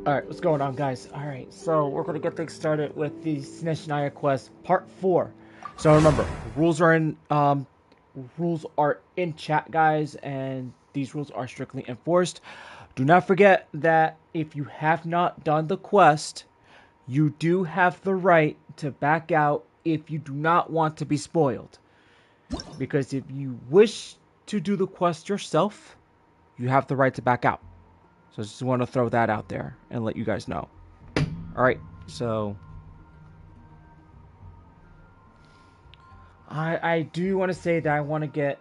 Alright, what's going on, guys? Alright, so we're going to get things started with the Stream-Snezhnaya quest part 4. So remember, rules are in chat, guys, and these rules are strictly enforced. Do not forget that if you have not done the quest, you do have the right to back out if you do not want to be spoiled. Because if you wish to do the quest yourself, you have the right to back out. So I just want to throw that out there and let you guys know. Alright, so I do want to say that I want to get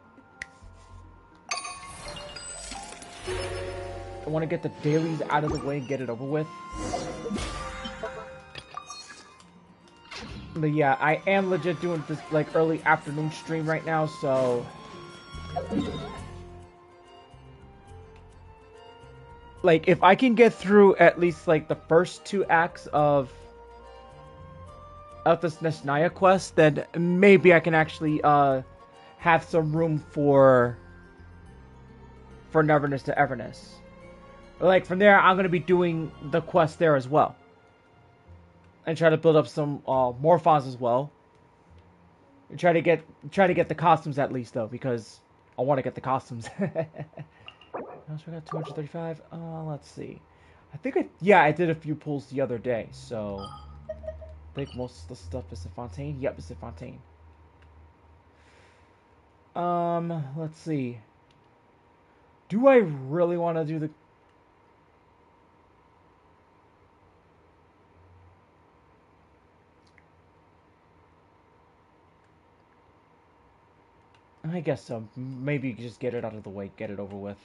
the dailies out of the way and get it over with. But yeah, I am legit doing this like early afternoon stream right now, so like if I can get through at least like the first 2 acts of the Stream-Snezhnaya quest, then maybe I can actually have some room for Neverness to Everness. Like from there, I'm gonna be doing the quest there as well, and try to build up some Morphons as well. And try to get the costumes at least though, because I want to get the costumes. So I got 235. Let's see. I think I did a few pulls the other day, so I think most of the stuff is in Fontaine. Yep, it's in Fontaine. Let's see. Do I really want to do the... I guess so. Maybe just get it out of the way, get it over with.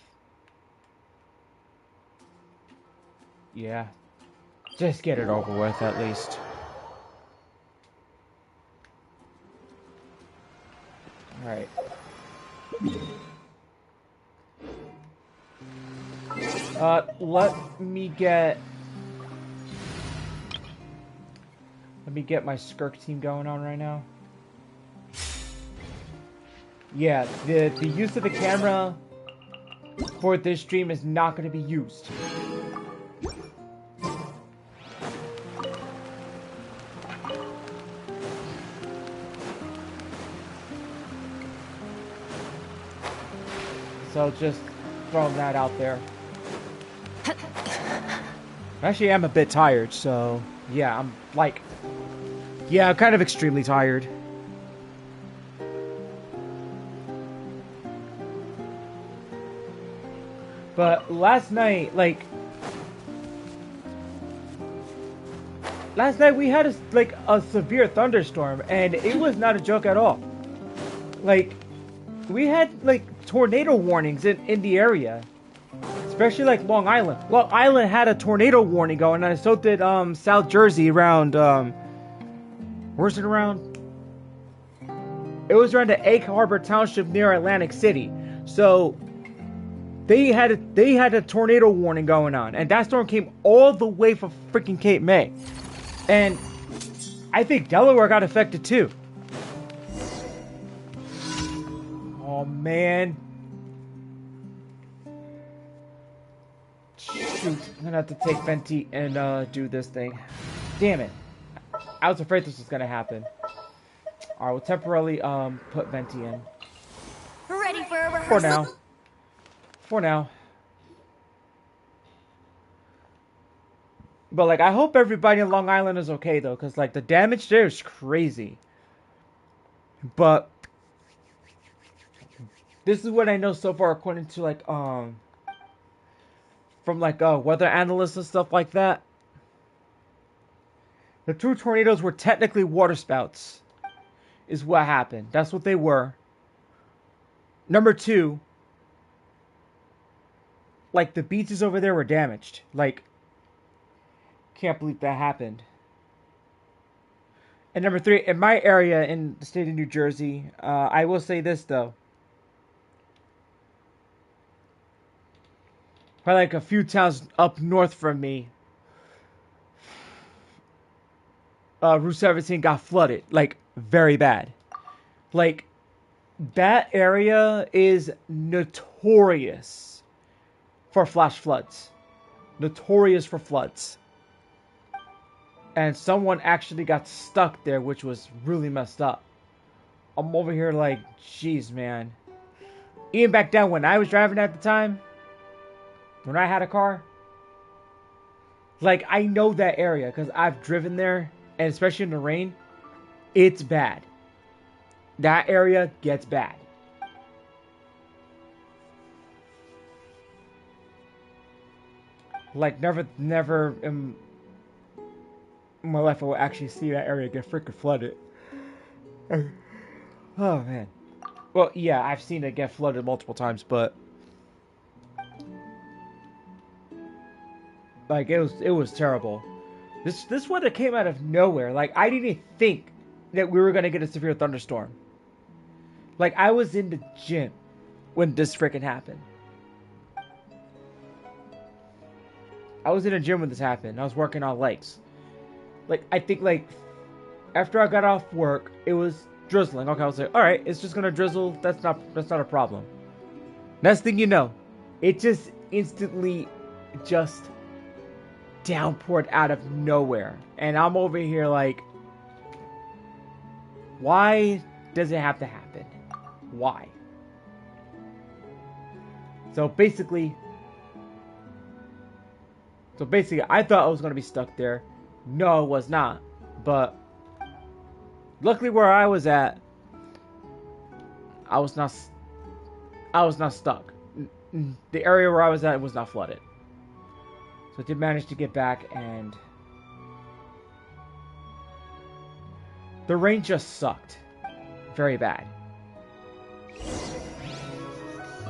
Yeah. Just get it over with, at least. Alright. Let me get my Skirk team going on right now. Yeah, the use of the camera for this stream is not going to be used. So just throwing that out there. Actually, I'm a bit tired, so yeah, I'm kind of extremely tired. But last night we had a severe thunderstorm, and it was not a joke at all. Like, we had tornado warnings in the area, especially Long Island. Long Island had a tornado warning going, and so did South Jersey around where's it around? It was around the Egg Harbor Township near Atlantic City. So they had a tornado warning going on, and that storm came all the way from freaking Cape May, and I think Delaware got affected too. Oh man, shoot! I'm gonna have to take Venti and do this thing. Damn it! I was afraid this was gonna happen. All right, we'll temporarily put Venti in. Ready for a rehearsal? For now. But I hope everybody in Long Island is okay though, because the damage there is crazy. But this is what I know so far, according to from weather analysts and stuff like that. The 2 tornadoes were technically water spouts, is what happened. That's what they were. Number 2, the beaches over there were damaged. Can't believe that happened. And number 3, in my area in the state of New Jersey, I will say this though. Probably a few towns up north from me, Route 17 got flooded, very bad. That area is notorious for flash floods. notorious for floods. And someone actually got stuck there, which was really messed up. I'm over here like, jeez, man. Even back then when I was driving at the time, when I had a car, like, I know that area because I've driven there, and especially in the rain, it's bad. That area gets bad. Like, never in my life I will actually see that area get freaking flooded. Oh, man. Well, yeah, I've seen it get flooded multiple times, but like, it was terrible. This weather came out of nowhere. Like, I didn't even think that we were gonna get a severe thunderstorm. Like, I was in the gym when this freaking happened. I was in the gym when this happened. I was working on legs. Like, I think, like, after I got off work, it was drizzling. Okay, I was like, alright, it's just gonna drizzle. That's not a problem. Next thing you know, it just instantly just downpoured out of nowhere. And I'm over here like, why does it have to happen? Why? So basically, I thought I was going to be stuck there. No, I was not. But luckily where I was at, I was not stuck. The area where I was at was not flooded. So I did manage to get back, and the rain just sucked. Very bad.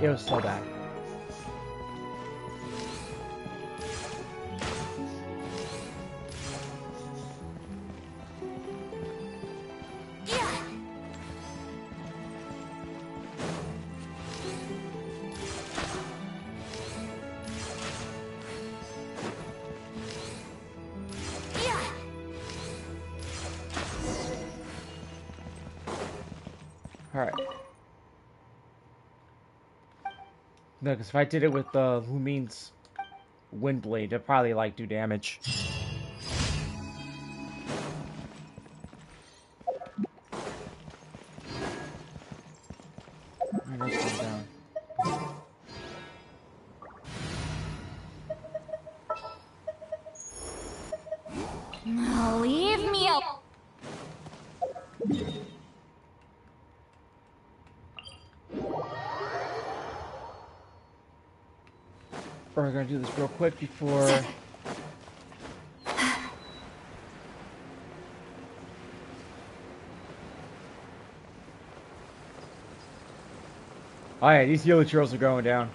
It was so bad. Alright. No, because if I did it with Lumine's Wind Blade, it'd probably, like, do damage. Alright, let's go down. Leave me alone. We're gonna do this real quick before. Oh yeah, these yellow churls are going down.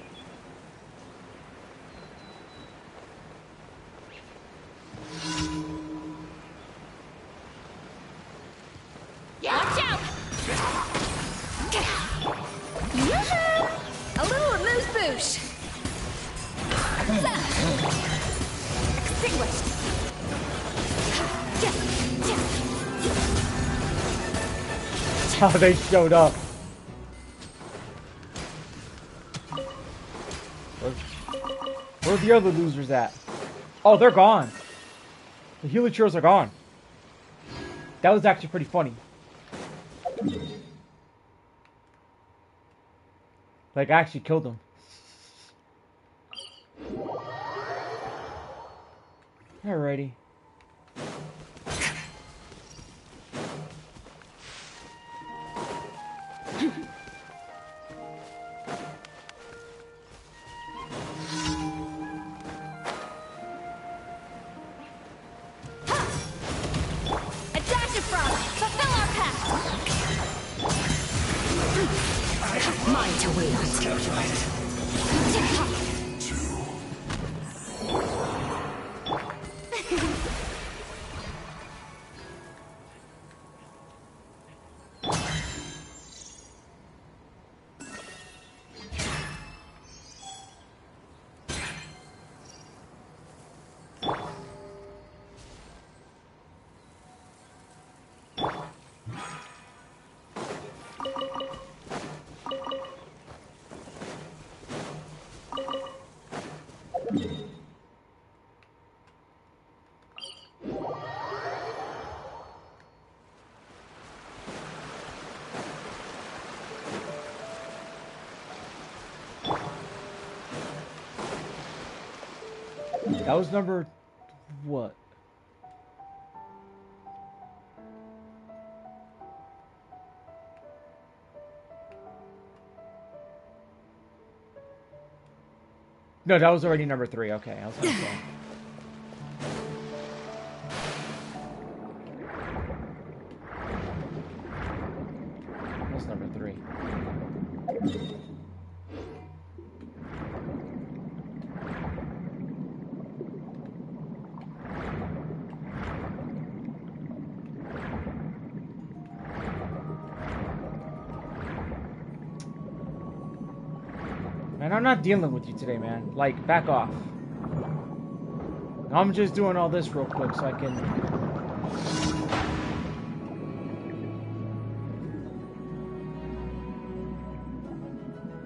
Watch out! Yoo-hoo! A little amuse-bouche. Extinguished. That's how they showed up. Where are the other losers at? Oh, they're gone. The Helichurls are gone. That was actually pretty funny. Like, I actually killed them. Alrighty. That was number... what? No, that was already number 3. Okay, I was gonna say. That's number 3. Man, I'm not dealing with you today, man. Like, back off. I'm just doing all this real quick so I can...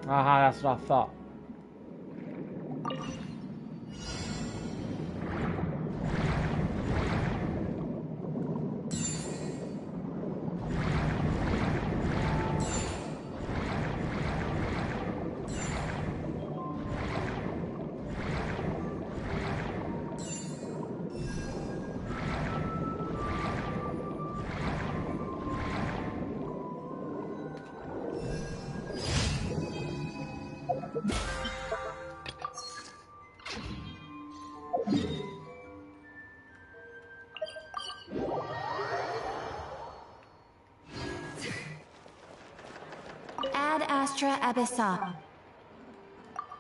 Aha, that's what I thought. Ad Astra Abyssa.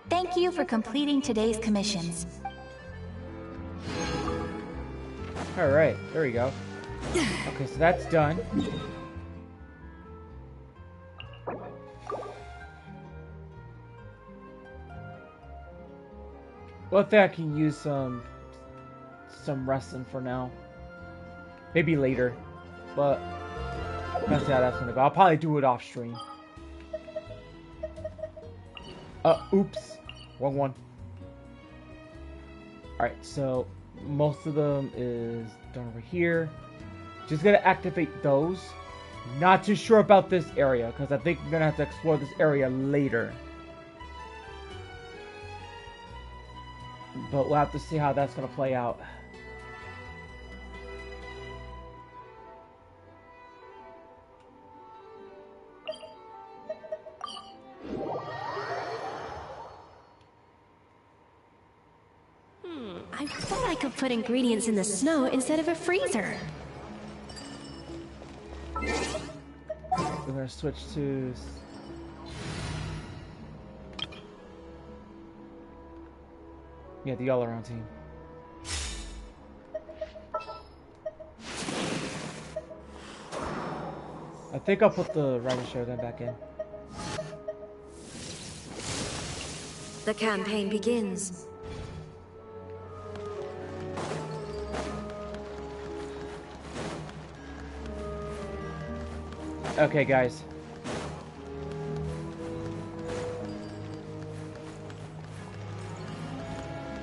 Thank you for completing today's commissions. Alright, there we go. Okay, so that's done. Well, I think I can use some wrestling for now. Maybe later. But that's how that's gonna go. I'll probably do it off stream. Oops. Wrong one. Alright, so most of them is done over here. Just gonna activate those. Not too sure about this area, because I think we're gonna have to explore this area later. But we'll have to see how that's gonna play out. I thought I could put ingredients in the snow instead of a freezer. We're gonna switch to... yeah, the all-around team. I think I'll put the Rider Shogun back in. The campaign begins. Okay, guys.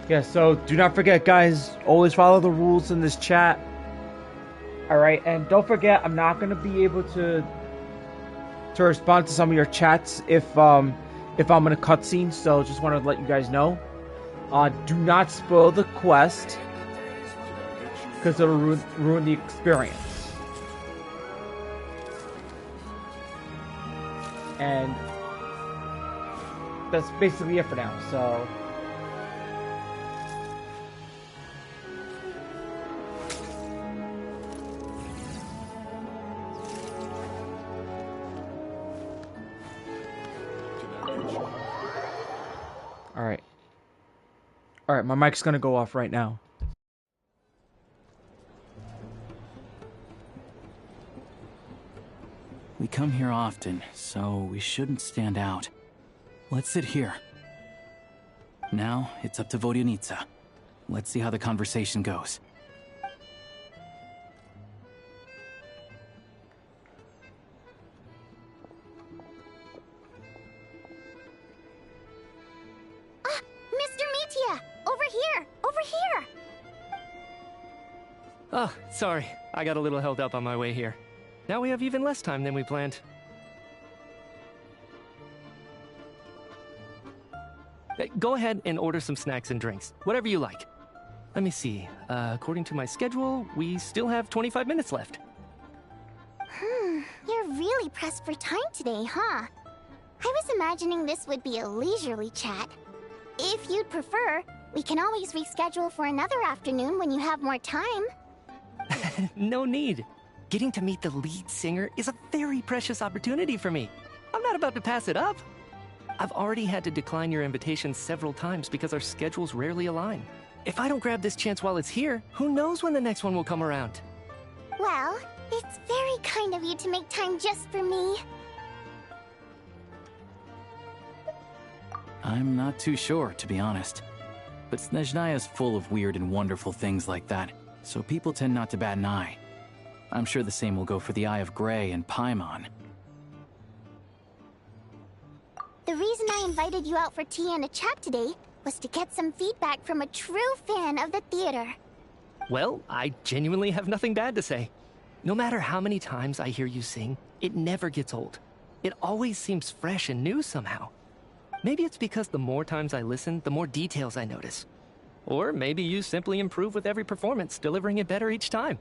Yeah, so do not forget, guys, always follow the rules in this chat. Alright, and don't forget, I'm not going to be able to respond to some of your chats if I'm in a cutscene, so just want to let you guys know. Do not spoil the quest, because it'll ruin the experience. And that's basically it for now, so... Alright. Alright, my mic's gonna go off right now. We come here often, so we shouldn't stand out. Let's sit here. Now, it's up to Vodyanica. Let's see how the conversation goes. Mr. Mitya! Over here! Over here! Oh, sorry. I got a little held up on my way here. Now we have even less time than we planned. Go ahead and order some snacks and drinks. Whatever you like. Let me see. According to my schedule, we still have 25 minutes left. You're really pressed for time today, huh? I was imagining this would be a leisurely chat. If you'd prefer, we can always reschedule for another afternoon when you have more time. No need. Getting to meet the lead singer is a very precious opportunity for me. I'm not about to pass it up. I've already had to decline your invitation several times because our schedules rarely align. If I don't grab this chance while it's here, who knows when the next one will come around? Well, it's very kind of you to make time just for me. I'm not too sure, to be honest. But Snezhnaya is full of weird and wonderful things like that, so people tend not to bat an eye. I'm sure the same will go for the Eye of Grey and Paimon. The reason I invited you out for tea and a chat today was to get some feedback from a true fan of the theater. Well, I genuinely have nothing bad to say. No matter how many times I hear you sing, it never gets old. It always seems fresh and new somehow. Maybe it's because the more times I listen, the more details I notice. Or maybe you simply improve with every performance, delivering it better each time.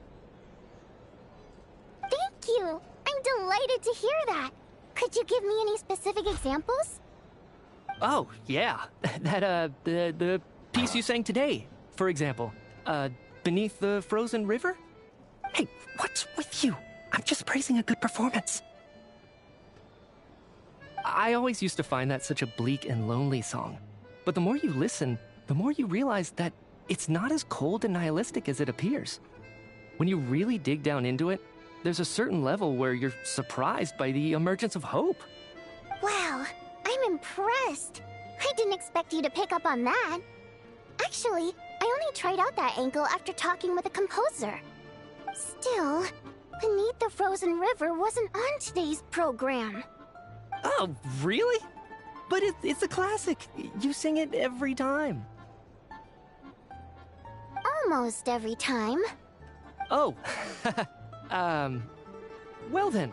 Thank you! I'm delighted to hear that! Could you give me any specific examples? Oh, yeah. The piece you sang today, for example. Beneath the Frozen River? Hey, what's with you? I'm just praising a good performance. I always used to find that such a bleak and lonely song. But the more you listen, the more you realize that it's not as cold and nihilistic as it appears. When you really dig down into it, there's a certain level where you're surprised by the emergence of hope. Wow, I'm impressed. I didn't expect you to pick up on that. Actually, I only tried out that angle after talking with a composer. Still, Beneath the Frozen River wasn't on today's program. Oh, really? But it's a classic. You sing it every time. Almost every time. Oh, well then.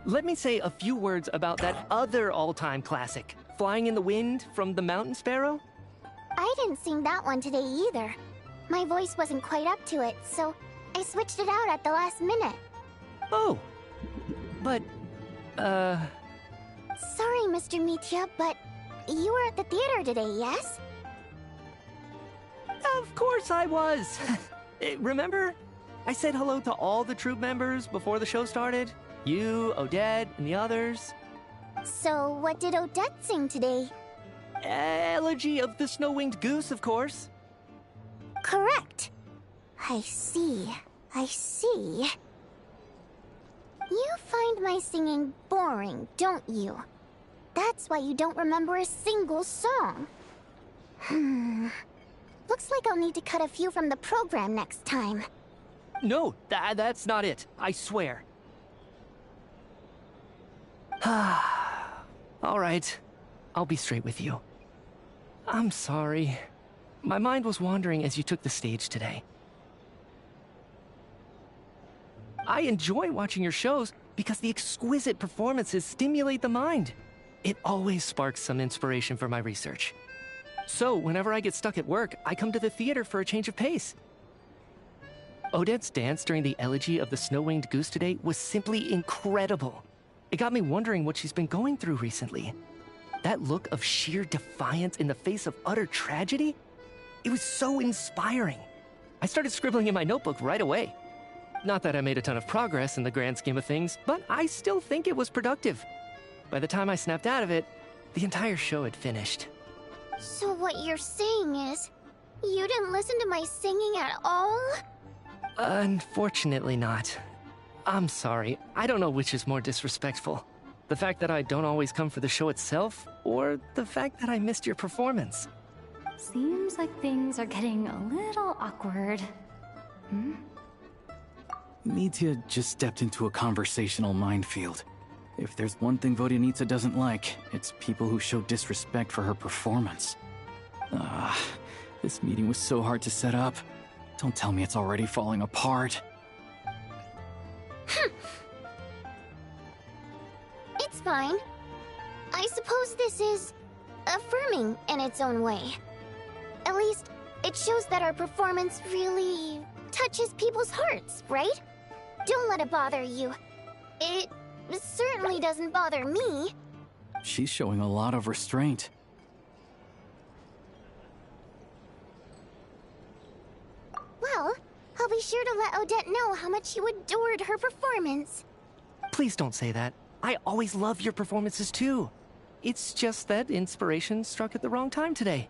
Let me say a few words about that other all-time classic, Flying in the Wind from the Mountain Sparrow. I didn't sing that one today either. My voice wasn't quite up to it, so I switched it out at the last minute. Oh, but, Sorry, Mr. Mitya, but you were at the theater today, yes? Of course I was. Remember? I said hello to all the troupe members before the show started. You, Odette, and the others. So, what did Odette sing today? Elegy of the Snow-Winged Goose, of course. Correct. I see. I see. You find my singing boring, don't you? That's why you don't remember a single song. Looks like I'll need to cut a few from the program next time. No, that's not it. I swear. All right. I'll be straight with you. I'm sorry. My mind was wandering as you took the stage today. I enjoy watching your shows because the exquisite performances stimulate the mind. It always sparks some inspiration for my research. So, whenever I get stuck at work, I come to the theater for a change of pace. Odette's dance during the Elegy of the Snow-Winged Goose today was simply incredible. It got me wondering what she's been going through recently. That look of sheer defiance in the face of utter tragedy? It was so inspiring. I started scribbling in my notebook right away. Not that I made a ton of progress in the grand scheme of things, but I still think it was productive. By the time I snapped out of it, the entire show had finished. So what you're saying is, you didn't listen to my singing at all? Unfortunately not. I'm sorry, I don't know which is more disrespectful. The fact that I don't always come for the show itself, or the fact that I missed your performance. Seems like things are getting a little awkward. Mitya just stepped into a conversational minefield. If there's one thing Vodyanitsa doesn't like, it's people who show disrespect for her performance. This meeting was so hard to set up. Don't tell me it's already falling apart. It's fine. I suppose this is affirming in its own way. At least, It shows that our performance really touches people's hearts, right? Don't let it bother you. It certainly doesn't bother me. She's showing a lot of restraint. Well, I'll be sure to let Odette know how much you adored her performance. Please don't say that. I always love your performances too. It's just that inspiration struck at the wrong time today.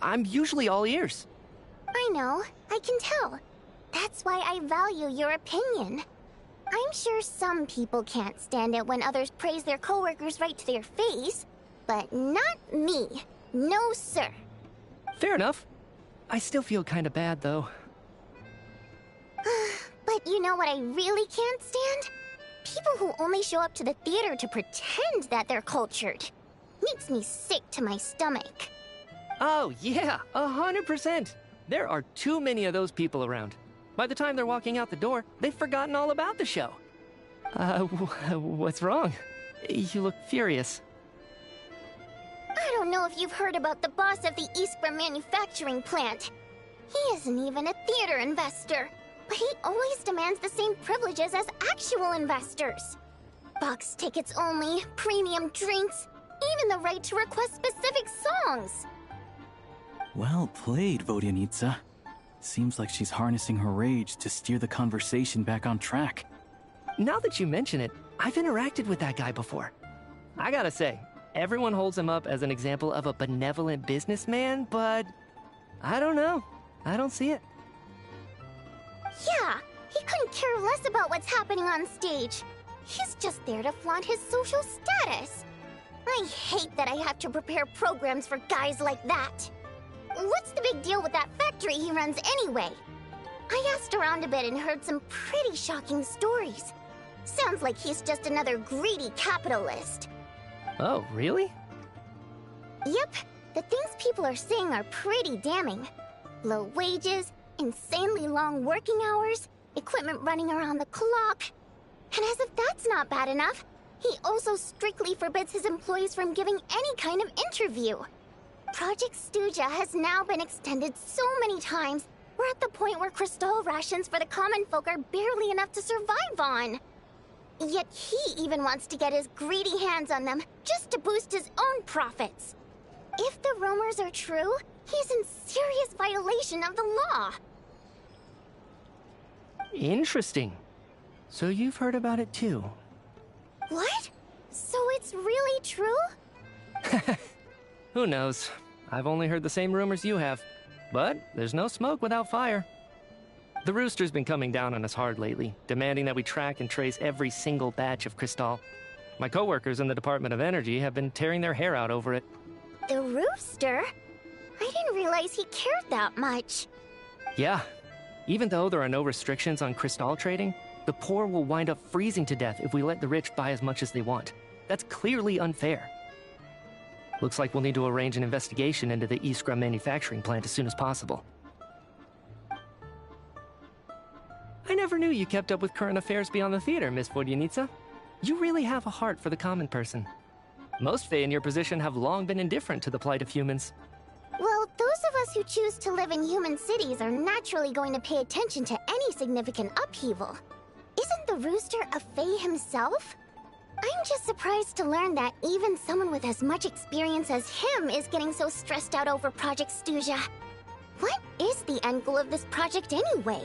I'm usually all ears. I know, I can tell. That's why I value your opinion. I'm sure some people can't stand it when others praise their coworkers right to their face, but not me. No, sir. Fair enough. I still feel kinda bad though. But you know what I really can't stand? People who only show up to the theater to pretend that they're cultured. Makes me sick to my stomach. Oh yeah, 100%. There are too many of those people around. By the time they're walking out the door, they've forgotten all about the show. What's wrong? You look furious. I don't know if you've heard about the boss of the Iskra manufacturing plant. He isn't even a theater investor, but he always demands the same privileges as actual investors. Box tickets only, premium drinks, even the right to request specific songs. Well played, Vodyanitsa. Seems like she's harnessing her rage to steer the conversation back on track. Now that you mention it, I've interacted with that guy before. I gotta say, everyone holds him up as an example of a benevolent businessman, but I don't know. I don't see it. Yeah, he couldn't care less about what's happening on stage. He's just there to flaunt his social status. I hate that I have to prepare programs for guys like that. What's the big deal with that factory he runs anyway? I asked around a bit and heard some pretty shocking stories. Sounds like he's just another greedy capitalist. Oh, really? Yep, the things people are saying are pretty damning. Low wages, insanely long working hours, equipment running around the clock. And as if that's not bad enough, he also strictly forbids his employees from giving any kind of interview. Project Stuja has now been extended so many times, we're at the point where crystal rations for the common folk are barely enough to survive on. Yet he even wants to get his greedy hands on them just to boost his own profits. If the rumors are true, he's in serious violation of the law. Interesting. So you've heard about it too. What? So it's really true? Who knows? I've only heard the same rumors you have. But there's no smoke without fire. The Rooster's been coming down on us hard lately, demanding that we track and trace every single batch of Crystal. My coworkers in the Department of Energy have been tearing their hair out over it. The Rooster? I didn't realize he cared that much. Yeah. Even though there are no restrictions on Crystal trading, the poor will wind up freezing to death if we let the rich buy as much as they want. That's clearly unfair. Looks like we'll need to arrange an investigation into the Iskra manufacturing plant as soon as possible. I never knew you kept up with current affairs beyond the theater, Miss Vodyanitsa. You really have a heart for the common person. Most Fae in your position have long been indifferent to the plight of humans. Well, those of us who choose to live in human cities are naturally going to pay attention to any significant upheaval. Isn't the Rooster a Fae himself? I'm just surprised to learn that even someone with as much experience as him is getting so stressed out over Project Stuja. What is the end goal of this project anyway?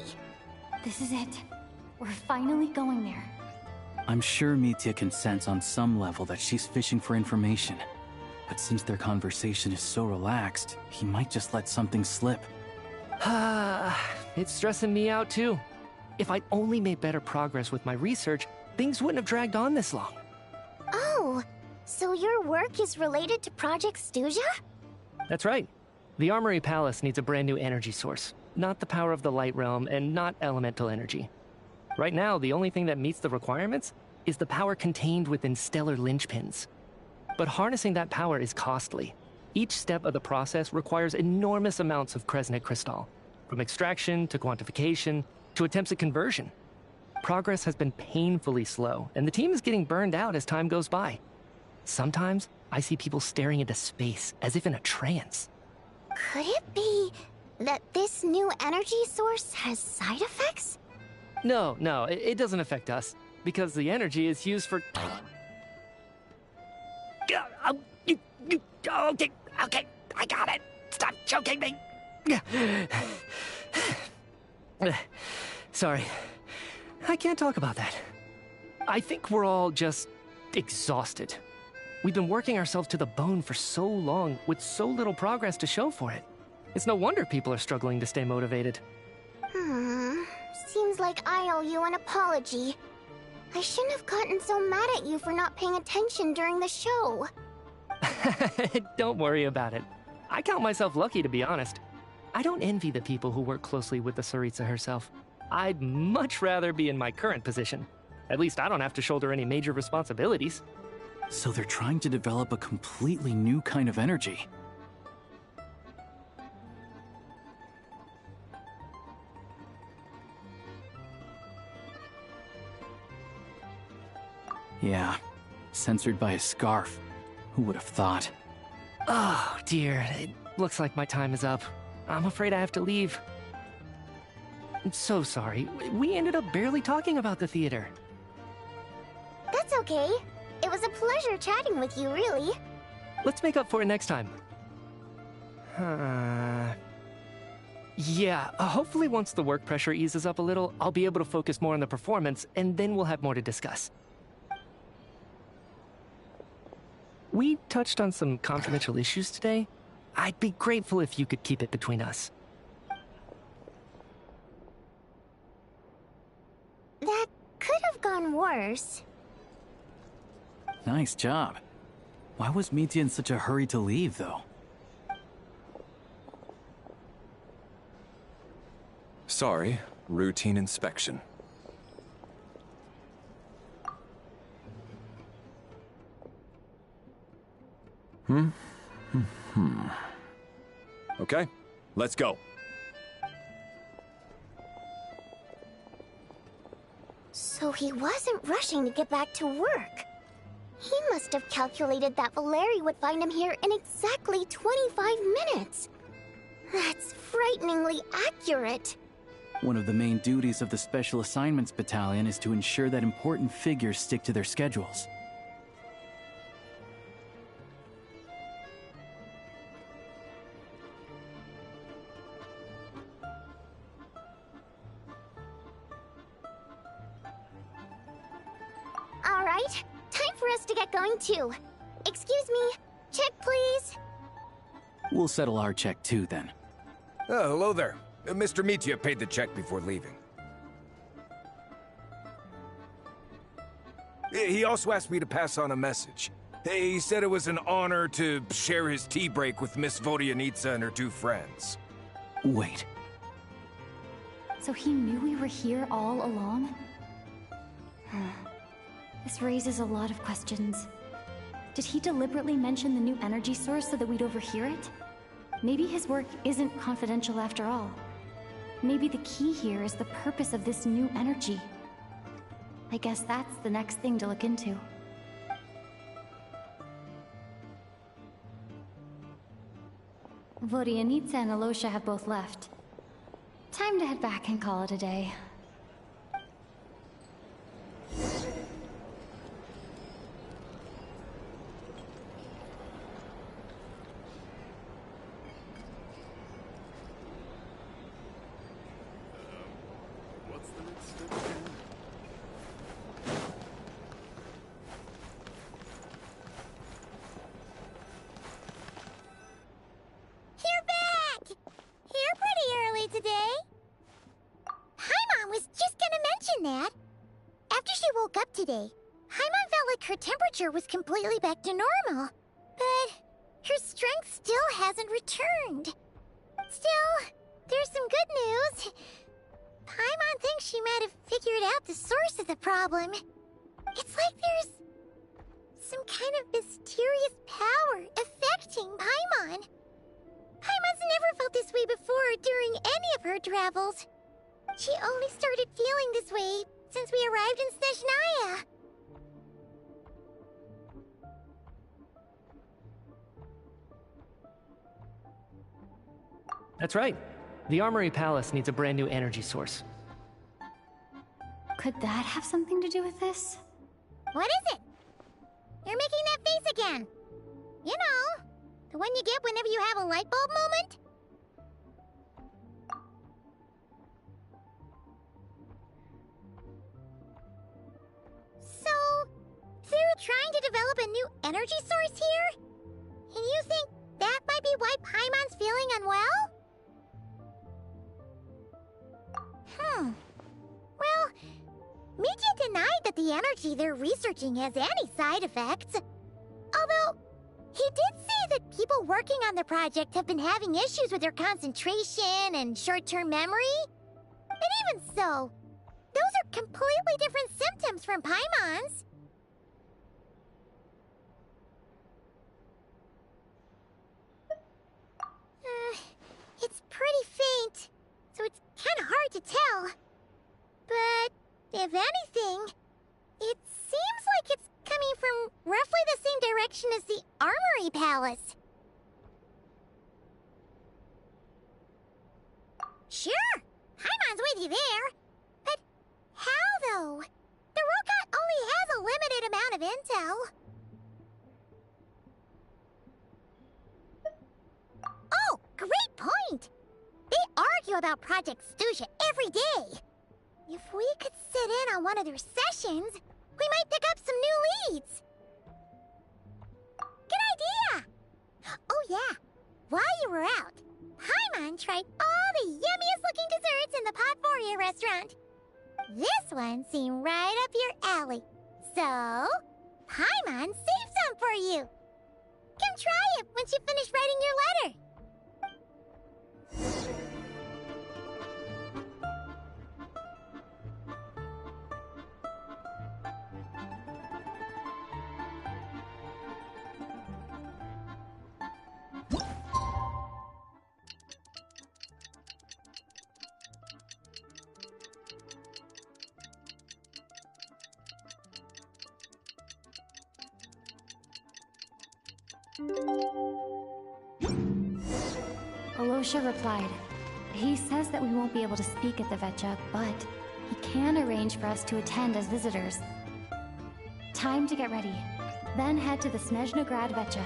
This is it. We're finally going there. I'm sure Mitya can sense on some level that she's fishing for information. But since their conversation is so relaxed, he might just let something slip. It's stressing me out too. If I'd only made better progress with my research, things wouldn't have dragged on this long. Oh, so your work is related to Project Stuja? That's right. The Armory Palace needs a brand new energy source. Not the power of the Light Realm, and not elemental energy. Right now, the only thing that meets the requirements is the power contained within stellar linchpins. But harnessing that power is costly. Each step of the process requires enormous amounts of Kresnet crystal, from extraction to quantification to attempts at conversion. Progress has been painfully slow, and the team is getting burned out as time goes by. Sometimes, I see people staring into space as if in a trance. Could it be That this new energy source has side effects? No, it doesn't affect us, because the energy is used for... Okay, I got it. Stop choking me. Sorry, I can't talk about that. I think we're all just exhausted. We've been working ourselves to the bone for so long with so little progress to show for it. It's no wonder people are struggling to stay motivated. Seems like I owe you an apology. I shouldn't have gotten so mad at you for not paying attention during the show. Don't worry about it. I count myself lucky, to be honest. I don't envy the people who work closely with the Tsaritsa herself. I'd much rather be in my current position. At least I don't have to shoulder any major responsibilities. So they're trying to develop a completely new kind of energy. Yeah, censored by a scarf. Who would have thought? Oh, dear. It looks like my time is up. I'm afraid I have to leave. I'm so sorry. We ended up barely talking about the theater. That's okay. It was a pleasure chatting with you, really. Let's make up for it next time. Yeah, hopefully once the work pressure eases up a little, I'll be able to focus more on the performance, and then we'll have more to discuss. We touched on some confidential issues today. I'd be grateful if you could keep it between us. That could have gone worse. Nice job. Why was Mitya in such a hurry to leave, though? Sorry, routine inspection. Okay, let's go. So he wasn't rushing to get back to work. He must have calculated that Valeri would find him here in exactly 25 minutes. That's frighteningly accurate. One of the main duties of the Special Assignments Battalion is to ensure that important figures stick to their schedules. All right, time for us to get going too. Excuse me, check please. We'll settle our check too, then. Oh, hello there. Mr. Mitya paid the check before leaving. He also asked me to pass on a message. He said it was an honor to share his tea break with Miss Vodyanitsa and her two friends. Wait. So he knew we were here all along? This raises a lot of questions. Did he deliberately mention the new energy source so that we'd overhear it? Maybe his work isn't confidential after all. Maybe the key here is the purpose of this new energy. I guess that's the next thing to look into. Vodyanitsa and Alosha have both left. Time to head back and call it a day. Today, Haimon felt like her temperature was completely back to normal, but her strength still hasn't returned. Still, there's some good news. Paimon thinks she might have figured out the source of the problem. It's like there's some kind of mysterious power affecting Paimon. Paimon's never felt this way before during any of her travels. She only started feeling this way since we arrived in Snezhnaya. That's right. The Armory Palace needs a brand new energy source. Could that have something to do with this? What is it? You're making that face again. You know, the one you get whenever you have a light bulb moment? So, they're trying to develop a new energy source here? And you think that might be why Paimon's feeling unwell? Well, Michi denied that the energy they're researching has any side effects. Although, he did say that people working on the project have been having issues with their concentration and short-term memory. And even so, those are completely different symptoms from Paimon's. It's pretty faint, so it's kind of hard to tell. But if anything, it seems like it's coming from roughly the same direction as the Armory Palace. Sure, Paimon's with you there. But how, though? The robot only has a limited amount of intel. Oh, great point! They argue about Project Stuja every day. If we could sit in on one of their sessions, we might pick up some new leads. Good idea! Oh yeah, while you were out, Paimon tried all the yummiest looking desserts in the Potvoria restaurant. This one seemed right up your alley. So, Paimon saved some for you. Come try it once you finish writing your letter. Alosha replied. He says that we won't be able to speak at the Vetcha, but he can arrange for us to attend as visitors. Time to get ready. Then head to the Snezhnaya Vetcha.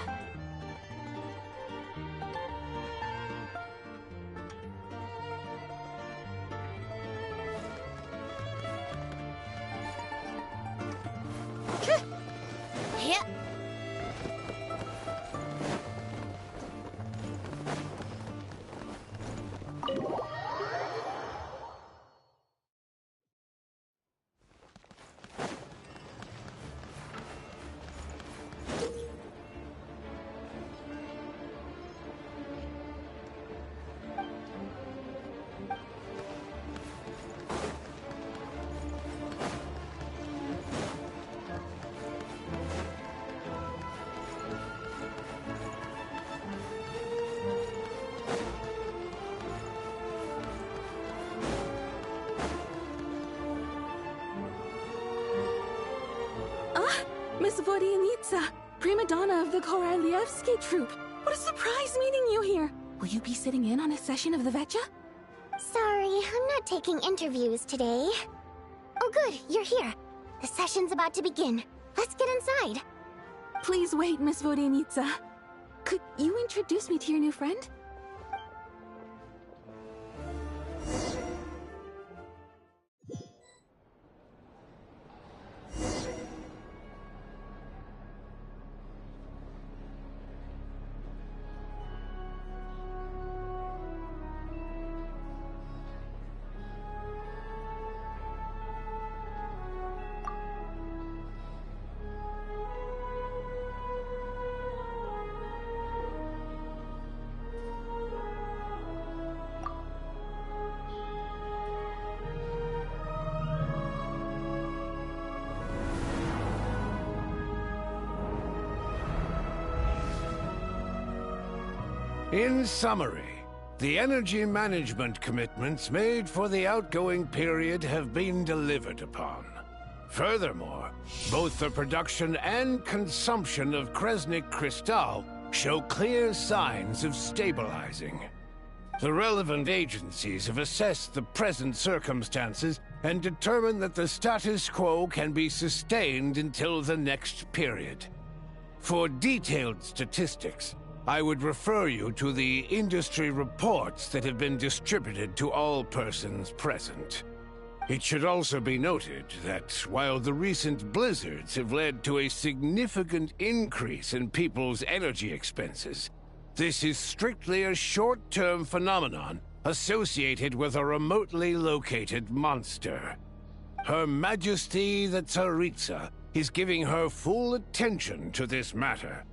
Miss Vodyanitsa, prima donna of the Korolievsky troupe. What a surprise meeting you here. Will you be sitting in on a session of the Vetcha? Sorry, I'm not taking interviews today. Oh good, you're here. The session's about to begin. Let's get inside. Please wait, Miss Vodyanitsa. Could you introduce me to your new friend? In summary, the energy management commitments made for the outgoing period have been delivered upon. Furthermore, both the production and consumption of Kresnik Crystal show clear signs of stabilizing. The relevant agencies have assessed the present circumstances and determined that the status quo can be sustained until the next period. For detailed statistics, I would refer you to the industry reports that have been distributed to all persons present. It should also be noted that while the recent blizzards have led to a significant increase in people's energy expenses, this is strictly a short-term phenomenon associated with a remotely located monster. Her Majesty the Tsaritsa is giving her full attention to this matter.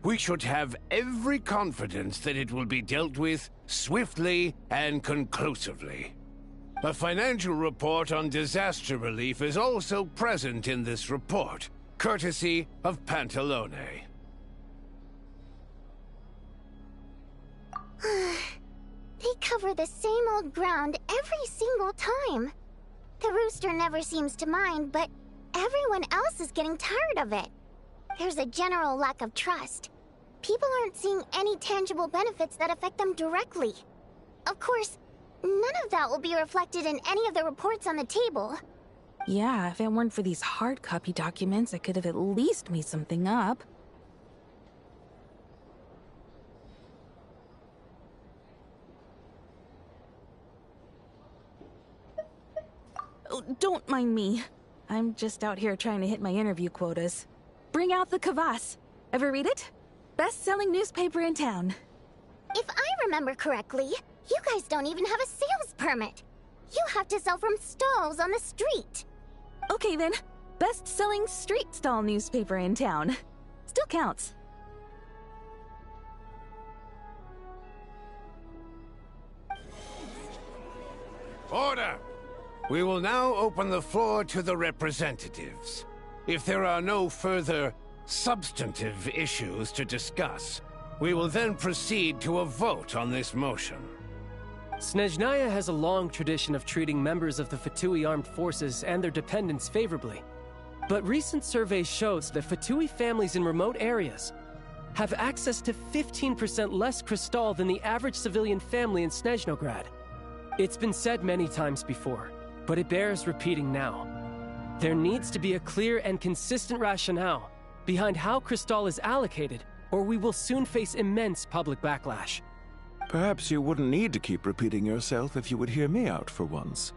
We should have every confidence that it will be dealt with swiftly and conclusively. A financial report on disaster relief is also present in this report, courtesy of Pantalone. They cover the same old ground every single time. The rooster never seems to mind, but everyone else is getting tired of it. There's a general lack of trust. People aren't seeing any tangible benefits that affect them directly. Of course, none of that will be reflected in any of the reports on the table. Yeah, if it weren't for these hard copy documents, I could have at least made something up. Oh, don't mind me. I'm just out here trying to hit my interview quotas. Bring out the kvass. Ever read it? Best-selling newspaper in town. If I remember correctly, you guys don't even have a sales permit. You have to sell from stalls on the street. Okay then, best-selling street stall newspaper in town. Still counts. Order! We will now open the floor to the representatives. If there are no further substantive issues to discuss, we will then proceed to a vote on this motion. Snezhnaya has a long tradition of treating members of the Fatui armed forces and their dependents favorably. But recent surveys shows that Fatui families in remote areas have access to 15% less crystal than the average civilian family in Snezhnograd. It's been said many times before, but it bears repeating now. There needs to be a clear and consistent rationale behind how crystal is allocated, or we will soon face immense public backlash. Perhaps you wouldn't need to keep repeating yourself if you would hear me out for once.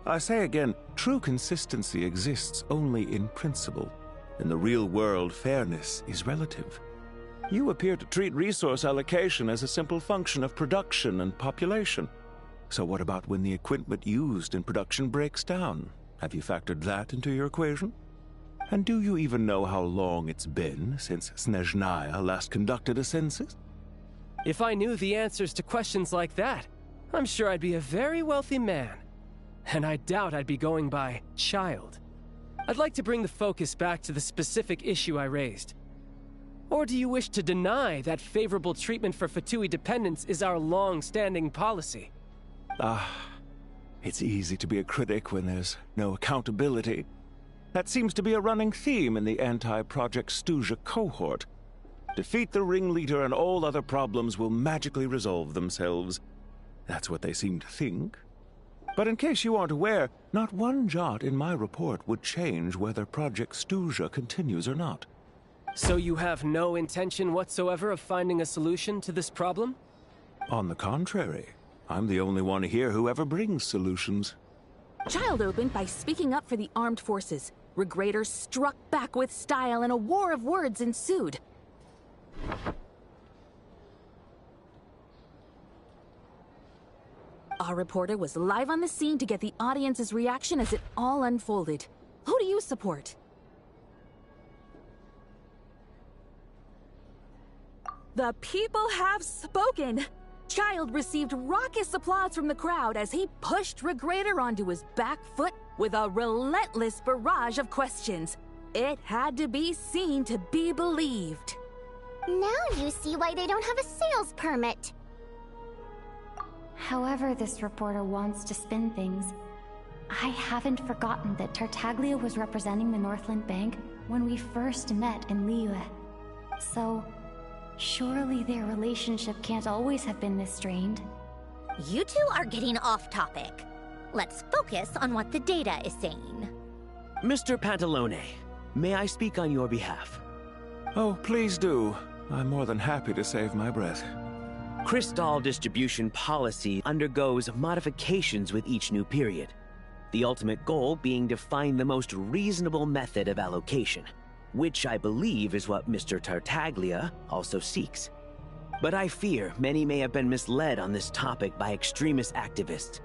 I say again, true consistency exists only in principle. In the real world, fairness is relative. You appear to treat resource allocation as a simple function of production and population. So what about when the equipment used in production breaks down? Have you factored that into your equation? And do you even know how long it's been since Snezhnaya last conducted a census? If I knew the answers to questions like that, I'm sure I'd be a very wealthy man. And I doubt I'd be going by child. I'd like to bring the focus back to the specific issue I raised. Or do you wish to deny that favorable treatment for Fatui dependents is our long-standing policy? It's easy to be a critic when there's no accountability. That seems to be a running theme in the anti-Project Stuzha cohort. Defeat the ringleader and all other problems will magically resolve themselves. That's what they seem to think. But in case you aren't aware, not one jot in my report would change whether Project Stuzha continues or not. So you have no intention whatsoever of finding a solution to this problem? On the contrary, I'm the only one here who ever brings solutions. Child opened by speaking up for the armed forces. Regraders struck back with style and a war of words ensued. Our reporter was live on the scene to get the audience's reaction as it all unfolded. Who do you support? The people have spoken! Child received raucous applause from the crowd as he pushed Regrader onto his back foot with a relentless barrage of questions. It had to be seen to be believed. Now you see why they don't have a sales permit. However this reporter wants to spin things, I haven't forgotten that Tartaglia was representing the Northland Bank when we first met in Liyue. So, surely their relationship can't always have been this strained. You two are getting off topic. Let's focus on what the data is saying. Mr. Pantalone, may I speak on your behalf? Oh, please do. I'm more than happy to save my breath. Crystal distribution policy undergoes modifications with each new period. The ultimate goal being to find the most reasonable method of allocation, which I believe is what Mr. Tartaglia also seeks. But I fear many may have been misled on this topic by extremist activists.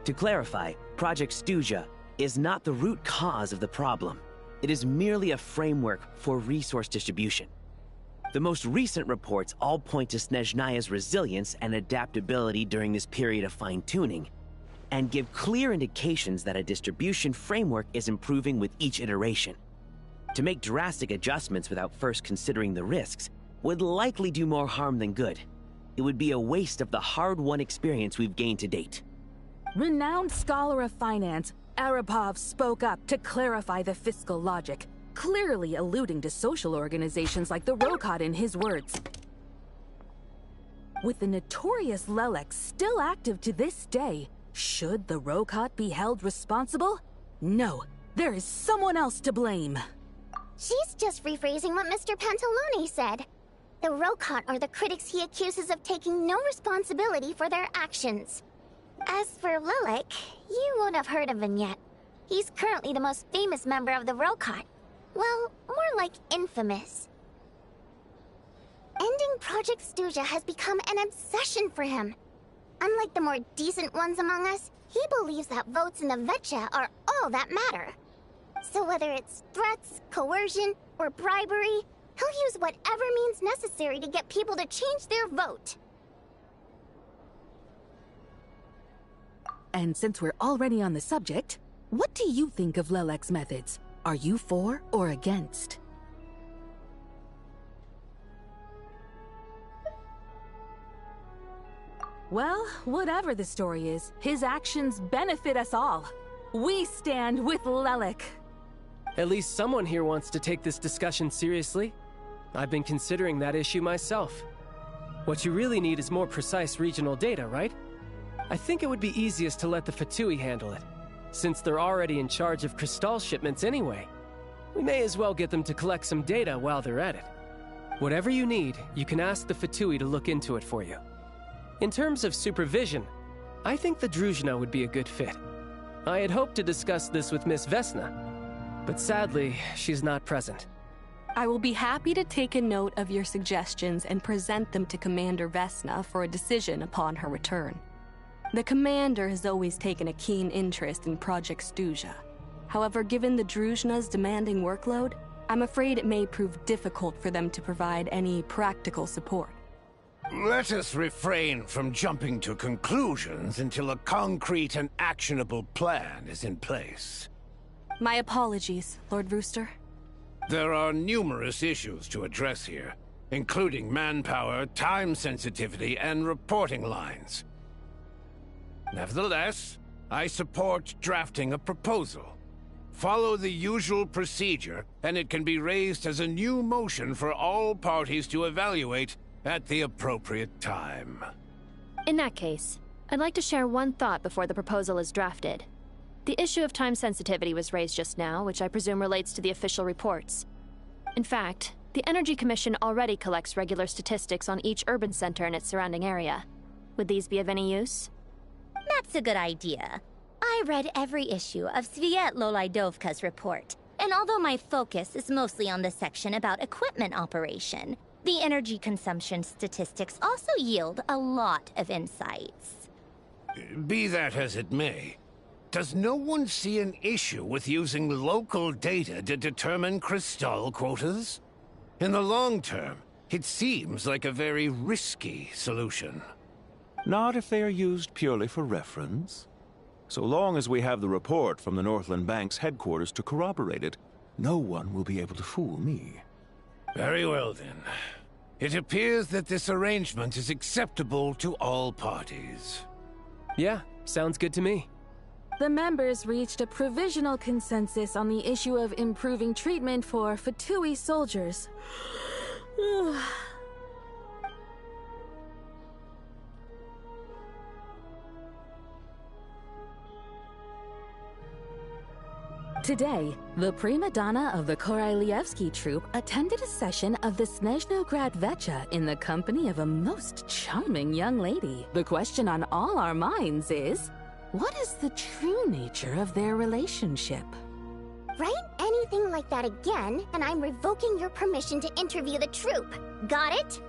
To clarify, Project Stuja is not the root cause of the problem. It is merely a framework for resource distribution. The most recent reports all point to Snezhnaya's resilience and adaptability during this period of fine-tuning, and give clear indications that a distribution framework is improving with each iteration. To make drastic adjustments without first considering the risks would likely do more harm than good. It would be a waste of the hard-won experience we've gained to date. Renowned scholar of finance, Arapov spoke up to clarify the fiscal logic, clearly alluding to social organizations like the Rokot in his words. With the notorious Lelex still active to this day, should the Rokot be held responsible? No, there is someone else to blame. She's just rephrasing what Mr. Pantalone said. The Rokot are the critics he accuses of taking no responsibility for their actions. As for Lilac, you won't have heard of him yet. He's currently the most famous member of the Rokot. Well, more like infamous. Ending Project Stuja has become an obsession for him. Unlike the more decent ones among us, he believes that votes in the Vetcha are all that matter. So whether it's threats, coercion, or bribery, he'll use whatever means necessary to get people to change their vote. And since we're already on the subject, what do you think of Lelec's methods? Are you for or against? Well, whatever the story is, his actions benefit us all. We stand with Lelec. At least someone here wants to take this discussion seriously. I've been considering that issue myself. What you really need is more precise regional data, right? I think it would be easiest to let the Fatui handle it, since they're already in charge of Crystal shipments anyway. We may as well get them to collect some data while they're at it. Whatever you need, you can ask the Fatui to look into it for you. In terms of supervision, I think the Druzhna would be a good fit. I had hoped to discuss this with Miss Vesna, but sadly, she's not present. I will be happy to take a note of your suggestions and present them to Commander Vesna for a decision upon her return. The Commander has always taken a keen interest in Project Stuja. However, given the Druzhna's demanding workload, I'm afraid it may prove difficult for them to provide any practical support. Let us refrain from jumping to conclusions until a concrete and actionable plan is in place. My apologies, Lord Rooster. There are numerous issues to address here, including manpower, time sensitivity, and reporting lines. Nevertheless, I support drafting a proposal. Follow the usual procedure, and it can be raised as a new motion for all parties to evaluate at the appropriate time. In that case, I'd like to share one thought before the proposal is drafted. The issue of time sensitivity was raised just now, which I presume relates to the official reports. In fact, the Energy Commission already collects regular statistics on each urban center and its surrounding area. Would these be of any use? That's a good idea. I read every issue of Sviet Lolaidovka's report, and although my focus is mostly on the section about equipment operation, the energy consumption statistics also yield a lot of insights. Be that as it may, does no one see an issue with using local data to determine Crystal quotas? In the long term, it seems like a very risky solution. Not if they are used purely for reference. So long as we have the report from the Northland Bank's headquarters to corroborate it, no one will be able to fool me. Very well then. It appears that this arrangement is acceptable to all parties. Yeah, sounds good to me. The members reached a provisional consensus on the issue of improving treatment for Fatui soldiers. Today, the prima donna of the Korolievsky troupe attended a session of the Snezhnograd Vecha in the company of a most charming young lady. The question on all our minds is, what is the true nature of their relationship? Write anything like that again, and I'm revoking your permission to interview the troupe. Got it?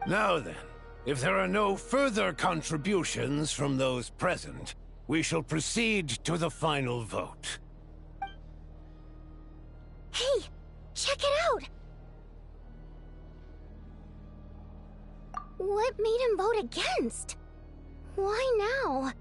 Now then, if there are no further contributions from those present, we shall proceed to the final vote. Hey, check it out! What made him vote against? Why now?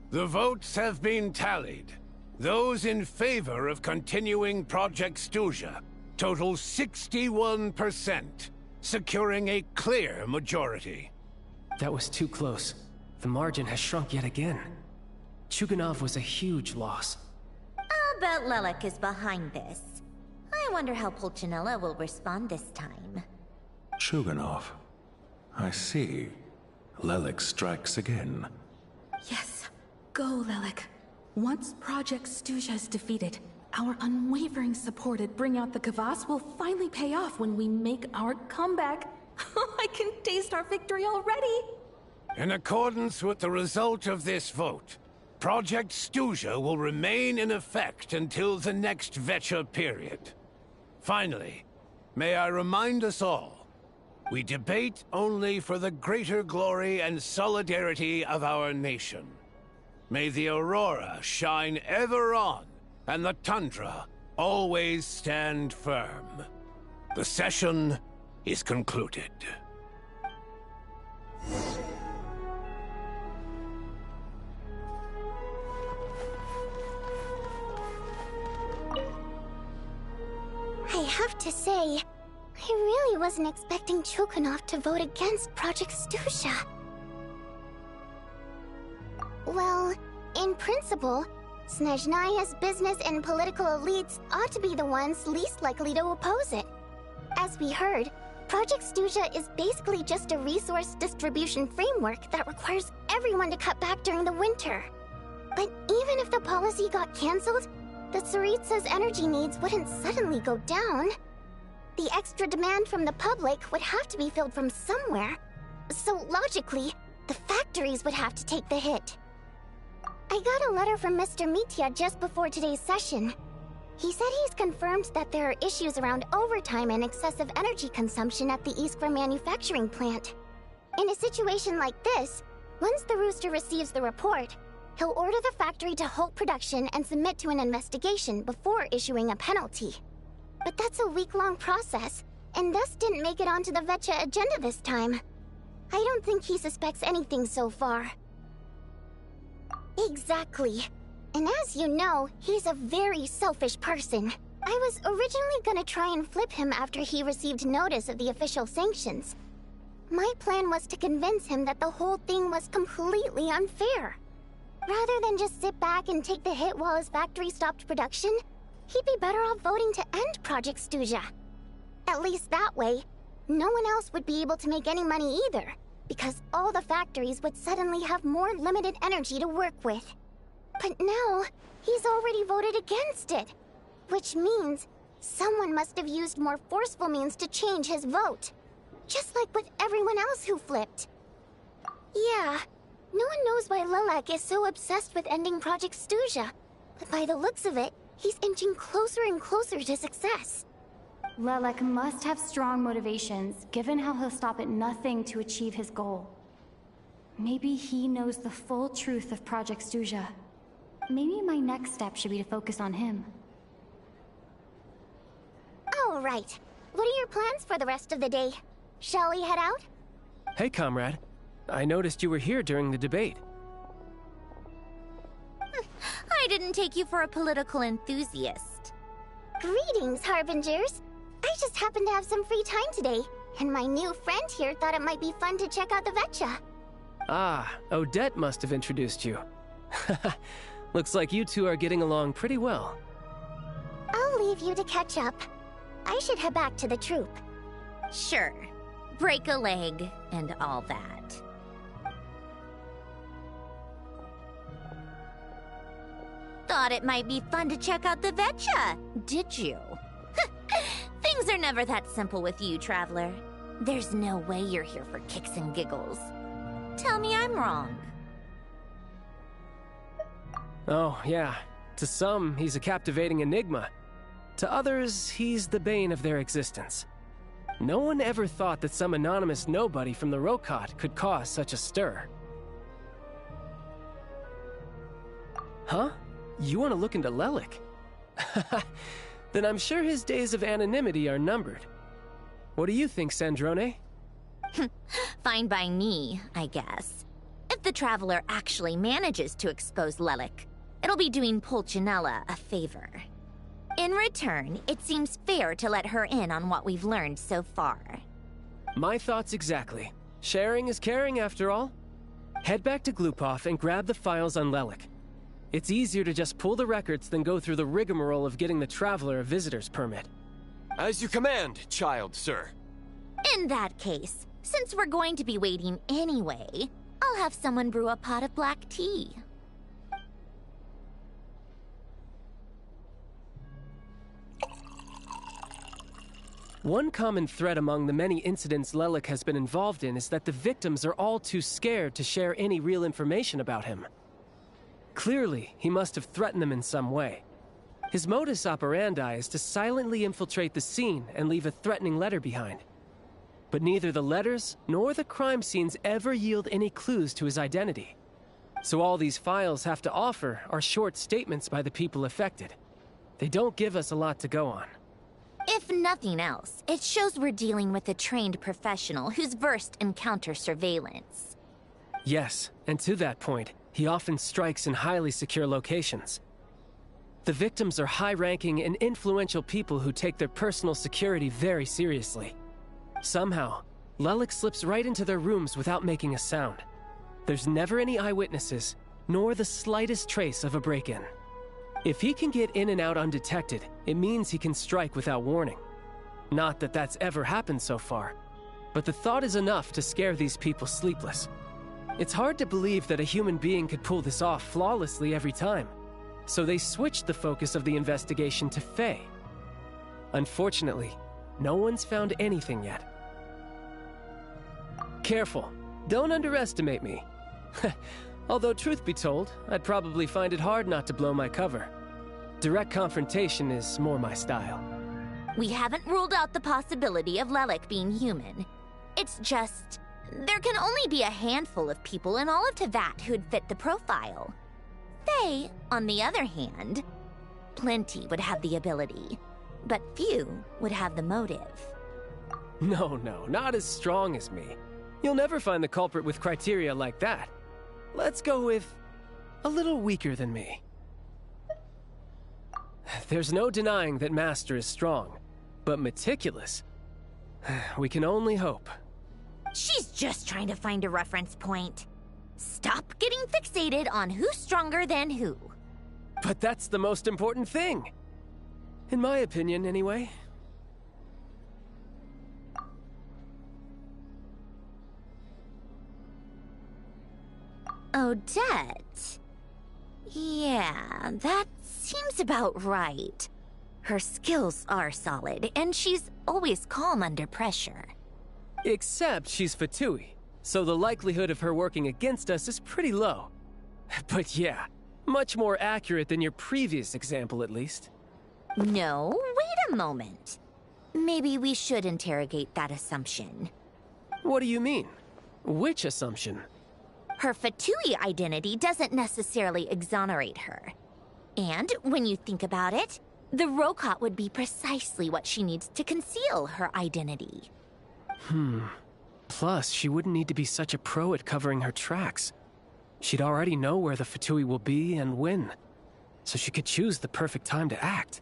The votes have been tallied. Those in favor of continuing Project Stuzha total 61%, securing a clear majority. That was too close. The margin has shrunk yet again. Chuganov was a huge loss. I'll bet Lelek is behind this. I wonder how Pulcinella will respond this time. Chuganov. I see. Lelek strikes again. Yes. Go, Lelek. Once Project Stuzha is defeated, our unwavering support at Bring Out the Kvass will finally pay off when we make our comeback. I can taste our victory already! In accordance with the result of this vote, Project Stuzha will remain in effect until the next Vecha period. Finally, may I remind us all, we debate only for the greater glory and solidarity of our nation. May the aurora shine ever on, and the tundra always stand firm. The session is concluded. I have to say, I really wasn't expecting Chuganov to vote against Project Stuzha. Well, in principle, Snezhnaya's business and political elites ought to be the ones least likely to oppose it. As we heard, Project Stuzha is basically just a resource distribution framework that requires everyone to cut back during the winter. But even if the policy got cancelled, the Tsaritsa's energy needs wouldn't suddenly go down. The extra demand from the public would have to be filled from somewhere. So logically, the factories would have to take the hit. I got a letter from Mr. Mitya just before today's session. He said he's confirmed that there are issues around overtime and excessive energy consumption at the Iskra manufacturing plant. In a situation like this, once the Rooster receives the report, he'll order the factory to halt production and submit to an investigation before issuing a penalty. But that's a week-long process, and thus didn't make it onto the Vecha agenda this time. I don't think he suspects anything so far. Exactly. And as you know, he's a very selfish person. I was originally gonna try and flip him after he received notice of the official sanctions. My plan was to convince him that the whole thing was completely unfair. Rather than just sit back and take the hit while his factory stopped production, he'd be better off voting to end Project Stuzha. At least that way, no one else would be able to make any money either, because all the factories would suddenly have more limited energy to work with. But now, he's already voted against it, which means someone must have used more forceful means to change his vote. Just like with everyone else who flipped. Yeah, no one knows why Lelek is so obsessed with ending Project Stuzha, but by the looks of it, he's inching closer and closer to success. Lelek must have strong motivations, given how he'll stop at nothing to achieve his goal. Maybe he knows the full truth of Project Stuzha. Maybe my next step should be to focus on him. All right. What are your plans for the rest of the day? Shall we head out? Hey, comrade. I noticed you were here during the debate. I didn't take you for a political enthusiast. Greetings, Harbingers. I just happened to have some free time today, and my new friend here thought it might be fun to check out the Vetcha. Ah, Odette must have introduced you. Looks like you two are getting along pretty well. I'll leave you to catch up. I should head back to the troop. Sure. Break a leg and all that. Thought it might be fun to check out the Vetcha, did you? Things are never that simple with you, Traveler. There's no way you're here for kicks and giggles. Tell me I'm wrong. Oh, yeah. To some, he's a captivating enigma. To others, he's the bane of their existence. No one ever thought that some anonymous nobody from the Rokot could cause such a stir. Huh? You want to look into Lelik? Then I'm sure his days of anonymity are numbered. What do you think, Sandrone? Fine by me, I guess. If the Traveler actually manages to expose Lelik, it'll be doing Pulcinella a favor. In return, it seems fair to let her in on what we've learned so far. My thoughts exactly. Sharing is caring, after all. Head back to Glupov and grab the files on Lelik. It's easier to just pull the records than go through the rigmarole of getting the Traveler a visitor's permit. As you command, child, sir. In that case, since we're going to be waiting anyway, I'll have someone brew a pot of black tea. One common thread among the many incidents Lelik has been involved in is that the victims are all too scared to share any real information about him. Clearly, he must have threatened them in some way. His modus operandi is to silently infiltrate the scene and leave a threatening letter behind. But neither the letters nor the crime scenes ever yield any clues to his identity. So all these files have to offer are short statements by the people affected. They don't give us a lot to go on. If nothing else, it shows we're dealing with a trained professional who's versed in counter-surveillance. Yes, and to that point, he often strikes in highly secure locations. The victims are high-ranking and influential people who take their personal security very seriously. Somehow, Lelik slips right into their rooms without making a sound. There's never any eyewitnesses, nor the slightest trace of a break-in. If he can get in and out undetected, it means he can strike without warning. Not that that's ever happened so far, but the thought is enough to scare these people sleepless. It's hard to believe that a human being could pull this off flawlessly every time, so they switched the focus of the investigation to Faye. Unfortunately, no one's found anything yet. Careful, don't underestimate me. Although truth be told, I'd probably find it hard not to blow my cover. Direct confrontation is more my style. We haven't ruled out the possibility of Lelik being human. It's just, there can only be a handful of people in all of Teyvat who'd fit the profile. Faye, on the other hand, plenty would have the ability, but few would have the motive. No, not as strong as me. You'll never find the culprit with criteria like that. Let's go with a little weaker than me. There's no denying that Master is strong, but meticulous. We can only hope. She's just trying to find a reference point. Stop getting fixated on who's stronger than who. But that's the most important thing. In my opinion, anyway. Odette? Yeah, that seems about right. Her skills are solid, and she's always calm under pressure. Except she's Fatui, so the likelihood of her working against us is pretty low. But yeah, much more accurate than your previous example, at least. No, wait a moment. Maybe we should interrogate that assumption. What do you mean? Which assumption? Her Fatui identity doesn't necessarily exonerate her. And when you think about it, the Rokot would be precisely what she needs to conceal her identity. Plus, she wouldn't need to be such a pro at covering her tracks. She'd already know where the Fatui will be and when, so she could choose the perfect time to act.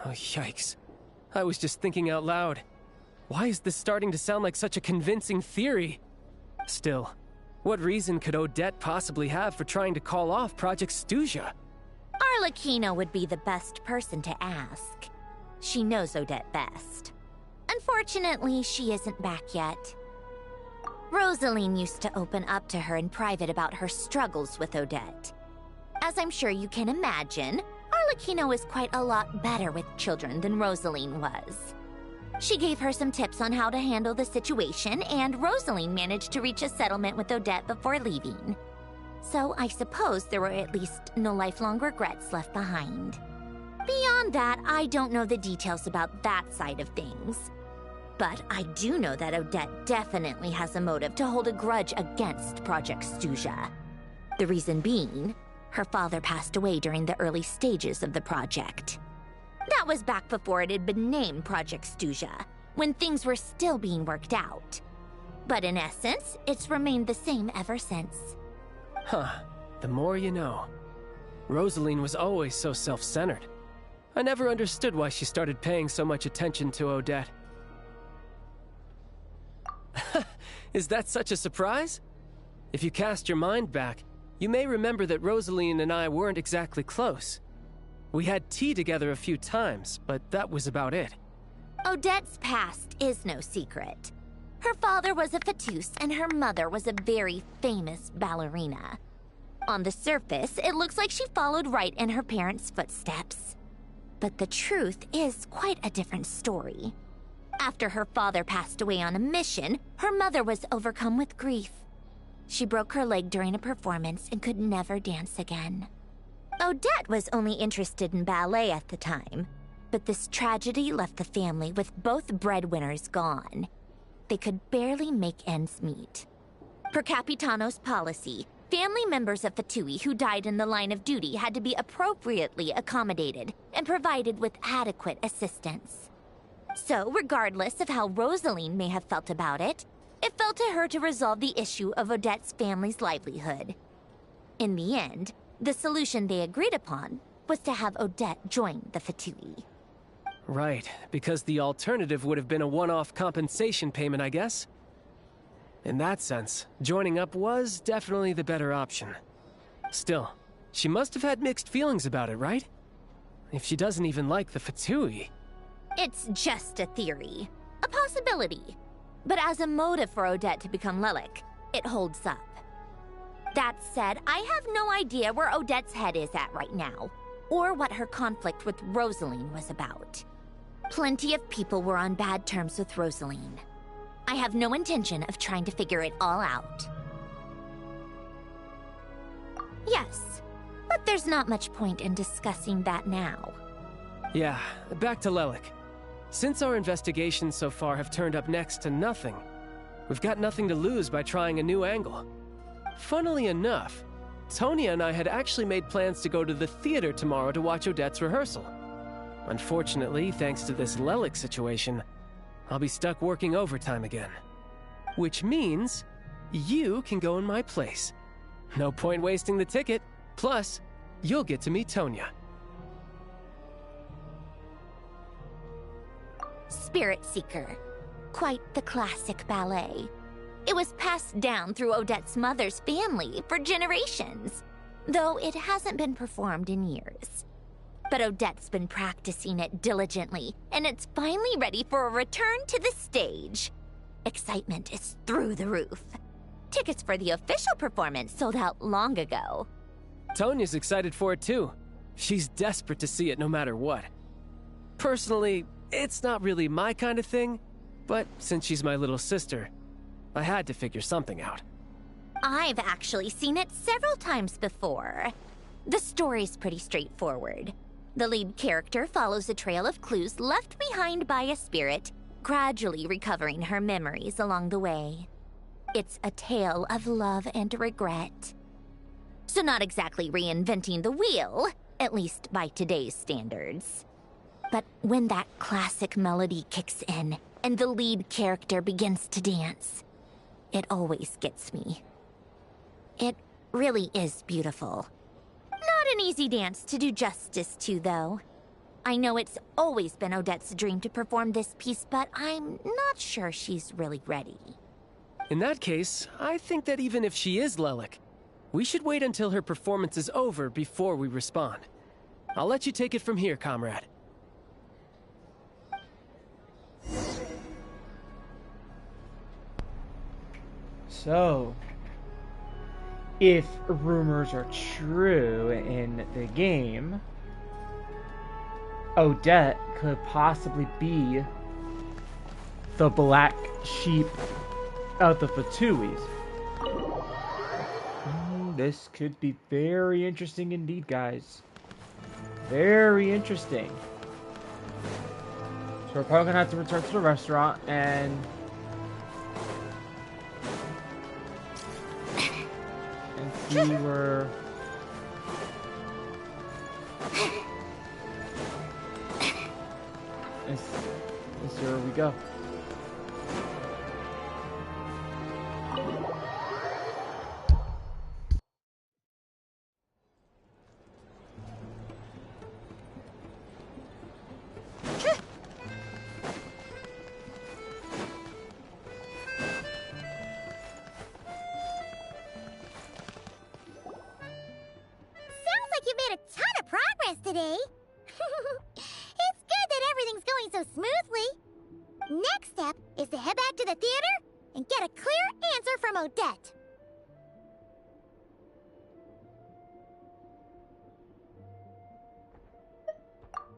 Oh, yikes. I was just thinking out loud. Why is this starting to sound like such a convincing theory? Still, what reason could Odette possibly have for trying to call off Project Stuzha? Arlecchino would be the best person to ask. She knows Odette best. Unfortunately, she isn't back yet. Rosaline used to open up to her in private about her struggles with Odette. As I'm sure you can imagine, Arlecchino is quite a lot better with children than Rosaline was. She gave her some tips on how to handle the situation, and Rosaline managed to reach a settlement with Odette before leaving. So I suppose there were at least no lifelong regrets left behind. Beyond that, I don't know the details about that side of things. But I do know that Odette definitely has a motive to hold a grudge against Project Stuzha. The reason being, her father passed away during the early stages of the project. That was back before it had been named Project Stuzha, when things were still being worked out. But in essence, it's remained the same ever since. Huh. The more you know. Rosaline was always so self-centered. I never understood why she started paying so much attention to Odette. Is that such a surprise? If you cast your mind back, you may remember that Rosaline and I weren't exactly close. We had tea together a few times, but that was about it. Odette's past is no secret. Her father was a fatus and her mother was a very famous ballerina. On the surface, it looks like she followed right in her parents' footsteps. But the truth is quite a different story. After her father passed away on a mission, her mother was overcome with grief. She broke her leg during a performance and could never dance again. Odette was only interested in ballet at the time, but this tragedy left the family with both breadwinners gone. They could barely make ends meet. Per Capitano's policy, family members of Fatui who died in the line of duty had to be appropriately accommodated and provided with adequate assistance. So, regardless of how Rosaline may have felt about it, it fell to her to resolve the issue of Odette's family's livelihood. In the end, the solution they agreed upon was to have Odette join the Fatui. Right, because the alternative would have been a one-off compensation payment, I guess. In that sense, joining up was definitely the better option. Still, she must have had mixed feelings about it, right? If she doesn't even like the Fatui. It's just a theory. A possibility. But as a motive for Odette to become Lelik, it holds up. That said, I have no idea where Odette's head is at right now, or what her conflict with Rosaline was about. Plenty of people were on bad terms with Rosaline. I have no intention of trying to figure it all out. Yes, but there's not much point in discussing that now. Yeah, back to Lelik. Since our investigations so far have turned up next to nothing, we've got nothing to lose by trying a new angle. Funnily enough, Tonya and I had actually made plans to go to the theater tomorrow to watch Odette's rehearsal. Unfortunately, thanks to this Lelik situation, I'll be stuck working overtime again. Which means you can go in my place. No point wasting the ticket, plus you'll get to meet Tonya. Spirit Seeker. Quite the classic ballet. It was passed down through Odette's mother's family for generations, though it hasn't been performed in years. But Odette's been practicing it diligently, and it's finally ready for a return to the stage. Excitement is through the roof. Tickets for the official performance sold out long ago. Tonya's excited for it too. She's desperate to see it no matter what. Personally, it's not really my kind of thing, but since she's my little sister, I had to figure something out. I've actually seen it several times before. The story's pretty straightforward. The lead character follows a trail of clues left behind by a spirit, gradually recovering her memories along the way. It's a tale of love and regret. So not exactly reinventing the wheel, at least by today's standards. But when that classic melody kicks in and the lead character begins to dance, it always gets me. It really is beautiful. Not an easy dance to do justice to, though. I know it's always been Odette's dream to perform this piece, but I'm not sure she's really ready. In that case, I think that even if she is Lelik, we should wait until her performance is over before we respond. I'll let you take it from here, comrade. So, if rumors are true in the game, Odette could possibly be the black sheep of the Fatuis. This could be very interesting indeed, guys. Very interesting. So we're probably gonna have to return to the restaurant and see where let's see where we go. Today. It's good that everything's going so smoothly. Next step is to head back to the theater and get a clear answer from Odette.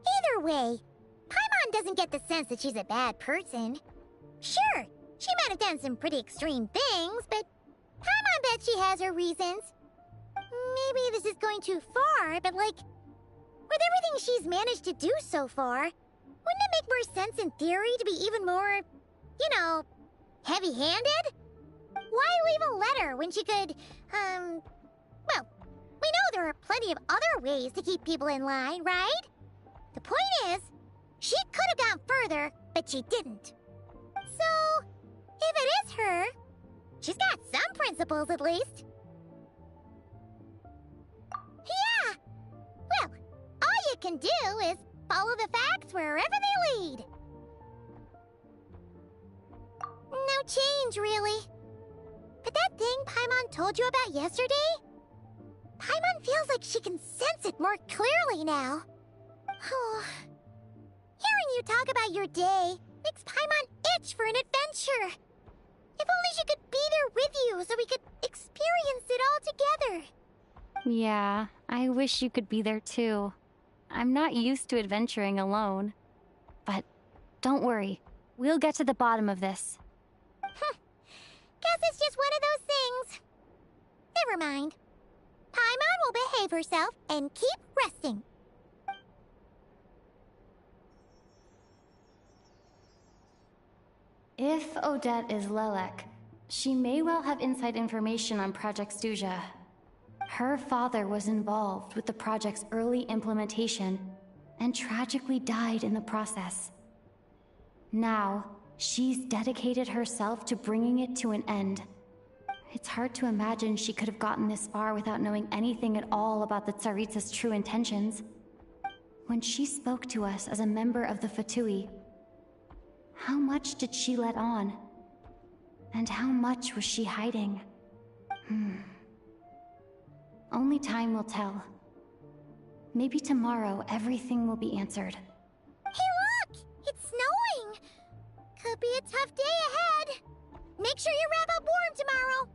Either way, Paimon doesn't get the sense that she's a bad person. Sure, she might have done some pretty extreme things, but Paimon bet she has her reasons. Maybe this is going too far, but like, with everything she's managed to do so far, wouldn't it make more sense in theory to be even more, you know, heavy-handed? Why leave a letter when she could, well, we know there are plenty of other ways to keep people in line, right? The point is, she could have gone further, but she didn't. So, if it is her, she's got some principles at least. Yeah! Well, all you can do is follow the facts wherever they lead. No change, really. But that thing Paimon told you about yesterday? Paimon feels like she can sense it more clearly now. Hearing you talk about your day makes Paimon itch for an adventure. If only she could be there with you so we could experience it all together. Yeah, I wish you could be there too. I'm not used to adventuring alone. But don't worry, we'll get to the bottom of this. Guess it's just one of those things. Never mind. Paimon will behave herself and keep resting. If Odette is Lelek, she may well have inside information on Project Stuja. Her father was involved with the project's early implementation and tragically died in the process. Now, she's dedicated herself to bringing it to an end. It's hard to imagine she could have gotten this far without knowing anything at all about the Tsaritsa's true intentions. When she spoke to us as a member of the Fatui, how much did she let on? And how much was she hiding? Only time will tell. Maybe tomorrow everything will be answered. Hey look! It's snowing! Could be a tough day ahead. Make sure you wrap up warm tomorrow.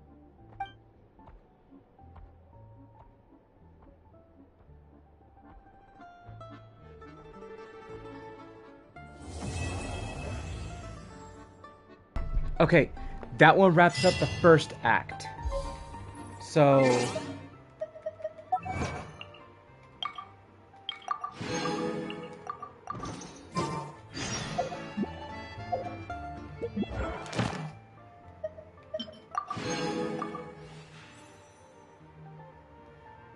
Okay, that one wraps up the first act. So...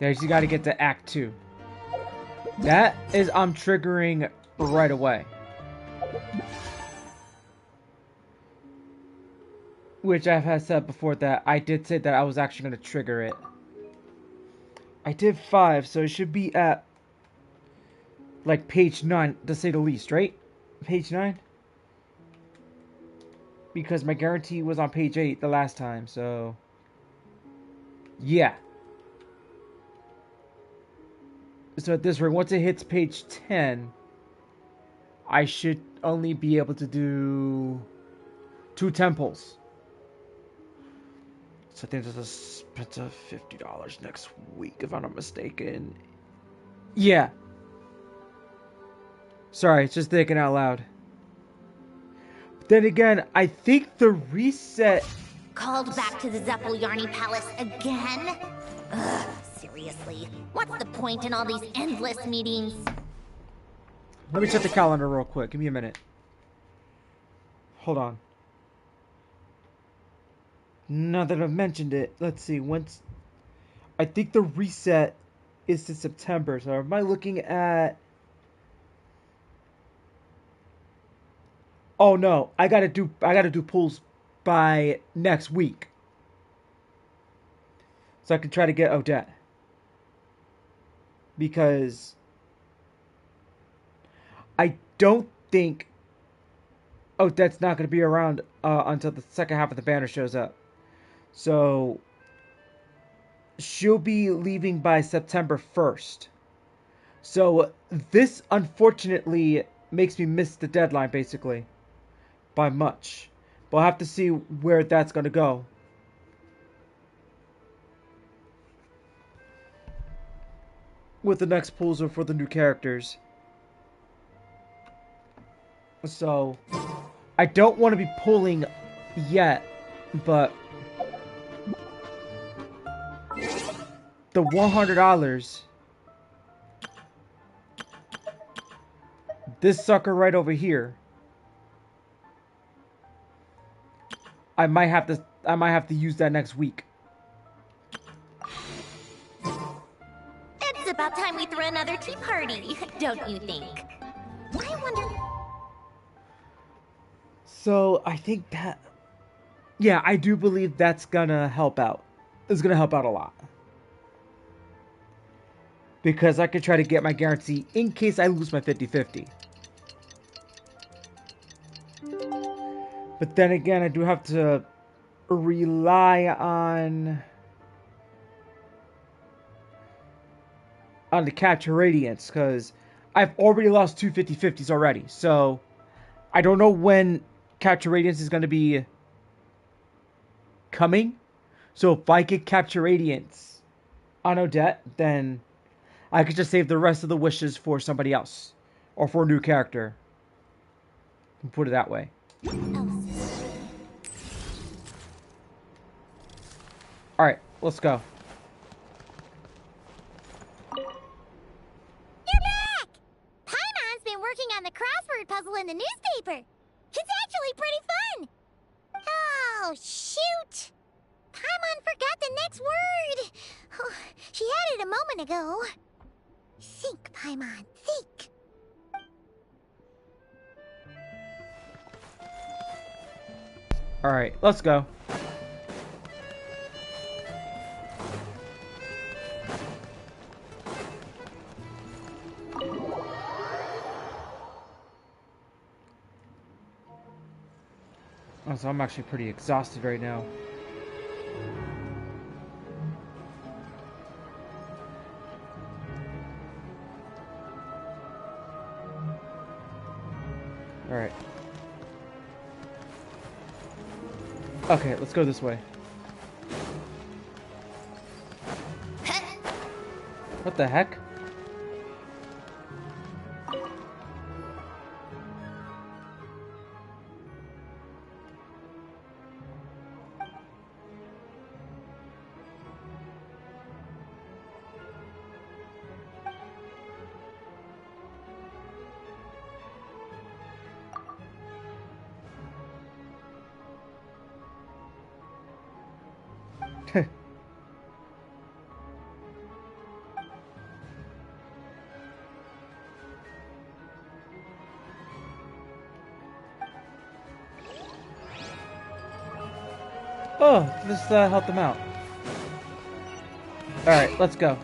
yeah, you gotta get to Act 2. That is I'm triggering right away. Which I have said before that I did say that I was actually going to trigger it. I did 5, so it should be at like page 9, to say the least, right? Page 9? Because my guarantee was on page 8 the last time, so... yeah. So at this rate, once it hits page 10, I should only be able to do 2 temples. So I think there's a spend of $50 next week, if I'm not mistaken. Yeah. Sorry, it's just thinking out loud. But then again, I think the reset... Called back to the Zeppel-Yarny Palace again? Ugh, seriously. What's the point in all these endless meetings? Let me check the calendar real quick. Give me a minute. Hold on. Now that I've mentioned it, let's see. Once, I think the reset is in September. So am I looking at... oh no, I gotta do pulls by next week. So I can try to get Odette. Because I don't think Odette's not going to be around until the second half of the banner shows up. So she'll be leaving by September 1st. So this unfortunately makes me miss the deadline basically by much. But I'll have to see where that's going to go. With the next pulls for the new characters. So, I don't want to be pulling yet, but the $100, this sucker right over here, I might have to use that next week. It's about time we threw another tea party, don't you think? I wonder... So, I think that... yeah, I do believe that's gonna help out. It's gonna help out a lot. Because I could try to get my guarantee in case I lose my 50-50. But then again, I do have to rely on the capture radiance, because I've already lost 2 50-50s already. So, I don't know when capture radiance is going to be coming. So, if I get capture radiance on Odette, then I could just save the rest of the wishes for somebody else. Or for a new character. Put it that way. Alright, let's go. You're back! Paimon's been working on the crossword puzzle in the newspaper. It's actually pretty fun. Oh, shoot! Paimon forgot the next word. Oh, she had it a moment ago. Think, Paimon, think. Alright, let's go. Oh, so I'm actually pretty exhausted right now. Alright. Okay, let's go this way. What the heck? Oh, this helped them out. Alright, let's go.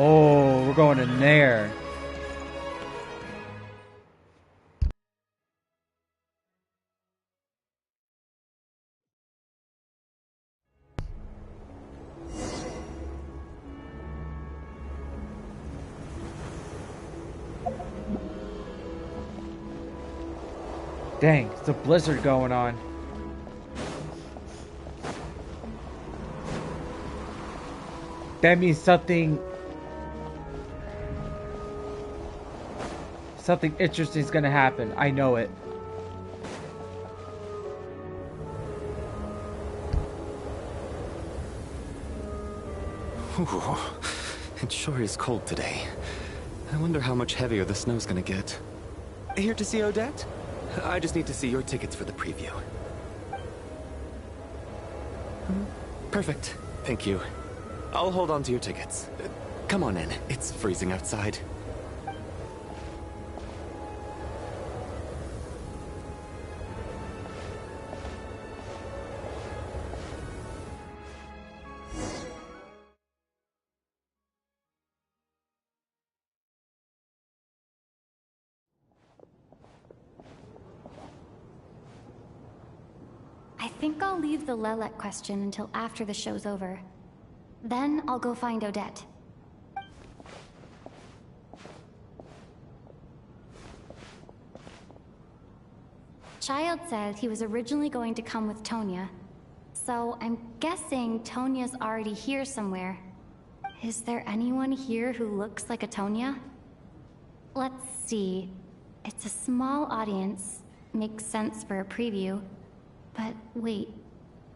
Oh, we're going in there. Dang, it's a blizzard going on. That means something interesting is gonna happen. I know it. Ooh, it sure is cold today. I wonder how much heavier the snow's gonna get. Here to see Odette? I just need to see your tickets for the preview. Perfect. Thank you. I'll hold on to your tickets. Come on in. It's freezing outside. I think I'll leave the Lelek question until after the show's over. Then I'll go find Odette. Child said he was originally going to come with Tonya. So I'm guessing Tonya's already here somewhere. Is there anyone here who looks like a Tonya? Let's see. It's a small audience. Makes sense for a preview. But wait,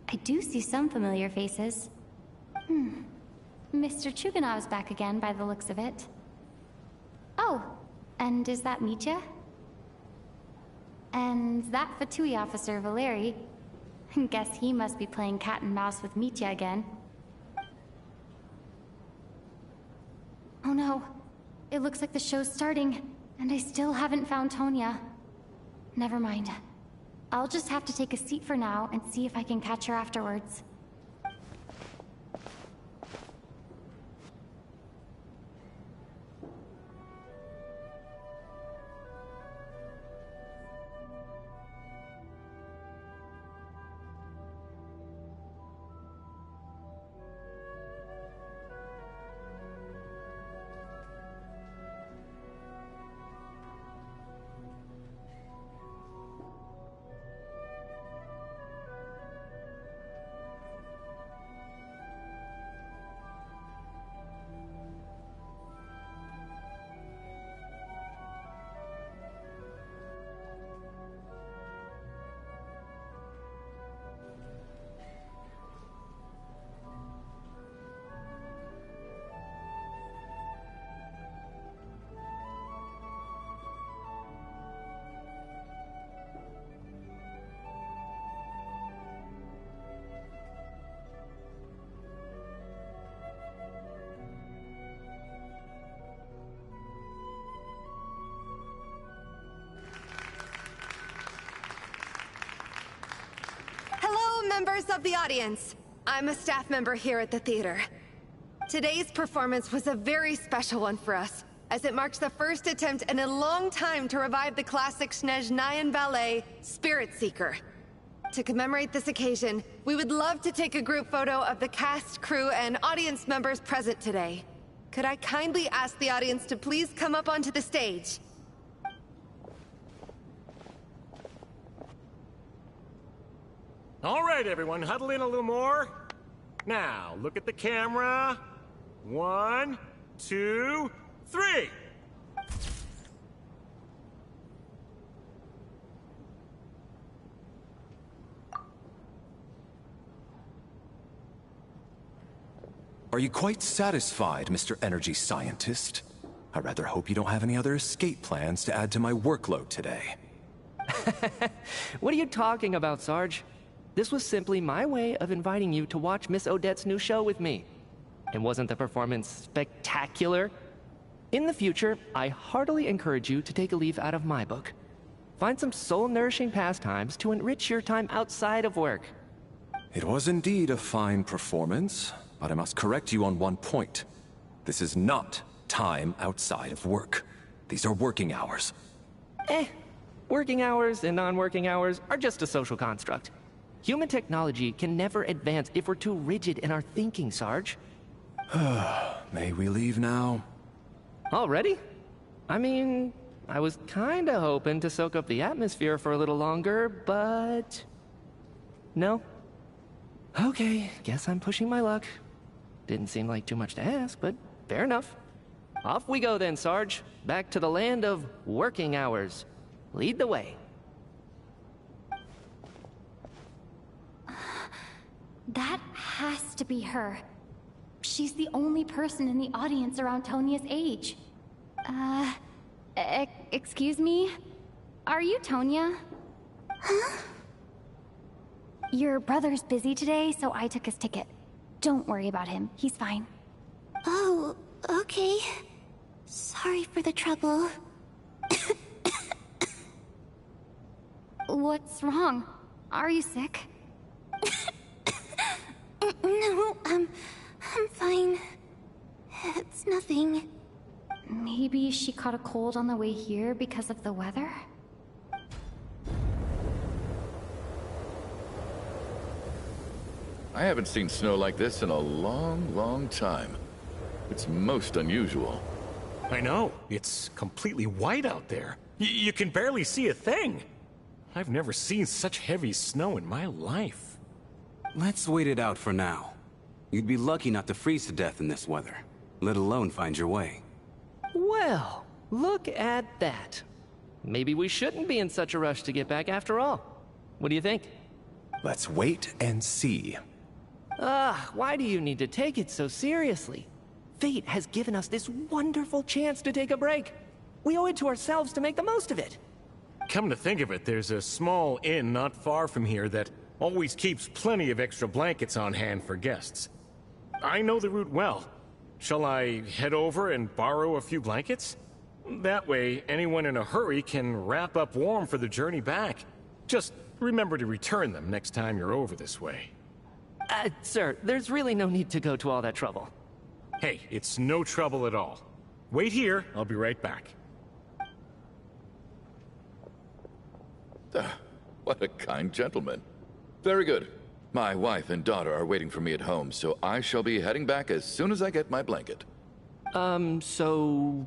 I do see some familiar faces. Mr. Chuganov's back again by the looks of it. Oh, and is that Mitya? And that Fatui officer, Valeri. Guess he must be playing cat and mouse with Mitya again. Oh no, it looks like the show's starting, and I still haven't found Tonya. Never mind. I'll just have to take a seat for now and see if I can catch her afterwards. Members of the audience, I'm a staff member here at the theater. Today's performance was a very special one for us, as it marks the first attempt in a long time to revive the classic Snezhnayan ballet, Spirit Seeker. To commemorate this occasion, we would love to take a group photo of the cast, crew, and audience members present today. Could I kindly ask the audience to please come up onto the stage? All right, everyone, huddle in a little more. Now, look at the camera. 1, 2, 3. Are you quite satisfied, Mr. Energy Scientist? I rather hope you don't have any other escape plans to add to my workload today. What are you talking about, Sarge? This was simply my way of inviting you to watch Miss Odette's new show with me. And wasn't the performance spectacular? In the future, I heartily encourage you to take a leaf out of my book. Find some soul-nourishing pastimes to enrich your time outside of work. It was indeed a fine performance, but I must correct you on one point. This is not time outside of work. These are working hours. Working hours and non-working hours are just a social construct. Human technology can never advance if we're too rigid in our thinking, Sarge. May we leave now? Already? I mean, I was kinda hoping to soak up the atmosphere for a little longer, but... No? Okay, guess I'm pushing my luck. Didn't seem like too much to ask, but fair enough. Off we go then, Sarge. Back to the land of working hours. Lead the way. That has to be her. She's the only person in the audience around Tonia's age. Excuse me? Are you Tonia? Huh? Your brother's busy today, so I took his ticket. Don't worry about him. He's fine. Oh, okay. Sorry for the trouble. What's wrong? Are you sick? No, I'm fine. It's nothing. Maybe she caught a cold on the way here because of the weather? I haven't seen snow like this in a long, long time. It's most unusual. I know. It's completely white out there. You can barely see a thing. I've never seen such heavy snow in my life. Let's wait it out for now. You'd be lucky not to freeze to death in this weather, let alone find your way. Well, look at that. Maybe we shouldn't be in such a rush to get back after all. What do you think? Let's wait and see. Why do you need to take it so seriously? Fate has given us this wonderful chance to take a break. We owe it to ourselves to make the most of it. Come to think of it, there's a small inn not far from here that always keeps plenty of extra blankets on hand for guests. I know the route well. Shall I head over and borrow a few blankets? That way, anyone in a hurry can wrap up warm for the journey back. Just remember to return them next time you're over this way. Sir, there's really no need to go to all that trouble. Hey, it's no trouble at all. Wait here, I'll be right back. What a kind gentleman. Very good. My wife and daughter are waiting for me at home, so I shall be heading back as soon as I get my blanket. So...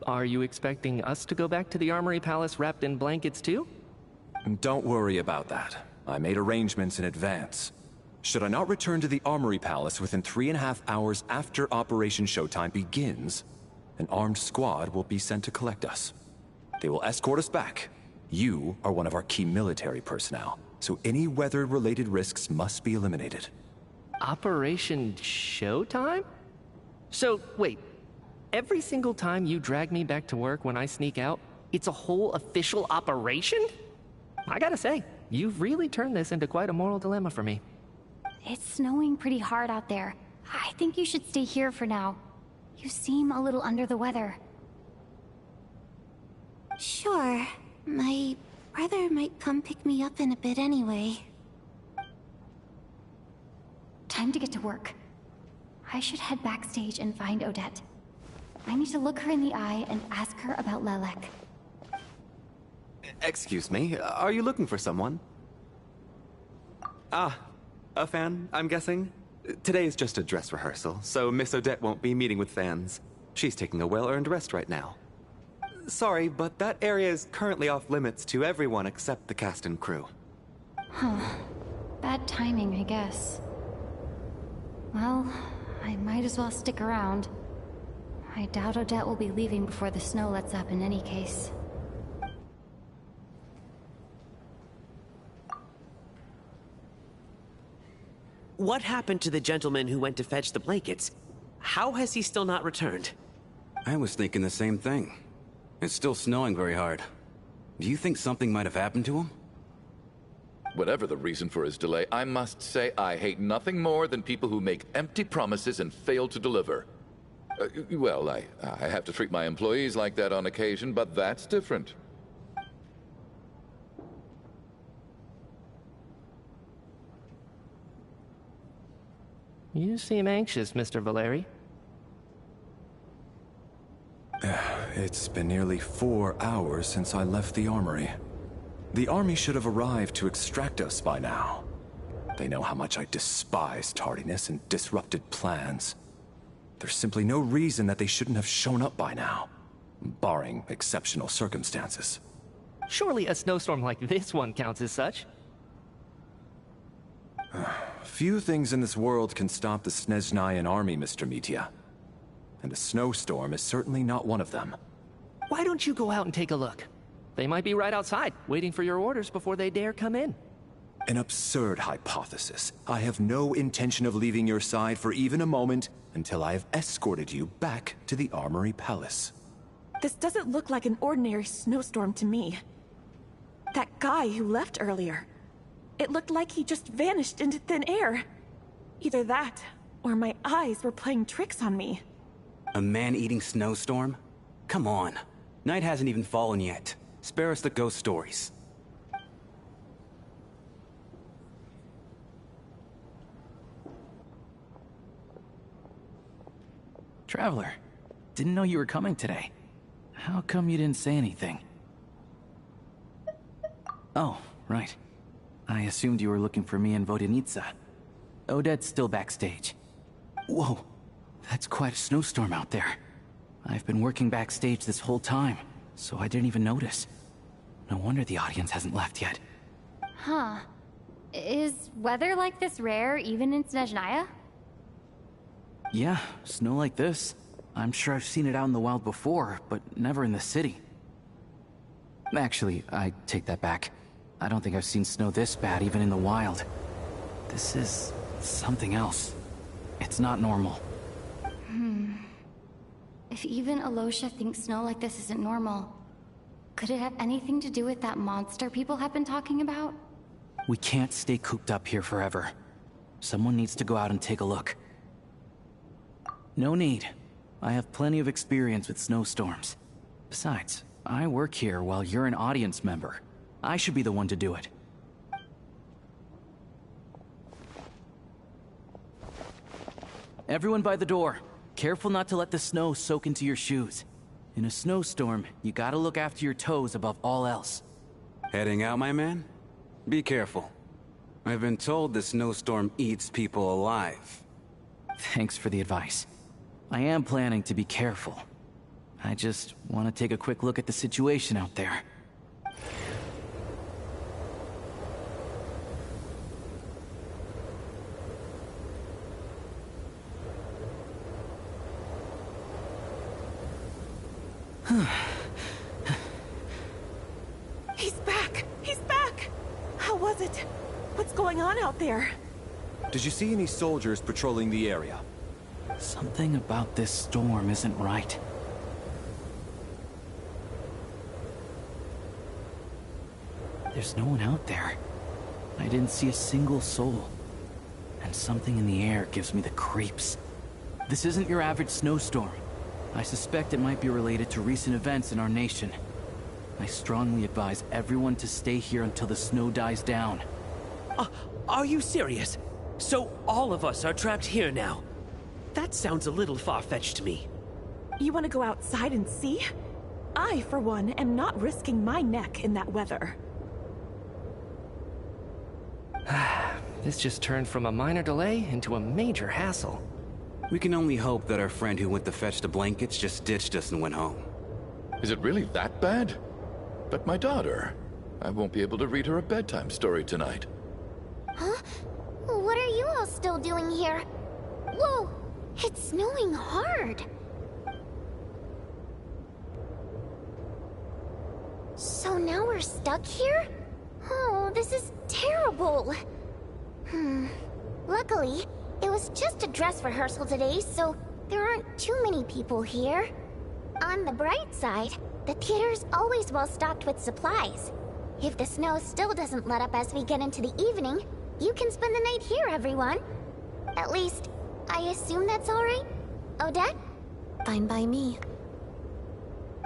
are you expecting us to go back to the Armory Palace wrapped in blankets too? Don't worry about that. I made arrangements in advance. Should I not return to the Armory Palace within 3.5 hours after Operation Showtime begins, an armed squad will be sent to collect us. They will escort us back. You are one of our key military personnel, so any weather-related risks must be eliminated. Operation Showtime? So, wait. Every single time you drag me back to work when I sneak out, it's a whole official operation? I gotta say, you've really turned this into quite a moral dilemma for me. It's snowing pretty hard out there. I think you should stay here for now. You seem a little under the weather. Sure. My brother might come pick me up in a bit anyway. Time to get to work. I should head backstage and find Odette. I need to look her in the eye and ask her about Lelek. Excuse me, are you looking for someone? Ah, a fan, I'm guessing? Today is just a dress rehearsal, so Miss Odette won't be meeting with fans. She's taking a well-earned rest right now. Sorry, but that area is currently off limits to everyone except the cast and crew. Huh. Bad timing, I guess. Well, I might as well stick around. I doubt Odette will be leaving before the snow lets up in any case. What happened to the gentleman who went to fetch the blankets? How has he still not returned? I was thinking the same thing. It's still snowing very hard. Do you think something might have happened to him? Whatever the reason for his delay, I must say I hate nothing more than people who make empty promises and fail to deliver. Well, I have to treat my employees like that on occasion, but that's different. You seem anxious, Mr. Valeri. It's been nearly 4 hours since I left the armory. The army should have arrived to extract us by now. They know how much I despise tardiness and disrupted plans. There's simply no reason that they shouldn't have shown up by now, barring exceptional circumstances. Surely a snowstorm like this one counts as such. Few things in this world can stop the Snezhnayan army, Mr. Mitya. And a snowstorm is certainly not one of them. Why don't you go out and take a look? They might be right outside, waiting for your orders before they dare come in. An absurd hypothesis. I have no intention of leaving your side for even a moment until I have escorted you back to the Armory Palace. This doesn't look like an ordinary snowstorm to me. That guy who left earlier, it looked like he just vanished into thin air. Either that, or my eyes were playing tricks on me. A man-eating snowstorm? Come on. Night hasn't even fallen yet. Spare us the ghost stories. Traveler, didn't know you were coming today. How come you didn't say anything? Oh, right. I assumed you were looking for me and Vodyanitsa. Odette's still backstage. Whoa, that's quite a snowstorm out there. I've been working backstage this whole time, so I didn't even notice. No wonder the audience hasn't left yet. Huh. Is weather like this rare even in Snezhnaya? Yeah, snow like this. I'm sure I've seen it out in the wild before, but never in the city. Actually, I take that back. I don't think I've seen snow this bad even in the wild. This is something else. It's not normal. If even Alosha thinks snow like this isn't normal, could it have anything to do with that monster people have been talking about? We can't stay cooped up here forever. Someone needs to go out and take a look. No need. I have plenty of experience with snowstorms. Besides, I work here while you're an audience member. I should be the one to do it. Everyone by the door. Careful not to let the snow soak into your shoes. In a snowstorm, you gotta look after your toes above all else. Heading out, my man? Be careful. I've been told the snowstorm eats people alive. Thanks for the advice. I am planning to be careful. I just want to take a quick look at the situation out there. He's back! He's back! How was it? What's going on out there? Did you see any soldiers patrolling the area? Something about this storm isn't right. There's no one out there. I didn't see a single soul. And something in the air gives me the creeps. This isn't your average snowstorm. I suspect it might be related to recent events in our nation. I strongly advise everyone to stay here until the snow dies down. Are you serious? So all of us are trapped here now? That sounds a little far-fetched to me. You want to go outside and see? I, for one, am not risking my neck in that weather. This just turned from a minor delay into a major hassle. We can only hope that our friend who went to fetch the blankets just ditched us and went home. Is it really that bad? But my daughter, I won't be able to read her a bedtime story tonight. Huh? What are you all still doing here? Whoa! It's snowing hard! So now we're stuck here? Oh, this is terrible! Luckily, it was just a dress rehearsal today, so there aren't too many people here. On the bright side, the theater's always well stocked with supplies. If the snow still doesn't let up as we get into the evening, you can spend the night here, everyone. At least, I assume that's alright? Odette? Fine by me.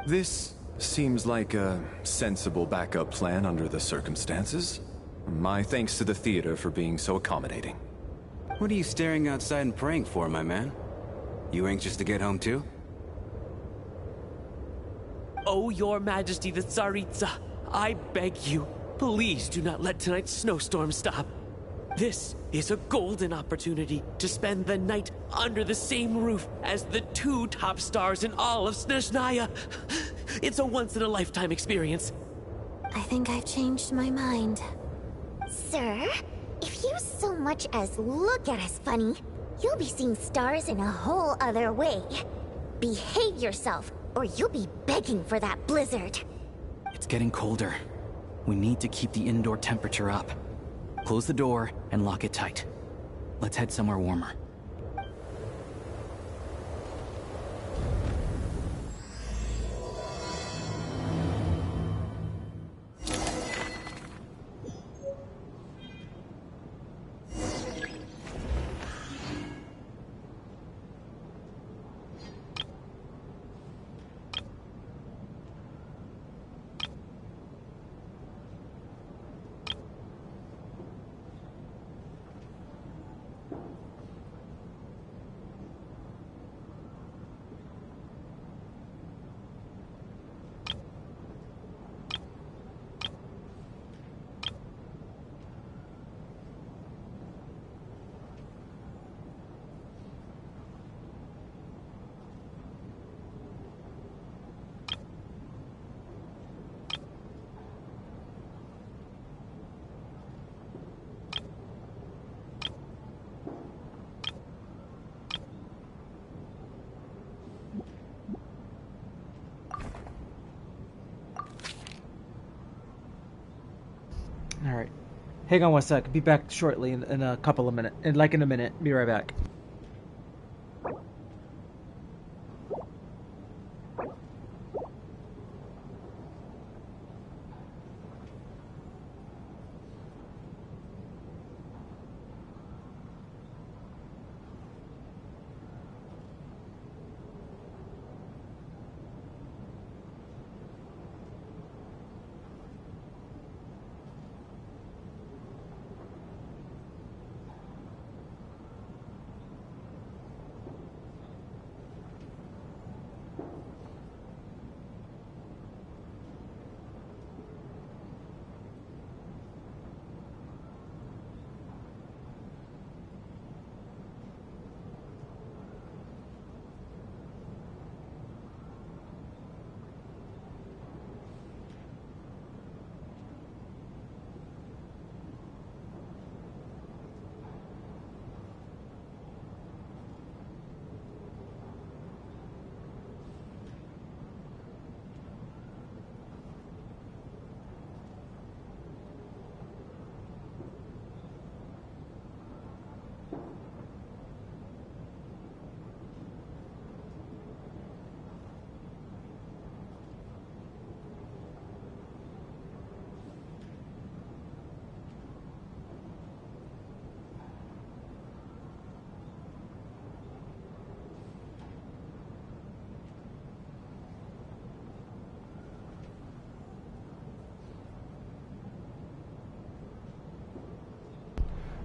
This seems like a sensible backup plan under the circumstances. My thanks to the theater for being so accommodating. What are you staring outside and praying for, my man? You anxious to get home too? Oh, your majesty the Tsaritsa, I beg you, please do not let tonight's snowstorm stop. This is a golden opportunity to spend the night under the same roof as the 2 top stars in all of Snezhnaya. It's a once-in-a-lifetime experience. I think I've changed my mind. Sir, if you so much as look at us funny, you'll be seeing stars in a whole other way. Behave yourself, or you'll be begging for that blizzard. It's getting colder. We need to keep the indoor temperature up. Close the door and lock it tight. Let's head somewhere warmer. Alright. Hang on one sec. Be back shortly in a couple of minutes. In a minute. Be right back.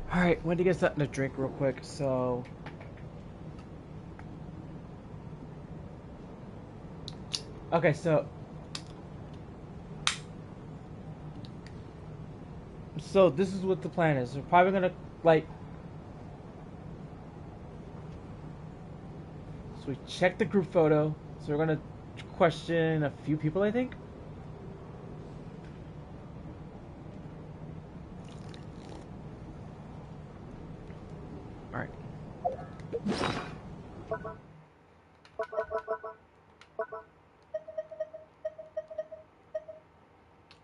Alright, went to get something to drink real quick, so... Okay, so this is what the plan is. We're probably gonna, like... So we checked the group photo, so we're gonna question a few people, I think? Alright.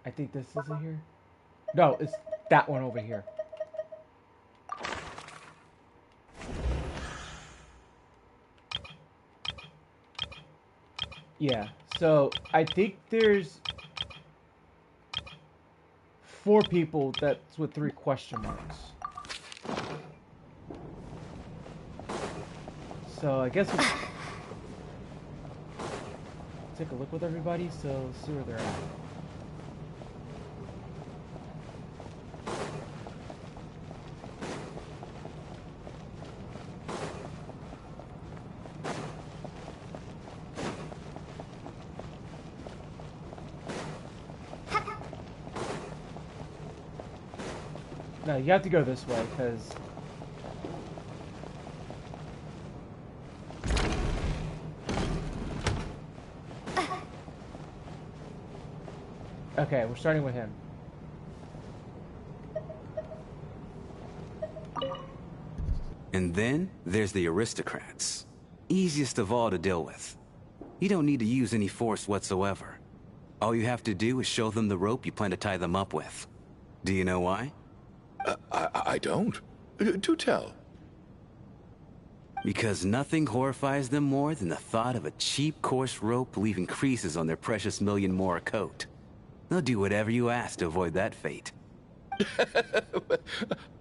I think this is it here. No, it's that one over here. Yeah, so I think there's 4 people that's with 3 question marks. So I guess we'll take a look with everybody, so see where they're at. No, you have to go this way, because... Okay, we're starting with him. And then there's the aristocrats. Easiest of all to deal with. You don't need to use any force whatsoever. All you have to do is show them the rope you plan to tie them up with. Do you know why? I don't. Do tell. Because nothing horrifies them more than the thought of a cheap, coarse rope leaving creases on their precious million more coat. They'll do whatever you ask to avoid that fate.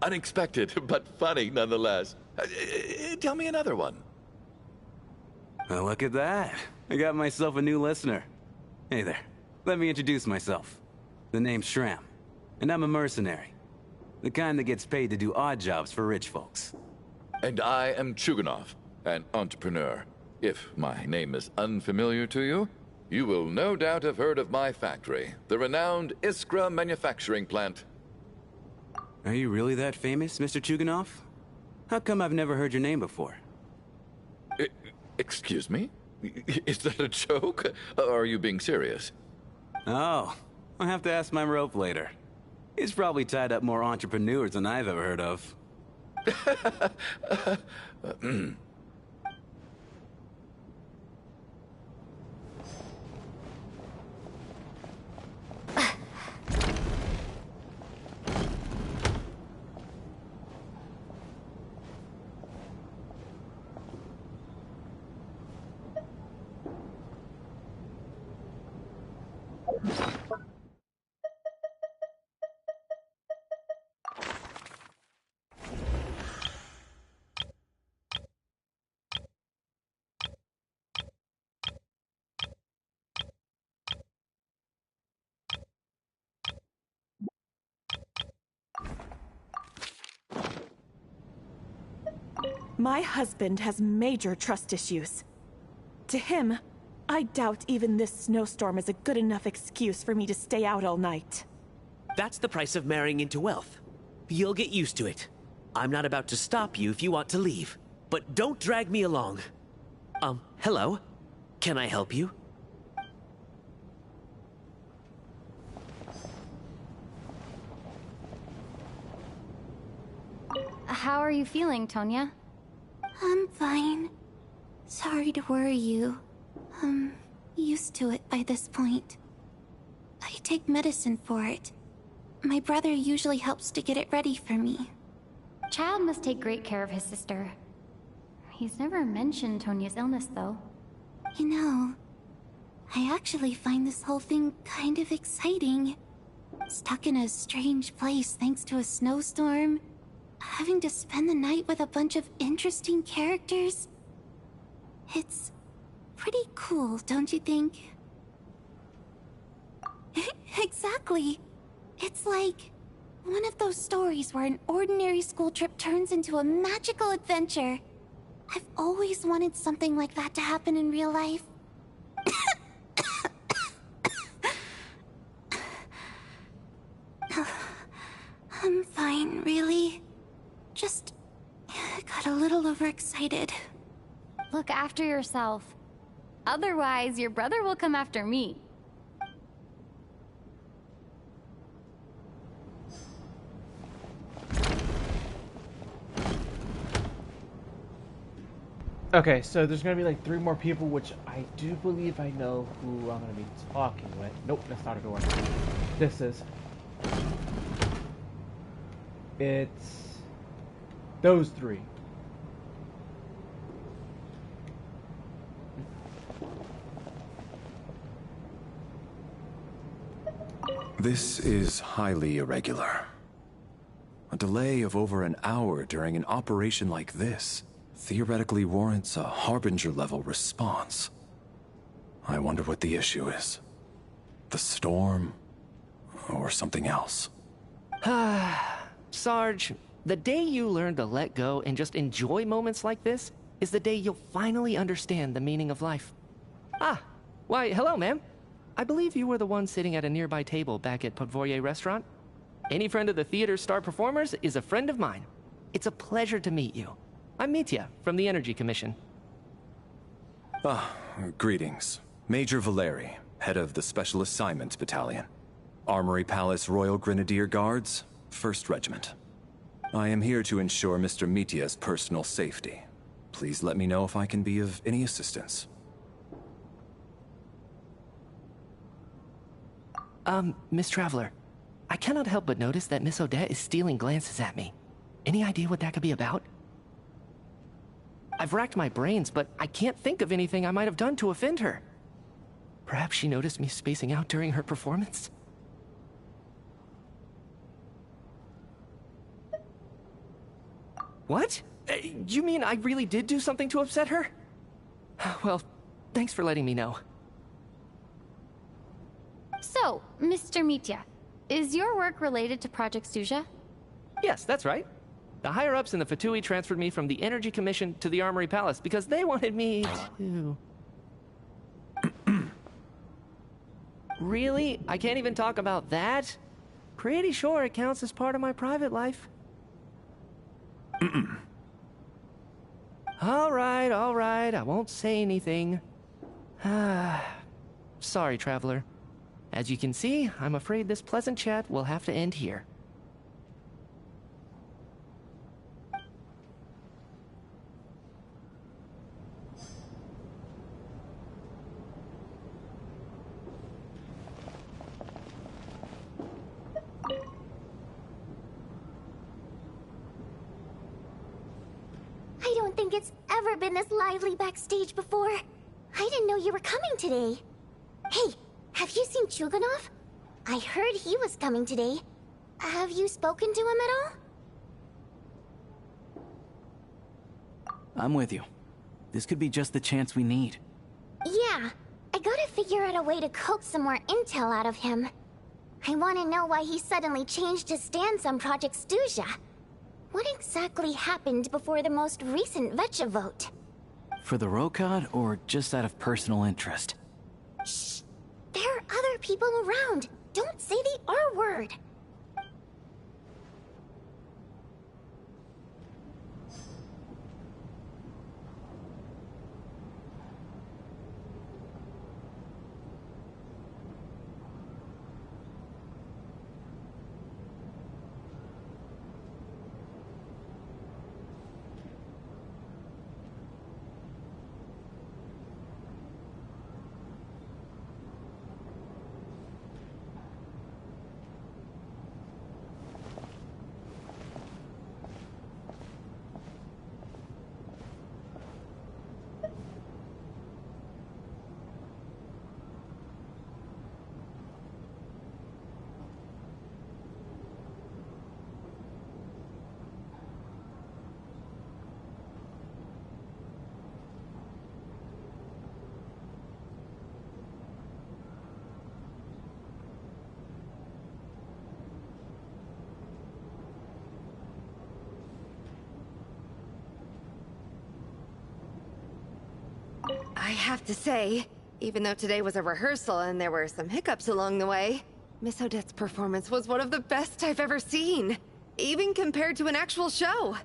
Unexpected, but funny nonetheless. Tell me another one. Well, look at that. I got myself a new listener. Hey there. Let me introduce myself. The name's Shram, and I'm a mercenary. The kind that gets paid to do odd jobs for rich folks. And I am Chuganov, an entrepreneur. If my name is unfamiliar to you, you will no doubt have heard of my factory, the renowned Iskra manufacturing plant. Are you really that famous, Mr. Chuganov? How come I've never heard your name before? Excuse me? Is that a joke? Or are you being serious? Oh, I'll have to ask my rope later. He's probably tied up more entrepreneurs than I've ever heard of. My husband has major trust issues. To him, I doubt even this snowstorm is a good enough excuse for me to stay out all night. That's the price of marrying into wealth. You'll get used to it. I'm not about to stop you if you want to leave. But don't drag me along. Hello? Can I help you? How are you feeling, Tonya? I'm fine. Sorry to worry you. I'm used to it by this point. I take medicine for it. My brother usually helps to get it ready for me. Child must take great care of his sister. He's never mentioned Tonya's illness, though. You know, I actually find this whole thing kind of exciting. Stuck in a strange place thanks to a snowstorm. Having to spend the night with a bunch of interesting characters. It's pretty cool, don't you think? Exactly. It's like one of those stories where an ordinary school trip turns into a magical adventure. I've always wanted something like that to happen in real life. I'm fine, really. Just got a little overexcited. Look after yourself. Otherwise, your brother will come after me. Okay, so there's gonna be like 3 more people, which I do believe I know who I'm gonna be talking with. Nope, that's not a door. This is. It's those 3. This is highly irregular. A delay of over an hour during an operation like this theoretically warrants a Harbinger-level response. I wonder what the issue is. The storm, or something else. Sarge, the day you learn to let go and just enjoy moments like this is the day you'll finally understand the meaning of life. Why, hello, ma'am. I believe you were the one sitting at a nearby table back at Podvorye restaurant. Any friend of the theater's star performers is a friend of mine. It's a pleasure to meet you. I'm Mitya, from the Energy Commission. Greetings. Major Valeri, head of the Special Assignments Battalion. Armory Palace Royal Grenadier Guards, 1st Regiment. I am here to ensure Mr. Mitya's personal safety. Please let me know if I can be of any assistance. Miss Traveler, I cannot help but notice that Miss Odette is stealing glances at me. Any idea what that could be about? I've racked my brains, but I can't think of anything I might have done to offend her. Perhaps she noticed me spacing out during her performance? What? You mean I really did do something to upset her? Well, thanks for letting me know. So, Mr. Mitya, is your work related to Project Stuzha? Yes, that's right. The higher-ups in the Fatui transferred me from the Energy Commission to the Armory Palace because they wanted me to... Really? I can't even talk about that? Pretty sure it counts as part of my private life. All right, I won't say anything. Sorry, Traveler. As you can see, I'm afraid this pleasant chat will have to end here. I don't think it's ever been this lively backstage before. I didn't know you were coming today. Hey, have you seen Chuganov? I heard he was coming today. Have you spoken to him at all? I'm with you. This could be just the chance we need. Yeah, I gotta figure out a way to coax some more intel out of him. I want to know why he suddenly changed his stance on Project Stuzha. What exactly happened before the most recent Vecha vote? For the Rokad, or just out of personal interest? Shh! There are other people around. Don't say the R word. I have to say, even though today was a rehearsal and there were some hiccups along the way, Miss Odette's performance was one of the best I've ever seen, even compared to an actual show.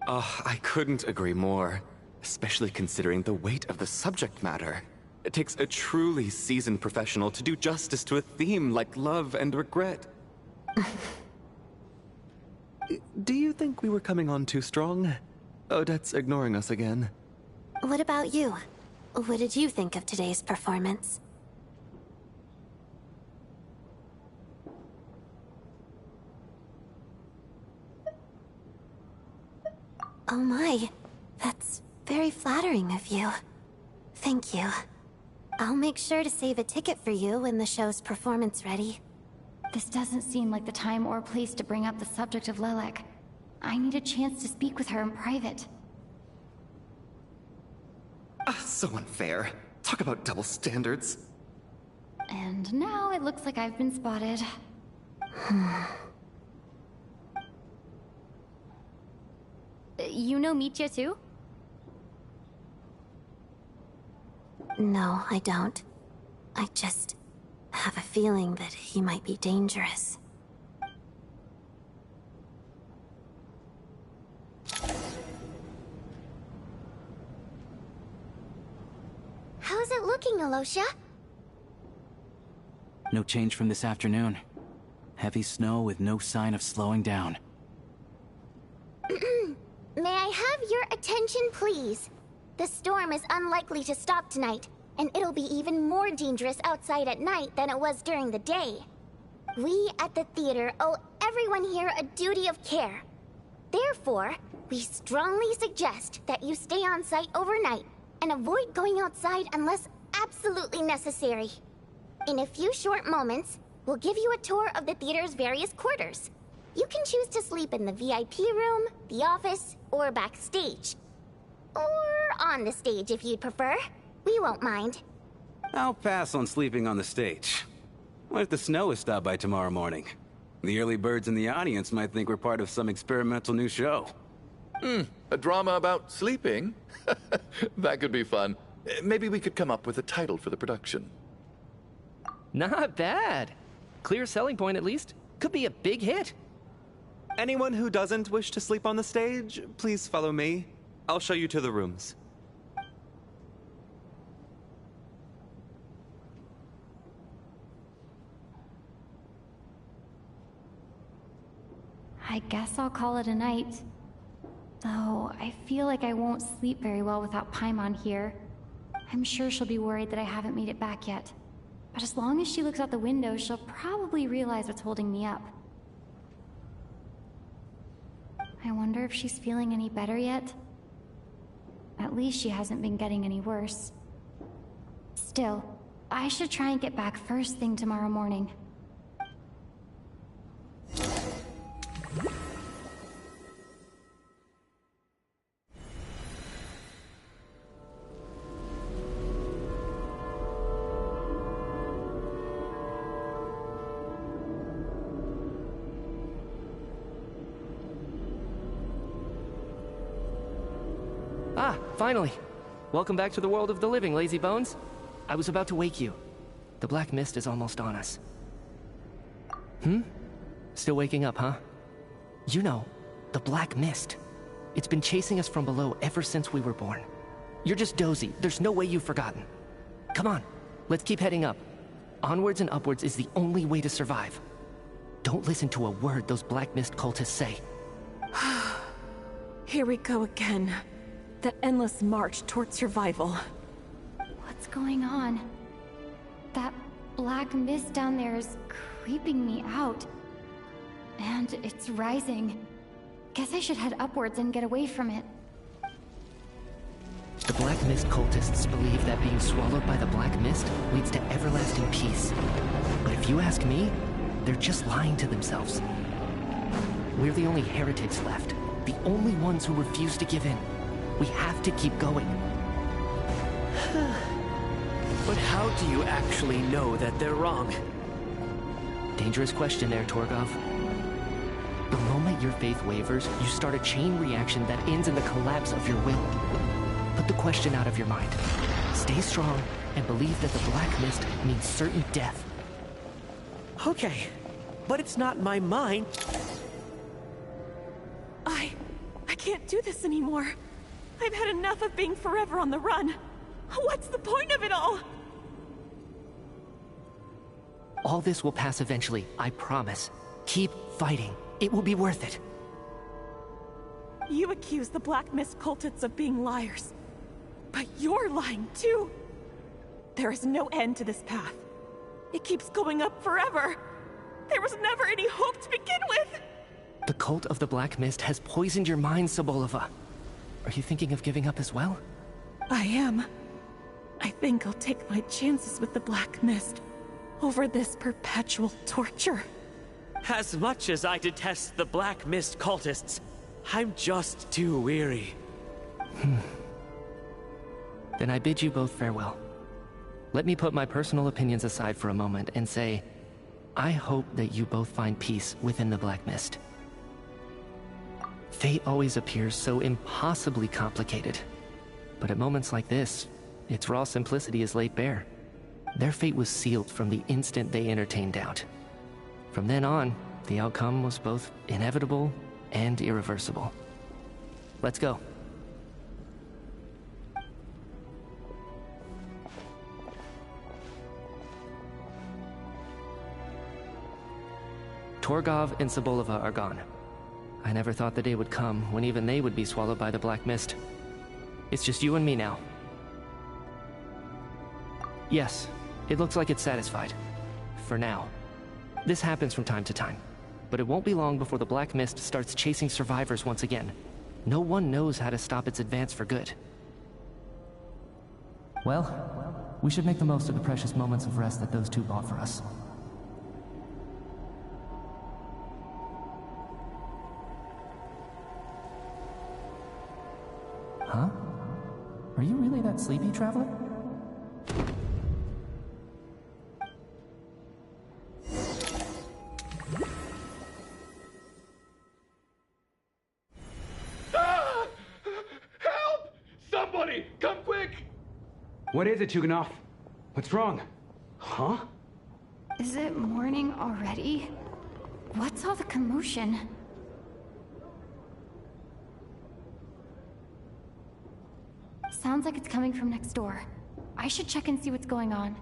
Oh, I couldn't agree more, especially considering the weight of the subject matter. It takes a truly seasoned professional to do justice to a theme like love and regret. Do you think we were coming on too strong? Odette's ignoring us again. What about you? What did you think of today's performance? Oh my, that's very flattering of you. Thank you. I'll make sure to save a ticket for you when the show's performance ready. This doesn't seem like the time or place to bring up the subject of Lelek. I need a chance to speak with her in private. So unfair. Talk about double standards. And now it looks like I've been spotted. You know Mitya too? No, I don't. I just have a feeling that he might be dangerous. Alosia? No change from this afternoon. Heavy snow with no sign of slowing down. May I have your attention, please? The storm is unlikely to stop tonight, and it'll be even more dangerous outside at night than it was during the day. We at the theater owe everyone here a duty of care. Therefore, we strongly suggest that you stay on site overnight and avoid going outside unless absolutely necessary. In a few short moments, we'll give you a tour of the theater's various quarters. You can choose to sleep in the VIP room, the office, or backstage. Or on the stage if you'd prefer. We won't mind. I'll pass on sleeping on the stage. What if the snow is stopped by tomorrow morning? The early birds in the audience might think we're part of some experimental new show. A drama about sleeping? That could be fun. Maybe we could come up with a title for the production. Not bad. Clear selling point at least. Could be a big hit. Anyone who doesn't wish to sleep on the stage, please follow me. I'll show you to the rooms. I guess I'll call it a night. Though, I feel like I won't sleep very well without Paimon here. I'm sure she'll be worried that I haven't made it back yet. But as long as she looks out the window, she'll probably realize what's holding me up. I wonder if she's feeling any better yet? At least she hasn't been getting any worse. Still, I should try and get back first thing tomorrow morning. Ah, finally. Welcome back to the world of the living, lazy bones. I was about to wake you. The black mist is almost on us. Still waking up, huh? You know, the black mist. It's been chasing us from below ever since we were born. You're just dozy. There's no way you've forgotten. Come on, let's keep heading up. Onwards and upwards is the only way to survive. Don't listen to a word those black mist cultists say. Here we go again. The endless march toward survival. What's going on? That black mist down there is creeping me out. And it's rising. Guess I should head upwards and get away from it. The black mist cultists believe that being swallowed by the black mist leads to everlasting peace. But if you ask me, they're just lying to themselves. We're the only heretics left. The only ones who refuse to give in. We have to keep going. But how do you actually know that they're wrong? Dangerous question there, Torgov. The moment your faith wavers, you start a chain reaction that ends in the collapse of your will. Put the question out of your mind. Stay strong and believe that the black mist means certain death. Okay, but it's not my mind. I can't do this anymore. I've had enough of being forever on the run. What's the point of it all? All this will pass eventually, I promise. Keep fighting. It will be worth it. You accuse the Black Mist cultists of being liars. But you're lying too. There is no end to this path. It keeps going up forever. There was never any hope to begin with. The cult of the Black Mist has poisoned your mind, Sobolova. Are you thinking of giving up as well? I am. I think I'll take my chances with the Black Mist over this perpetual torture. As much as I detest the Black Mist cultists, I'm just too weary. Then I bid you both farewell. Let me put my personal opinions aside for a moment and say, I hope that you both find peace within the Black Mist. Fate always appears so impossibly complicated. But at moments like this, its raw simplicity is laid bare. Their fate was sealed from the instant they entertained doubt. From then on, the outcome was both inevitable and irreversible. Let's go. Torgov and Sobolova are gone. I never thought the day would come when even they would be swallowed by the black mist. It's just you and me now. Yes, it looks like it's satisfied. For now. This happens from time to time. But it won't be long before the black mist starts chasing survivors once again. No one knows how to stop its advance for good. Well, we should make the most of the precious moments of rest that those two bought for us. Huh? Are you really that sleepy, Traveler? Help! Somebody, come quick! What is it, Chuganov? What's wrong? Huh? Is it morning already? What's all the commotion? Sounds like it's coming from next door. I should check and see what's going on.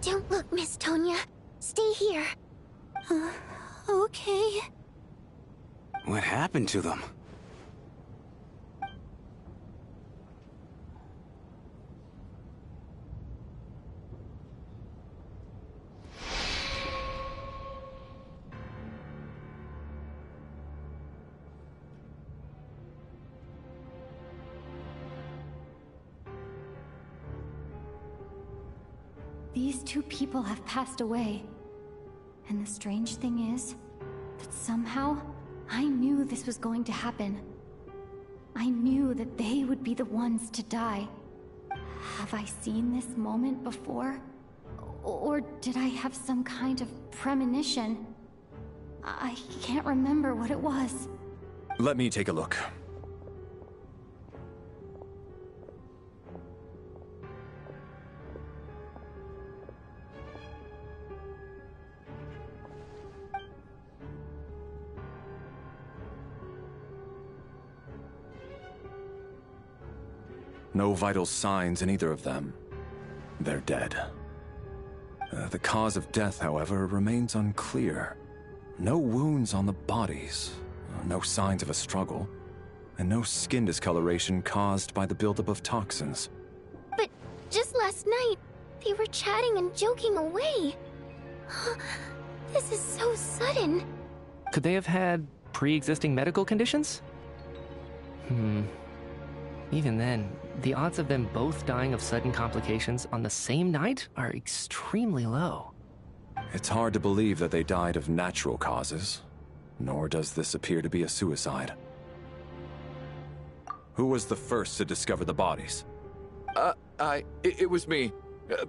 Don't look, Miss Tonya. Stay here. Okay. What happened to them? These two people have passed away. And the strange thing is that somehow I knew this was going to happen. I knew that they would be the ones to die. Have I seen this moment before? Or did I have some kind of premonition? I can't remember what it was. Let me take a look. No vital signs in either of them. They're dead. The cause of death, however, remains unclear. No wounds on the bodies, no signs of a struggle, and no skin discoloration caused by the buildup of toxins. But just last night, they were chatting and joking away. This is so sudden. Could they have had pre-existing medical conditions? Even then, the odds of them both dying of sudden complications on the same night are extremely low. It's hard to believe that they died of natural causes, nor does this appear to be a suicide. Who was the first to discover the bodies? It was me.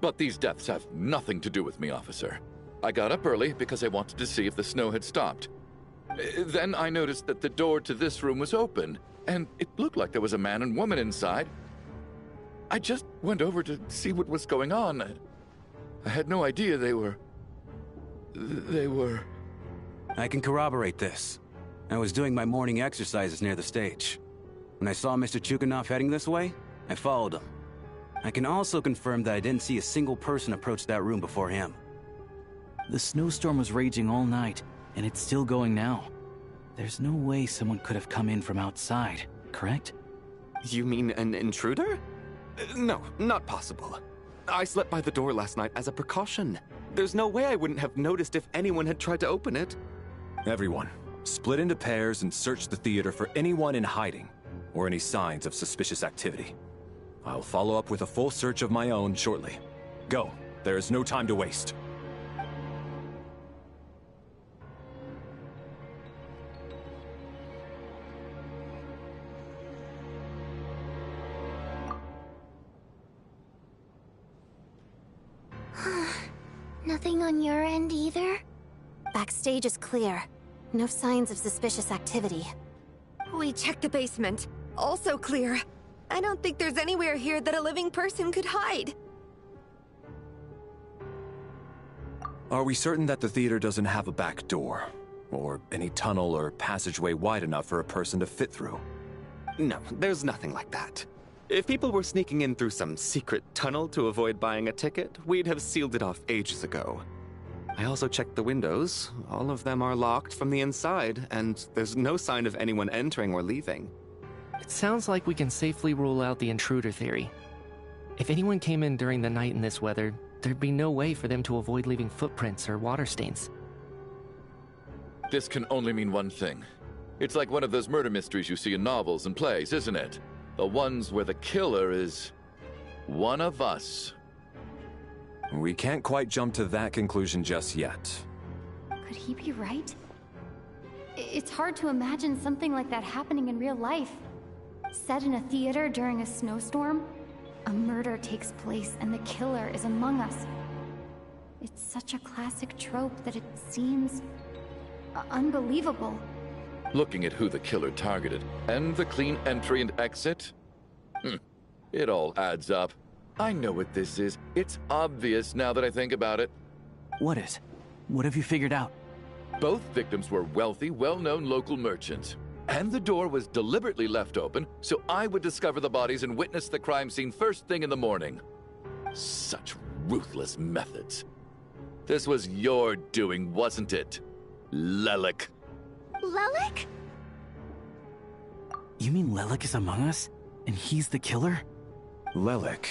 But these deaths have nothing to do with me, officer. I got up early because I wanted to see if the snow had stopped. Then I noticed that the door to this room was open, and it looked like there was a man and woman inside. I just went over to see what was going on. I had no idea they were... I can corroborate this. I was doing my morning exercises near the stage. When I saw Mr. Chuganov heading this way, I followed him. I can also confirm that I didn't see a single person approach that room before him. The snowstorm was raging all night, and it's still going now. There's no way someone could have come in from outside, correct? You mean an intruder? No, not possible. I slept by the door last night as a precaution. There's no way I wouldn't have noticed if anyone had tried to open it. Everyone, split into pairs and search the theater for anyone in hiding, or any signs of suspicious activity. I'll follow up with a full search of my own shortly. Go, there is no time to waste. Nothing on your end either? Backstage is clear. No signs of suspicious activity. We checked the basement. Also clear. I don't think there's anywhere here that a living person could hide. Are we certain that the theater doesn't have a back door? Or any tunnel or passageway wide enough for a person to fit through? No, there's nothing like that. If people were sneaking in through some secret tunnel to avoid buying a ticket, we'd have sealed it off ages ago. I also checked the windows. All of them are locked from the inside, and there's no sign of anyone entering or leaving. It sounds like we can safely rule out the intruder theory. If anyone came in during the night in this weather, there'd be no way for them to avoid leaving footprints or water stains. This can only mean one thing. It's like one of those murder mysteries you see in novels and plays, isn't it? The ones where the killer is one of us. We can't quite jump to that conclusion just yet. Could he be right? It's hard to imagine something like that happening in real life. Set in a theater during a snowstorm, a murder takes place and the killer is among us. It's such a classic trope that it seems unbelievable. Looking at who the killer targeted and the clean entry and exit, it all adds up. I know what this is. It's obvious now that I think about it. What is? What have you figured out? Both victims were wealthy, well-known local merchants. And the door was deliberately left open so I would discover the bodies and witness the crime scene first thing in the morning. Such ruthless methods. This was your doing, wasn't it, Lelik? Lelik? You mean Lelik is among us? And he's the killer? Lelik.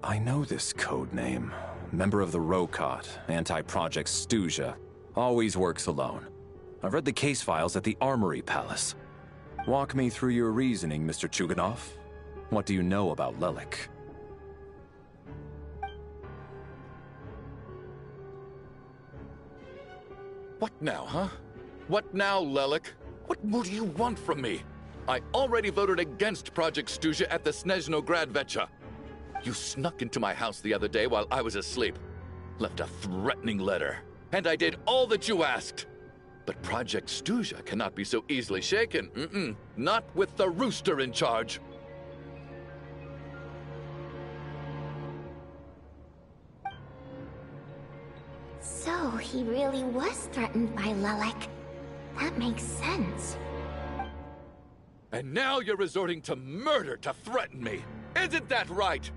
I know this code name. Member of the Rokot, anti-Project Stuzha. Always works alone. I've read the case files at the Armory Palace. Walk me through your reasoning, Mr. Chuganov. What do you know about Lelik? What now, huh? What now, Lelik? What more do you want from me? I already voted against Project Stuzha at the Snezhnaya. You snuck into my house the other day while I was asleep. Left a threatening letter. And I did all that you asked. But Project Stuzha cannot be so easily shaken. Not with the rooster in charge. So he really was threatened by Lelik. That makes sense. And now you're resorting to murder to threaten me. Isn't that right?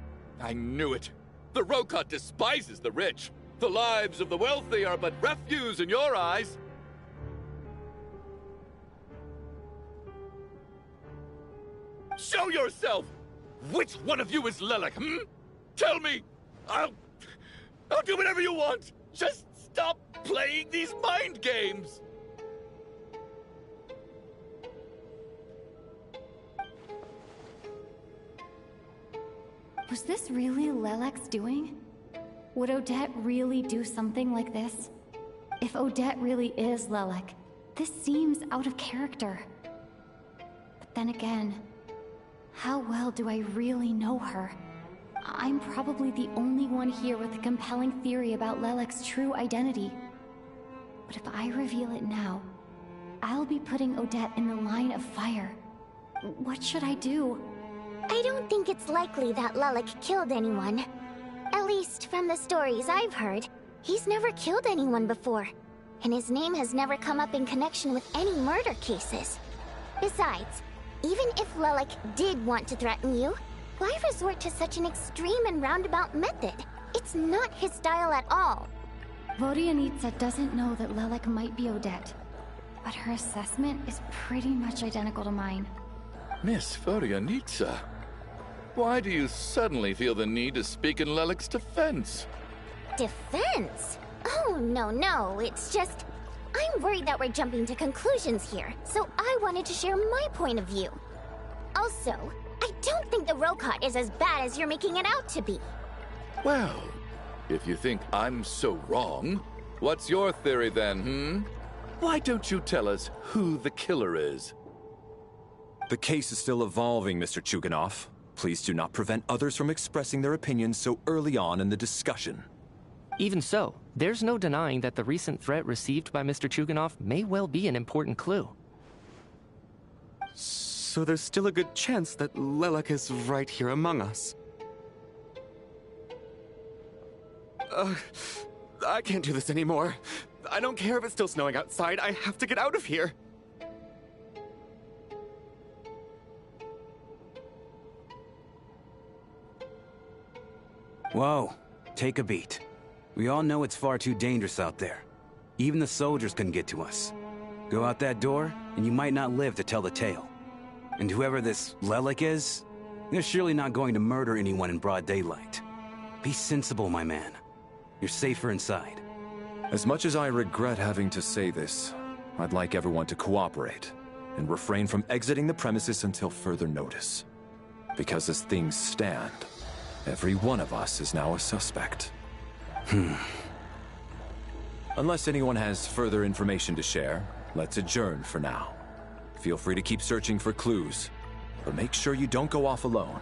I knew it. The Rokot despises the rich. The lives of the wealthy are but refuse in your eyes. Show yourself! Which one of you is Lelik, Tell me! I'll do whatever you want! Just stop playing these mind games! Was this really Lelik's doing? Would Odette really do something like this? If Odette really is Lelik, this seems out of character. But then again, how well do I really know her? I'm probably the only one here with a compelling theory about Lelik's true identity. But if I reveal it now, I'll be putting Odette in the line of fire. What should I do? I don't think it's likely that Lelik killed anyone. At least from the stories I've heard, he's never killed anyone before. And his name has never come up in connection with any murder cases. Besides, even if Lelik did want to threaten you, why resort to such an extreme and roundabout method? It's not his style at all. Vodyanitsa doesn't know that Lelik might be Odette, but her assessment is pretty much identical to mine. Miss Vodyanitsa, why do you suddenly feel the need to speak in Lelik's defense? Defense? Oh, no, it's just... I'm worried that we're jumping to conclusions here, so I wanted to share my point of view. Also, I don't think the Rokot is as bad as you're making it out to be. Well, if you think I'm so wrong, what's your theory then, Why don't you tell us who the killer is? The case is still evolving, Mr. Chuganov. Please do not prevent others from expressing their opinions so early on in the discussion. Even so, there's no denying that the recent threat received by Mr. Chuganov may well be an important clue. So there's still a good chance that Lelik is right here among us. I can't do this anymore. I don't care if it's still snowing outside. I have to get out of here. Whoa, take a beat. We all know it's far too dangerous out there. Even the soldiers couldn't get to us. Go out that door, and you might not live to tell the tale. And whoever this Lelik is, they're surely not going to murder anyone in broad daylight. Be sensible, my man. You're safer inside. As much as I regret having to say this, I'd like everyone to cooperate and refrain from exiting the premises until further notice. Because as things stand, every one of us is now a suspect. Unless anyone has further information to share, let's adjourn for now. Feel free to keep searching for clues, but make sure you don't go off alone.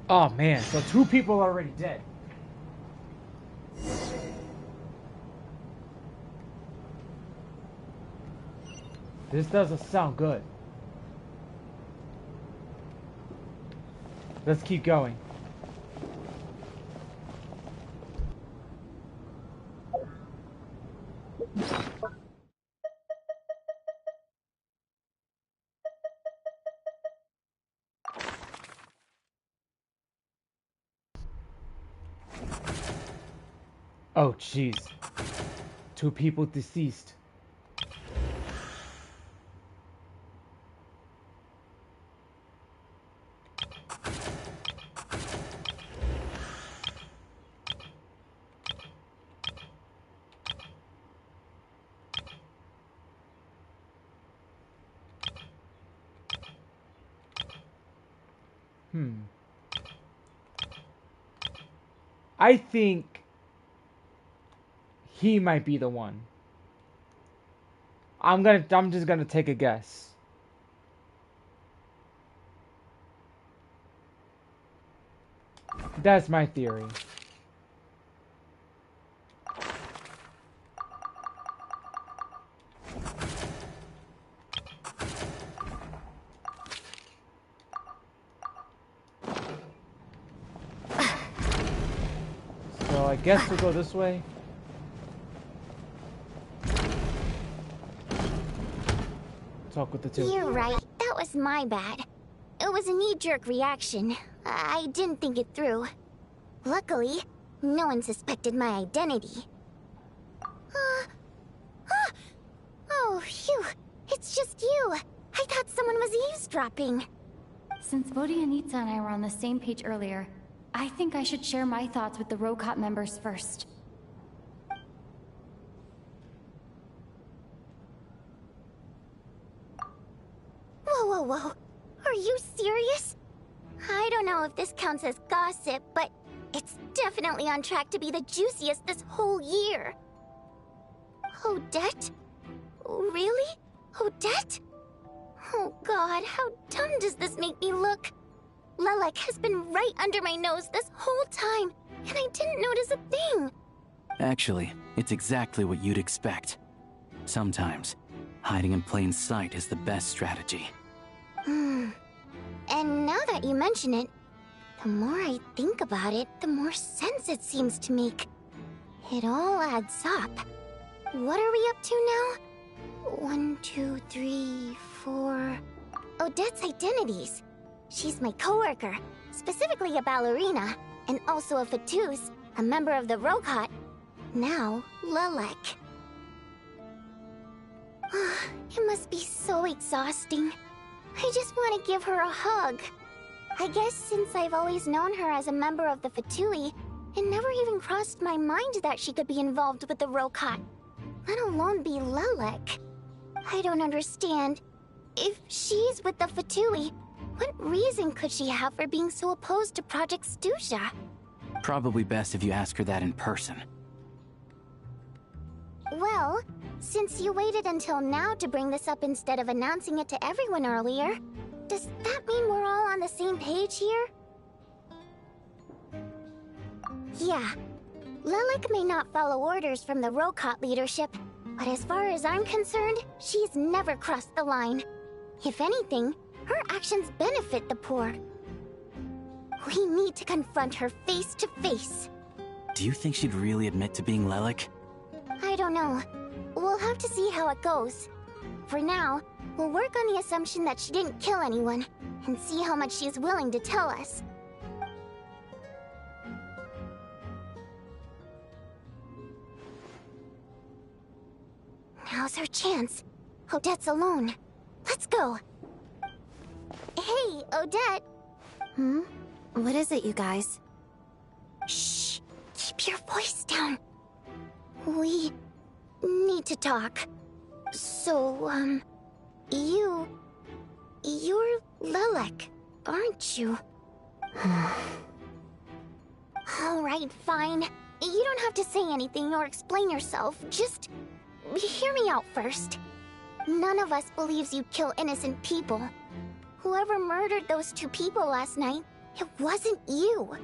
Oh man, so 2 people are already dead. This doesn't sound good. Let's keep going. Oh, jeez. 2 people deceased. I think he might be the one. I'm just gonna take a guess. That's my theory. So I guess we'll go this way. Talk with the 2. You're right. That was my bad. It was a knee-jerk reaction. I didn't think it through. Luckily, no one suspected my identity. Oh, phew. It's just you. I thought someone was eavesdropping. Since Vodianitsa and I were on the same page earlier, I think I should share my thoughts with the Rokot members first. Whoa. Are you serious? I don't know if this counts as gossip, but it's definitely on track to be the juiciest this whole year. Odette? Really? Odette? Oh god, how dumb does this make me look? Lelik has been right under my nose this whole time, and I didn't notice a thing. Actually, it's exactly what you'd expect. Sometimes, hiding in plain sight is the best strategy. And now that you mention it, the more I think about it, the more sense it seems to make. It all adds up. What are we up to now? 1, 2, 3, 4... Odette's identities. She's my coworker, specifically a ballerina, and also a Fatuz, a member of the Rokot. Now, Lelik. It must be so exhausting. I just want to give her a hug. I guess since I've always known her as a member of the Fatui, it never even crossed my mind that she could be involved with the Rokot, let alone be Lelik. I don't understand. If she's with the Fatui, what reason could she have for being so opposed to Project Stusha? Probably best if you ask her that in person. Well, since you waited until now to bring this up instead of announcing it to everyone earlier, does that mean we're all on the same page here? Yeah. Lelik may not follow orders from the Rokot leadership, but as far as I'm concerned, she's never crossed the line. If anything, her actions benefit the poor. We need to confront her face to face. Do you think she'd really admit to being Lelik? I don't know. We'll have to see how it goes. For now, we'll work on the assumption that she didn't kill anyone, and see how much she is willing to tell us. Now's her chance. Odette's alone. Let's go. Hey, Odette. What is it, you guys? Shh. Keep your voice down. We need to talk. So, you're Lelik, aren't you? Alright, fine. You don't have to say anything or explain yourself. Just hear me out first. None of us believes you kill innocent people. Whoever murdered those 2 people last night, it wasn't you.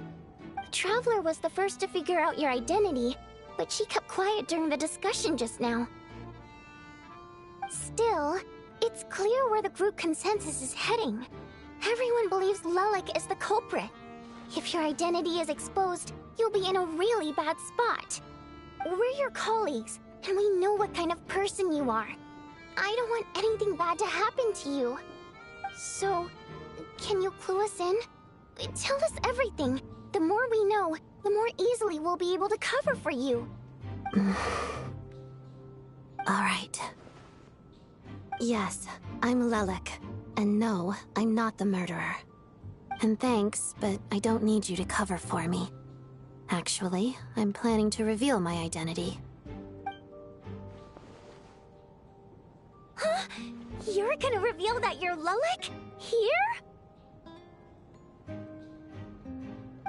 The Traveler was the first to figure out your identity, but she kept quiet during the discussion just now. Still, it's clear where the group consensus is heading. Everyone believes Lelik is the culprit. If your identity is exposed, you'll be in a really bad spot. We're your colleagues, and we know what kind of person you are. I don't want anything bad to happen to you. So, can you clue us in? Tell us everything. The more we know, the more easily we'll be able to cover for you. Alright. Yes, I'm Lelik. And no, I'm not the murderer. And thanks, but I don't need you to cover for me. Actually, I'm planning to reveal my identity. Huh? You're gonna reveal that you're Lelik? Here?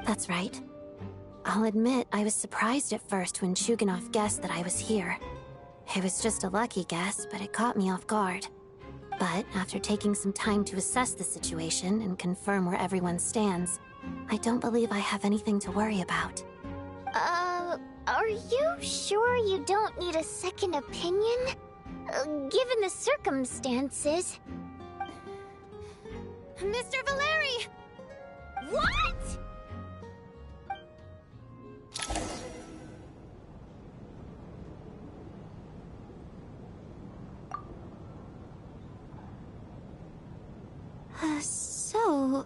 That's right. I'll admit I was surprised at first when Chuganov guessed that I was here. It was just a lucky guess, but it caught me off guard. But after taking some time to assess the situation and confirm where everyone stands, I don't believe I have anything to worry about. Are you sure you don't need a second opinion? Given the circumstances... Mr. Valeri! What?! So...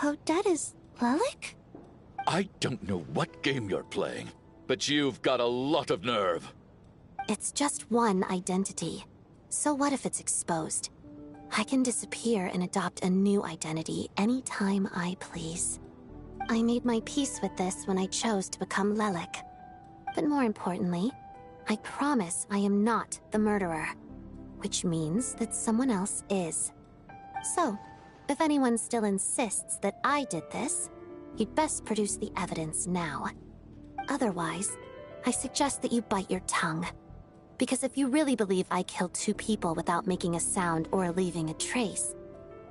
Odette is Lelik? I don't know what game you're playing, but you've got a lot of nerve. It's just one identity. So what if it's exposed? I can disappear and adopt a new identity anytime I please. I made my peace with this when I chose to become Lelik. But more importantly, I promise I am not the murderer. Which means that someone else is. So, if anyone still insists that I did this, you'd best produce the evidence now. Otherwise, I suggest that you bite your tongue. Because if you really believe I killed 2 people without making a sound or leaving a trace,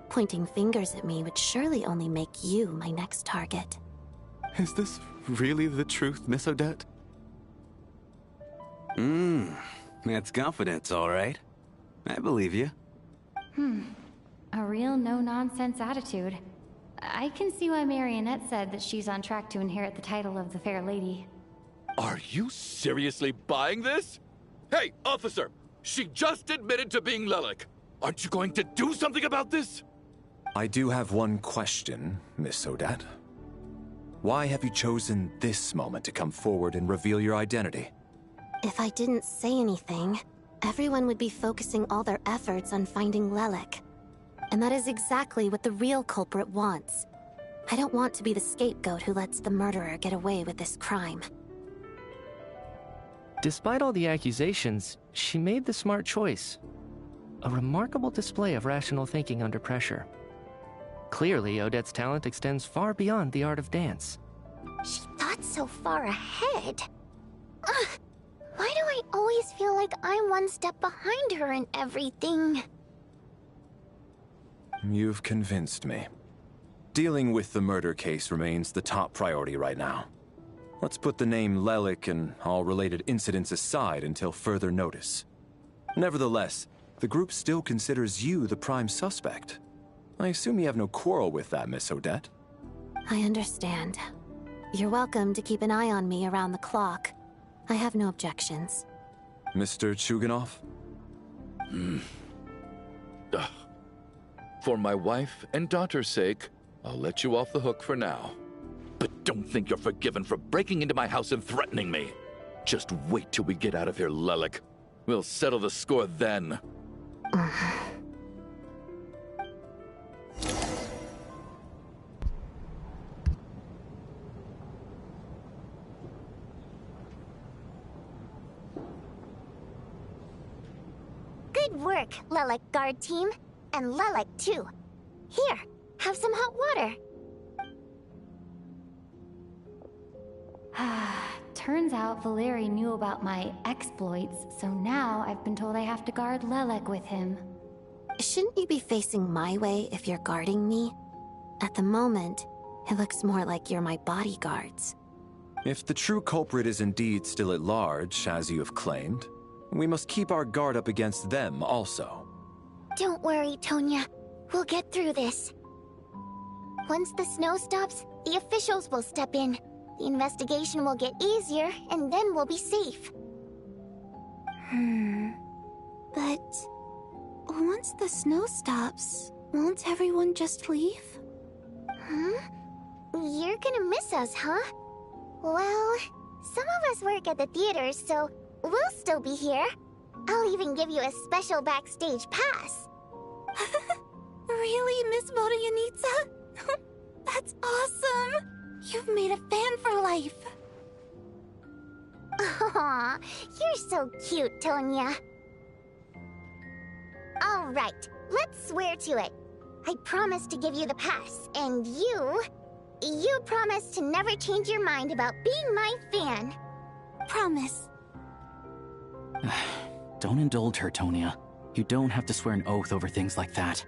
pointing fingers at me would surely only make you my next target. Is this really the truth, Miss Odette? That's confidence, all right. I believe you. A real no-nonsense attitude. I can see why Marionette said that she's on track to inherit the title of the Fair Lady. Are you seriously buying this? Hey, officer! She just admitted to being Lelik. Aren't you going to do something about this? I do have one question, Miss Odette. Why have you chosen this moment to come forward and reveal your identity? If I didn't say anything, everyone would be focusing all their efforts on finding Lelik. And that is exactly what the real culprit wants. I don't want to be the scapegoat who lets the murderer get away with this crime. Despite all the accusations, she made the smart choice. A remarkable display of rational thinking under pressure. Clearly, Odette's talent extends far beyond the art of dance. She thought so far ahead. Ugh, why do I always feel like I'm one step behind her in everything? You've convinced me. Dealing with the murder case remains the top priority right now. Let's put the name Lelik and all related incidents aside until further notice. Nevertheless, the group still considers you the prime suspect. I assume you have no quarrel with that, Miss Odette? I understand. You're welcome to keep an eye on me around the clock. I have no objections. Mr. Chuganov? For my wife and daughter's sake, I'll let you off the hook for now. But don't think you're forgiven for breaking into my house and threatening me. Just wait till we get out of here, Lelik. We'll settle the score then. Good work, Lelik guard team. And Lelik too. Here, have some hot water. Turns out Valeri knew about my exploits, so now I've been told I have to guard Lelek with him. Shouldn't you be facing my way if you're guarding me? At the moment, it looks more like you're my bodyguards. If the true culprit is indeed still at large, as you have claimed, we must keep our guard up against them also. Don't worry, Tonya. We'll get through this. Once the snow stops, the officials will step in. The investigation will get easier, and then we'll be safe. But once the snow stops, won't everyone just leave? You're gonna miss us, huh? Well, some of us work at the theater, so we'll still be here. I'll even give you a special backstage pass. Really, Miss Vodyanitsa? That's awesome! You've made a fan for life. Aw, you're so cute, Tonya. All right, let's swear to it. I promise to give you the pass, and you promise to never change your mind about being my fan. Promise. Don't indulge her, Tonya. You don't have to swear an oath over things like that.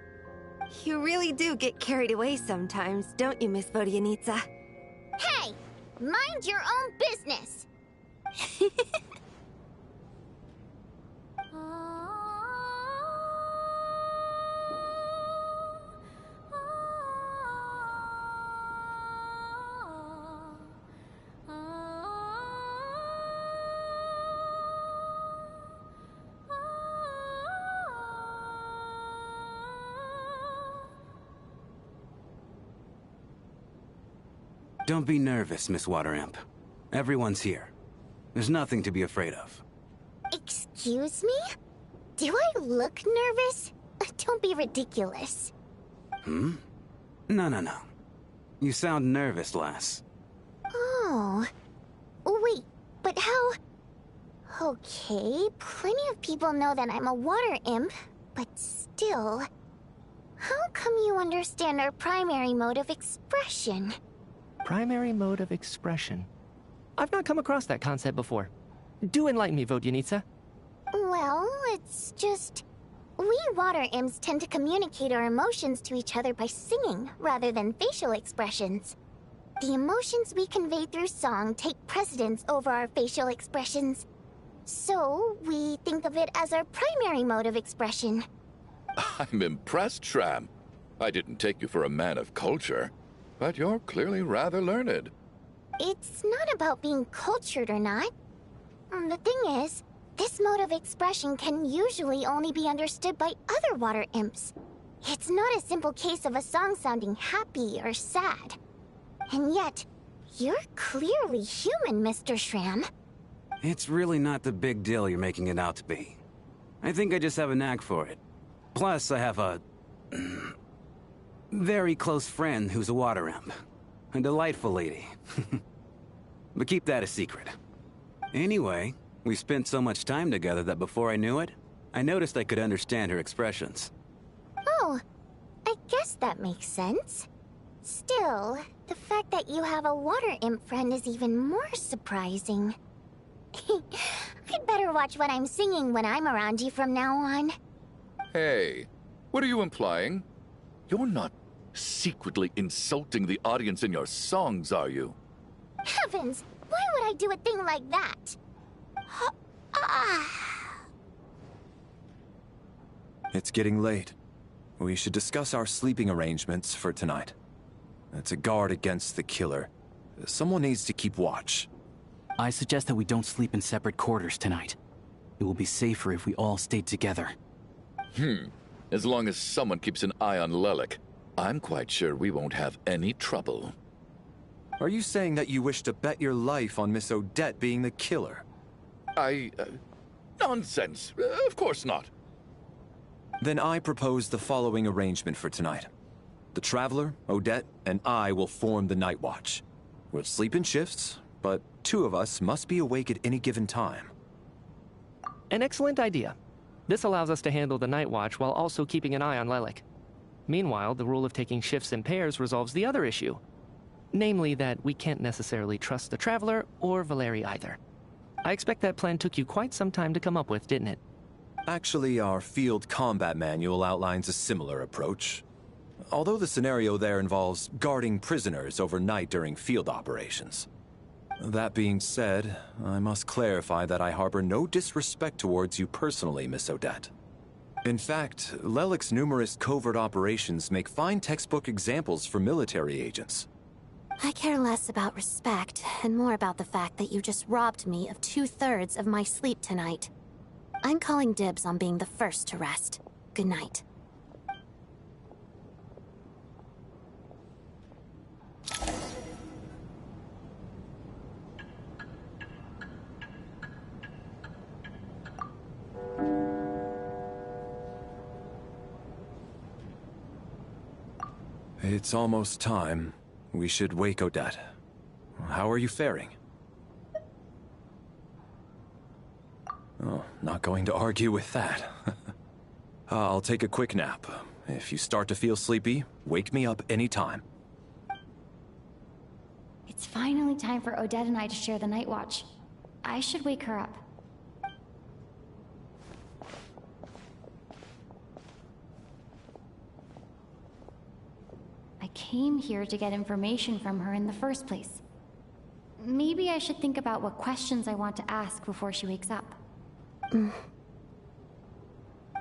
You really do get carried away sometimes, don't you, Miss Vodyanitsa? Hey! Mind your own business! Don't be nervous, Miss Water-Imp. Everyone's here. There's nothing to be afraid of. Excuse me? Do I look nervous? Don't be ridiculous. No. You sound nervous, lass. Oh. Wait, but how... Okay, plenty of people know that I'm a water imp, but still... How come you understand our primary mode of expression? Primary mode of expression. I've not come across that concept before. Do enlighten me, Vodyanitsa. Well, it's just... We water imps tend to communicate our emotions to each other by singing, rather than facial expressions. The emotions we convey through song take precedence over our facial expressions. So, we think of it as our primary mode of expression. I'm impressed, Shram. I didn't take you for a man of culture. But you're clearly rather learned. It's not about being cultured or not. The thing is, this mode of expression can usually only be understood by other water imps. It's not a simple case of a song sounding happy or sad. And yet, you're clearly human, Mr. Shram. It's really not the big deal you're making it out to be. I think I just have a knack for it. Plus, I have a... very close friend who's a water imp. A delightful lady. But keep that a secret. Anyway, we spent so much time together that before I knew it, I noticed I could understand her expressions. Oh, I guess that makes sense. Still, the fact that you have a water imp friend is even more surprising. I'd better watch what I'm singing when I'm around you from now on. Hey, what are you implying? You're not secretly insulting the audience in your songs, are you? Heavens! Why would I do a thing like that? It's getting late. We should discuss our sleeping arrangements for tonight. To guard against the killer, someone needs to keep watch. I suggest that we don't sleep in separate quarters tonight. It will be safer if we all stayed together. As long as someone keeps an eye on Lelik, I'm quite sure we won't have any trouble. Are you saying that you wish to bet your life on Miss Odette being the killer? Nonsense. Of course not. Then I propose the following arrangement for tonight. The Traveler, Odette, and I will form the Night Watch. We'll sleep in shifts, but 2 of us must be awake at any given time. An excellent idea. This allows us to handle the Night Watch while also keeping an eye on Lelik. Meanwhile, the rule of taking shifts in pairs resolves the other issue. Namely that we can't necessarily trust the Traveler or Valeri either. I expect that plan took you quite some time to come up with, didn't it? Actually, our field combat manual outlines a similar approach. Although the scenario there involves guarding prisoners overnight during field operations. That being said, I must clarify that I harbor no disrespect towards you personally, Miss Odette. In fact, Lelik's numerous covert operations make fine textbook examples for military agents. I care less about respect and more about the fact that you just robbed me of 2/3 of my sleep tonight. I'm calling dibs on being the first to rest. Good night. It's almost time. We should wake Odette. How are you faring? Oh, not going to argue with that. I'll take a quick nap. If you start to feel sleepy, wake me up anytime. It's finally time for Odette and I to share the night watch. I should wake her up. I came here to get information from her in the first place. Maybe I should think about what questions I want to ask before she wakes up.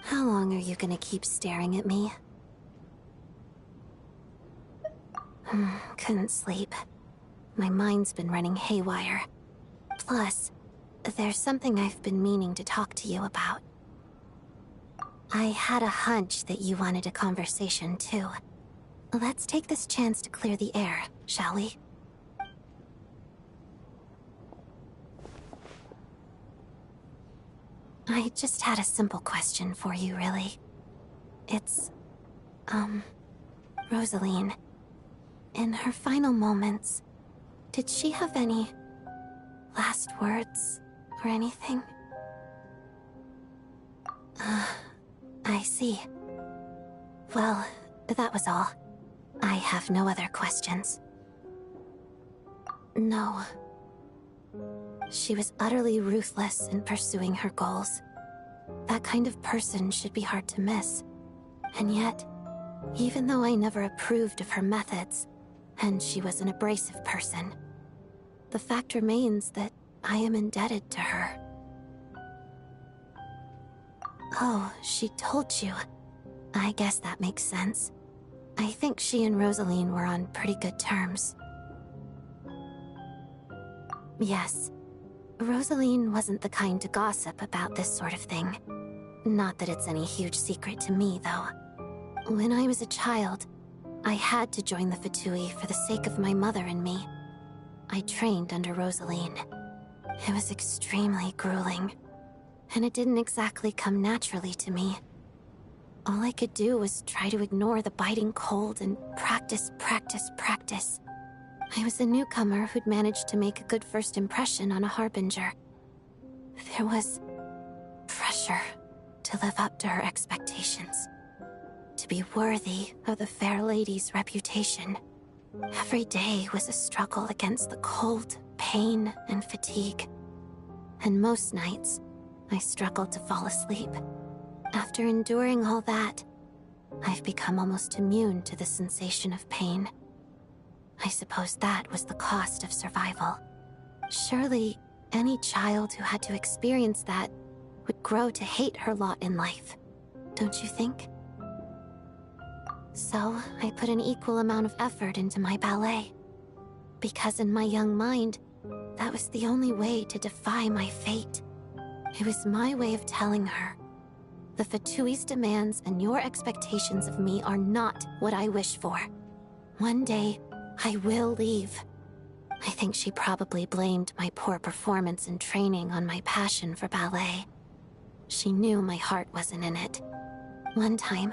How long are you gonna keep staring at me? Couldn't sleep. My mind's been running haywire. Plus, there's something I've been meaning to talk to you about. I had a hunch that you wanted a conversation too. Let's take this chance to clear the air, shall we? I just had a simple question for you, really. It's, Rosaline. In her final moments, did she have any last words or anything? I see. Well, that was all. I have no other questions. No. She was utterly ruthless in pursuing her goals. That kind of person should be hard to miss. And yet, even though I never approved of her methods, and she was an abrasive person, the fact remains that I am indebted to her. Oh, she told you. I guess that makes sense. I think she and Rosaline were on pretty good terms. Yes. Rosaline wasn't the kind to gossip about this sort of thing. Not that it's any huge secret to me, though. When I was a child, I had to join the Fatui for the sake of my mother and me. I trained under Rosaline. It was extremely grueling, and it didn't exactly come naturally to me. All I could do was try to ignore the biting cold and practice, practice, practice. I was a newcomer who'd managed to make a good first impression on a harbinger. There was pressure to live up to her expectations, to be worthy of the fair lady's reputation. Every day was a struggle against the cold, pain, and fatigue. And most nights, I struggled to fall asleep. After enduring all that, I've become almost immune to the sensation of pain. I suppose that was the cost of survival. Surely, any child who had to experience that would grow to hate her lot in life, don't you think? So, I put an equal amount of effort into my ballet. Because in my young mind, that was the only way to defy my fate. It was my way of telling her, the Fatui's demands and your expectations of me are not what I wish for. One day, I will leave. I think she probably blamed my poor performance in training on my passion for ballet. She knew my heart wasn't in it. One time,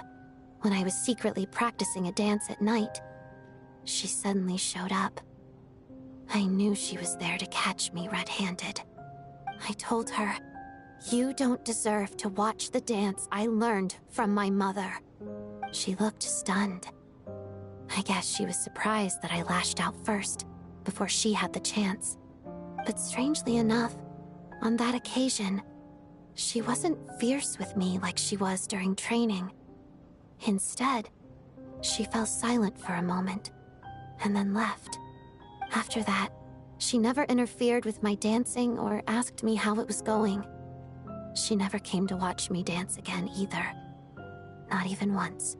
when I was secretly practicing a dance at night, she suddenly showed up. I knew she was there to catch me red-handed. I told her, "You don't deserve to watch the dance I learned from my mother." She looked stunned. I guess she was surprised that I lashed out first, before she had the chance. But strangely enough, on that occasion, she wasn't fierce with me like she was during training. Instead, she fell silent for a moment, and then left. After that, she never interfered with my dancing or asked me how it was going. She never came to watch me dance again either. Not even once.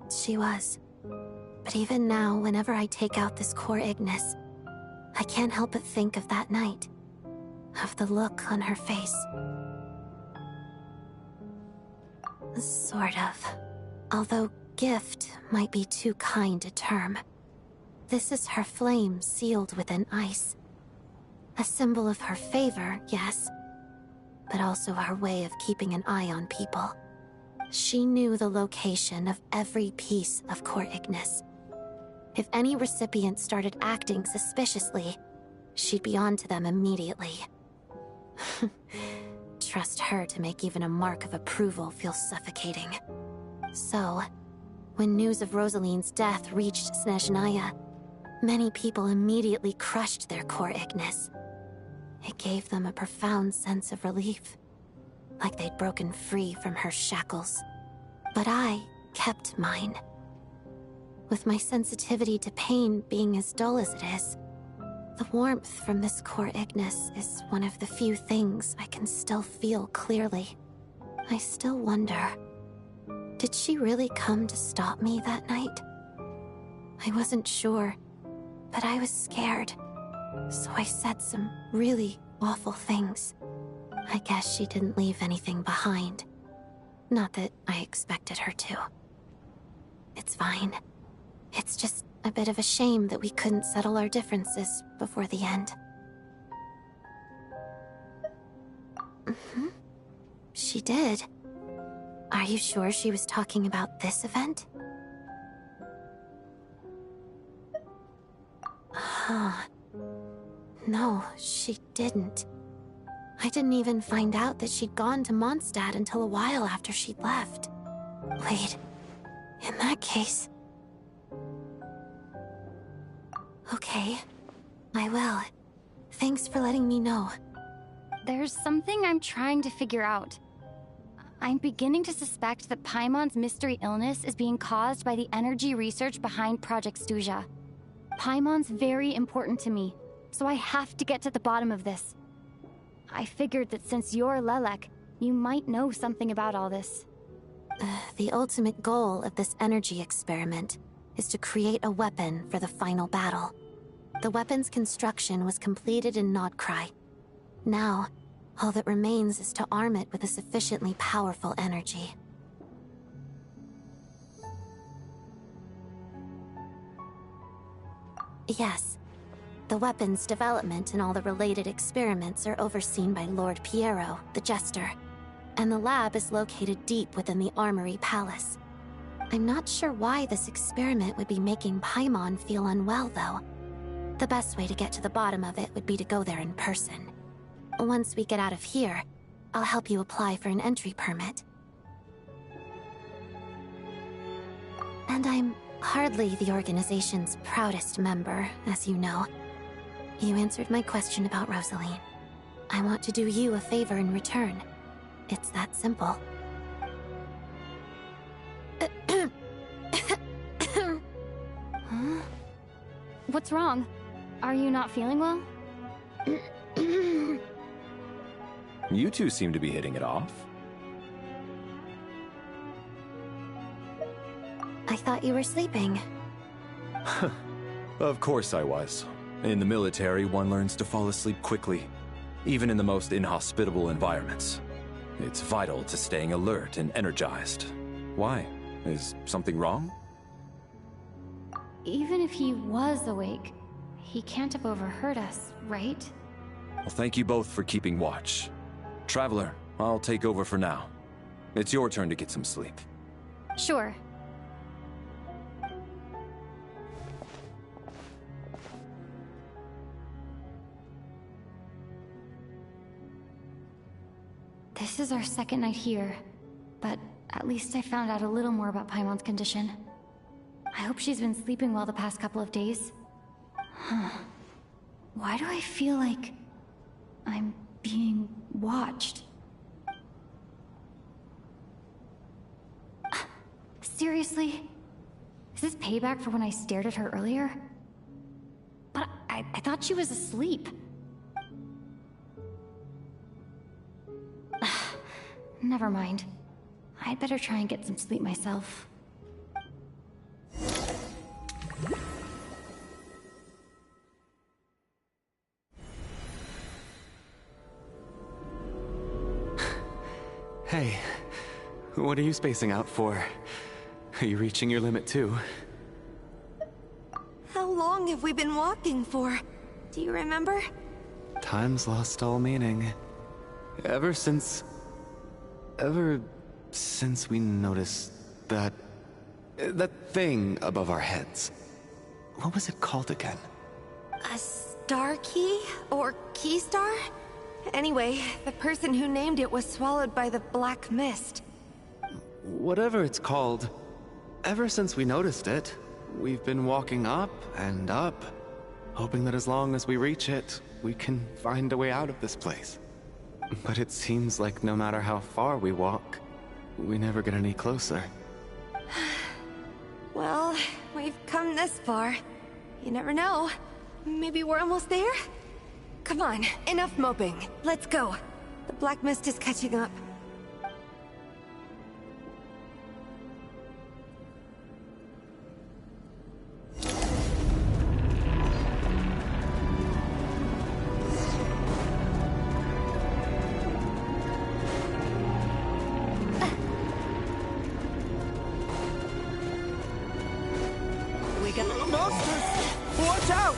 She was. But even now, whenever I take out this core Ignis, I can't help but think of that night. Of the look on her face. Sort of. Although gift might be too kind a term. This is her flame sealed within ice. A symbol of her favor, yes, but also her way of keeping an eye on people. She knew the location of every piece of core Ignis. If any recipient started acting suspiciously, she'd be on to them immediately. Trust her to make even a mark of approval feel suffocating. So, when news of Rosaline's death reached Snezhnaya, many people immediately crushed their core Ignis. It gave them a profound sense of relief, like they'd broken free from her shackles. But I kept mine. With my sensitivity to pain being as dull as it is, the warmth from this core Ignis is one of the few things I can still feel clearly. I still wonder, did she really come to stop me that night? I wasn't sure, but I was scared, so I said some really awful things. I guess she didn't leave anything behind. Not that I expected her to. It's fine. It's just a bit of a shame that we couldn't settle our differences before the end. She did. Are you sure she was talking about this event? No, she didn't. I didn't even find out that she'd gone to Mondstadt until a while after she'd left. Wait, in that case... Okay, I will. Thanks for letting me know. There's something I'm trying to figure out. I'm beginning to suspect that Paimon's mystery illness is being caused by the energy research behind Project Stuzha. Paimon's very important to me, so I have to get to the bottom of this. I figured that since you're Lelek, you might know something about all this. The ultimate goal of this energy experiment is to create a weapon for the final battle. The weapon's construction was completed in Nodcry. Now, all that remains is to arm it with a sufficiently powerful energy. Yes. The weapon's development and all the related experiments are overseen by Lord Piero, the Jester, and the lab is located deep within the Armory Palace. I'm not sure why this experiment would be making Paimon feel unwell, though. The best way to get to the bottom of it would be to go there in person. Once we get out of here, I'll help you apply for an entry permit. And I'm hardly the organization's proudest member, as you know. You answered my question about Rosaline. I want to do you a favor in return. It's that simple. Huh? What's wrong? Are you not feeling well? You two seem to be hitting it off. I thought you were sleeping. Of course I was. In the military, one learns to fall asleep quickly, even in the most inhospitable environments. It's vital to staying alert and energized. Why? Is something wrong? Even if he was awake, he can't have overheard us, right? Well, thank you both for keeping watch. Traveler, I'll take over for now. It's your turn to get some sleep. Sure. This is our second night here, but at least I found out a little more about Paimon's condition. I hope she's been sleeping well the past couple of days. Why do I feel like I'm being watched? Seriously? Is this payback for when I stared at her earlier? But I thought she was asleep. Never mind. I'd better try and get some sleep myself. Hey, what are you spacing out for? Are you reaching your limit too? How long have we been walking for? Do you remember? Time's lost all meaning. Ever since we noticed that thing above our heads. What was it called again? A star key? Or key star? Anyway, the person who named it was swallowed by the black mist. Whatever it's called, ever since we noticed it, we've been walking up and up, hoping that as long as we reach it, we can find a way out of this place. But it seems like no matter how far we walk, we never get any closer. Well, we've come this far. You never know. Maybe we're almost there? Come on, enough moping. Let's go. The black mist is catching up. We got monsters! Watch out!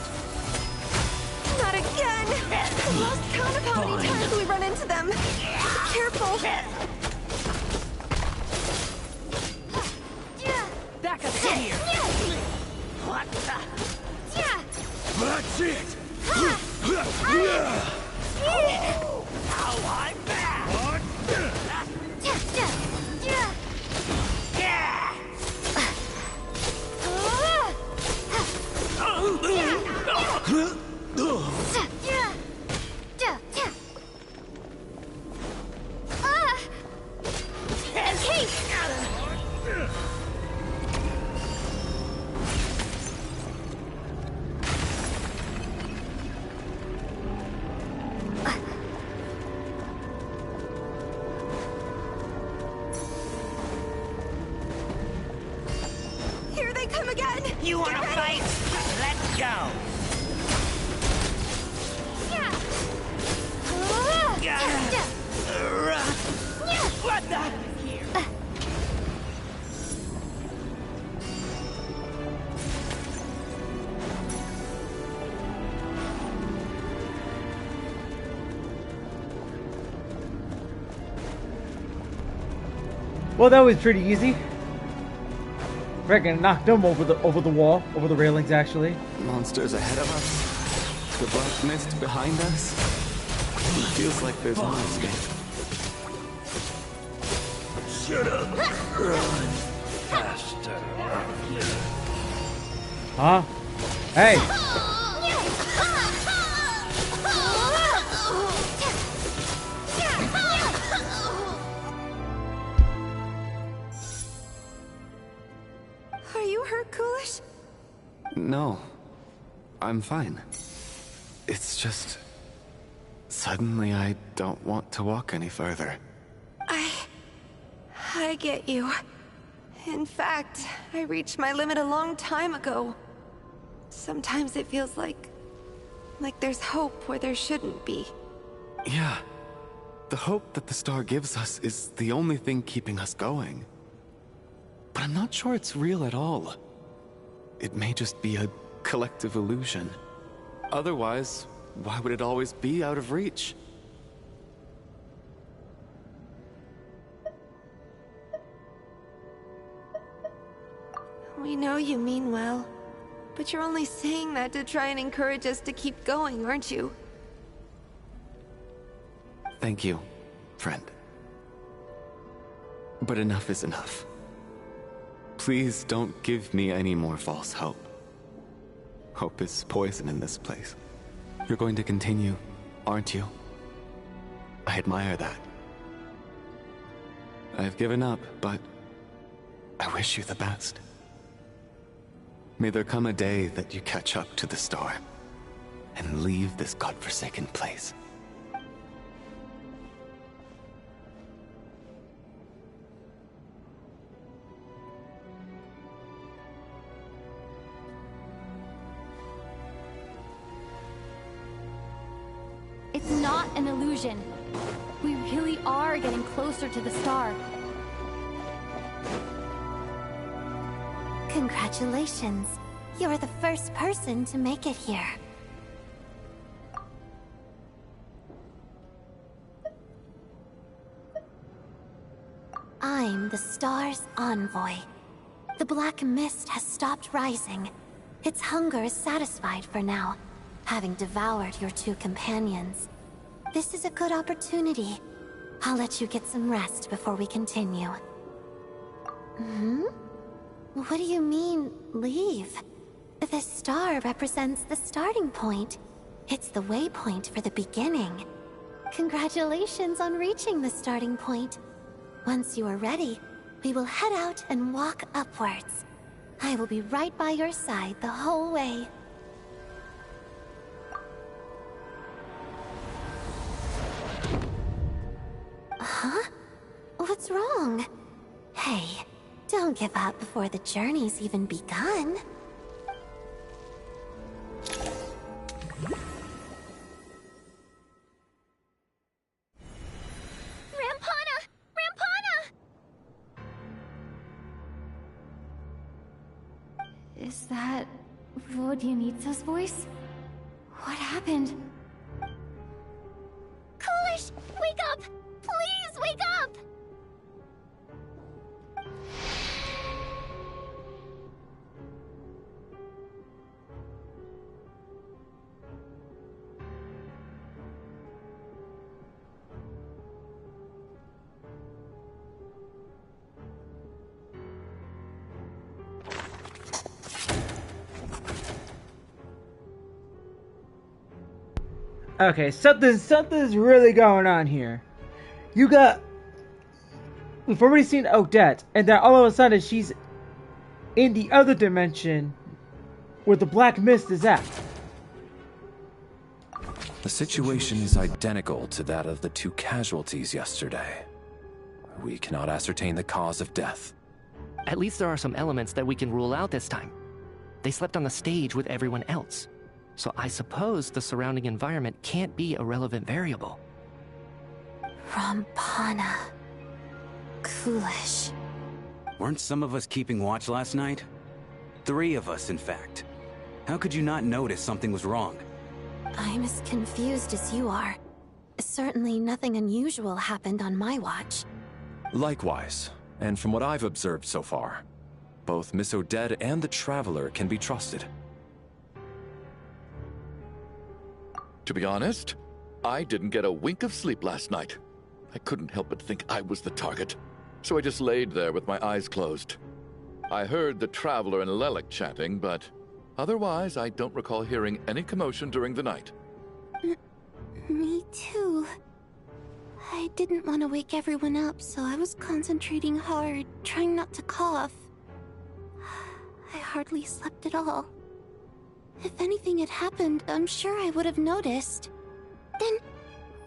Not again! I've lost count of how many times we run into them. Be careful! Back up here! What the? That's it! Now I'm back! Here they come again! You wanna fight? Let's go! What the? Well, that was pretty easy. Reckon knocked them over the wall, over the railings actually. Monsters ahead of us. The black mist behind us. Feels like there's no escape. Shut up! Run faster. Huh? Hey! Are you hurt, Coolish? No. I'm fine. It's just... Suddenly I don't want to walk any further. I get you. In fact, I reached my limit a long time ago. Sometimes it feels like there's hope where there shouldn't be. Yeah. The hope that the star gives us is the only thing keeping us going. But I'm not sure it's real at all. It may just be a collective illusion. Otherwise, why would it always be out of reach? We know you mean well, but you're only saying that to try and encourage us to keep going, aren't you? Thank you, friend. But enough is enough. Please don't give me any more false hope. Hope is poison in this place. You're going to continue, aren't you? I admire that. I've given up, but I wish you the best. May there come a day that you catch up to the star and leave this godforsaken place. It's not an illusion. We really are getting closer to the star. Congratulations. You're the first person to make it here. I'm the star's envoy. The black mist has stopped rising. Its hunger is satisfied for now, having devoured your two companions. This is a good opportunity. I'll let you get some rest before we continue. What do you mean, leave? The star represents the starting point. It's the waypoint for the beginning. Congratulations on reaching the starting point. Once you are ready, we will head out and walk upwards. I will be right by your side the whole way. Huh? What's wrong? Hey, don't give up before the journey's even begun. Rampana! Rampana! Is that Vodyanitsa's voice? What happened? Coolish, wake up! Please wake up! Okay, something's really going on here. We've already seen Odette, and then all of a sudden she's in the other dimension where the black mist is at. The situation is identical to that of the two casualties yesterday. We cannot ascertain the cause of death. At least there are some elements that we can rule out this time. They slept on the stage with everyone else. So I suppose the surrounding environment can't be a relevant variable. Rampana. Coolish. Weren't some of us keeping watch last night? 3 of us, in fact. How could you not notice something was wrong? I'm as confused as you are. Certainly nothing unusual happened on my watch. Likewise, and from what I've observed so far, both Miss Odette and the Traveler can be trusted. To be honest, I didn't get a wink of sleep last night. I couldn't help but think I was the target, so I just laid there with my eyes closed. I heard the Traveler and Lelik chatting, but otherwise I don't recall hearing any commotion during the night. Me too. I didn't want to wake everyone up, so I was concentrating hard, trying not to cough. I hardly slept at all. If anything had happened, I'm sure I would have noticed. Then,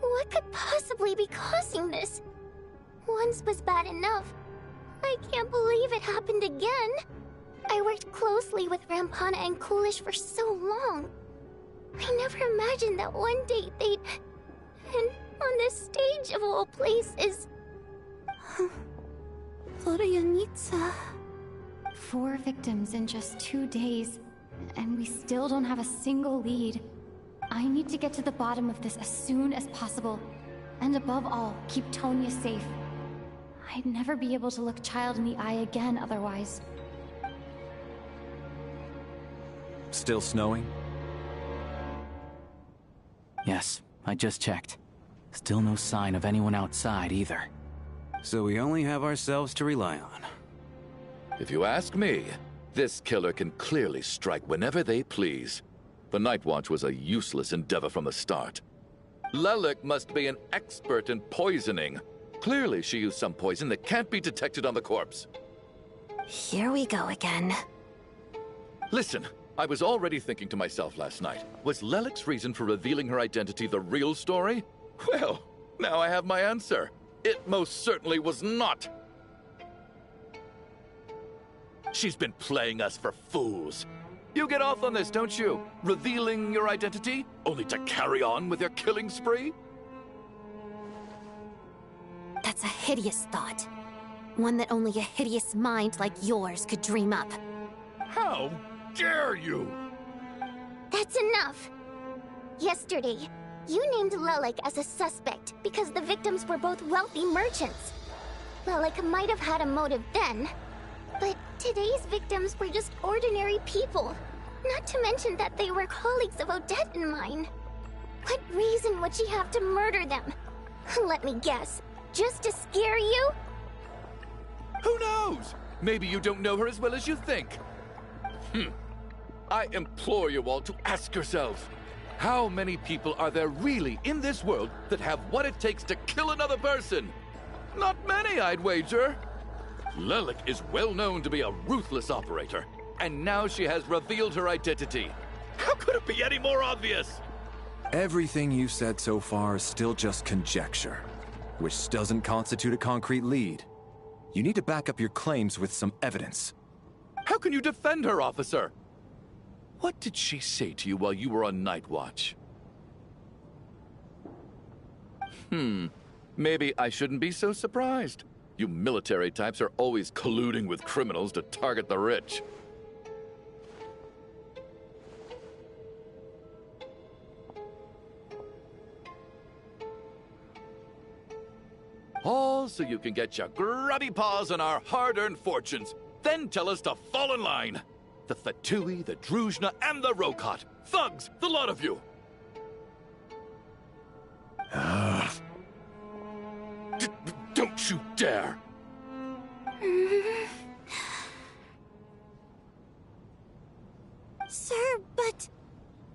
what could possibly be causing this? Once was bad enough. I can't believe it happened again. I worked closely with Rampana and Coolish for so long. I never imagined that one day they'd... And on this stage of all places... Florianitsa... 4 victims in just 2 days, and we still don't have a single lead. I need to get to the bottom of this as soon as possible. And above all, keep Tonya safe. I'd never be able to look Child in the eye again otherwise. Still snowing? Yes, I just checked. Still no sign of anyone outside either. So we only have ourselves to rely on. If you ask me, this killer can clearly strike whenever they please. The Night Watch was a useless endeavor from the start. Lelik must be an expert in poisoning. Clearly she used some poison that can't be detected on the corpse. Here we go again. Listen, I was already thinking to myself last night, was Lelik's reason for revealing her identity the real story? Well, now I have my answer. It most certainly was not. She's been playing us for fools. You get off on this, don't you? Revealing your identity, only to carry on with your killing spree? That's a hideous thought. One that only a hideous mind like yours could dream up. How dare you? That's enough! Yesterday, you named Lelik as a suspect because the victims were both wealthy merchants. Lelik might have had a motive then, but today's victims were just ordinary people. Not to mention that they were colleagues of Odette and mine. What reason would she have to murder them? Let me guess. Just to scare you? Who knows? Maybe you don't know her as well as you think. I implore you all to ask yourselves, how many people are there really in this world that have what it takes to kill another person? Not many, I'd wager. Lelik is well known to be a ruthless operator, and now she has revealed her identity. How could it be any more obvious? Everything you've said so far is still just conjecture, which doesn't constitute a concrete lead. You need to back up your claims with some evidence. How can you defend her, officer? What did she say to you while you were on Night Watch? Maybe I shouldn't be so surprised. You military types are always colluding with criminals to target the rich. All so you can get your grubby paws on our hard-earned fortunes, then tell us to fall in line. The Fatui, the Druzhna, and the Rokot. Thugs, the lot of you! Don't you dare! Sir, but...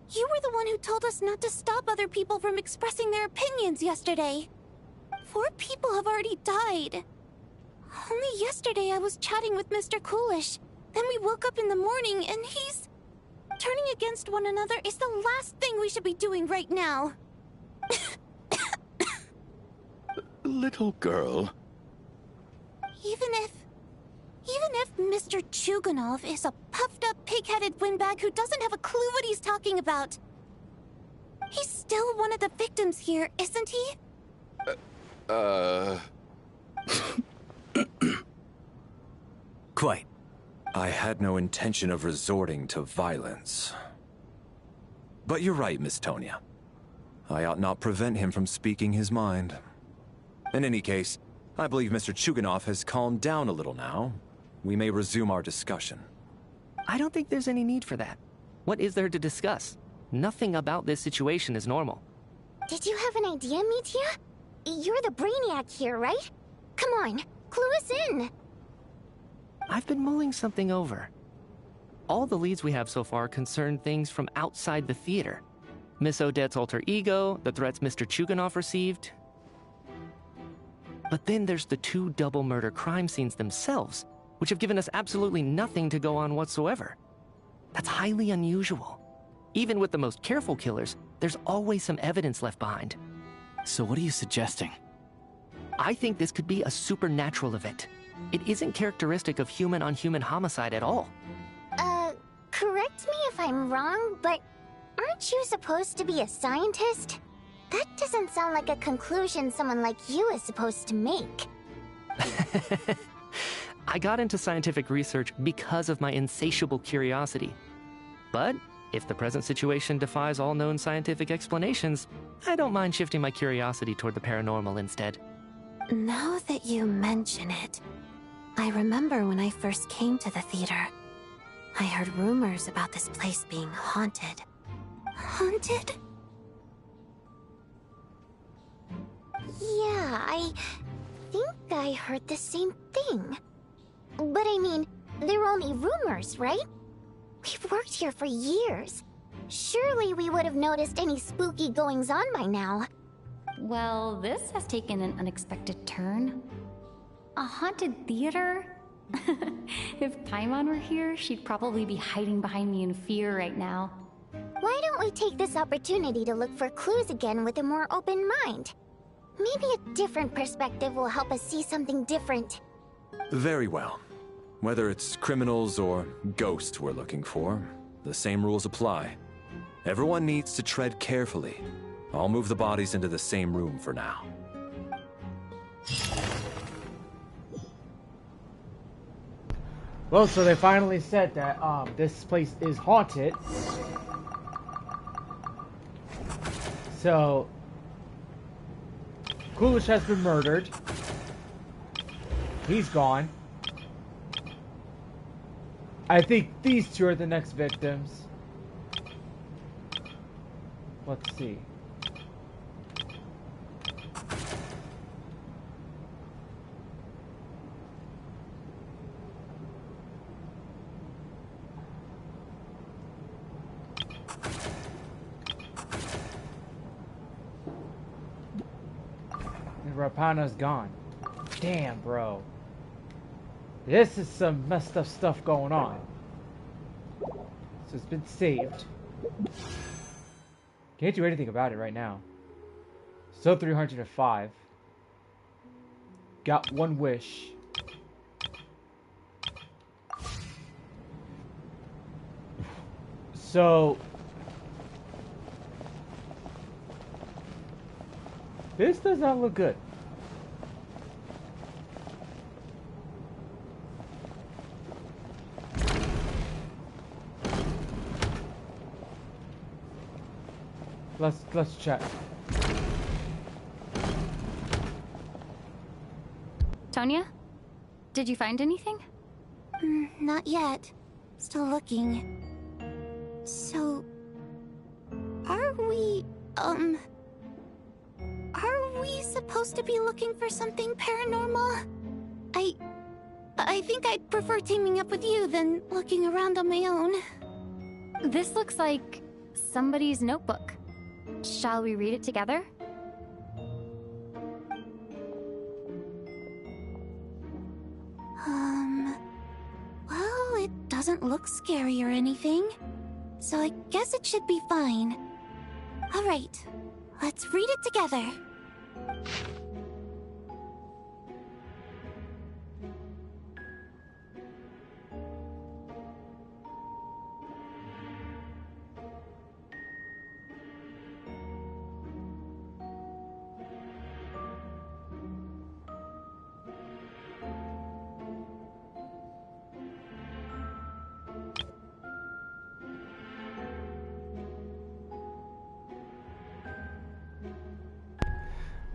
You were the one who told us not to stop other people from expressing their opinions yesterday. 4 people have already died. Only yesterday I was chatting with Mr. Coolish. Then we woke up in the morning and he's... Turning against one another is the last thing we should be doing right now. Little girl. Even if Mr. Chuganov is a puffed-up, pig-headed windbag who doesn't have a clue what he's talking about, he's still one of the victims here, isn't he? Quite. I had no intention of resorting to violence. But you're right, Miss Tonya. I ought not prevent him from speaking his mind. In any case, I believe Mr. Chuganov has calmed down a little now. We may resume our discussion. I don't think there's any need for that. What is there to discuss? Nothing about this situation is normal. Did you have an idea, Mitya? You're the brainiac here, right? Come on, clue us in. I've been mulling something over. All the leads we have so far concern things from outside the theater. Miss Odette's alter ego, the threats Mr. Chuganov received. But then there's the 2 double murder crime scenes themselves, which have given us absolutely nothing to go on whatsoever. That's highly unusual. Even with the most careful killers, there's always some evidence left behind. So what are you suggesting? I think this could be a supernatural event. It isn't characteristic of human-on-human homicide at all. Correct me if I'm wrong, but aren't you supposed to be a scientist? That doesn't sound like a conclusion someone like you is supposed to make. I got into scientific research because of my insatiable curiosity. But if the present situation defies all known scientific explanations, I don't mind shifting my curiosity toward the paranormal instead. Now that you mention it, I remember when I first came to the theater. I heard rumors about this place being haunted. Haunted? Yeah, I think I heard the same thing. But I mean, they're only rumors, right? We've worked here for years. Surely we would have noticed any spooky goings-on by now. Well, this has taken an unexpected turn. A haunted theater? If Paimon were here, she'd probably be hiding behind me in fear right now. Why don't we take this opportunity to look for clues again with a more open mind? Maybe a different perspective will help us see something different. Very well. Whether it's criminals or ghosts we're looking for, the same rules apply. Everyone needs to tread carefully. I'll move the bodies into the same room for now. Well, so they finally said that this place is haunted. So Coolish has been murdered. He's gone. I think these two are the next victims. Let's see. And Rapana's gone. Damn, bro. This is some messed up stuff going on. So it's been saved. Can't do anything about it right now. Still 305. Got one wish. So this does not look good. Let's check. Tonya? Did you find anything? Not yet. Still looking. So... Are we supposed to be looking for something paranormal? I think I'd prefer teaming up with you than looking around on my own. This looks like somebody's notebook. Shall we read it together? Well, it doesn't look scary or anything, so I guess it should be fine. Alright, let's read it together.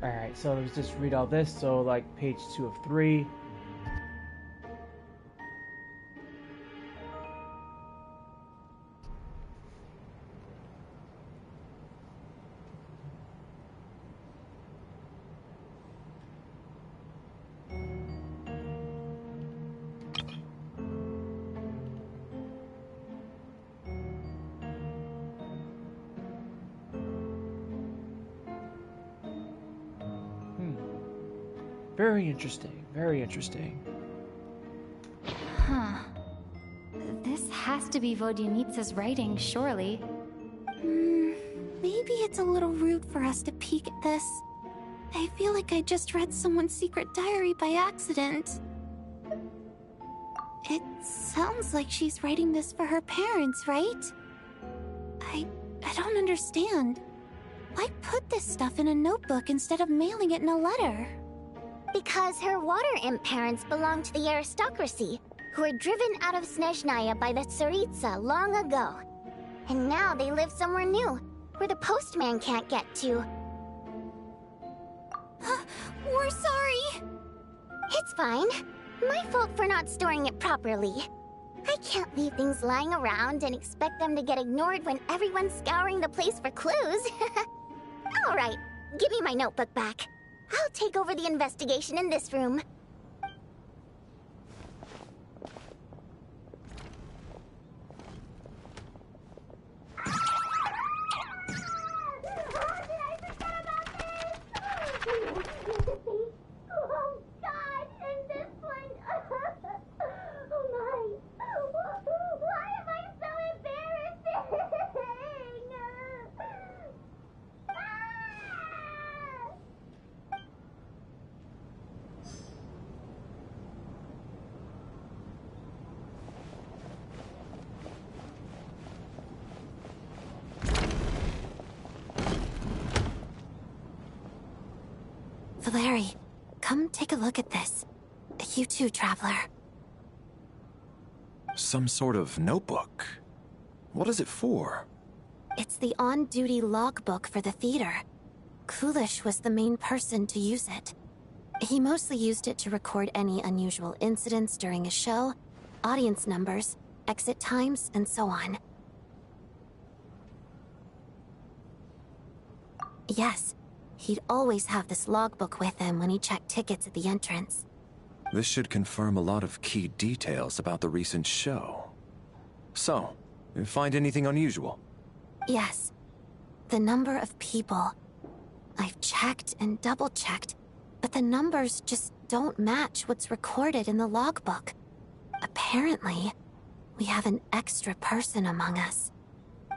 Alright, so let's just read all this. So, like, page 2 of 3. Very interesting, very interesting. Huh. This has to be Vodyanitsa's writing, surely. Maybe it's a little rude for us to peek at this. I feel like I just read someone's secret diary by accident. It sounds like she's writing this for her parents, right? I don't understand. Why put this stuff in a notebook instead of mailing it in a letter? Because her water imp parents belonged to the aristocracy, who were driven out of Snezhnaya by the Tsaritsa long ago. And now they live somewhere new, where the postman can't get to. We're sorry! It's fine. My fault for not storing it properly. I can't leave things lying around and expect them to get ignored when everyone's scouring the place for clues. Alright, give me my notebook back. I'll take over the investigation in this room. Valeri, come take a look at this. You too, Traveler. Some sort of notebook. What is it for? It's the on-duty logbook for the theater. Kulish was the main person to use it. He mostly used it to record any unusual incidents during a show, audience numbers, exit times, and so on. Yes, he'd always have this logbook with him when he checked tickets at the entrance. This should confirm a lot of key details about the recent show. So, you find anything unusual? Yes. The number of people. I've checked and double-checked, but the numbers just don't match what's recorded in the logbook. Apparently, we have an extra person among us.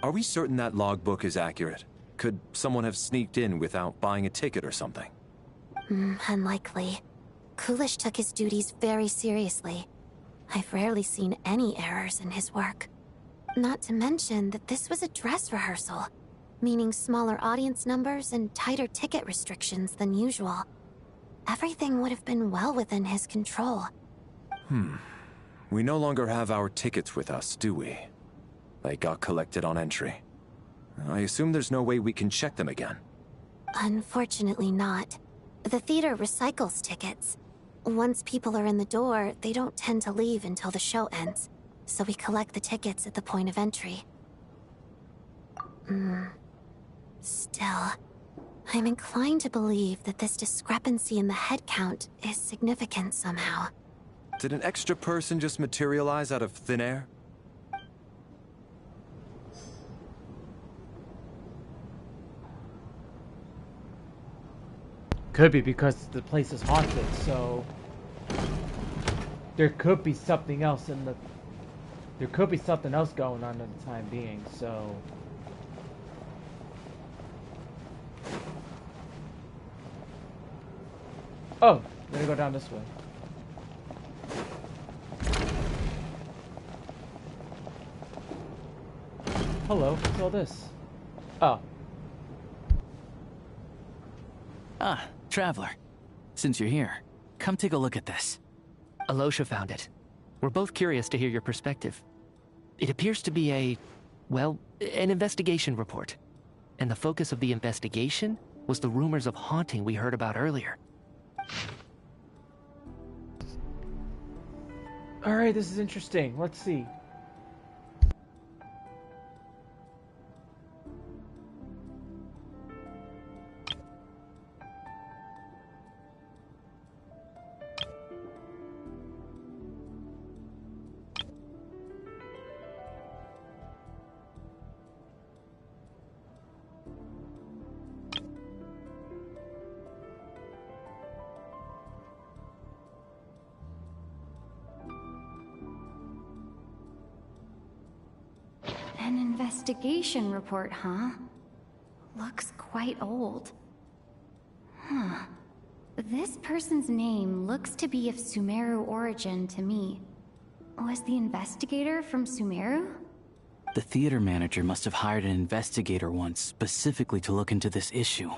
Are we certain that logbook is accurate? Could someone have sneaked in without buying a ticket or something? Unlikely. Kulish took his duties very seriously. I've rarely seen any errors in his work. Not to mention that this was a dress rehearsal, meaning smaller audience numbers and tighter ticket restrictions than usual. Everything would have been well within his control. We no longer have our tickets with us, do we? They got collected on entry. I assume there's no way we can check them again. Unfortunately not. The theater recycles tickets. Once people are in the door, they don't tend to leave until the show ends, so we collect the tickets at the point of entry. Still, I'm inclined to believe that this discrepancy in the head count is significant somehow. Did an extra person just materialize out of thin air? Could be because the place is haunted, so there could be something else there could be something else going on at the time being, so oh, let me go down this way. Hello, what's all this? Oh. Ah, Traveler. Since you're here, come take a look at this. Alosha found it. We're both curious to hear your perspective. It appears to be an investigation report. And the focus of the investigation was the rumors of haunting we heard about earlier. Alright, this is interesting. Let's see. An investigation report, huh? Looks quite old. Huh. This person's name looks to be of Sumeru origin to me. Was the investigator from Sumeru? The theater manager must have hired an investigator once specifically to look into this issue.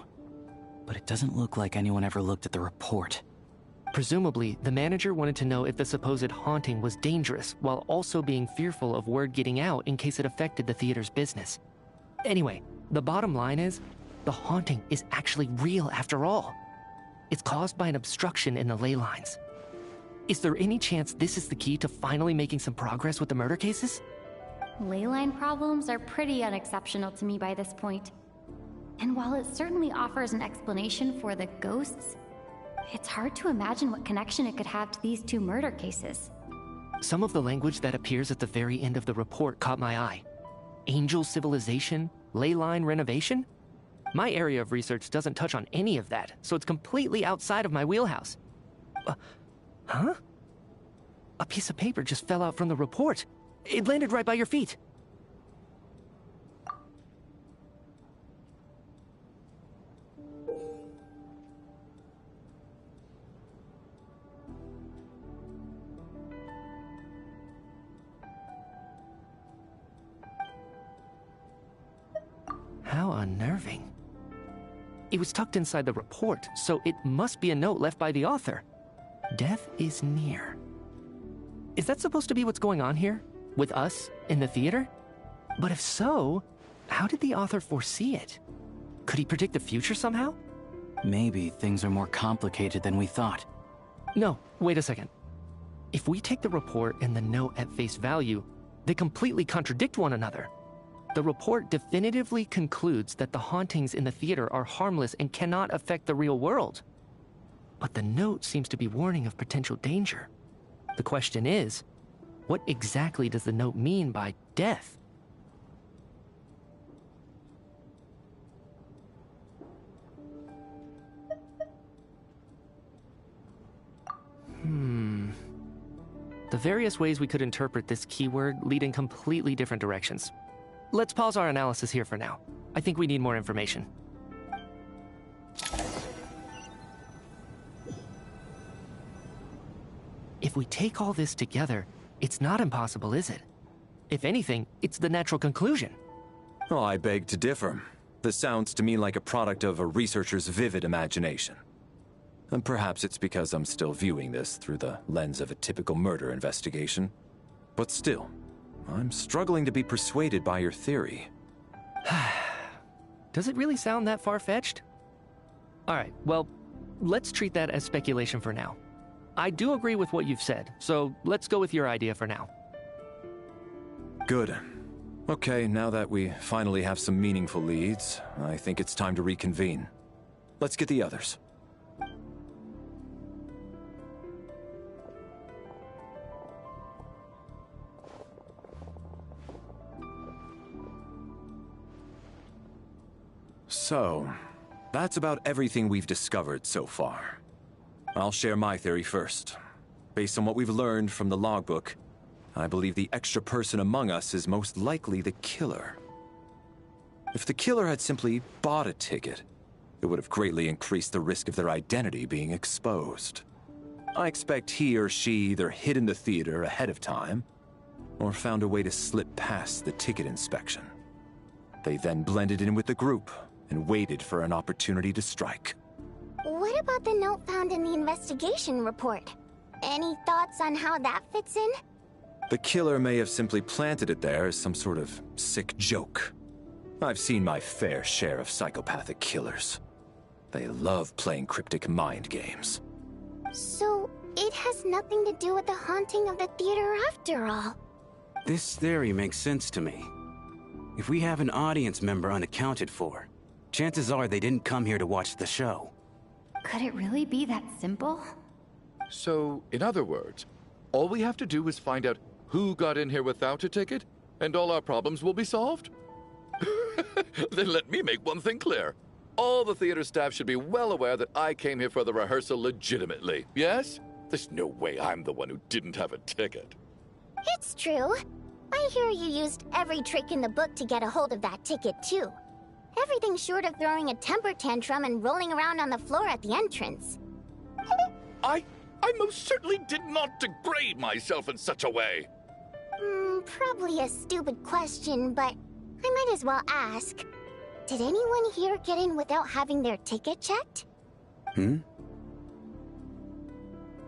But it doesn't look like anyone ever looked at the report. Presumably, the manager wanted to know if the supposed haunting was dangerous, while also being fearful of word getting out in case it affected the theater's business. Anyway, the bottom line is, the haunting is actually real after all. It's caused by an obstruction in the ley lines. Is there any chance this is the key to finally making some progress with the murder cases? Ley line problems are pretty unexceptional to me by this point. And while it certainly offers an explanation for the ghosts, it's hard to imagine what connection it could have to these two murder cases. Some of the language that appears at the very end of the report caught my eye. Angel civilization, ley line renovation? My area of research doesn't touch on any of that, so it's completely outside of my wheelhouse. Huh? A piece of paper just fell out from the report. It landed right by your feet. How unnerving. It was tucked inside the report, so it must be a note left by the author. Death is near. Is that supposed to be what's going on here? With us in the theater? But if so, how did the author foresee it? Could he predict the future somehow? Maybe things are more complicated than we thought. No, wait a second. If we take the report and the note at face value, they completely contradict one another. The report definitively concludes that the hauntings in the theater are harmless and cannot affect the real world. But the note seems to be warning of potential danger. The question is, what exactly does the note mean by death? The various ways we could interpret this keyword lead in completely different directions. Let's pause our analysis here for now. I think we need more information. If we take all this together, it's not impossible, is it? If anything, it's the natural conclusion. Oh, I beg to differ. This sounds to me like a product of a researcher's vivid imagination. And perhaps it's because I'm still viewing this through the lens of a typical murder investigation. But still, I'm struggling to be persuaded by your theory. Does it really sound that far-fetched? Alright, well, let's treat that as speculation for now. I do agree with what you've said, so let's go with your idea for now. Good. Okay, now that we finally have some meaningful leads, I think it's time to reconvene. Let's get the others. So, that's about everything we've discovered so far. I'll share my theory first. Based on what we've learned from the logbook, I believe the extra person among us is most likely the killer. If the killer had simply bought a ticket, it would have greatly increased the risk of their identity being exposed. I expect he or she either hid in the theater ahead of time, or found a way to slip past the ticket inspection. They then blended in with the group and waited for an opportunity to strike. What about the note found in the investigation report? Any thoughts on how that fits in? The killer may have simply planted it there as some sort of sick joke. I've seen my fair share of psychopathic killers. They love playing cryptic mind games. So, it has nothing to do with the haunting of the theater after all. This theory makes sense to me. If we have an audience member unaccounted for, chances are they didn't come here to watch the show. Could it really be that simple? So, in other words, all we have to do is find out who got in here without a ticket, and all our problems will be solved? Then let me make one thing clear. All the theater staff should be well aware that I came here for the rehearsal legitimately, yes? There's no way I'm the one who didn't have a ticket. It's true. I hear you used every trick in the book to get a hold of that ticket, too. Everything short of throwing a temper tantrum and rolling around on the floor at the entrance. I most certainly did not degrade myself in such a way. Probably a stupid question, but I might as well ask. Did anyone here get in without having their ticket checked? Hmm?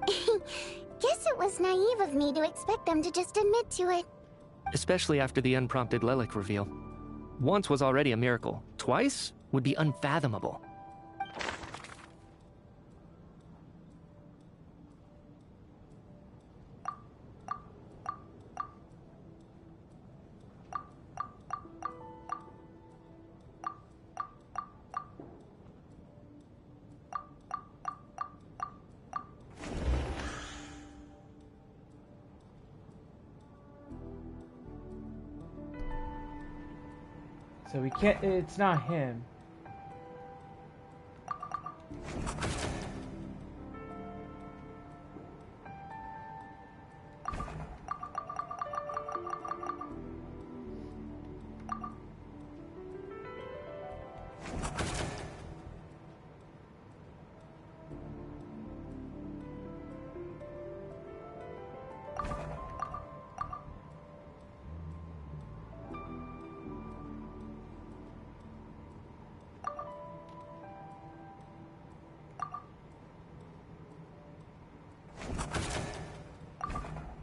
Guess it was naive of me to expect them to just admit to it. Especially after the unprompted Lelik reveal. Once was already a miracle. Twice would be unfathomable. So we can't, it's not him.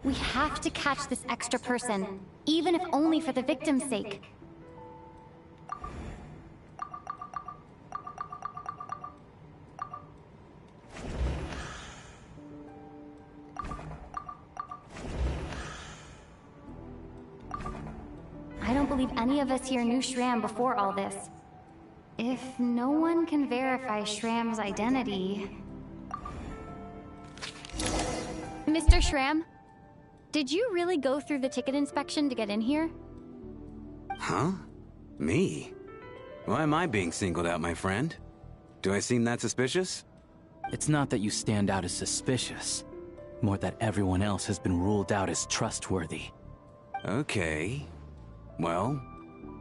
We have to catch this extra person, even if only for the victim's sake. I don't believe any of us here knew Shram before all this. If no one can verify Shram's identity... Mr. Shram? Did you really go through the ticket inspection to get in here? Huh? Me? Why am I being singled out, my friend? Do I seem that suspicious? It's not that you stand out as suspicious. More that everyone else has been ruled out as trustworthy. Okay. Well,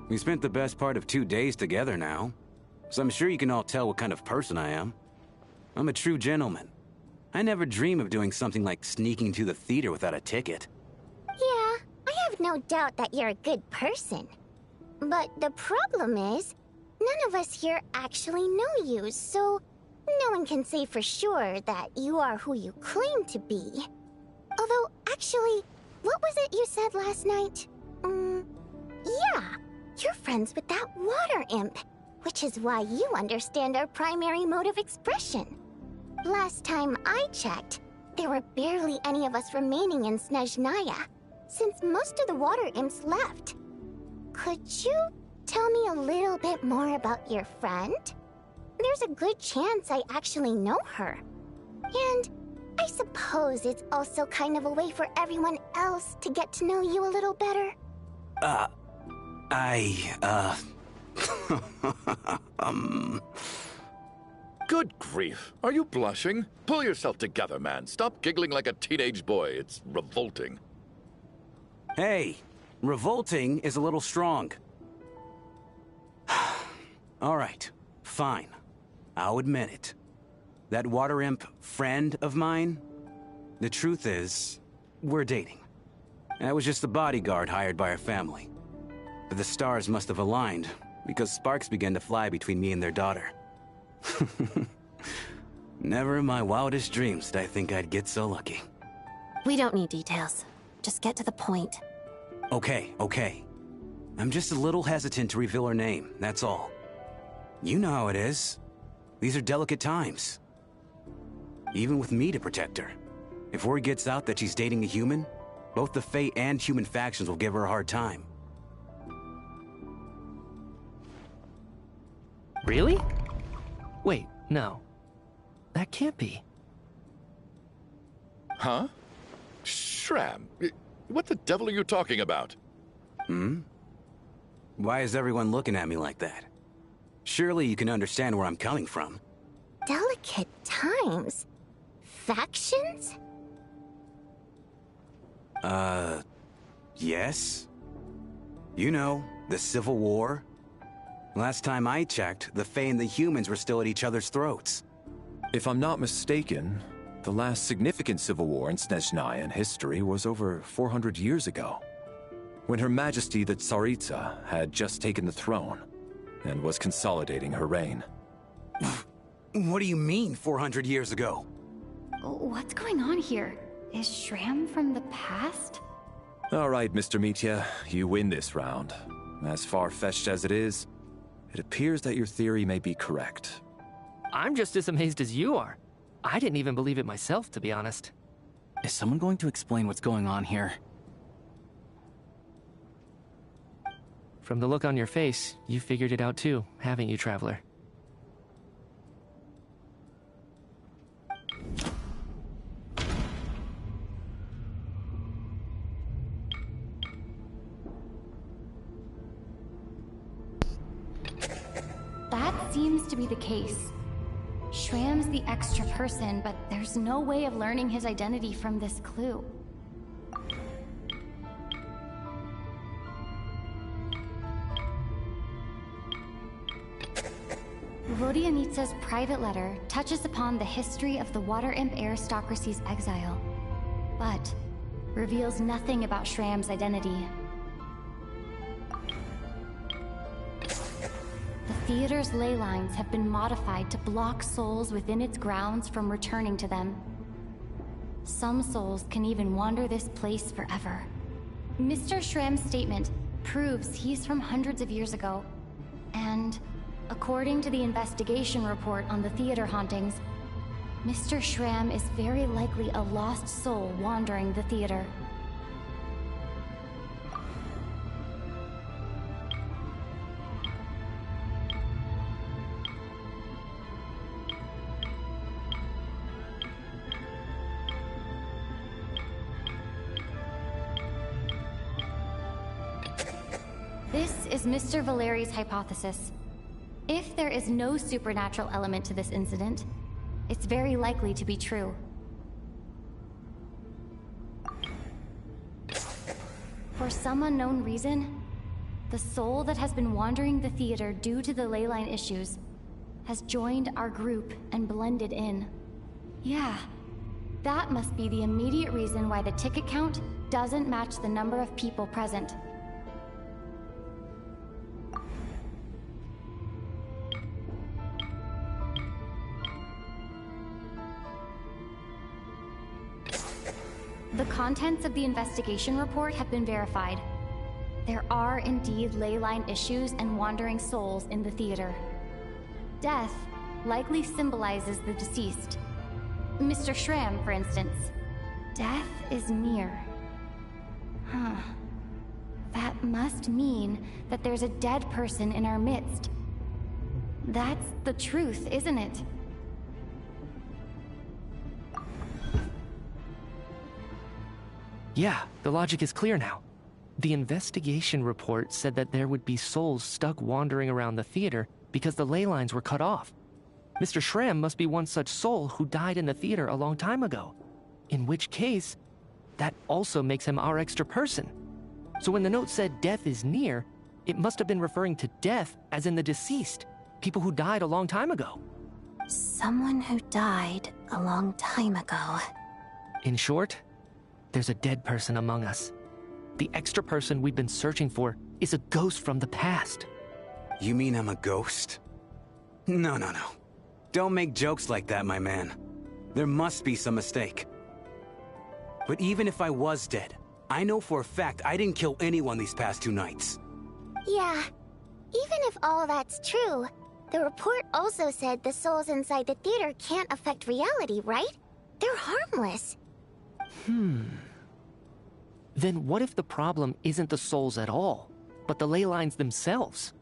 we spent the best part of 2 days together now. So I'm sure you can all tell what kind of person I am. I'm a true gentleman. I never dream of doing something like sneaking to the theater without a ticket. Yeah, I have no doubt that you're a good person. But the problem is, none of us here actually know you, so no one can say for sure that you are who you claim to be. Although, actually, what was it you said last night? Yeah, you're friends with that water imp, which is why you understand our primary mode of expression. Last time I checked, there were barely any of us remaining in Snezhnaya, since most of the water imps left. Could you tell me a little bit more about your friend? There's a good chance I actually know her. And I suppose it's also kind of a way for everyone else to get to know you a little better. Good grief. Are you blushing? Pull yourself together, man. Stop giggling like a teenage boy. It's revolting. Hey, revolting is a little strong. All right, fine. I'll admit it. That water imp friend of mine, the truth is, we're dating. I was just the bodyguard hired by our family. But the stars must have aligned, because sparks began to fly between me and their daughter. Never in my wildest dreams did I think I'd get so lucky. We don't need details. Just get to the point. Okay. I'm just a little hesitant to reveal her name, that's all. You know how it is. These are delicate times. Even with me to protect her. If word gets out that she's dating a human, both the Fae and human factions will give her a hard time. Really? Wait, no. That can't be. Huh? Shram, what the devil are you talking about? Why is everyone looking at me like that? Surely you can understand where I'm coming from. Delicate times? Factions? Yes. You know, the Civil War. Last time I checked, the Fae and the humans were still at each other's throats. If I'm not mistaken, The last significant civil war in Snezhnaya history was over 400 years ago, when Her Majesty the Tsaritsa had just taken the throne and was consolidating her reign. What do you mean, 400 years ago? What's going on here? Is Shram from the past? All right, Mr. Mitya, you win this round. As far-fetched as it is, it appears that your theory may be correct. I'm just as amazed as you are. I didn't even believe it myself, to be honest. Is someone going to explain what's going on here? From the look on your face, you figured it out too, haven't you, Traveler? That seems to be the case. Shram's the extra person, but there's no way of learning his identity from this clue. Vodyanitsa's private letter touches upon the history of the Water Imp aristocracy's exile, but reveals nothing about Shram's identity. The theater's ley lines have been modified to block souls within its grounds from returning to them. Some souls can even wander this place forever. Mr. Shram's statement proves he's from hundreds of years ago, and according to the investigation report on the theater hauntings, Mr. Shram is very likely a lost soul wandering the theater. This is Mr. Valeri's hypothesis. If there is no supernatural element to this incident, it's very likely to be true. For some unknown reason, the soul that has been wandering the theater due to the ley line issues has joined our group and blended in. Yeah, that must be the immediate reason why the ticket count doesn't match the number of people present. The contents of the investigation report have been verified. There are indeed ley line issues and wandering souls in the theater. Death likely symbolizes the deceased. Mr. Shram, for instance. Death is near. Huh. That must mean that there's a dead person in our midst. That's the truth, isn't it? Yeah, the logic is clear now. The investigation report said that there would be souls stuck wandering around the theater because the ley lines were cut off. Mr. Shram must be one such soul who died in the theater a long time ago. In which case, that also makes him our extra person. So when the note said death is near, it must have been referring to death as in the deceased, people who died a long time ago. Someone who died a long time ago. In short, there's a dead person among us. The extra person we've been searching for is a ghost from the past. You mean I'm a ghost? No. Don't make jokes like that, my man. There must be some mistake. But even if I was dead, I know for a fact I didn't kill anyone these past 2 nights. Yeah, even if all that's true, the report also said the souls inside the theater can't affect reality, right? They're harmless. Then what if the problem isn't the souls at all, but the ley lines themselves?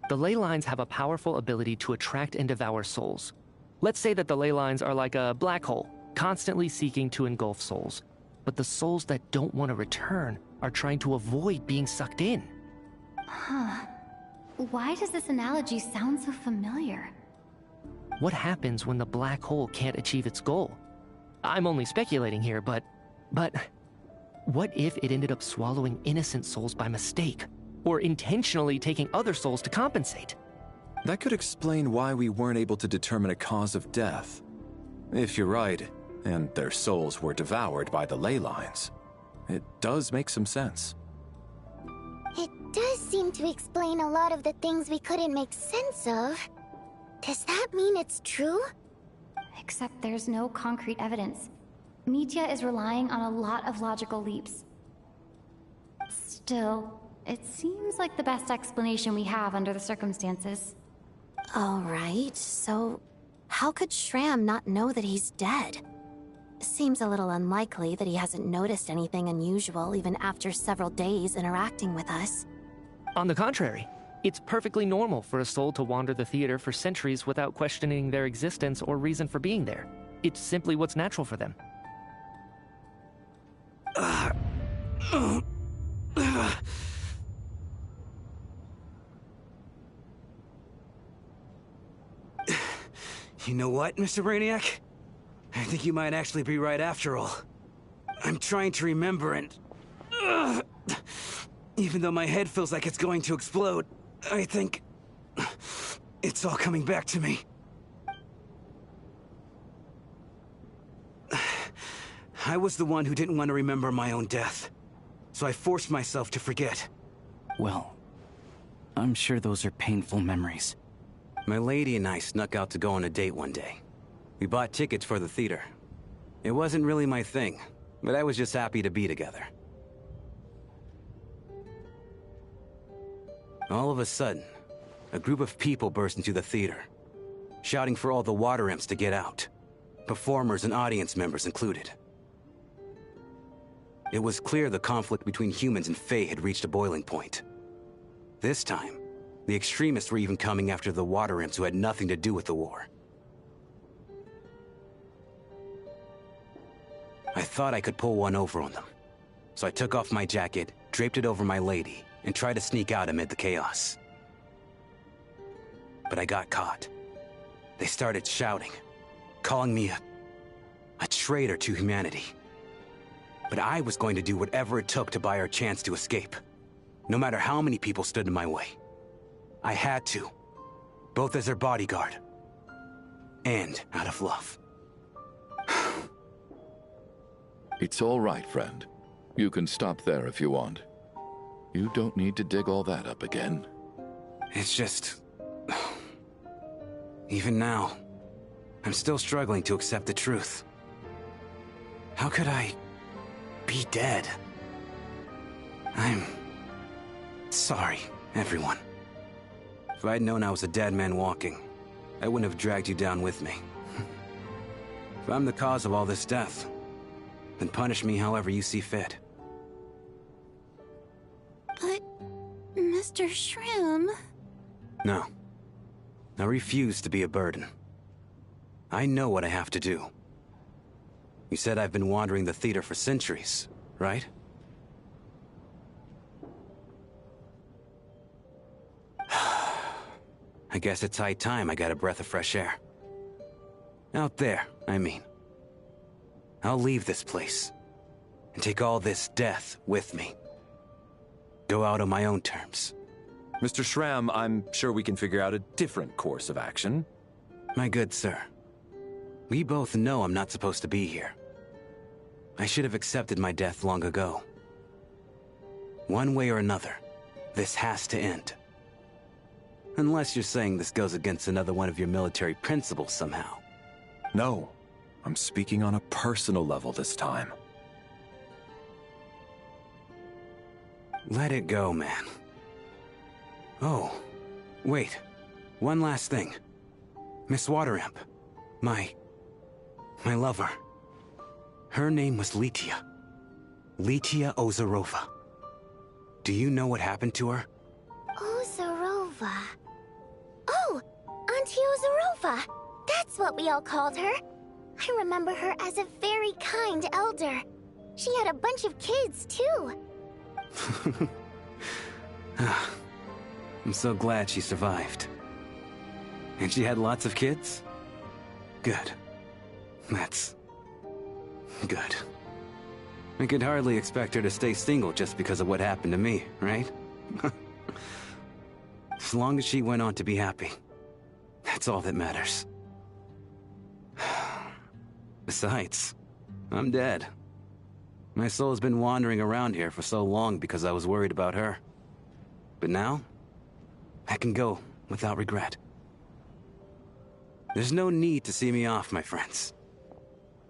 The ley lines have a powerful ability to attract and devour souls. Let's say that the ley lines are like a black hole, constantly seeking to engulf souls. But the souls that don't want to return are trying to avoid being sucked in. Huh. Why does this analogy sound so familiar? What happens when the black hole can't achieve its goal? I'm only speculating here, but what if it ended up swallowing innocent souls by mistake? Or intentionally taking other souls to compensate? That could explain why we weren't able to determine a cause of death. If you're right, and their souls were devoured by the ley lines. It does make some sense. It does seem to explain a lot of the things we couldn't make sense of. Does that mean it's true? Except there's no concrete evidence. Mitya is relying on a lot of logical leaps. Still, it seems like the best explanation we have under the circumstances. Alright, so how could Shram not know that he's dead? Seems a little unlikely that he hasn't noticed anything unusual even after several days interacting with us. On the contrary, it's perfectly normal for a soul to wander the theater for centuries without questioning their existence or reason for being there. It's simply what's natural for them. You know what, Mr. Brainiac? I think you might actually be right after all. I'm trying to remember and... even though my head feels like it's going to explode, I think... it's all coming back to me. I was the one who didn't want to remember my own death, so I forced myself to forget. Well, I'm sure those are painful memories. My lady and I snuck out to go on a date one day. We bought tickets for the theater. It wasn't really my thing, but I was just happy to be together. All of a sudden, a group of people burst into the theater, shouting for all the water imps to get out, performers and audience members included. It was clear the conflict between humans and Fae had reached a boiling point. This time, the extremists were even coming after the water imps who had nothing to do with the war. I thought I could pull one over on them, so I took off my jacket, draped it over my lady, and tried to sneak out amid the chaos. But I got caught. They started shouting, calling me a traitor to humanity. But I was going to do whatever it took to buy our chance to escape, no matter how many people stood in my way. I had to, both as their bodyguard and out of love. It's all right, friend. You can stop there if you want. You don't need to dig all that up again. It's just... even now, I'm still struggling to accept the truth. How could I be dead? I'm sorry, everyone. If I'd known I was a dead man walking, I wouldn't have dragged you down with me. If I'm the cause of all this death, then punish me however you see fit. But, Mr. Shram... No. I refuse to be a burden. I know what I have to do. You said I've been wandering the theater for centuries, right? I guess it's high time I got a breath of fresh air. Out there, I mean. I'll leave this place, and take all this death with me. Go out on my own terms. Mr. Shram, I'm sure we can figure out a different course of action. My good sir, we both know I'm not supposed to be here. I should have accepted my death long ago. One way or another, this has to end. Unless you're saying this goes against another one of your military principles somehow. No, I'm speaking on a personal level this time. Let it go, man. Oh, wait. One last thing. Miss Water Imp. My lover. Her name was Litia. Litia Ozarova. Do you know what happened to her? Ozarova. Oh, Auntie Ozarova. That's what we all called her. I remember her as a very kind elder. She had a bunch of kids, too. I'm so glad she survived. And she had lots of kids? Good. That's... good. I could hardly expect her to stay single just because of what happened to me, right? As long as she went on to be happy, that's all that matters. Besides, I'm dead. My soul's been wandering around here for so long because I was worried about her. But now, I can go without regret. There's no need to see me off, my friends.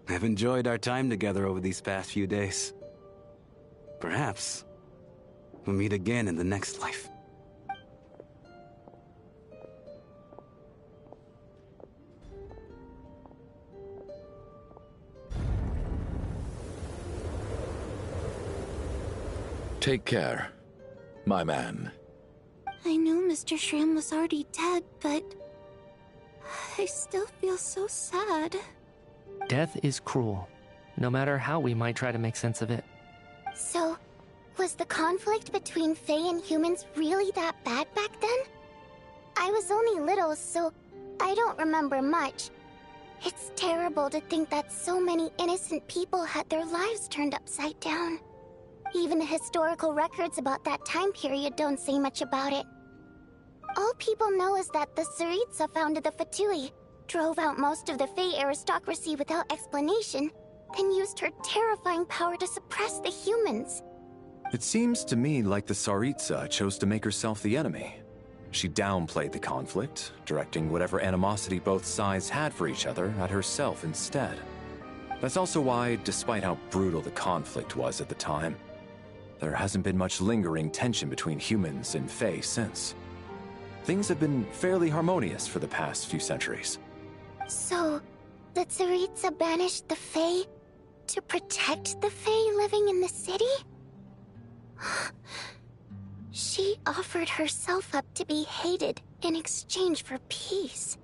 I've enjoyed our time together over these past few days. Perhaps we'll meet again in the next life. Take care, my man. I knew Mr. Shram was already dead, but I still feel so sad. Death is cruel, no matter how we might try to make sense of it. So, was the conflict between Fae and humans really that bad back then? I was only little, so I don't remember much. It's terrible to think that so many innocent people had their lives turned upside down. Even the historical records about that time period don't say much about it. All people know is that the Tsaritsa founded the Fatui, drove out most of the Fae aristocracy without explanation, then used her terrifying power to suppress the humans. It seems to me like the Tsaritsa chose to make herself the enemy. She downplayed the conflict, directing whatever animosity both sides had for each other at herself instead. That's also why, despite how brutal the conflict was at the time, there hasn't been much lingering tension between humans and Fae since. Things have been fairly harmonious for the past few centuries. So, the Tsaritsa banished the Fae to protect the Fae living in the city? She offered herself up to be hated in exchange for peace.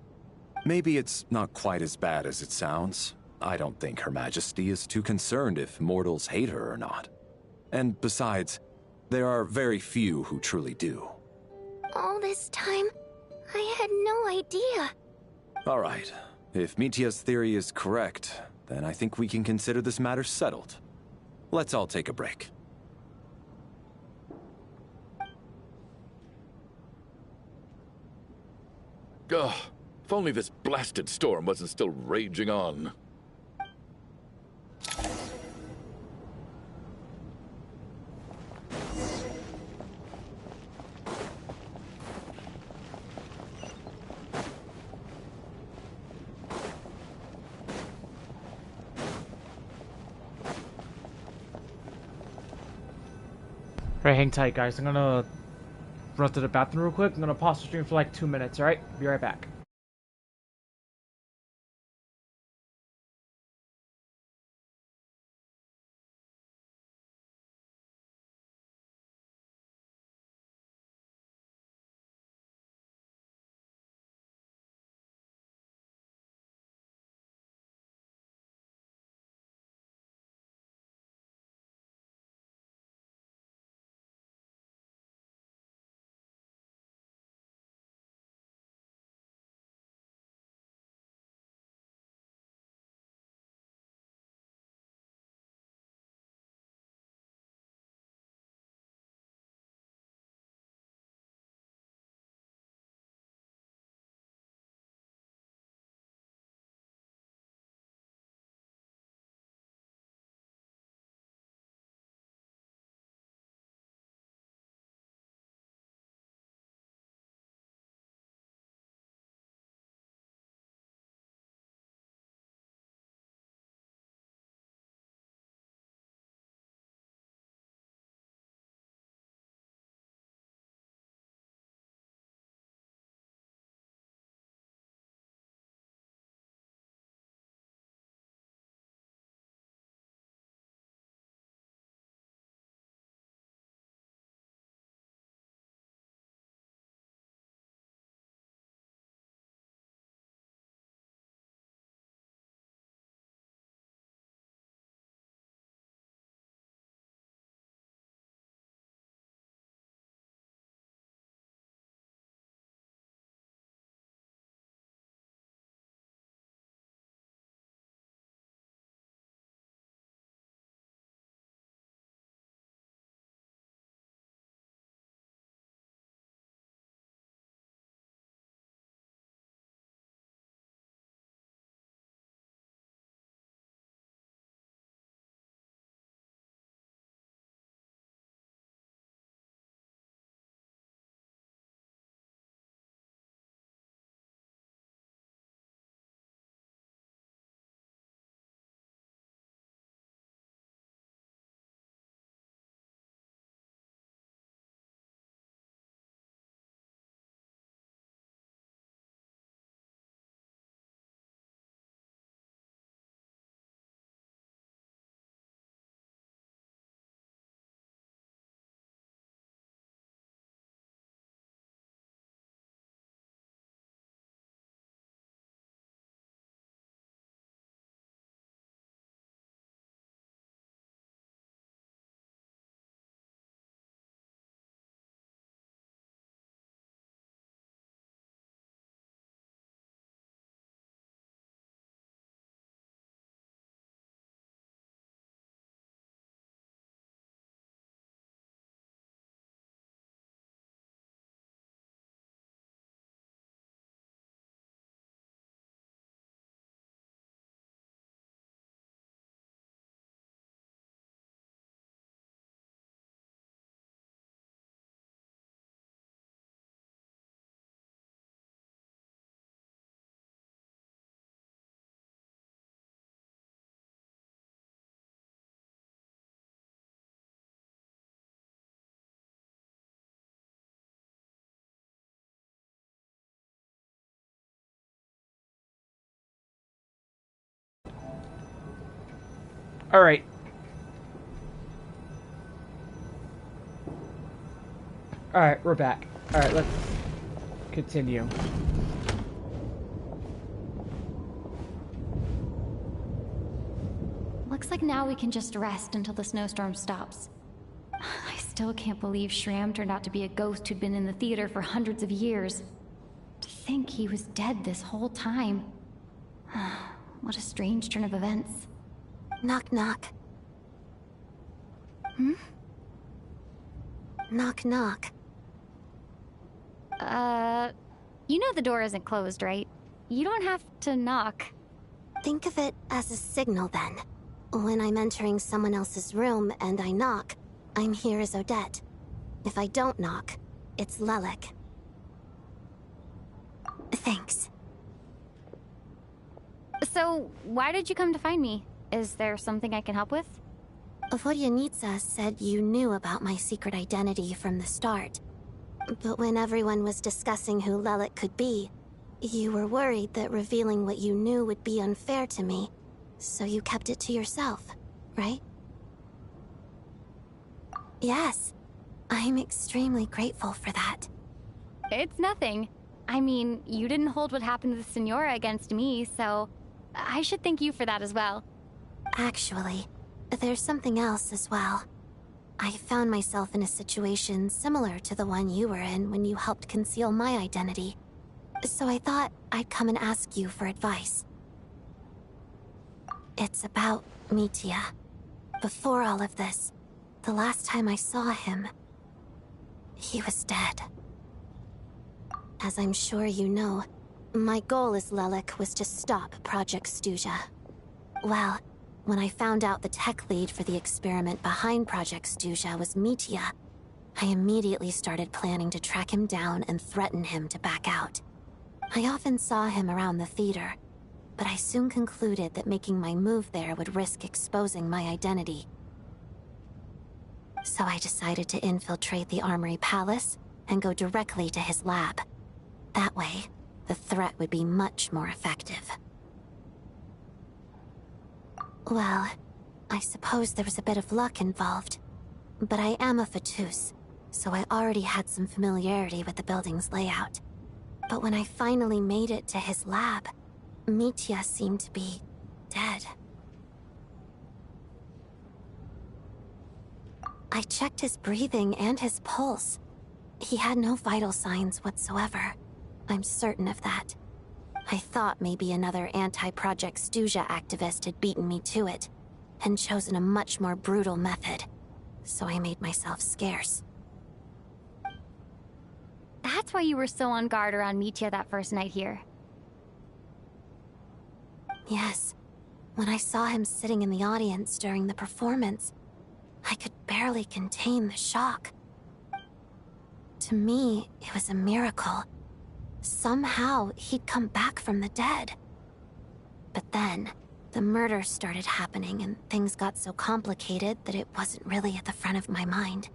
Maybe it's not quite as bad as it sounds. I don't think Her Majesty is too concerned if mortals hate her or not. And besides, there are very few who truly do. All this time, I had no idea. All right. If Mitya's theory is correct, then I think we can consider this matter settled. Let's all take a break. Ugh, if only this blasted storm wasn't still raging on. Alright, hang tight, guys. I'm gonna run to the bathroom real quick. I'm gonna pause the stream for like 2 minutes, alright? Be right back. Alright. Alright, we're back. Alright, let's continue. Looks like now we can just rest until the snowstorm stops. I still can't believe Shram turned out to be a ghost who'd been in the theater for hundreds of years. To think he was dead this whole time. What a strange turn of events. Knock, knock. Hmm? Knock, knock. You know the door isn't closed, right? You don't have to knock. Think of it as a signal, then. When I'm entering someone else's room and I knock, I'm here as Odette. If I don't knock, it's Lelik. Thanks. So, why did you come to find me? Is there something I can help with? Vodyanitsa said you knew about my secret identity from the start. But when everyone was discussing who Lelik could be, you were worried that revealing what you knew would be unfair to me. So you kept it to yourself, right? Yes. I'm extremely grateful for that. It's nothing. I mean, you didn't hold what happened to the Senora against me, so I should thank you for that as well. Actually, there's something else as well. I found myself in a situation similar to the one you were in when you helped conceal my identity. So I thought I'd come and ask you for advice. It's about Mitya. Before all of this, the last time I saw him, he was dead. As I'm sure you know, my goal as Lelik was to stop Project Stuzha. Well, when I found out the tech lead for the experiment behind Project Stuzha was Mitya, I immediately started planning to track him down and threaten him to back out. I often saw him around the theater, but I soon concluded that making my move there would risk exposing my identity. So I decided to infiltrate the Armory Palace and go directly to his lab. That way, the threat would be much more effective. Well, I suppose there was a bit of luck involved. But I am a Fatus, so I already had some familiarity with the building's layout. But when I finally made it to his lab, Mitya seemed to be dead. I checked his breathing and his pulse. He had no vital signs whatsoever. I'm certain of that. I thought maybe another anti-Project Stuzha activist had beaten me to it, and chosen a much more brutal method. So I made myself scarce. That's why you were so on guard around Mitya that first night here. Yes. When I saw him sitting in the audience during the performance, I could barely contain the shock. To me, it was a miracle. Somehow, he'd come back from the dead. But then, the murder started happening and things got so complicated that it wasn't really at the front of my mind.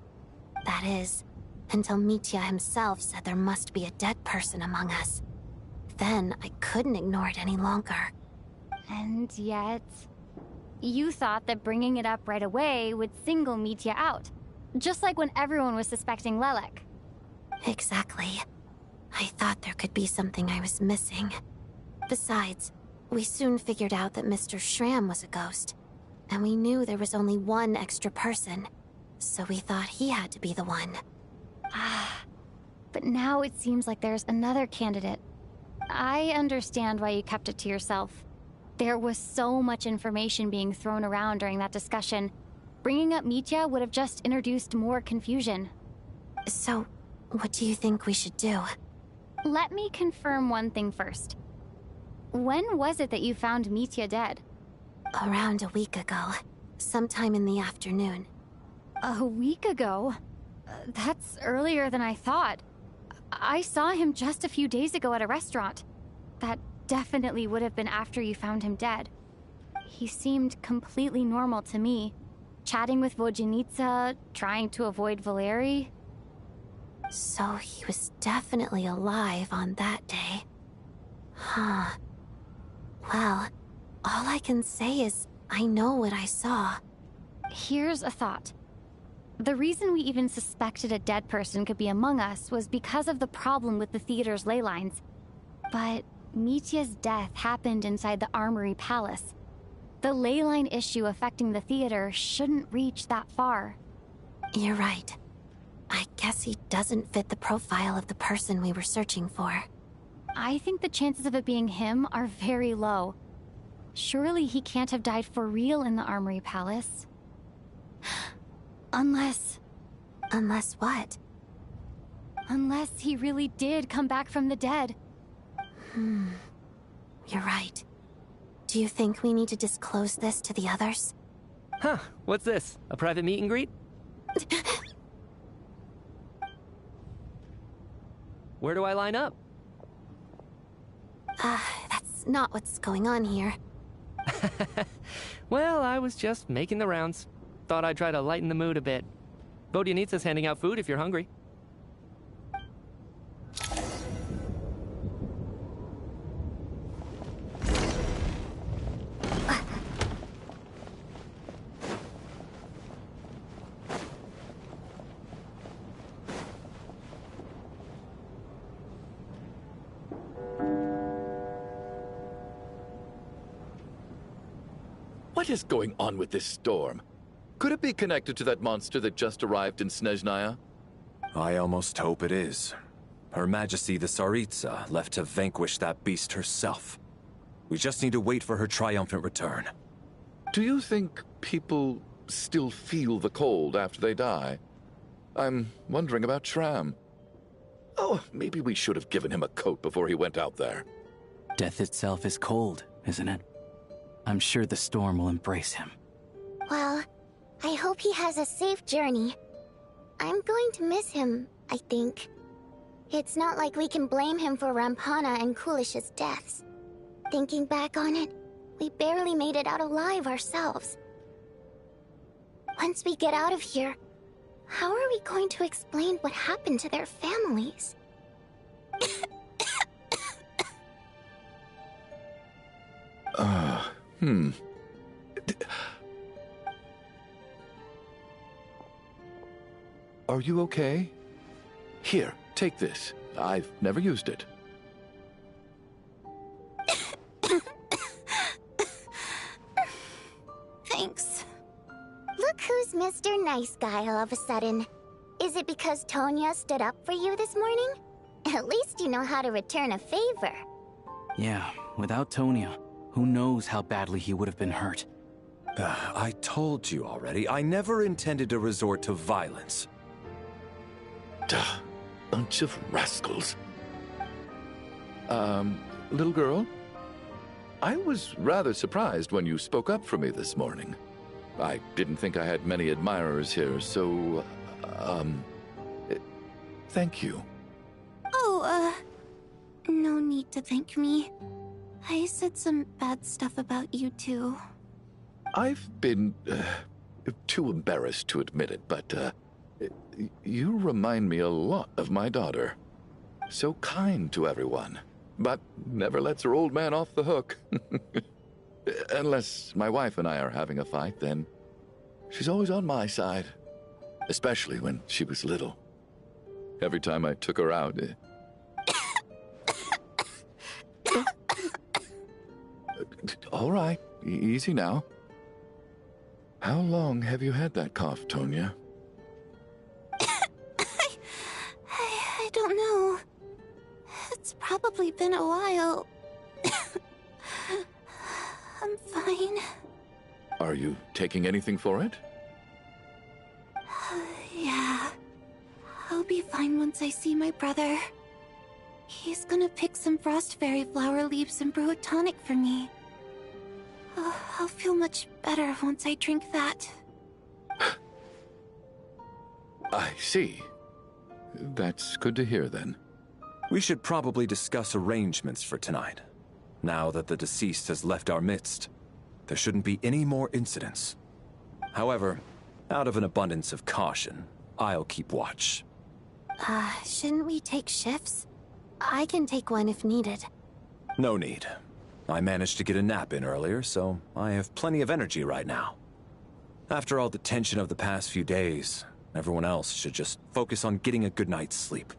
That is, until Mitya himself said there must be a dead person among us. Then, I couldn't ignore it any longer. And yet, you thought that bringing it up right away would single Mitya out. Just like when everyone was suspecting Lelik. Exactly. I thought there could be something I was missing. Besides, we soon figured out that Mr. Shram was a ghost. And we knew there was only one extra person. So we thought he had to be the one. But now it seems like there's another candidate. I understand why you kept it to yourself. There was so much information being thrown around during that discussion. Bringing up Mitya would have just introduced more confusion. So, what do you think we should do? Let me confirm one thing first. When was it that you found Mitya dead? Around a week ago. Sometime in the afternoon. A week ago? That's earlier than I thought. I saw him just a few days ago at a restaurant. That definitely would have been after you found him dead. He seemed completely normal to me. Chatting with Vodyanitsa, trying to avoid Valeri. So he was definitely alive on that day. Huh. Well, all I can say is I know what I saw. Here's a thought. The reason we even suspected a dead person could be among us was because of the problem with the theater's ley lines. But Mitya's death happened inside the Armory Palace. The ley line issue affecting the theater shouldn't reach that far. You're right. I guess he doesn't fit the profile of the person we were searching for. I think the chances of it being him are very low. Surely he can't have died for real in the Armory Palace. Unless... Unless what? Unless he really did come back from the dead. You're right. Do you think we need to disclose this to the others? Huh, what's this? A private meet and greet? Where do I line up? That's not what's going on here. Well, I was just making the rounds. Thought I'd try to lighten the mood a bit. Vodyanitsa's handing out food if you're hungry. What is going on with this storm? Could it be connected to that monster that just arrived in Snezhnaya? I almost hope it is. Her Majesty the Tsaritsa left to vanquish that beast herself. We just need to wait for her triumphant return. Do you think people still feel the cold after they die? I'm wondering about Shram. Oh, maybe we should have given him a coat before he went out there. Death itself is cold, isn't it? I'm sure the storm will embrace him. Well, I hope he has a safe journey. I'm going to miss him, I think. It's not like we can blame him for Rampana and Kulish's deaths. Thinking back on it, we barely made it out alive ourselves. Once we get out of here, how are we going to explain what happened to their families? Are you okay? Here, take this. I've never used it. Thanks. Look who's Mr. Nice Guy all of a sudden. Is it because Tonya stood up for you this morning? At least you know how to return a favor. Yeah, without Tonya, who knows how badly he would have been hurt. I told you already, I never intended to resort to violence. Duh, bunch of rascals. Little girl? I was rather surprised when you spoke up for me this morning. I didn't think I had many admirers here, so, thank you. Oh, no need to thank me. I said some bad stuff about you too. I've been, too embarrassed to admit it, but, you remind me a lot of my daughter. So kind to everyone, but never lets her old man off the hook. Unless my wife and I are having a fight, then she's always on my side. Especially when she was little. Every time I took her out... All right, easy now. How long have you had that cough, Tonya? I don't know. It's probably been a while. I'm fine. Are you taking anything for it? Yeah. I'll be fine once I see my brother. He's gonna pick some frost fairy flower leaves and brew a tonic for me. I'll feel much better once I drink that. I see. That's good to hear, then. We should probably discuss arrangements for tonight. Now that the deceased has left our midst, there shouldn't be any more incidents. However, out of an abundance of caution, I'll keep watch. Shouldn't we take shifts? I can take one if needed. No need. I managed to get a nap in earlier, so I have plenty of energy right now. After all the tension of the past few days, everyone else should just focus on getting a good night's sleep.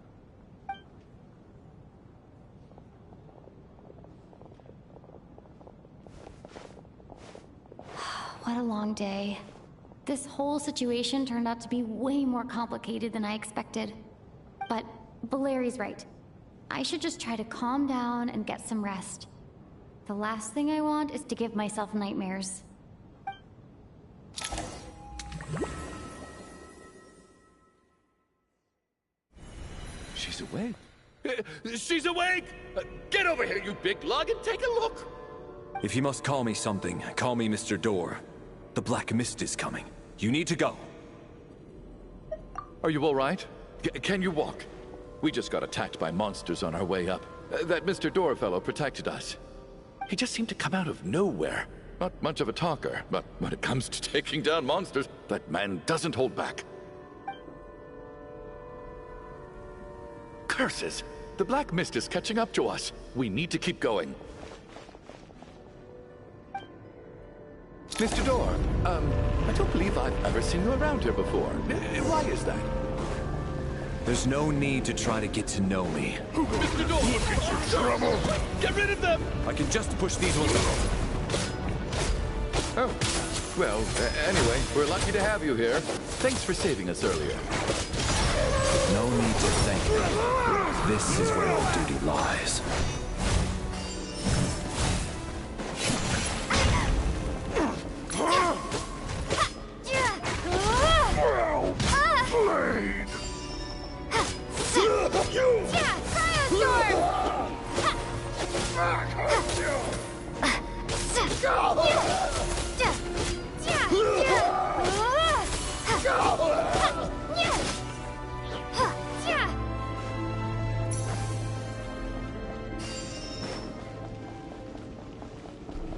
What a long day. This whole situation turned out to be way more complicated than I expected. But Valeri's right. I should just try to calm down and get some rest. The last thing I want is to give myself nightmares. She's awake. She's awake! Get over here, you big lug, and take a look! If you must call me something, call me Mr. Door. The Black Mist is coming. You need to go. Are you all right? Can you walk? We just got attacked by monsters on our way up. That Mr. Door fellow protected us. He just seemed to come out of nowhere. Not much of a talker, but when it comes to taking down monsters, that man doesn't hold back. Curses! The Black Mist is catching up to us. We need to keep going. Mr. Door, I don't believe I've ever seen you around here before. Why is that? There's no need to try to get to know me. Mr. Door! Look at your trouble! Get rid of them! I can just push these ones out. Oh, well, anyway, we're lucky to have you here. Thanks for saving us earlier. No need to thank me. This is where my duty lies.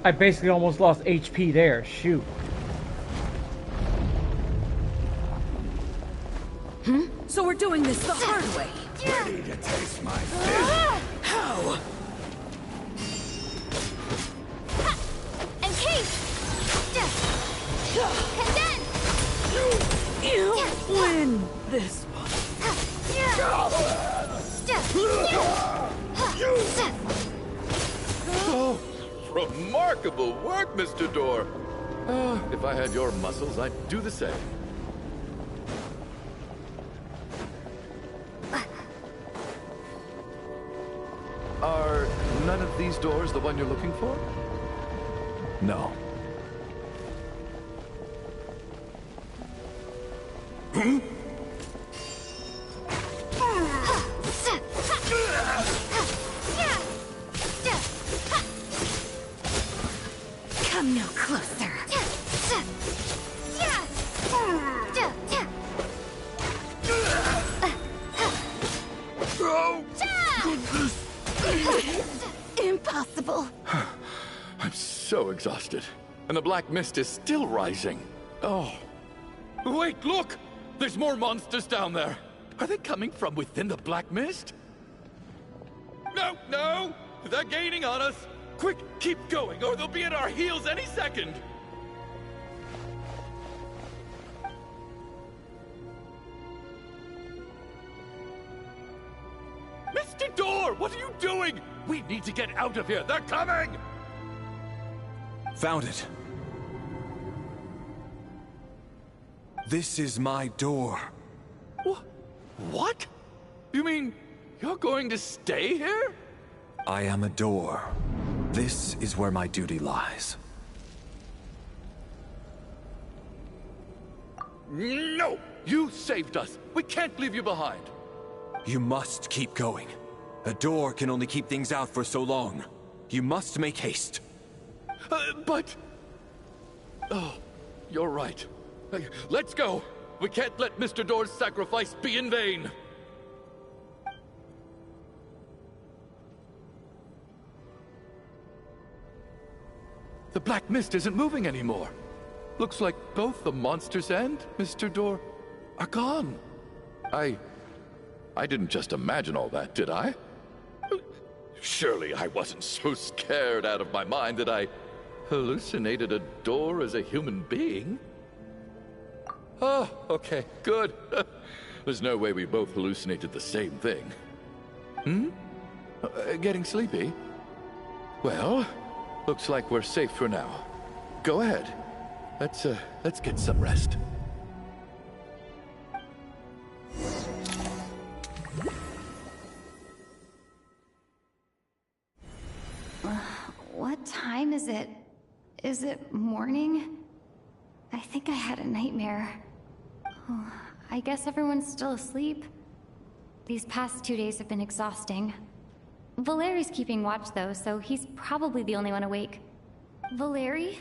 I basically almost lost HP there. Shoot. So we're doing this the hard way. Ready to taste my fist? How? And keep! And then! You win this one. Oh, remarkable work, Mr. Door. If I had your muscles, I'd do the same. Are none of these doors the one you're looking for? No. Come no closer. Impossible. I'm so exhausted. And the Black Mist is still rising. Oh. Wait, look! There's more monsters down there. Are they coming from within the Black Mist? No, no! They're gaining on us! Quick, keep going, or they'll be at our heels any second! Mr. Door, what are you doing? We need to get out of here. They're coming! Found it. This is my door. What? You mean you're going to stay here? I am a door. This is where my duty lies. No! You saved us. We can't leave you behind. You must keep going. A door can only keep things out for so long. You must make haste. But... Oh, you're right. Let's go. We can't let Mr. Door's sacrifice be in vain. The Black Mist isn't moving anymore. Looks like both the monsters and Mr. Door are gone. I didn't just imagine all that, did I? Surely I wasn't so scared out of my mind that I hallucinated a door as a human being? Oh, okay, good. There's no way we both hallucinated the same thing. Getting sleepy? Well, looks like we're safe for now. Go ahead. Let's get some rest. What time is it? Is it morning? I think I had a nightmare. Oh, I guess everyone's still asleep. These past 2 days have been exhausting. Valeri's keeping watch though, so he's probably the only one awake. Valeri?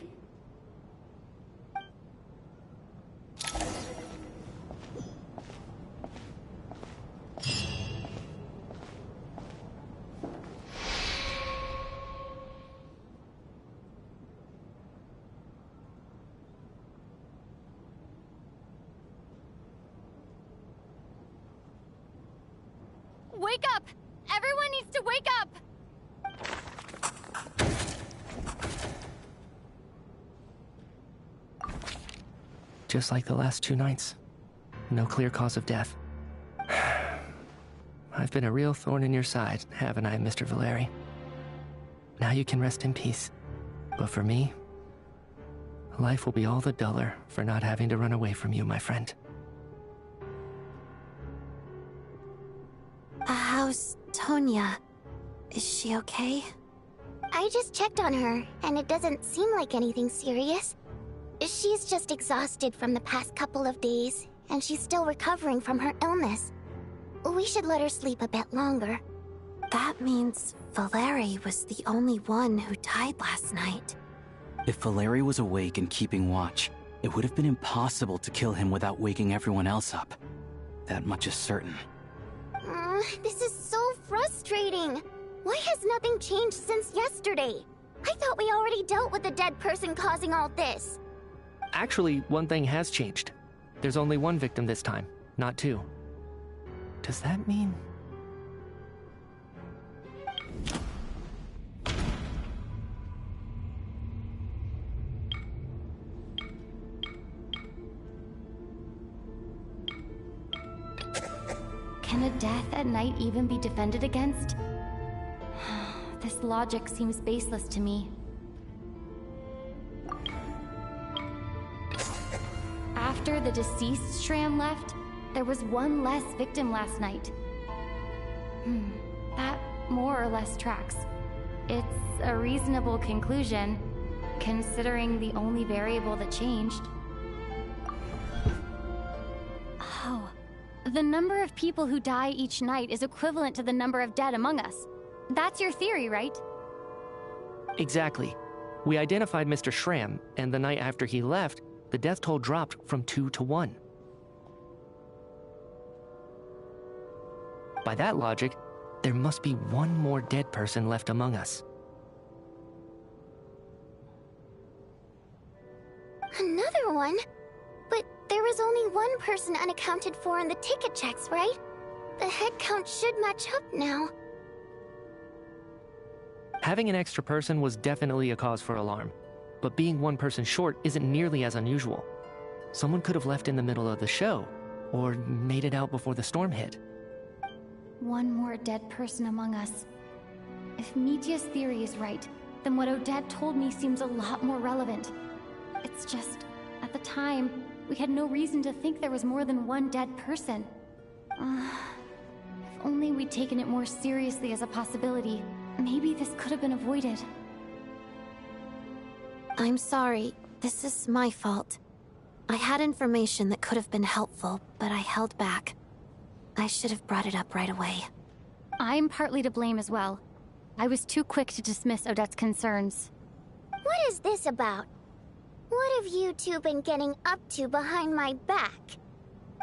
Wake up! Everyone needs to wake up! Just like the last 2 nights. No clear cause of death. I've been a real thorn in your side, haven't I, Mr. Valeri? Now you can rest in peace. But for me, life will be all the duller for not having to run away from you, my friend. How's Tonya? Is she okay? I just checked on her, and it doesn't seem like anything serious. She's just exhausted from the past couple of days, and she's still recovering from her illness. We should let her sleep a bit longer. That means Valeri was the only one who died last night. If Valeri was awake and keeping watch, it would have been impossible to kill him without waking everyone else up. That much is certain. This is so frustrating. Why has nothing changed since yesterday? I thought we already dealt with the dead person causing all this. Actually, one thing has changed. There's only one victim this time, not 2. Does that mean... Can a death at night even be defended against? This logic seems baseless to me. After the deceased Shram left, there was one less victim last night. That more or less tracks. It's a reasonable conclusion, considering the only variable that changed. Oh. The number of people who die each night is equivalent to the number of dead among us. That's your theory, right? Exactly. We identified Mr. Shram, and the night after he left, the death toll dropped from 2 to 1. By that logic, there must be one more dead person left among us. Another one? But there was only one person unaccounted for in the ticket checks, right? The head count should match up now. Having an extra person was definitely a cause for alarm, but being one person short isn't nearly as unusual. Someone could have left in the middle of the show, or made it out before the storm hit. One more dead person among us. If Mitya's theory is right, then what Odette told me seems a lot more relevant. It's just, at the time, we had no reason to think there was more than one dead person. If only we'd taken it more seriously as a possibility, maybe this could have been avoided. I'm sorry. This is my fault. I had information that could have been helpful, but I held back. I should have brought it up right away. I'm partly to blame as well. I was too quick to dismiss Odette's concerns. What is this about? What have you two been getting up to behind my back?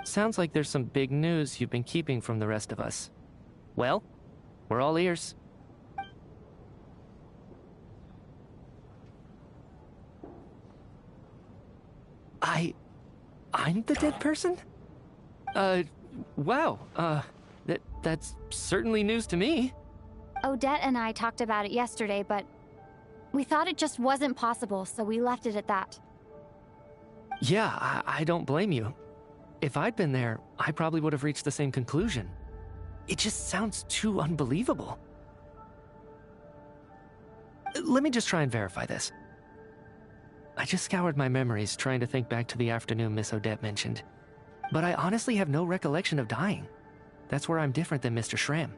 Sounds like there's some big news you've been keeping from the rest of us. Well, we're all ears. I'm the dead person? Wow, that's certainly news to me. Odette and I talked about it yesterday, but we thought it just wasn't possible, so we left it at that. Yeah, I don't blame you. If I'd been there, I probably would have reached the same conclusion. It just sounds too unbelievable. Let me just try and verify this. I just scoured my memories trying to think back to the afternoon Miss Odette mentioned. But I honestly have no recollection of dying. That's where I'm different than Mr. Schramm.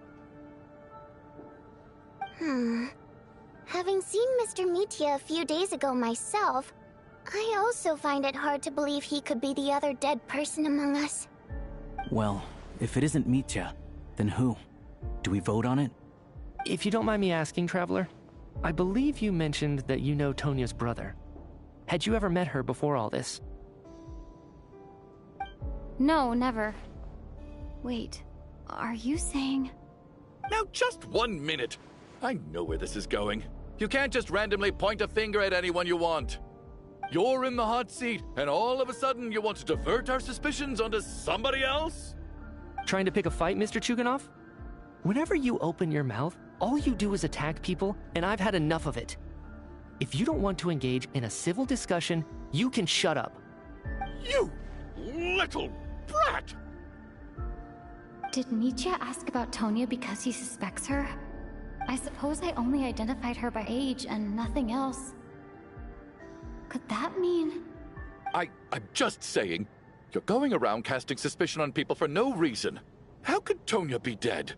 Having seen Mr. Mitya a few days ago myself, I also find it hard to believe he could be the other dead person among us. Well, if it isn't Mitya, then who? Do we vote on it? If you don't mind me asking, Traveler, I believe you mentioned that you know Tonya's brother. Had you ever met her before all this? No, never. Wait, are you saying... Now just 1 minute. I know where this is going. You can't just randomly point a finger at anyone you want. You're in the hot seat, and all of a sudden you want to divert our suspicions onto somebody else? Trying to pick a fight, Mr. Chuganov? Whenever you open your mouth, all you do is attack people, and I've had enough of it. If you don't want to engage in a civil discussion, you can shut up. You little brat! Did Mitya ask about Tonya because he suspects her? I suppose I only identified her by age and nothing else. Could that mean... I'm just saying. You're going around casting suspicion on people for no reason. How could Tonya be dead?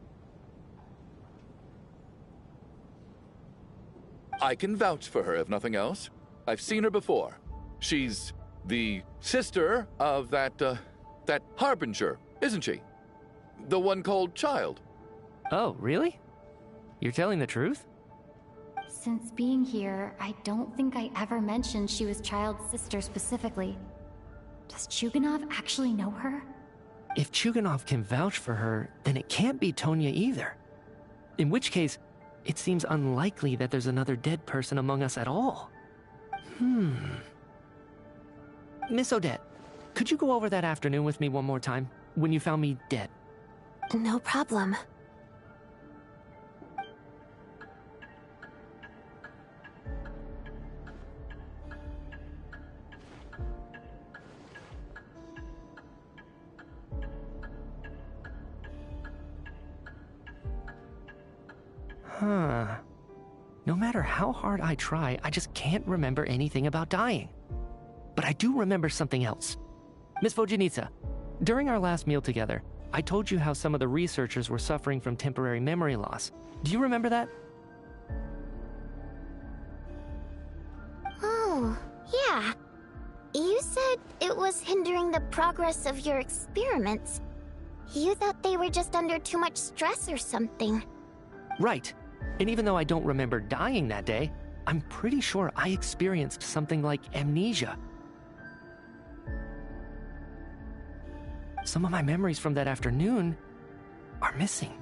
I can vouch for her, if nothing else. I've seen her before. She's the sister of that Harbinger, isn't she? The one called Child. Oh, really? You're telling the truth? Since being here, I don't think I ever mentioned she was Child's sister specifically. Does Chuganov actually know her? If Chuganov can vouch for her, then it can't be Tonya either. In which case, it seems unlikely that there's another dead person among us at all. Miss Odette, could you go over that afternoon with me one more time, when you found me dead? No problem. No matter how hard I try, I just can't remember anything about dying. But I do remember something else. Miss Vojanitsa, during our last meal together, I told you how some of the researchers were suffering from temporary memory loss. Do you remember that? Oh, yeah. You said it was hindering the progress of your experiments. You thought they were just under too much stress or something. Right. And even though I don't remember dying that day, I'm pretty sure I experienced something like amnesia. Some of my memories from that afternoon are missing.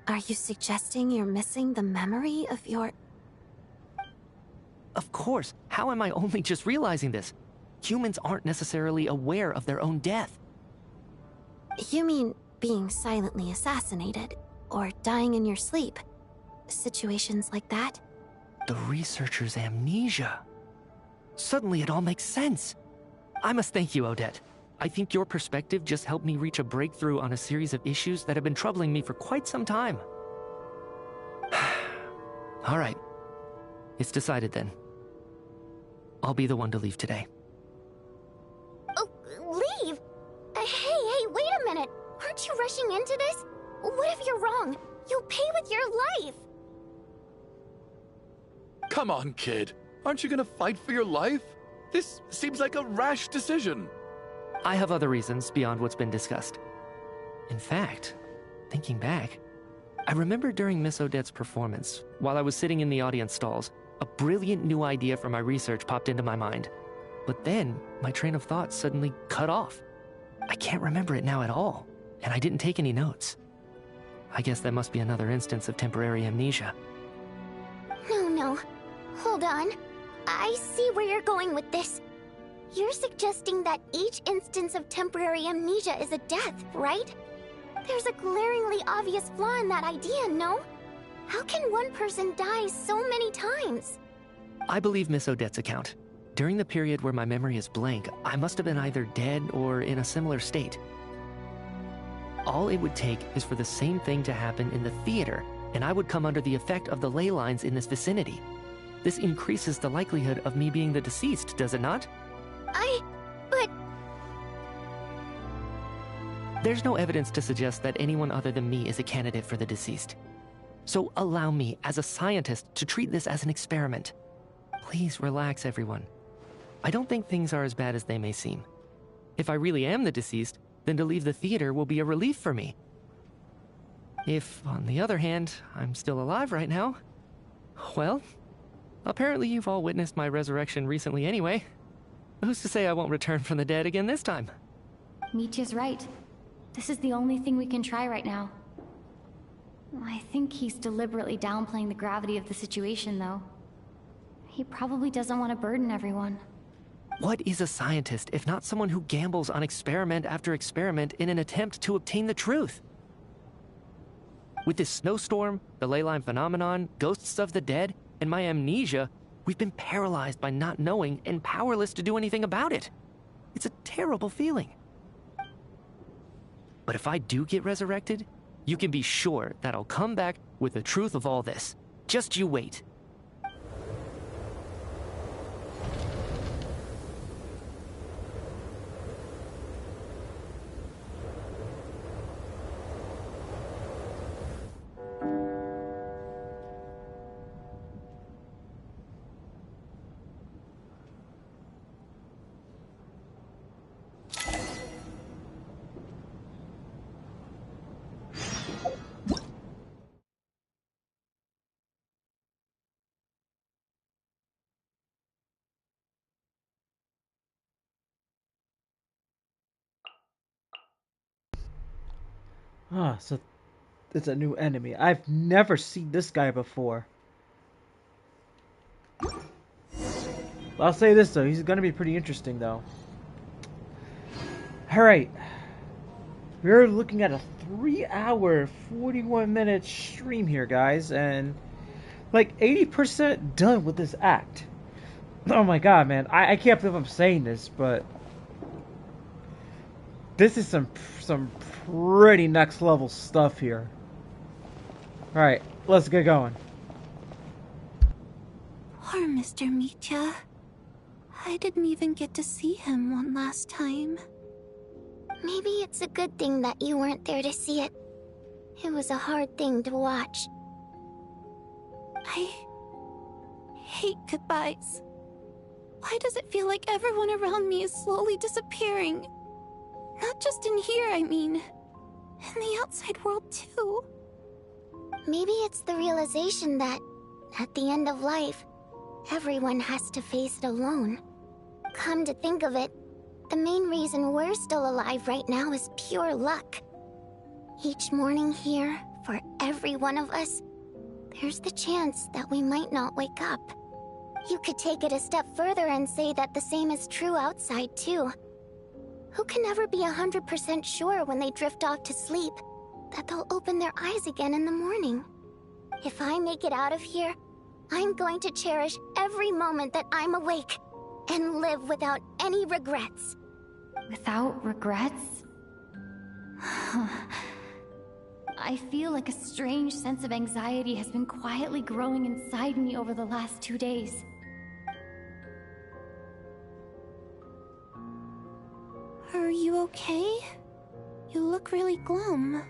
Are you suggesting you're missing the memory of your... Of course. How am I only just realizing this? Humans aren't necessarily aware of their own death. You mean being silently assassinated, or dying in your sleep? Situations like that? The researcher's amnesia. Suddenly it all makes sense. I must thank you, Odette. I think your perspective just helped me reach a breakthrough on a series of issues that have been troubling me for quite some time. All right. It's decided then. I'll be the one to leave today. Oh, leave? Hey, wait a minute. Aren't you rushing into this? What if you're wrong? You'll pay with your life. Come on, kid. Aren't you gonna fight for your life? This seems like a rash decision. I have other reasons beyond what's been discussed. In fact, thinking back, I remember during Miss Odette's performance, while I was sitting in the audience stalls, a brilliant new idea for my research popped into my mind. But then, my train of thought suddenly cut off. I can't remember it now at all, and I didn't take any notes. I guess that must be another instance of temporary amnesia. No. Hold on. I see where you're going with this. You're suggesting that each instance of temporary amnesia is a death, right? There's a glaringly obvious flaw in that idea, no? How can one person die so many times? I believe Miss Odette's account. During the period where my memory is blank, I must have been either dead or in a similar state. All it would take is for the same thing to happen in the theater, and I would come under the effect of the ley lines in this vicinity. This increases the likelihood of me being the deceased, does it not? But... There's no evidence to suggest that anyone other than me is a candidate for the deceased. So allow me, as a scientist, to treat this as an experiment. Please relax, everyone. I don't think things are as bad as they may seem. If I really am the deceased, then to leave the theater will be a relief for me. If, on the other hand, I'm still alive right now, well, apparently you've all witnessed my resurrection recently anyway. Who's to say I won't return from the dead again this time? Mitya's right. This is the only thing we can try right now. I think he's deliberately downplaying the gravity of the situation, though. He probably doesn't want to burden everyone. What is a scientist if not someone who gambles on experiment after experiment in an attempt to obtain the truth? With this snowstorm, the ley line phenomenon, ghosts of the dead, and my amnesia, we've been paralyzed by not knowing and powerless to do anything about it. It's a terrible feeling. But if I do get resurrected, you can be sure that I'll come back with the truth of all this. Just you wait. Ah, so it's a new enemy. I've never seen this guy before. I'll say this though, he's gonna be pretty interesting though. Alright. We're looking at a 3-hour, 41-minute stream here, guys, and like 80% done with this act. Oh my god, man. I can't believe I'm saying this, but this is some pretty next level stuff here. Alright, let's get going. Poor Mr. Mitya. I didn't even get to see him one last time. Maybe it's a good thing that you weren't there to see it. It was a hard thing to watch. I hate goodbyes. Why does it feel like everyone around me is slowly disappearing? Not just in here, I mean. In the outside world, too. Maybe it's the realization that, at the end of life, everyone has to face it alone. Come to think of it, the main reason we're still alive right now is pure luck. Each morning here, for every one of us, there's the chance that we might not wake up. You could take it a step further and say that the same is true outside, too. Who can never be 100% sure when they drift off to sleep that they'll open their eyes again in the morning? If I make it out of here, I'm going to cherish every moment that I'm awake and live without any regrets. Without regrets? I feel like a strange sense of anxiety has been quietly growing inside me over the last 2 days. Are you okay? You look really glum.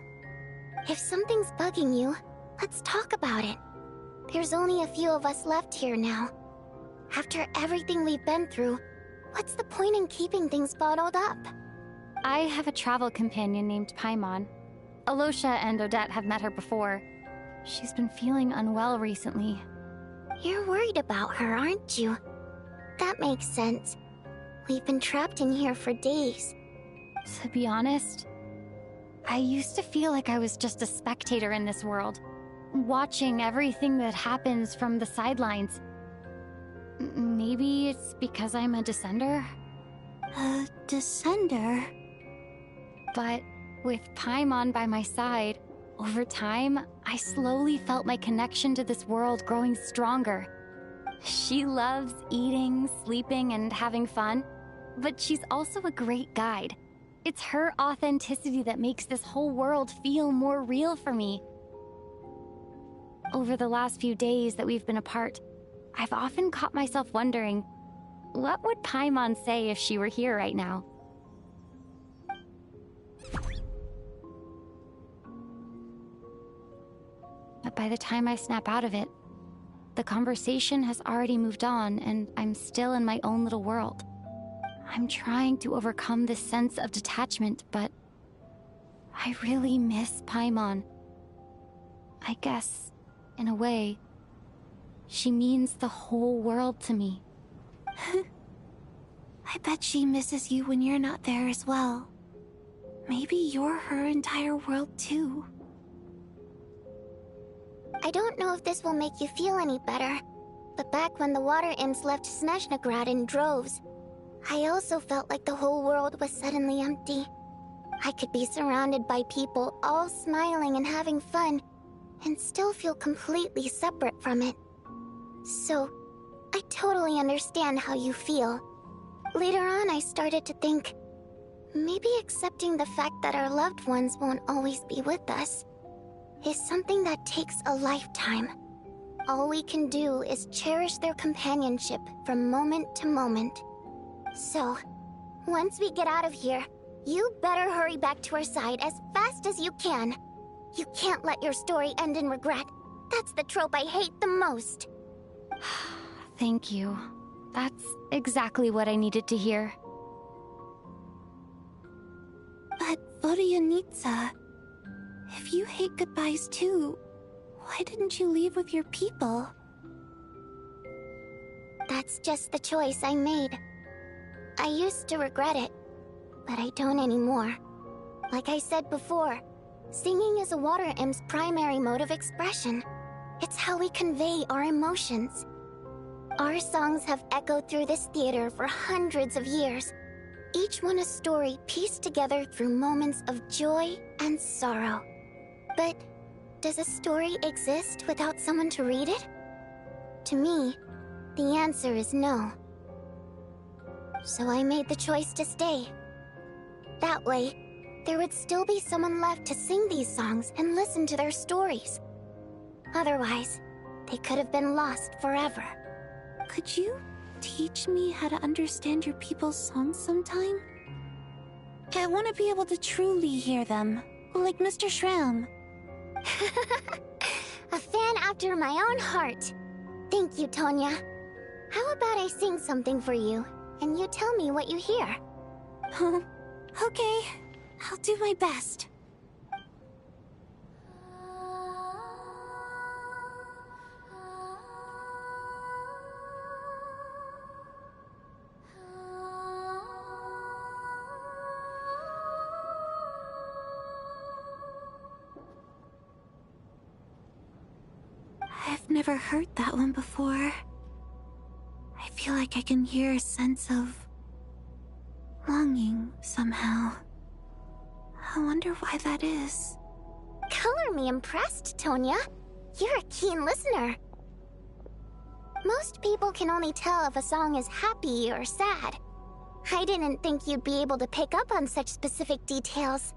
If something's bugging you, let's talk about it. There's only a few of us left here now. After everything we've been through, what's the point in keeping things bottled up? I have a travel companion named Paimon. Alosha and Odette have met her before. She's been feeling unwell recently. You're worried about her, aren't you? That makes sense. We've been trapped in here for days. To be honest, I used to feel like I was just a spectator in this world, watching everything that happens from the sidelines. Maybe it's because I'm a descender? A descender? But With Paimon by my side, over time, I slowly felt my connection to this world growing stronger. She loves eating, sleeping, and having fun, but she's also a great guide. It's her authenticity that makes this whole world feel more real for me. Over the last few days that we've been apart, I've often caught myself wondering, what would Paimon say if she were here right now? But by the time I snap out of it, the conversation has already moved on and I'm still in my own little world. I'm trying to overcome this sense of detachment, but I really miss Paimon. I guess, in a way, she means the whole world to me. I bet she misses you when you're not there as well. Maybe you're her entire world too. I don't know if this will make you feel any better, but back when the water imps left Snezhnagrad in droves, I also felt like the whole world was suddenly empty. I could be surrounded by people all smiling and having fun, and still feel completely separate from it. So, I totally understand how you feel. Later on, I started to think, maybe accepting the fact that our loved ones won't always be with us is something that takes a lifetime. All we can do is cherish their companionship from moment to moment. So, once we get out of here, you better hurry back to our side as fast as you can. You can't let your story end in regret. That's the trope I hate the most. Thank you. That's exactly what I needed to hear. But Vodyanitsa, if you hate goodbyes too, why didn't you leave with your people? That's just the choice I made. I used to regret it, but I don't anymore. Like I said before, singing is a water imp's primary mode of expression. It's how we convey our emotions. Our songs have echoed through this theater for hundreds of years, each one a story pieced together through moments of joy and sorrow. But does a story exist without someone to read it? To me, the answer is no. So I made the choice to stay. That way, there would still be someone left to sing these songs and listen to their stories. Otherwise, they could have been lost forever. Could you teach me how to understand your people's songs sometime? I want to be able to truly hear them, like Mr. Shram. A fan after my own heart. Thank you, Tonya. How about I sing something for you, and you tell me what you hear? Okay, I'll do my best. I've never heard that one before. I feel like I can hear a sense of longing somehow. I wonder why that is. Color me impressed, Tonya. You're a keen listener. Most people can only tell if a song is happy or sad. I didn't think you'd be able to pick up on such specific details.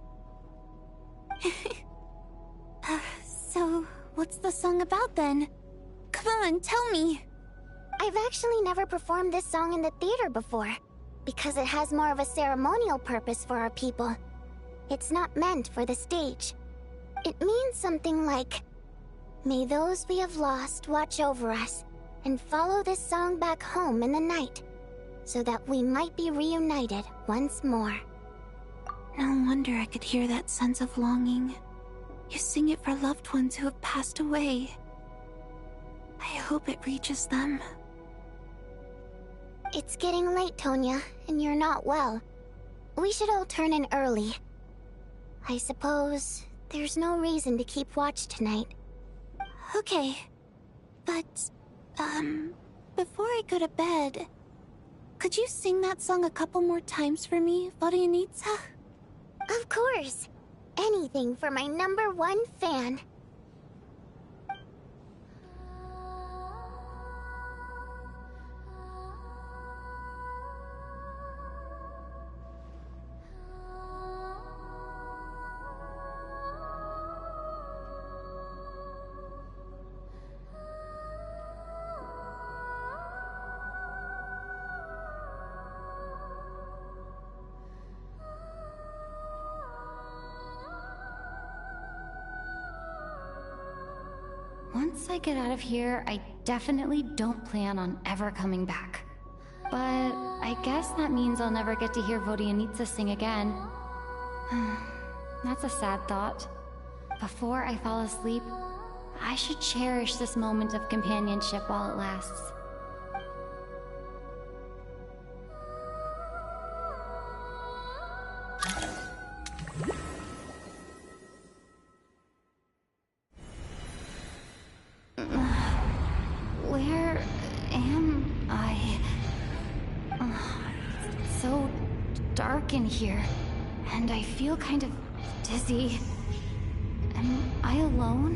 So, what's the song about then? Come on, tell me! I've actually never performed this song in the theater before, because it has more of a ceremonial purpose for our people. It's not meant for the stage. It means something like, "May those we have lost watch over us, and follow this song back home in the night, so that we might be reunited once more." No wonder I could hear that sense of longing. You sing it for loved ones who have passed away. I hope it reaches them. It's getting late, Tonya, and you're not well. We should all turn in early. I suppose there's no reason to keep watch tonight. Okay. But, before I go to bed, could you sing that song a couple more times for me, Vodyanitsa? Of course. anything for my #1 fan. Once I get out of here, I definitely don't plan on ever coming back. But I guess that means I'll never get to hear Vodyanitsa sing again. That's a sad thought. Before I fall asleep, I should cherish this moment of companionship while it lasts. Where am I? It's so dark in here, and I feel kind of dizzy. Am I alone?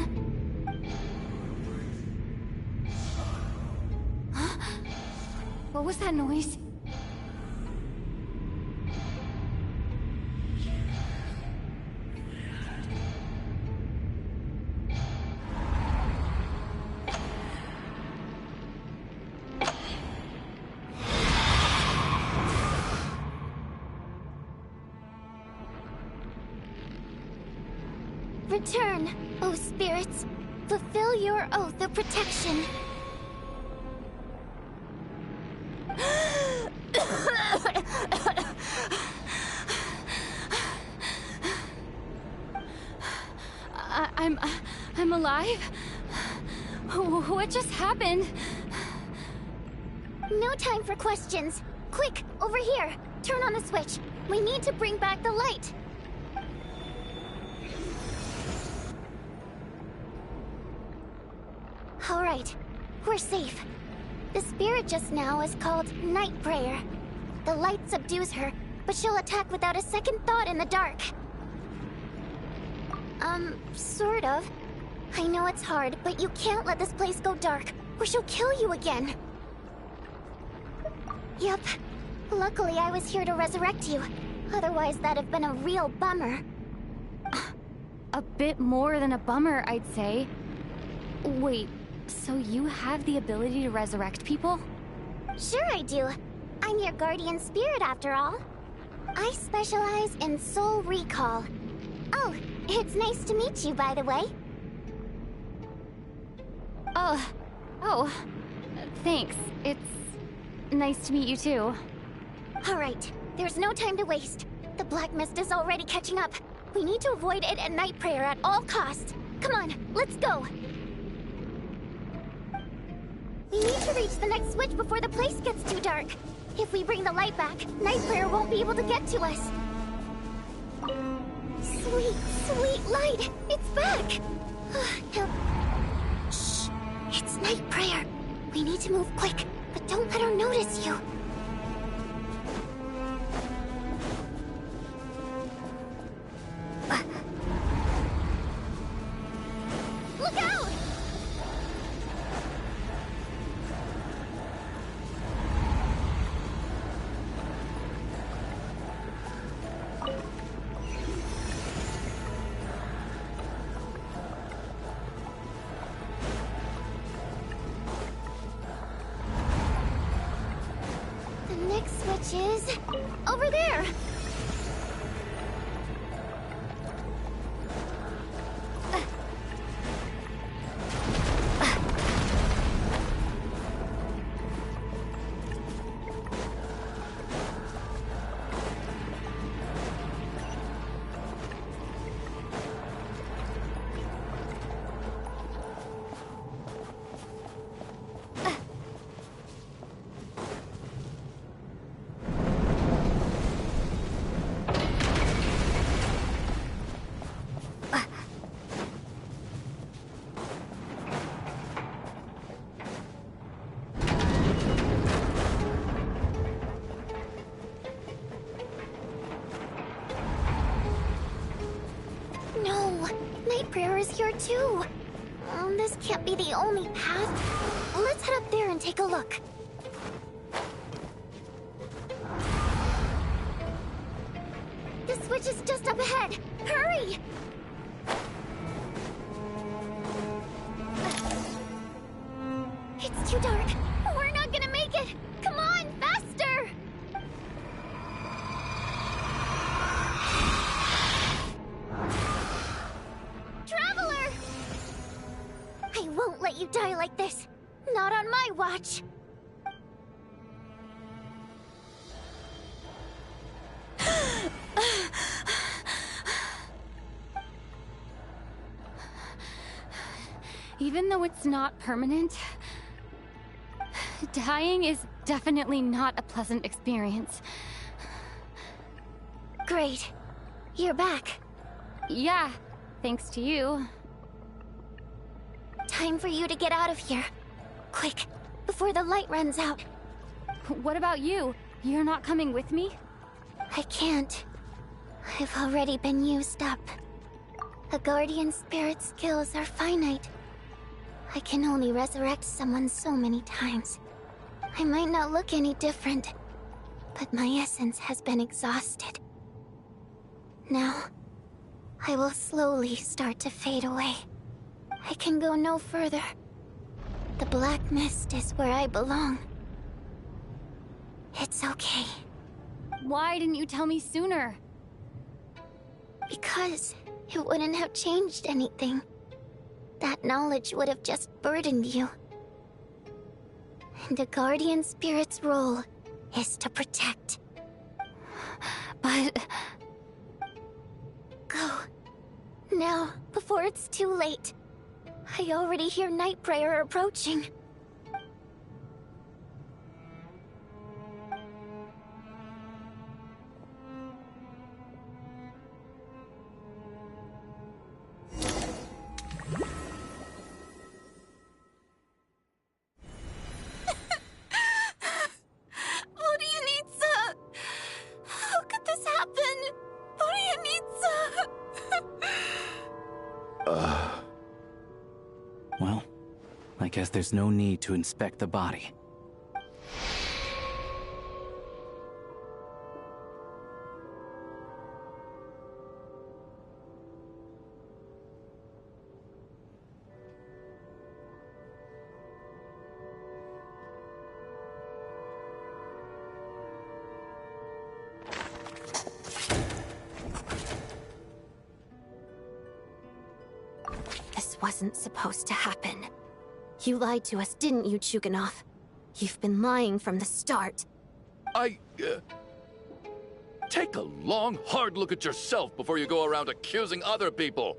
Huh? What was that noise? Return, O spirits. Fulfill your oath of protection. I'm alive? What just happened? No time for questions. Quick, over here. Turn on the switch. We need to bring back the light. All right, we're safe. The spirit just now is called Night Prayer. The light subdues her, but she'll attack without a second thought in the dark. Sort of. I know it's hard, but you can't let this place go dark, or she'll kill you again. Yep. Luckily, I was here to resurrect you. Otherwise, that'd have been a real bummer. A bit more than a bummer, I'd say. Wait, so you have the ability to resurrect people? Sure I do. I'm your guardian spirit after all. I specialize in soul recall. Oh, it's nice to meet you, by the way. Oh, thanks. It's nice to meet you too. Alright, there's no time to waste. The black mist is already catching up. We need to avoid it at Night Prayer at all costs. Come on, let's go. We need to reach the next switch before the place gets too dark. If we bring the light back, Night Prayer won't be able to get to us. Sweet, sweet light! It's back! Shh! It's Night Prayer. We need to move quick, but don't let her notice you. Look out! Which is over there. No! Nightbringer is here too! This can't be the only path. Let's head up there and take a look. The switch is just up ahead! Hurry! It's too dark. We're not gonna make it! Come on, faster! Traveler! I won't let you die like this. Not on my watch. Even though it's not permanent, dying is definitely not a pleasant experience. Great. You're back. Yeah, thanks to you. Time for you to get out of here. Quick, before the light runs out. What about you? You're not coming with me? I can't. I've already been used up. A guardian spirit's skills are finite. I can only resurrect someone so many times. I might not look any different, but my essence has been exhausted. Now, I will slowly start to fade away. I can go no further. The black mist is where I belong. It's okay. Why didn't you tell me sooner? Because it wouldn't have changed anything. That knowledge would have just burdened you. And a guardian spirit's role is to protect. But... Go. Now, before it's too late. I already hear Nightbringer approaching. Well, I guess there's no need to inspect the body. Wasn't supposed to happen. You lied to us, didn't you, Chuganov? You've been lying from the start. Take a long, hard look at yourself before you go around accusing other people.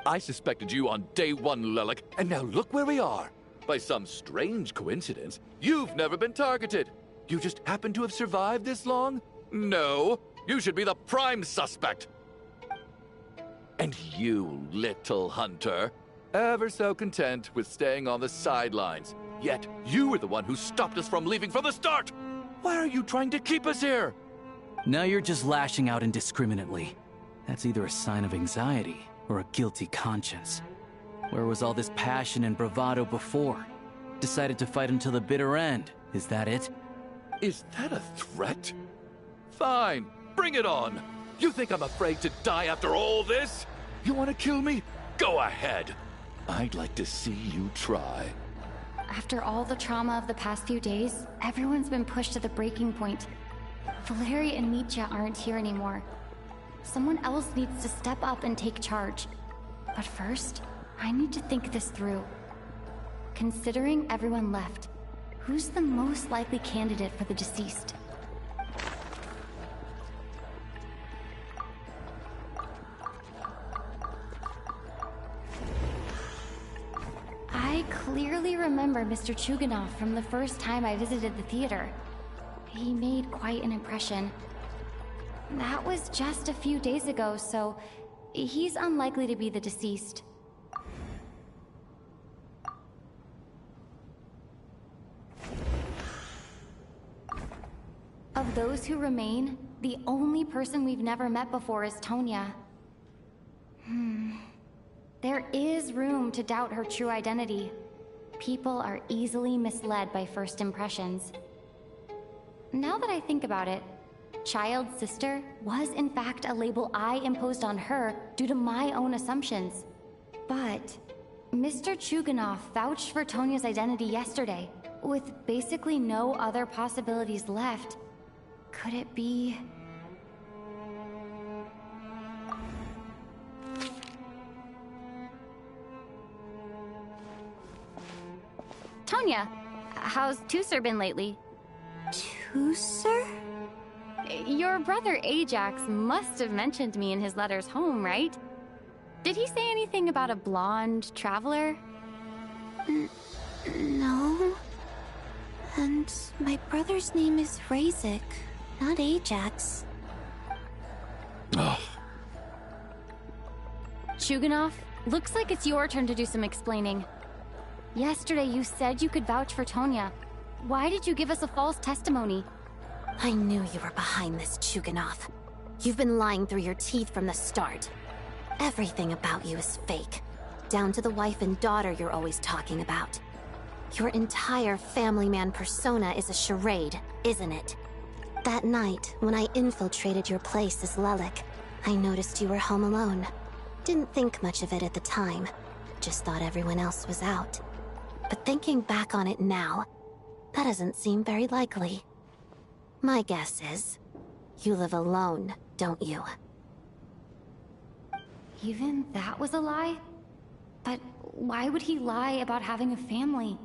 I suspected you on day one, Lelik, and now look where we are. By some strange coincidence, you've never been targeted. You just happen to have survived this long? No, you should be the prime suspect. And you, little hunter, ever so content with staying on the sidelines. Yet, you were the one who stopped us from leaving from the start! Why are you trying to keep us here? Now you're just lashing out indiscriminately. That's either a sign of anxiety or a guilty conscience. Where was all this passion and bravado before? Decided to fight until the bitter end. Is that it? Is that a threat? Fine, bring it on! You think I'm afraid to die after all this? You want to kill me? Go ahead! I'd like to see you try. After all the trauma of the past few days, everyone's been pushed to the breaking point. Valeri and Mitya aren't here anymore. Someone else needs to step up and take charge. But first, I need to think this through. Considering everyone left, who's the most likely candidate for the deceased? I clearly remember Mr. Chuganov from the first time I visited the theater. He made quite an impression. That was just a few days ago, so he's unlikely to be the deceased. Of those who remain, the only person we've never met before is Tonya. There is room to doubt her true identity. People are easily misled by first impressions. Now that I think about it, Child's sister was in fact a label I imposed on her due to my own assumptions. But Mr. Chuganov vouched for Tonya's identity yesterday, with basically no other possibilities left. Could it be... Tonya, how's Tusser been lately? Tusser? Your brother Ajax must have mentioned me in his letters home, right? Did he say anything about a blonde traveler? No. And my brother's name is Razik, not Ajax. Chuganov, looks like it's your turn to do some explaining. Yesterday you said you could vouch for Tonya. Why did you give us a false testimony? I knew you were behind this, Chuganov. You've been lying through your teeth from the start. Everything about you is fake, down to the wife and daughter you're always talking about. Your entire family man persona is a charade, isn't it? That night, when I infiltrated your place as Lelik, I noticed you were home alone. Didn't think much of it at the time, just thought everyone else was out. But thinking back on it now, that doesn't seem very likely. My guess is, you live alone, don't you? Even that was a lie? But why would he lie about having a family?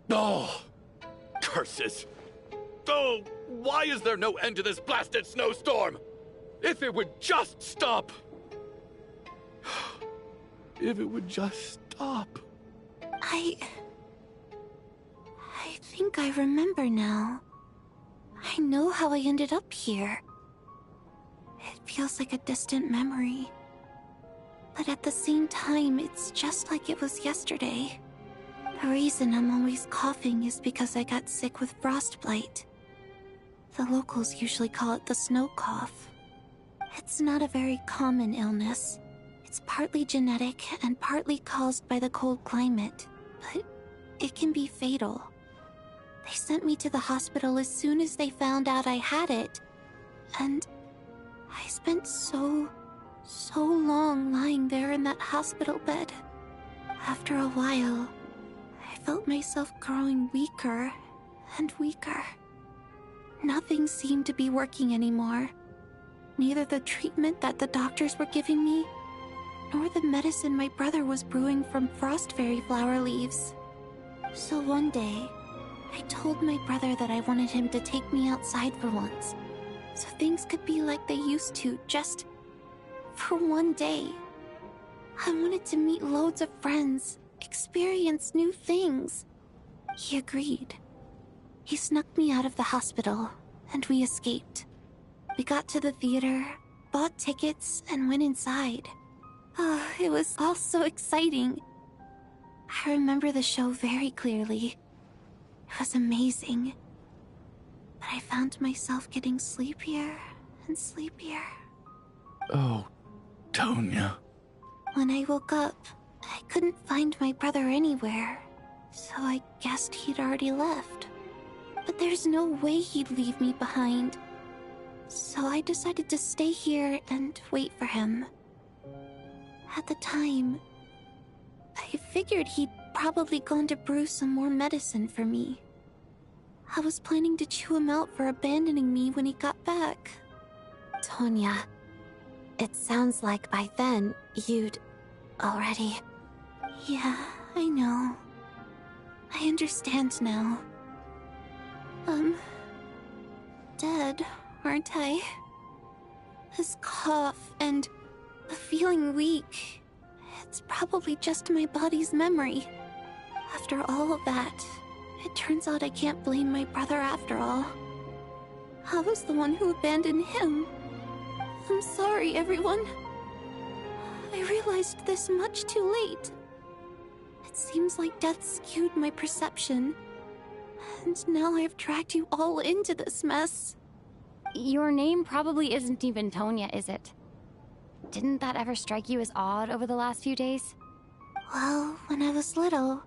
Oh! Curses! Oh, why is there no end to this blasted snowstorm? If it would just stop! If it would just stop. I think I remember now. I know how I ended up here. It feels like a distant memory. But at the same time, it's just like it was yesterday. The reason I'm always coughing is because I got sick with frostbite. The locals usually call it the snow cough. It's not a very common illness. It's partly genetic and partly caused by the cold climate, but it can be fatal. They sent me to the hospital as soon as they found out I had it. And I spent so long lying there in that hospital bed. After a while, I felt myself growing weaker and weaker. Nothing seemed to be working anymore. Neither the treatment that the doctors were giving me, nor the medicine my brother was brewing from frost fairy flower leaves. So one day, I told my brother that I wanted him to take me outside for once, so things could be like they used to, just for one day. I wanted to meet loads of friends, experience new things. He agreed. He snuck me out of the hospital, and we escaped. We got to the theater, bought tickets, and went inside. Oh, it was all so exciting. I remember the show very clearly. It was amazing. But I found myself getting sleepier and sleepier. Oh, Tonya. When I woke up, I couldn't find my brother anywhere, so I guessed he'd already left. But there's no way he'd leave me behind. So I decided to stay here and wait for him. At the time, I figured he'd probably gone to brew some more medicine for me. I was planning to chew him out for abandoning me when he got back. Tonya, it sounds like by then you'd already... Yeah, I know. I understand now. Dead, aren't I? This cough and the feeling weak, it's probably just my body's memory. After all of that, it turns out I can't blame my brother after all. I was the one who abandoned him. I'm sorry, everyone. I realized this much too late. It seems like death skewed my perception. And now I've dragged you all into this mess. Your name probably isn't even Tonya, is it? Didn't that ever strike you as odd over the last few days? Well, when I was little,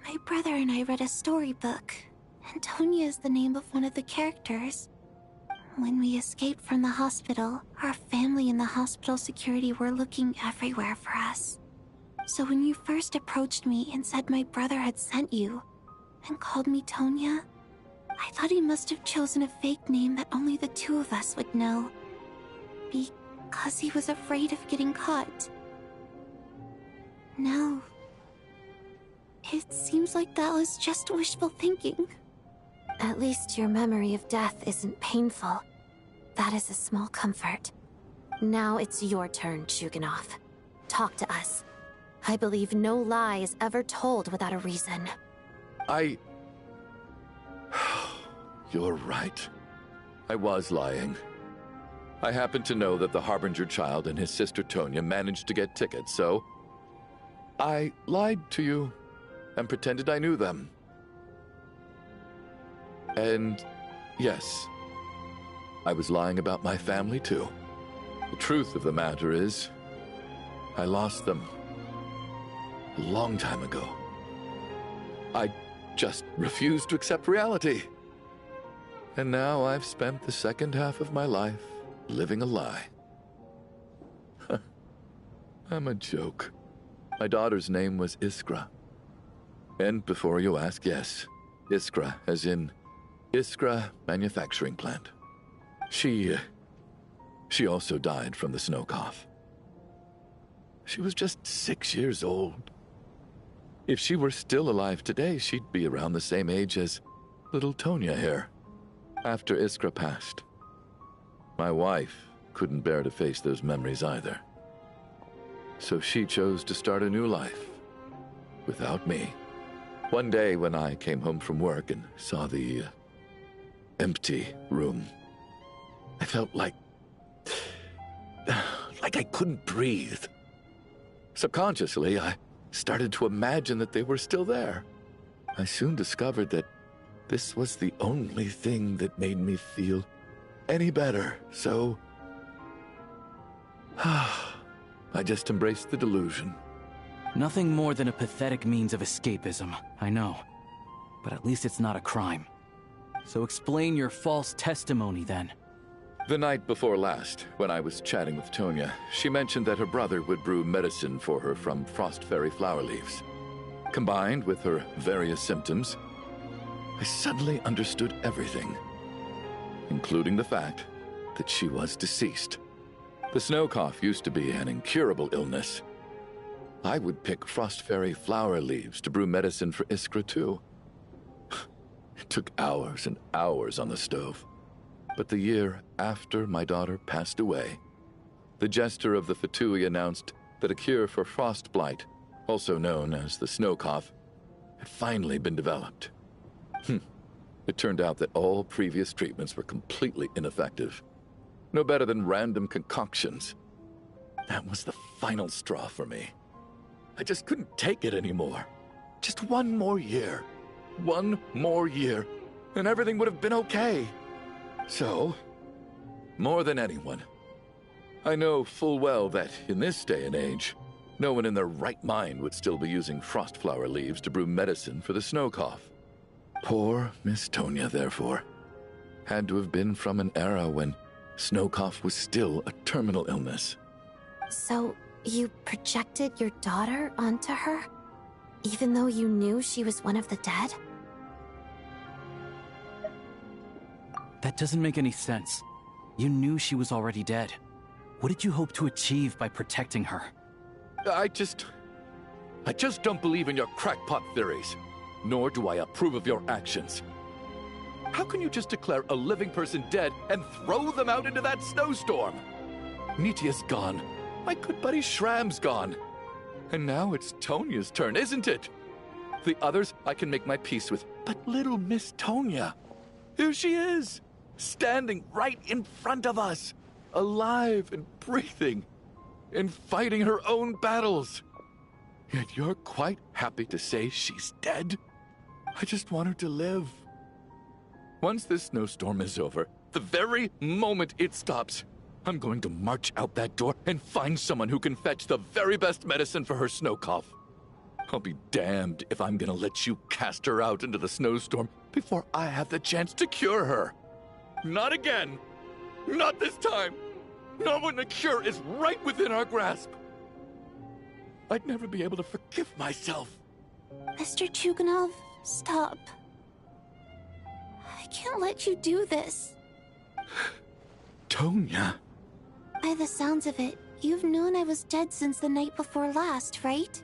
my brother and I read a storybook. Antonia is the name of one of the characters. When we escaped from the hospital, our family and the hospital security were looking everywhere for us. So when you first approached me and said my brother had sent you, and called me Tonya, I thought he must have chosen a fake name that only the two of us would know. Because he was afraid of getting caught. No. It seems like that was just wishful thinking. At least your memory of death isn't painful. That is a small comfort. Now it's your turn, Chuganov. Talk to us. I believe no lie is ever told without a reason. You're right. I was lying. I happen to know that the Harbinger child and his sister Tonya managed to get tickets, so I lied to you and pretended I knew them. And yes, I was lying about my family too. The truth of the matter is, I lost them a long time ago. I just refused to accept reality. And now I've spent the second half of my life living a lie. I'm a joke. My daughter's name was Iskra. And before you ask, yes, Iskra, as in Iskra Manufacturing Plant. She also died from the snow cough. She was just 6 years old. If she were still alive today, she'd be around the same age as little Tonya here. After Iskra passed, my wife couldn't bear to face those memories either. So she chose to start a new life without me. One day when I came home from work and saw the empty room, I felt like I couldn't breathe. Subconsciously, I started to imagine that they were still there. I soon discovered that this was the only thing that made me feel any better, so I just embraced the delusion. Nothing more than a pathetic means of escapism, I know. But at least it's not a crime. So explain your false testimony, then. The night before last, when I was chatting with Tonya, she mentioned that her brother would brew medicine for her from frost fairy flower leaves. Combined with her various symptoms, I suddenly understood everything, including the fact that she was deceased. The snow cough used to be an incurable illness. I would pick frost fairy flower leaves to brew medicine for Iskra too. It took hours and hours on the stove. But the year after my daughter passed away, the Jester of the Fatui announced that a cure for frost blight, also known as the snow cough, had finally been developed. It turned out that all previous treatments were completely ineffective. No better than random concoctions. That was the final straw for me. I just couldn't take it anymore. Just one more year. One more year, and everything would have been okay. So, more than anyone, I know full well that in this day and age, no one in their right mind would still be using frost flower leaves to brew medicine for the snow cough. Poor Miss Tonya, therefore, had to have been from an era when snow cough was still a terminal illness. So, you projected your daughter onto her? Even though you knew she was one of the dead? That doesn't make any sense. You knew she was already dead. What did you hope to achieve by protecting her? I just don't believe in your crackpot theories. Nor do I approve of your actions. How can you just declare a living person dead and throw them out into that snowstorm? Nitya's gone. My good buddy Shram's gone. And now it's Tonya's turn, isn't it? The others I can make my peace with, but little Miss Tonya, here she is, standing right in front of us, alive and breathing, and fighting her own battles. Yet you're quite happy to say she's dead? I just want her to live. Once this snowstorm is over, the very moment it stops, I'm going to march out that door and find someone who can fetch the very best medicine for her snow cough. I'll be damned if I'm gonna let you cast her out into the snowstorm before I have the chance to cure her. Not again. Not this time. Not when the cure is right within our grasp. I'd never be able to forgive myself. Mr. Chuganov, stop. I can't let you do this. Tonya. By the sounds of it, you've known I was dead since the night before last, right?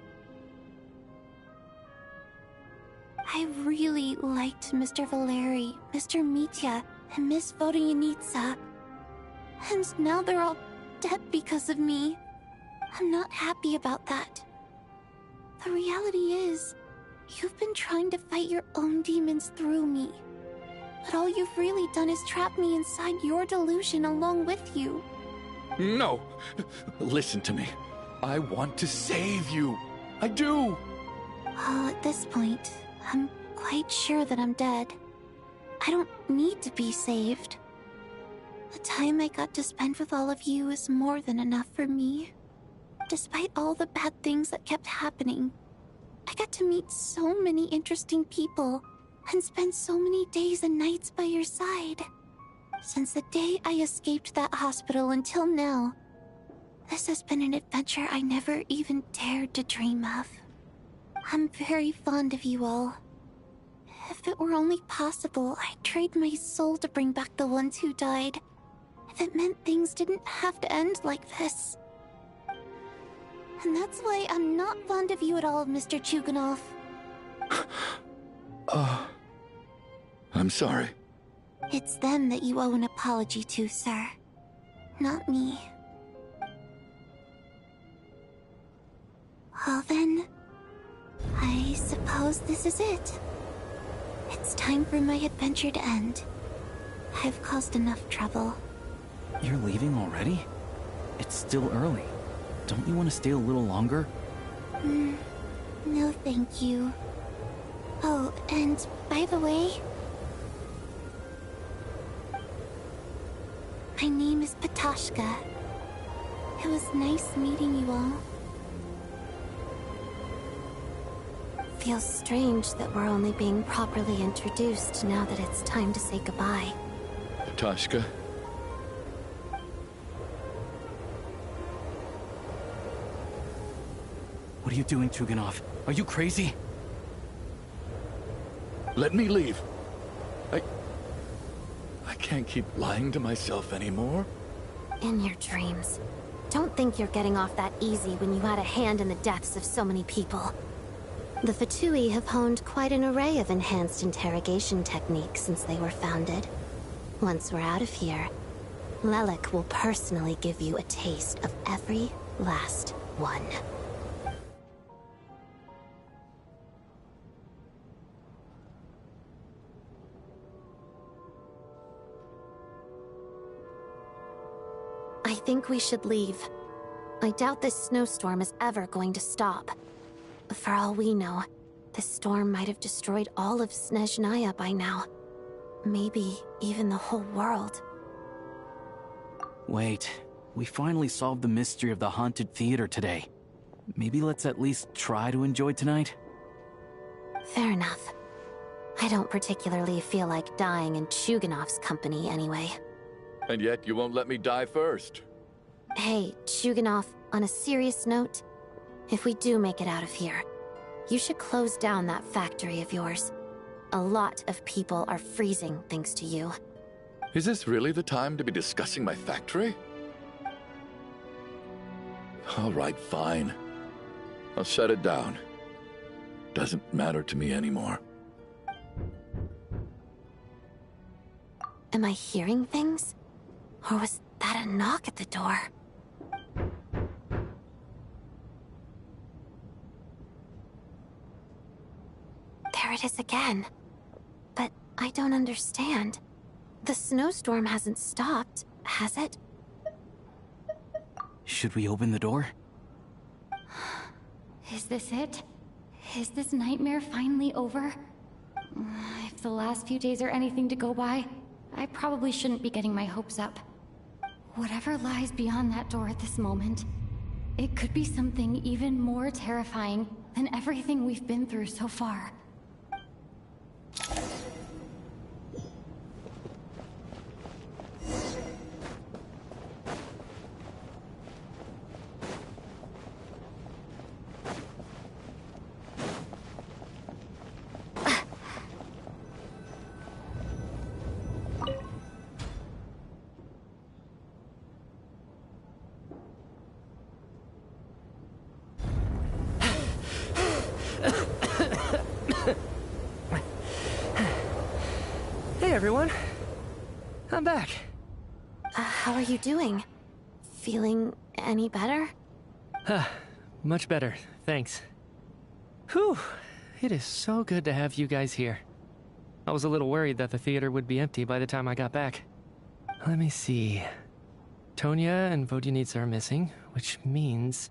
I really liked Mr. Valeri, Mr. Mitya, and Miss Vodyanitsa. And now they're all dead because of me. I'm not happy about that. The reality is, you've been trying to fight your own demons through me. But all you've really done is trap me inside your delusion along with you. No! Listen to me. I want to save you. I do! Well, at this point, I'm quite sure that I'm dead. I don't need to be saved. The time I got to spend with all of you is more than enough for me. Despite all the bad things that kept happening, I got to meet so many interesting people and spend so many days and nights by your side. Since the day I escaped that hospital until now, this has been an adventure I never even dared to dream of. I'm very fond of you all. If it were only possible, I'd trade my soul to bring back the ones who died. If it meant things didn't have to end like this. And that's why I'm not fond of you at all, Mr. Chuganov. I'm sorry. It's them that you owe an apology to, sir. Not me. Well then, I suppose this is it. It's time for my adventure to end. I've caused enough trouble. You're leaving already? It's still early. Don't you want to stay a little longer? No thank you. Oh, and by the way, my name is Patashka. It was nice meeting you all. Feels strange that we're only being properly introduced now that it's time to say goodbye. Patashka. What are you doing, Chuganov? Are you crazy? Let me leave. I can't keep lying to myself anymore. In your dreams. Don't think you're getting off that easy when you had a hand in the deaths of so many people. The Fatui have honed quite an array of enhanced interrogation techniques since they were founded. Once we're out of here, Lelik will personally give you a taste of every last one. I think we should leave. I doubt this snowstorm is ever going to stop. For all we know, this storm might have destroyed all of Snezhnaya by now. Maybe even the whole world. Wait, we finally solved the mystery of the haunted theater today. Maybe let's at least try to enjoy tonight? Fair enough. I don't particularly feel like dying in Chuganov's company anyway. And yet you won't let me die first. Hey, Chuganov, on a serious note, if we do make it out of here, you should close down that factory of yours. A lot of people are freezing thanks to you. Is this really the time to be discussing my factory? All right, fine. I'll shut it down. Doesn't matter to me anymore. Am I hearing things? Or was that a knock at the door? There it is again. But I don't understand. The snowstorm hasn't stopped, has it? Should we open the door? Is this it? Is this nightmare finally over? If the last few days are anything to go by, I probably shouldn't be getting my hopes up. Whatever lies beyond that door at this moment, it could be something even more terrifying than everything we've been through so far. Hey everyone, I'm back. How are you doing? Feeling any better? Much better, thanks. Whew, it is so good to have you guys here. I was a little worried that the theater would be empty by the time I got back. Let me see. Tonya and Vodyanitsa are missing, which means...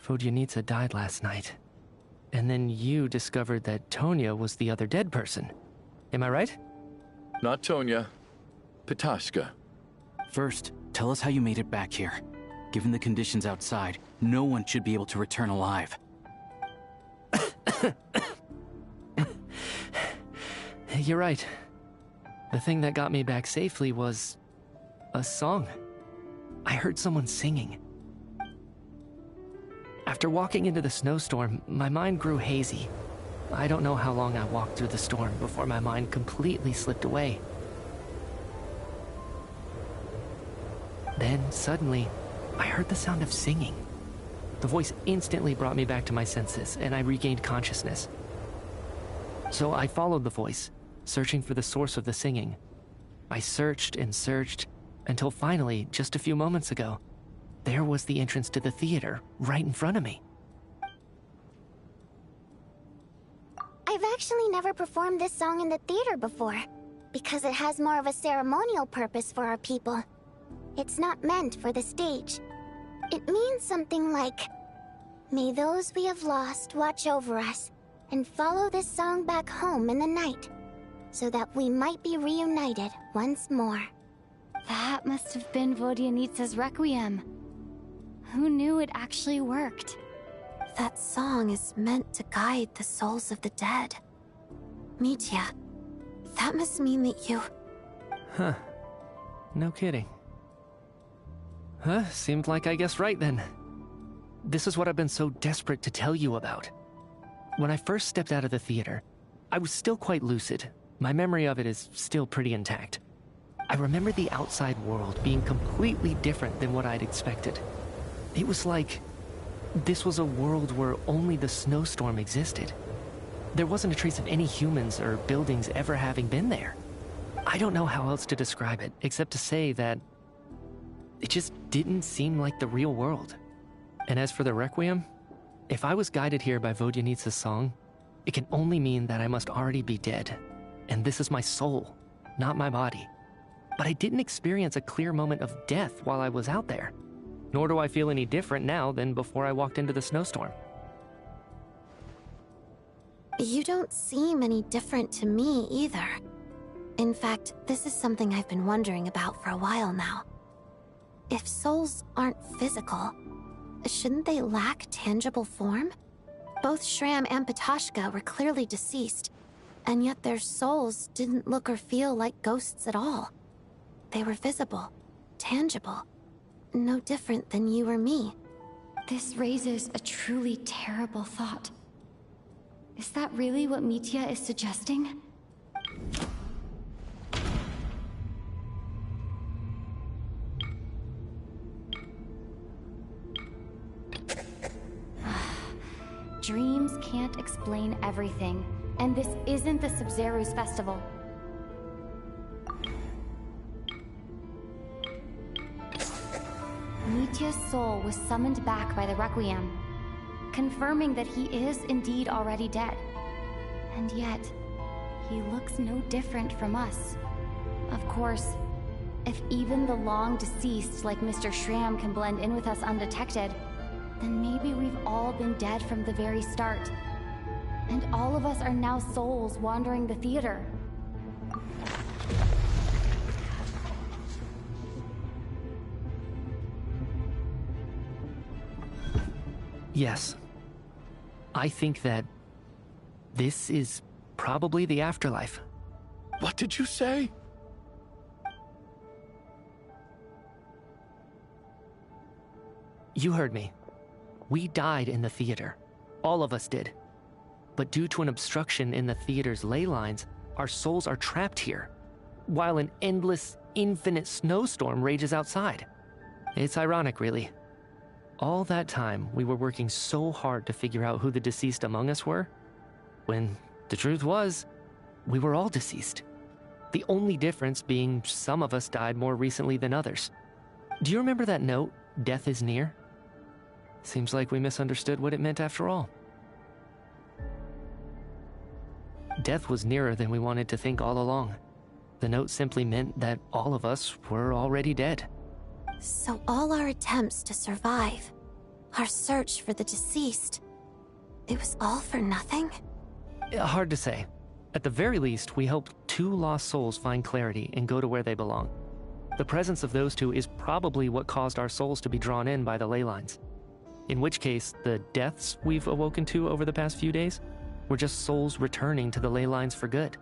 Vodyanitsa died last night. And then you discovered that Tonya was the other dead person. Am I right? Not Tonya. Pitashka. First, tell us how you made it back here. Given the conditions outside, no one should be able to return alive. You're right. The thing that got me back safely was... a song. I heard someone singing. After walking into the snowstorm, my mind grew hazy. I don't know how long I walked through the storm before my mind completely slipped away. Then, suddenly, I heard the sound of singing. The voice instantly brought me back to my senses, and I regained consciousness. So I followed the voice, searching for the source of the singing. I searched and searched, until finally, just a few moments ago, there was the entrance to the theater, right in front of me. I've actually never performed this song in the theater before, because it has more of a ceremonial purpose for our people. It's not meant for the stage. It means something like, "May those we have lost watch over us, and follow this song back home in the night, so that we might be reunited once more." That must have been Vodyanitsa's Requiem. Who knew it actually worked? That song is meant to guide the souls of the dead. Mitya, that must mean that you... Huh. No kidding. Seemed like I guessed right then. This is what I've been so desperate to tell you about. When I first stepped out of the theater, I was still quite lucid. My memory of it is still pretty intact. I remember the outside world being completely different than what I'd expected. It was like this was a world where only the snowstorm existed. There wasn't a trace of any humans or buildings ever having been there. I don't know how else to describe it, except to say that it just didn't seem like the real world. And as for the Requiem, if I was guided here by Vodyanitsa's song, it can only mean that I must already be dead. And this is my soul, not my body. But I didn't experience a clear moment of death while I was out there. Nor do I feel any different now than before I walked into the snowstorm. You don't seem any different to me either. In fact, this is something I've been wondering about for a while now. If souls aren't physical, shouldn't they lack tangible form? Both Shram and Pitashka were clearly deceased, and yet their souls didn't look or feel like ghosts at all. They were visible, tangible, no different than you or me. This raises a truly terrible thought. Is that really what Mitya is suggesting? Dreams can't explain everything, and this isn't the Sub-Zero's festival. Mitya's soul was summoned back by the Requiem, confirming that he is indeed already dead. And yet, he looks no different from us. Of course, if even the long-deceased like Mr. Shram can blend in with us undetected, then maybe we've all been dead from the very start. And all of us are now souls wandering the theater. Yes. I think that this is probably the afterlife. What did you say? You heard me. We died in the theater. All of us did. But due to an obstruction in the theater's ley lines, our souls are trapped here, while an endless, infinite snowstorm rages outside. It's ironic, really. All that time, we were working so hard to figure out who the deceased among us were, when the truth was, we were all deceased. The only difference being some of us died more recently than others. Do you remember that note, "Death is near"? Seems like we misunderstood what it meant after all. Death was nearer than we wanted to think all along. The note simply meant that all of us were already dead. So all our attempts to survive, our search for the deceased, it was all for nothing? Hard to say. At the very least, we hope 2 lost souls find clarity and go to where they belong. The presence of those 2 is probably what caused our souls to be drawn in by the ley lines. In which case, the deaths we've awoken to over the past few days were just souls returning to the ley lines for good.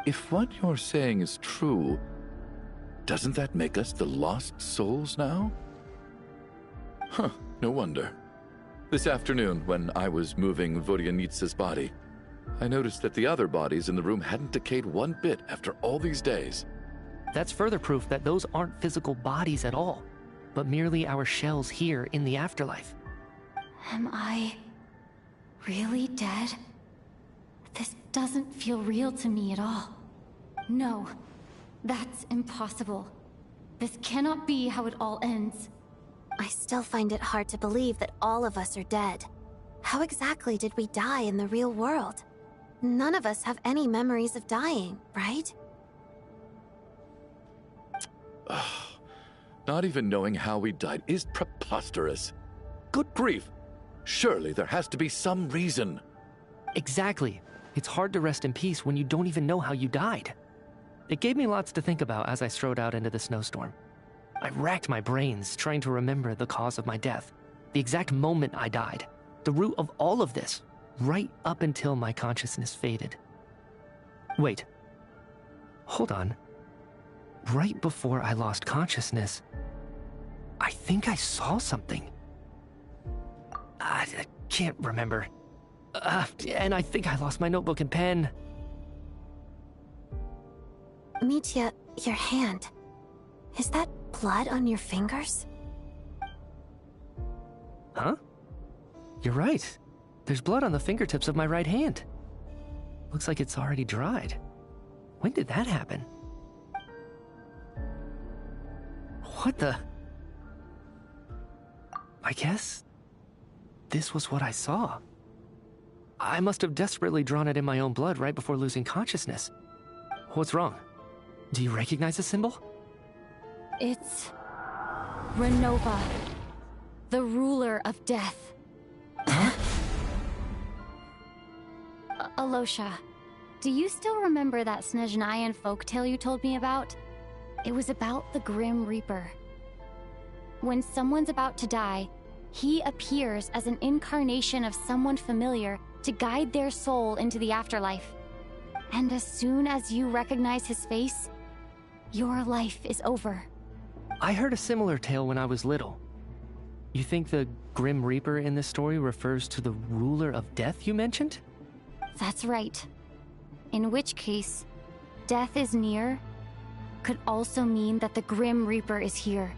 If what you're saying is true, doesn't that make us the lost souls now? Huh, no wonder. This afternoon, when I was moving Vodyanitsa's body, I noticed that the other bodies in the room hadn't decayed one bit after all these days. That's further proof that those aren't physical bodies at all, but merely our shells here in the afterlife. Am I really dead? This doesn't feel real to me at all. No, that's impossible. This cannot be how it all ends. I still find it hard to believe that all of us are dead. How exactly did we die in the real world? None of us have any memories of dying, right? Not even knowing how we died is preposterous. Good grief! Surely there has to be some reason. Exactly. It's hard to rest in peace when you don't even know how you died. It gave me lots to think about as I strode out into the snowstorm. I racked my brains trying to remember the cause of my death, the exact moment I died, the root of all of this, right up until my consciousness faded. Wait. Hold on. Right before I lost consciousness, I think I saw something. I can't remember. And I think I lost my notebook and pen. Mitya, your hand. Is that blood on your fingers? Huh? You're right. There's blood on the fingertips of my right hand. Looks like it's already dried. When did that happen? What the? I guess this was what I saw. I must have desperately drawn it in my own blood right before losing consciousness. What's wrong? Do you recognize the symbol? It's Renova, the ruler of death. Alosha, do you still remember that Snezhnayan folktale you told me about? It was about the Grim Reaper. When someone's about to die, he appears as an incarnation of someone familiar to guide their soul into the afterlife. And as soon as you recognize his face, your life is over. I heard a similar tale when I was little. You think the Grim Reaper in this story refers to the ruler of death you mentioned? That's right. In which case, death is near could also mean that the Grim Reaper is here,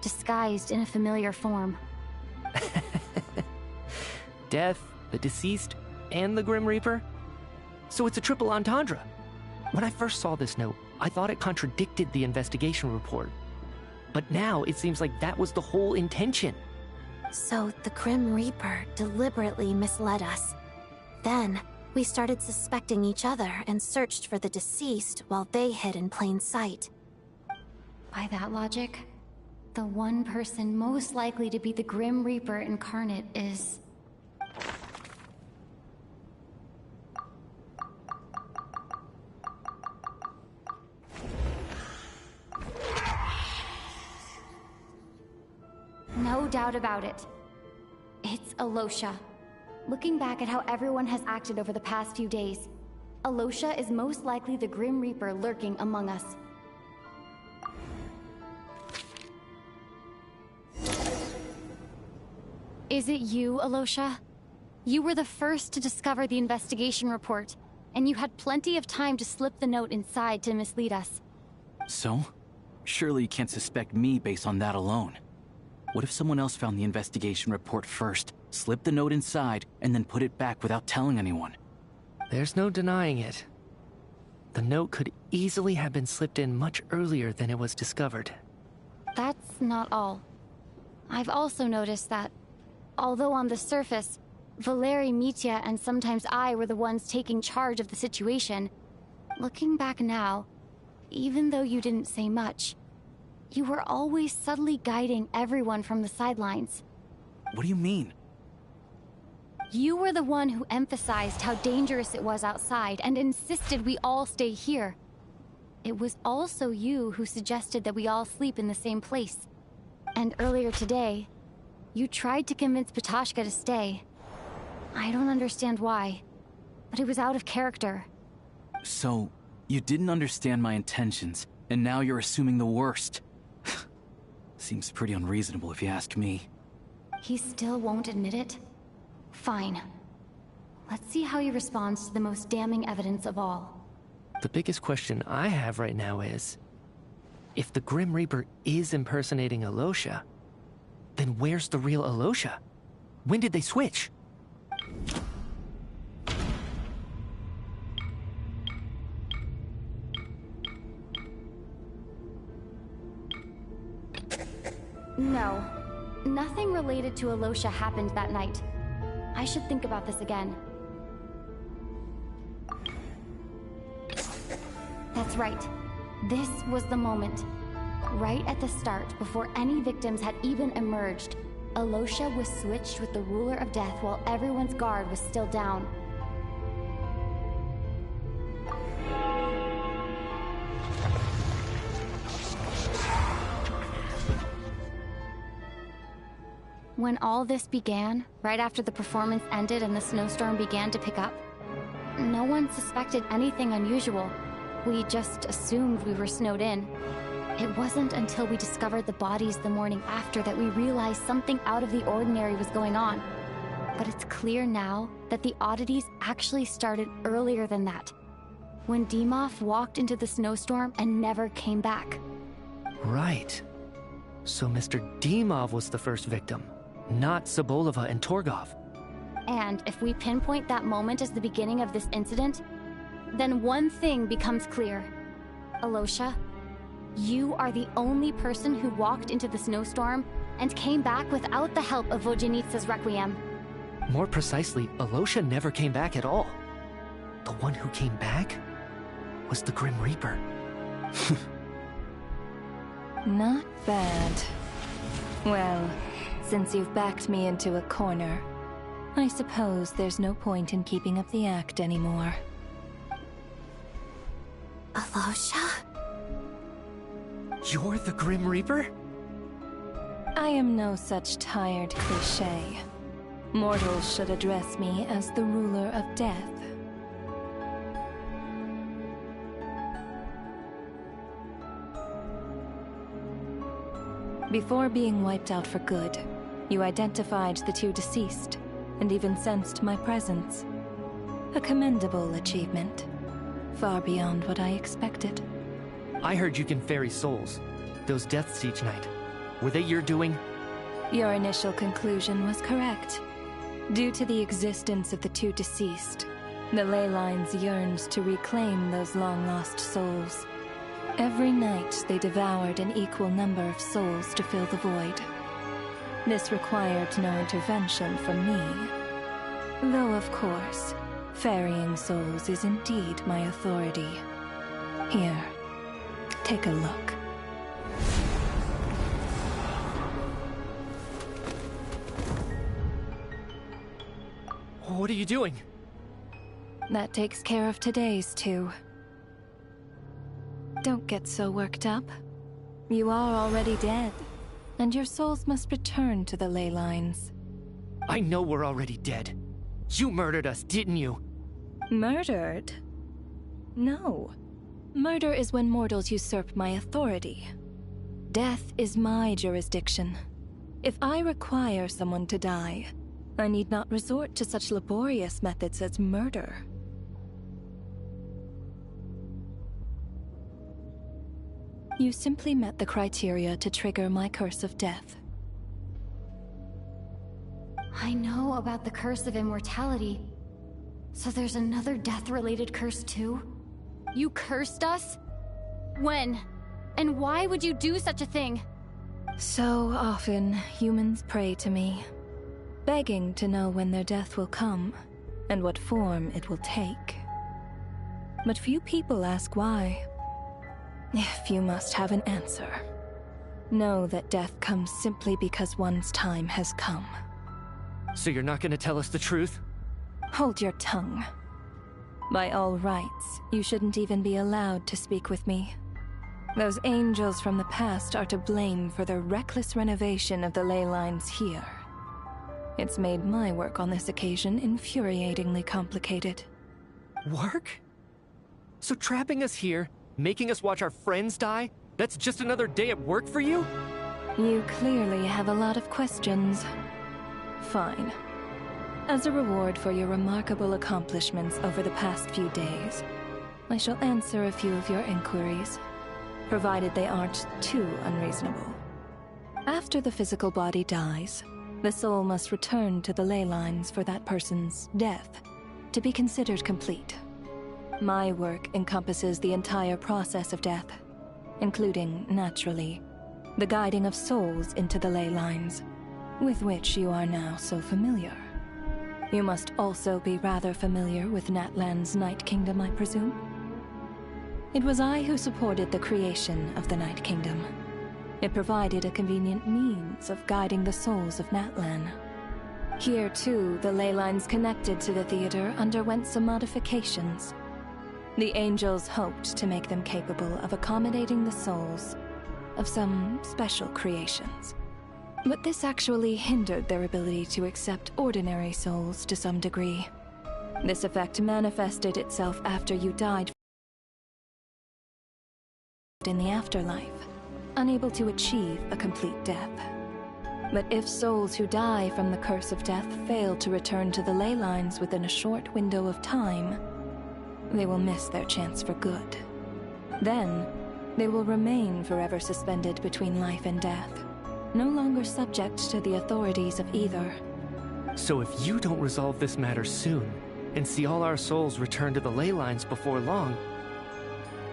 disguised in a familiar form. Death, the deceased, and the Grim Reaper? So it's a triple entendre. When I first saw this note, I thought it contradicted the investigation report. But now it seems like that was the whole intention. So the Grim Reaper deliberately misled us. Then, we started suspecting each other and searched for the deceased while they hid in plain sight. By that logic, the one person most likely to be the Grim Reaper incarnate is... No doubt about it. It's Alosha. Looking back at how everyone has acted over the past few days, Alosha is most likely the Grim Reaper lurking among us. Is it you, Alosha? You were the first to discover the investigation report, and you had plenty of time to slip the note inside to mislead us. So? Surely you can't suspect me based on that alone. What if someone else found the investigation report first, slipped the note inside, and then put it back without telling anyone? There's no denying it. The note could easily have been slipped in much earlier than it was discovered. That's not all. I've also noticed that, although on the surface, Valeri, Mitya, and sometimes I were the ones taking charge of the situation, looking back now, even though you didn't say much, you were always subtly guiding everyone from the sidelines. What do you mean? You were the one who emphasized how dangerous it was outside and insisted we all stay here. It was also you who suggested that we all sleep in the same place. And earlier today, you tried to convince Patoshka to stay. I don't understand why, but it was out of character. So, you didn't understand my intentions, and now you're assuming the worst. Seems pretty unreasonable if you ask me. He still won't admit it? Fine. Let's see how he responds to the most damning evidence of all. The biggest question I have right now is, if the Grim Reaper is impersonating Alosha, then where's the real Alosha? When did they switch? No. Nothing related to Alosha happened that night. I should think about this again. That's right. This was the moment. Right at the start, before any victims had even emerged, Alosha was switched with the Ruler of Death while everyone's guard was still down. When all this began, right after the performance ended and the snowstorm began to pick up, no one suspected anything unusual. We just assumed we were snowed in. It wasn't until we discovered the bodies the morning after that we realized something out of the ordinary was going on. But it's clear now that the oddities actually started earlier than that, when Dimov walked into the snowstorm and never came back. Right. So Mr. Dimov was the first victim, not Sobolova and Torgov. And if we pinpoint that moment as the beginning of this incident, then one thing becomes clear. Alosha, you are the only person who walked into the snowstorm and came back without the help of Vojanitsa's Requiem. More precisely, Alosha never came back at all. The one who came back was the Grim Reaper. Not bad. Well, since you've backed me into a corner, I suppose there's no point in keeping up the act anymore. Alosha? You're the Grim Reaper? I am no such tired cliché. Mortals should address me as the Ruler of Death. Before being wiped out for good, you identified the two deceased, and even sensed my presence. A commendable achievement. Far beyond what I expected. I heard you can ferry souls. Those deaths each night. Were they your doing? Your initial conclusion was correct. Due to the existence of the two deceased, the ley lines yearned to reclaim those long-lost souls. Every night they devoured an equal number of souls to fill the void. This required no intervention from me. Though, of course, ferrying souls is indeed my authority. Here, take a look. What are you doing? That takes care of today's too. Don't get so worked up. You are already dead, and your souls must return to the ley lines. I know we're already dead. You murdered us, didn't you? Murdered? No. Murder is when mortals usurp my authority. Death is my jurisdiction. If I require someone to die, I need not resort to such laborious methods as murder. You simply met the criteria to trigger my curse of death. I know about the curse of immortality. So there's another death-related curse too? You cursed us? When? And why would you do such a thing? So often, humans pray to me, begging to know when their death will come, and what form it will take. But few people ask why. If you must have an answer, know that death comes simply because one's time has come. So you're not gonna tell us the truth? Hold your tongue. By all rights, you shouldn't even be allowed to speak with me. Those angels from the past are to blame for their reckless renovation of the ley lines here. It's made my work on this occasion infuriatingly complicated. Work? So trapping us here, making us watch our friends die, that's just another day at work for you? You clearly have a lot of questions. Fine. As a reward for your remarkable accomplishments over the past few days, I shall answer a few of your inquiries, provided they aren't too unreasonable. After the physical body dies, the soul must return to the ley lines for that person's death to be considered complete. My work encompasses the entire process of death, including, naturally, the guiding of souls into the ley lines, with which you are now so familiar. You must also be rather familiar with Natlan's Night Kingdom, I presume? It was I who supported the creation of the Night Kingdom. It provided a convenient means of guiding the souls of Natlan. Here, too, the ley lines connected to the theater underwent some modifications. The angels hoped to make them capable of accommodating the souls of some special creations. But this actually hindered their ability to accept ordinary souls to some degree. This effect manifested itself after you died in the afterlife, unable to achieve a complete death. But if souls who die from the curse of death fail to return to the ley lines within a short window of time, they will miss their chance for good. Then, they will remain forever suspended between life and death, no longer subject to the authorities of either. So if you don't resolve this matter soon, and see all our souls return to the ley lines before long,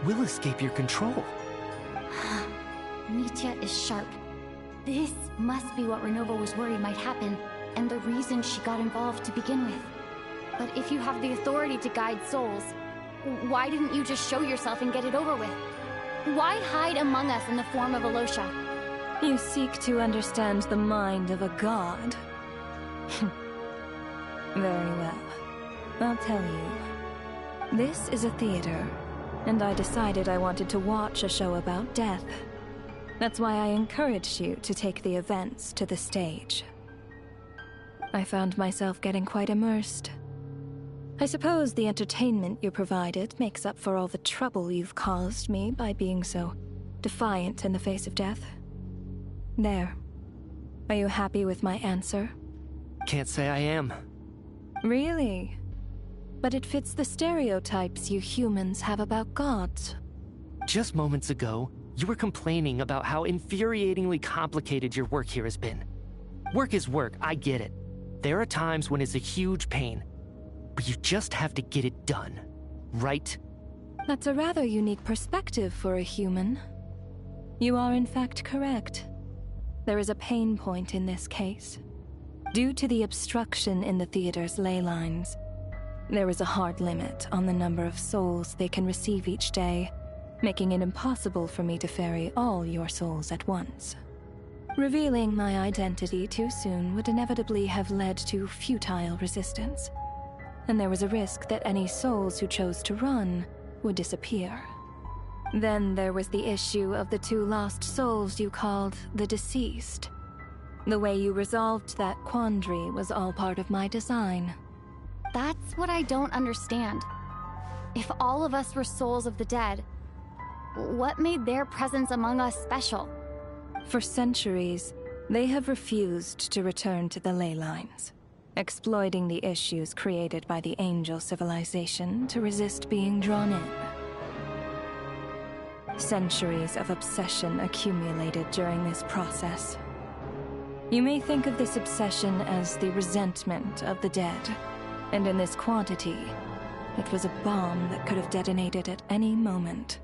we'll escape your control. Mitya is sharp. This must be what Renova was worried might happen, and the reason she got involved to begin with. But if you have the authority to guide souls, why didn't you just show yourself and get it over with? Why hide among us in the form of Alosha? You seek to understand the mind of a god. Very well. I'll tell you. This is a theater, and I decided I wanted to watch a show about death. That's why I encouraged you to take the events to the stage. I found myself getting quite immersed. I suppose the entertainment you provided makes up for all the trouble you've caused me by being so defiant in the face of death. There. Are you happy with my answer? Can't say I am. Really? But it fits the stereotypes you humans have about gods. Just moments ago, you were complaining about how infuriatingly complicated your work here has been. Work is work, I get it. There are times when it's a huge pain, but you just have to get it done, right? That's a rather unique perspective for a human. You are in fact correct. There is a pain point in this case. Due to the obstruction in the theater's ley lines, there is a hard limit on the number of souls they can receive each day, making it impossible for me to ferry all your souls at once. Revealing my identity too soon would inevitably have led to futile resistance, and there was a risk that any souls who chose to run would disappear. Then there was the issue of the 2 lost souls you called the deceased. The way you resolved that quandary was all part of my design. That's what I don't understand. If all of us were souls of the dead, what made their presence among us special? For centuries, they have refused to return to the ley lines, exploiting the issues created by the angel civilization to resist being drawn in. Centuries of obsession accumulated during this process. You may think of this obsession as the resentment of the dead, and in this quantity, it was a bomb that could have detonated at any moment.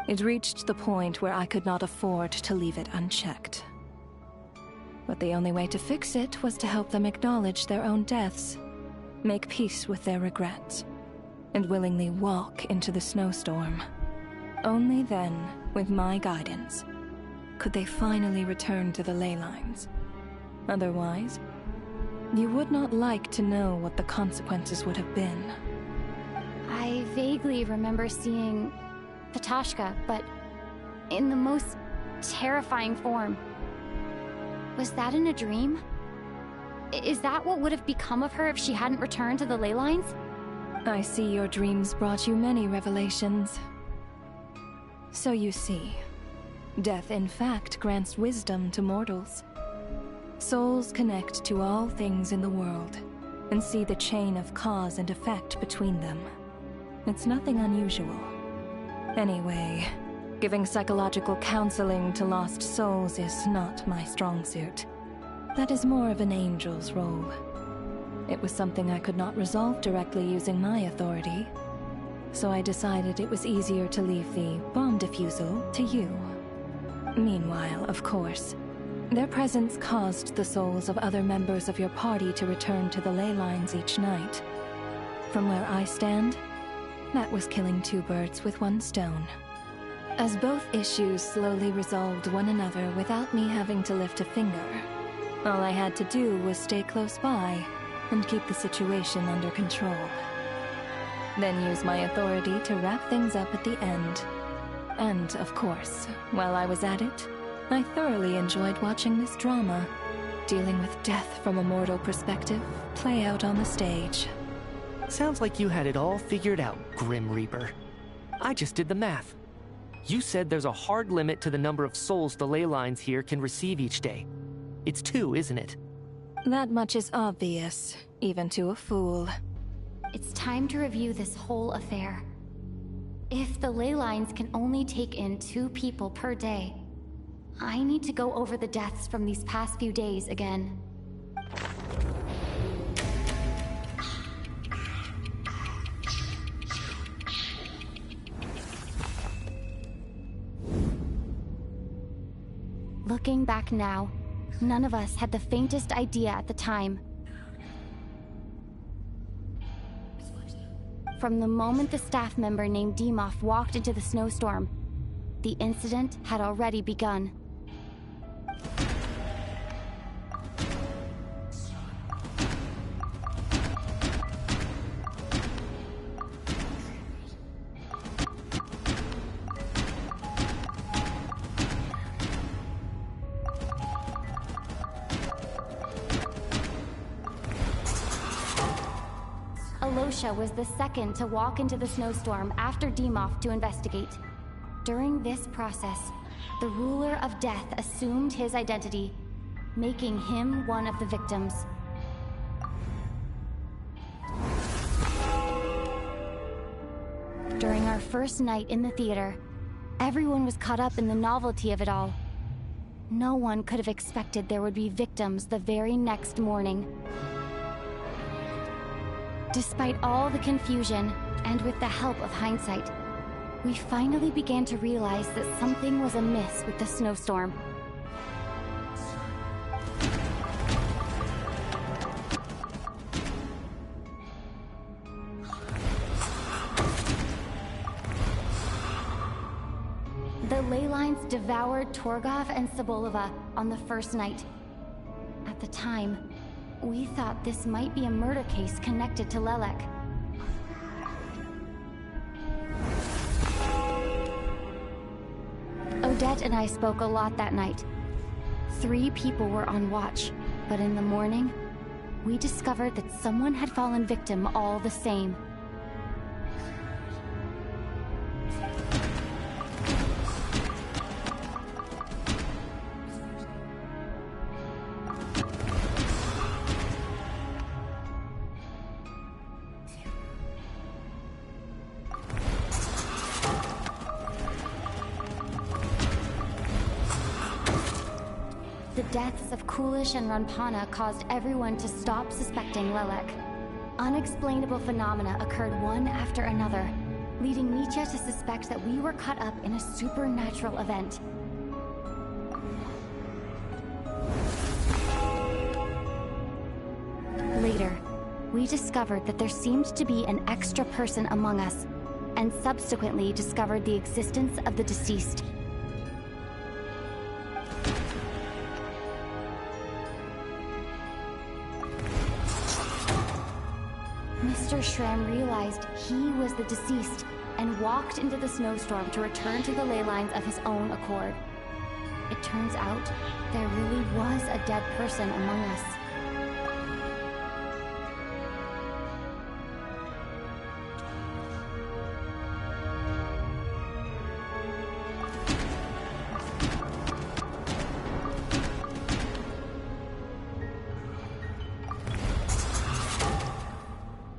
It reached the point where I could not afford to leave it unchecked. But the only way to fix it was to help them acknowledge their own deaths, make peace with their regrets, and willingly walk into the snowstorm. Only then, with my guidance, could they finally return to the ley lines. Otherwise, you would not like to know what the consequences would have been. I vaguely remember seeing Ptashka, but in the most terrifying form. Was that in a dream? Is that what would have become of her if she hadn't returned to the ley lines? I see your dreams brought you many revelations. So you see, death in fact grants wisdom to mortals. Souls connect to all things in the world and see the chain of cause and effect between them. It's nothing unusual. Anyway, giving psychological counseling to lost souls is not my strong suit. That is more of an angel's role. It was something I could not resolve directly using my authority, so I decided it was easier to leave the bomb defusal to you. Meanwhile, of course, their presence caused the souls of other members of your party to return to the ley lines each night. From where I stand, that was killing two birds with one stone. As both issues slowly resolved one another without me having to lift a finger, all I had to do was stay close by and keep the situation under control. Then use my authority to wrap things up at the end. And, of course, while I was at it, I thoroughly enjoyed watching this drama, dealing with death from a mortal perspective, play out on the stage. Sounds like you had it all figured out, Grim Reaper. I just did the math. You said there's a hard limit to the number of souls the ley lines here can receive each day. It's 2, isn't it? That much is obvious, even to a fool. It's time to review this whole affair. If the ley lines can only take in 2 people per day, I need to go over the deaths from these past few days again. Looking back now, none of us had the faintest idea at the time. From the moment the staff member named Demoff walked into the snowstorm, the incident had already begun. Alosha was the second to walk into the snowstorm after Demoff to investigate. During this process, the ruler of death assumed his identity, making him one of the victims. During our first night in the theater, everyone was caught up in the novelty of it all. No one could have expected there would be victims the very next morning. Despite all the confusion, and with the help of hindsight, we finally began to realize that something was amiss with the snowstorm. The ley lines devoured Torgov and Sobolova on the first night. At the time, we thought this might be a murder case connected to Lelek. Odette and I spoke a lot that night. 3 people were on watch, but in the morning, we discovered that someone had fallen victim all the same. The deaths of Kulish and Ranpana caused everyone to stop suspecting Lelek. Unexplainable phenomena occurred one after another, leading Mitya to suspect that we were caught up in a supernatural event. Later, we discovered that there seemed to be an extra person among us, and subsequently discovered the existence of the deceased. Mr. Shram realized he was the deceased and walked into the snowstorm to return to the ley lines of his own accord. It turns out there really was a dead person among us.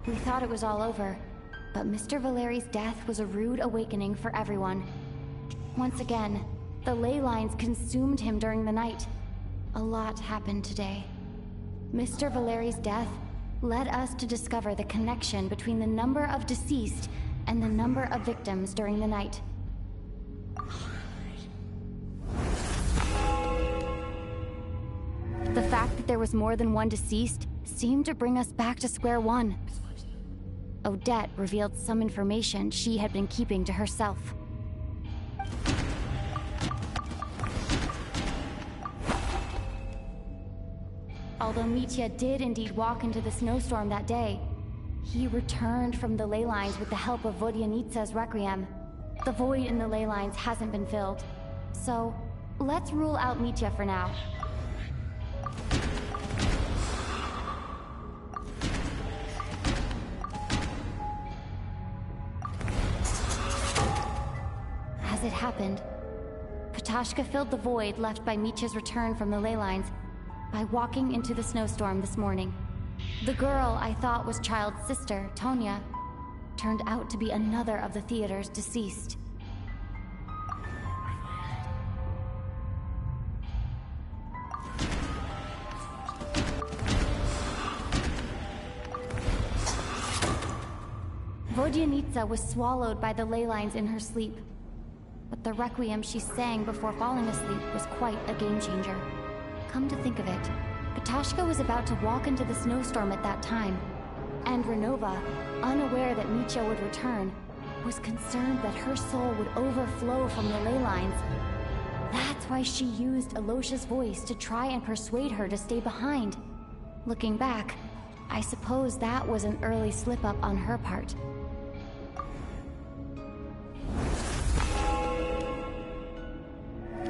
We thought it was all over, but Mr. Valeri's death was a rude awakening for everyone. Once again, the ley lines consumed him during the night. A lot happened today. Mr. Valeri's death led us to discover the connection between the number of deceased and the number of victims during the night. The fact that there was more than one deceased seemed to bring us back to square one. Odette revealed some information she had been keeping to herself. Although Mitya did indeed walk into the snowstorm that day, he returned from the ley lines with the help of Vodyanitsa's requiem. The void in the ley lines hasn't been filled, so let's rule out Mitya for now. As it happened, Petashka filled the void left by Mitya's return from the ley lines by walking into the snowstorm this morning. The girl I thought was Child's sister, Tonya, turned out to be another of the theater's deceased. Vodyanitsa was swallowed by the ley lines in her sleep, but the requiem she sang before falling asleep was quite a game-changer. Come to think of it, Petashka was about to walk into the snowstorm at that time, and Renova, unaware that Mitya would return, was concerned that her soul would overflow from the ley lines. That's why she used Alosha's voice to try and persuade her to stay behind. Looking back, I suppose that was an early slip-up on her part.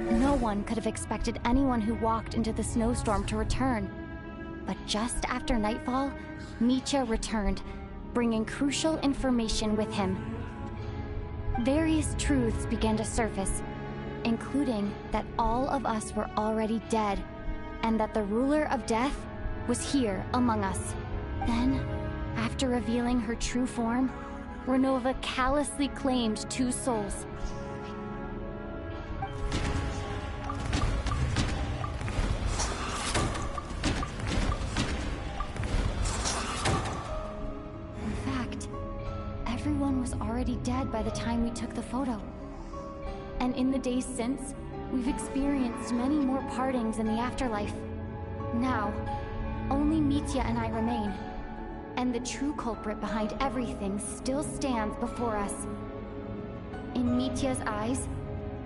No one could have expected anyone who walked into the snowstorm to return. But just after nightfall, Mitya returned, bringing crucial information with him. Various truths began to surface, including that all of us were already dead, and that the ruler of death was here among us. Then, after revealing her true form, Renova callously claimed 2 souls. Everyone was already dead by the time we took the photo. And in the days since, we've experienced many more partings in the afterlife. Now, only Mitya and I remain. And the true culprit behind everything still stands before us. In Mitya's eyes,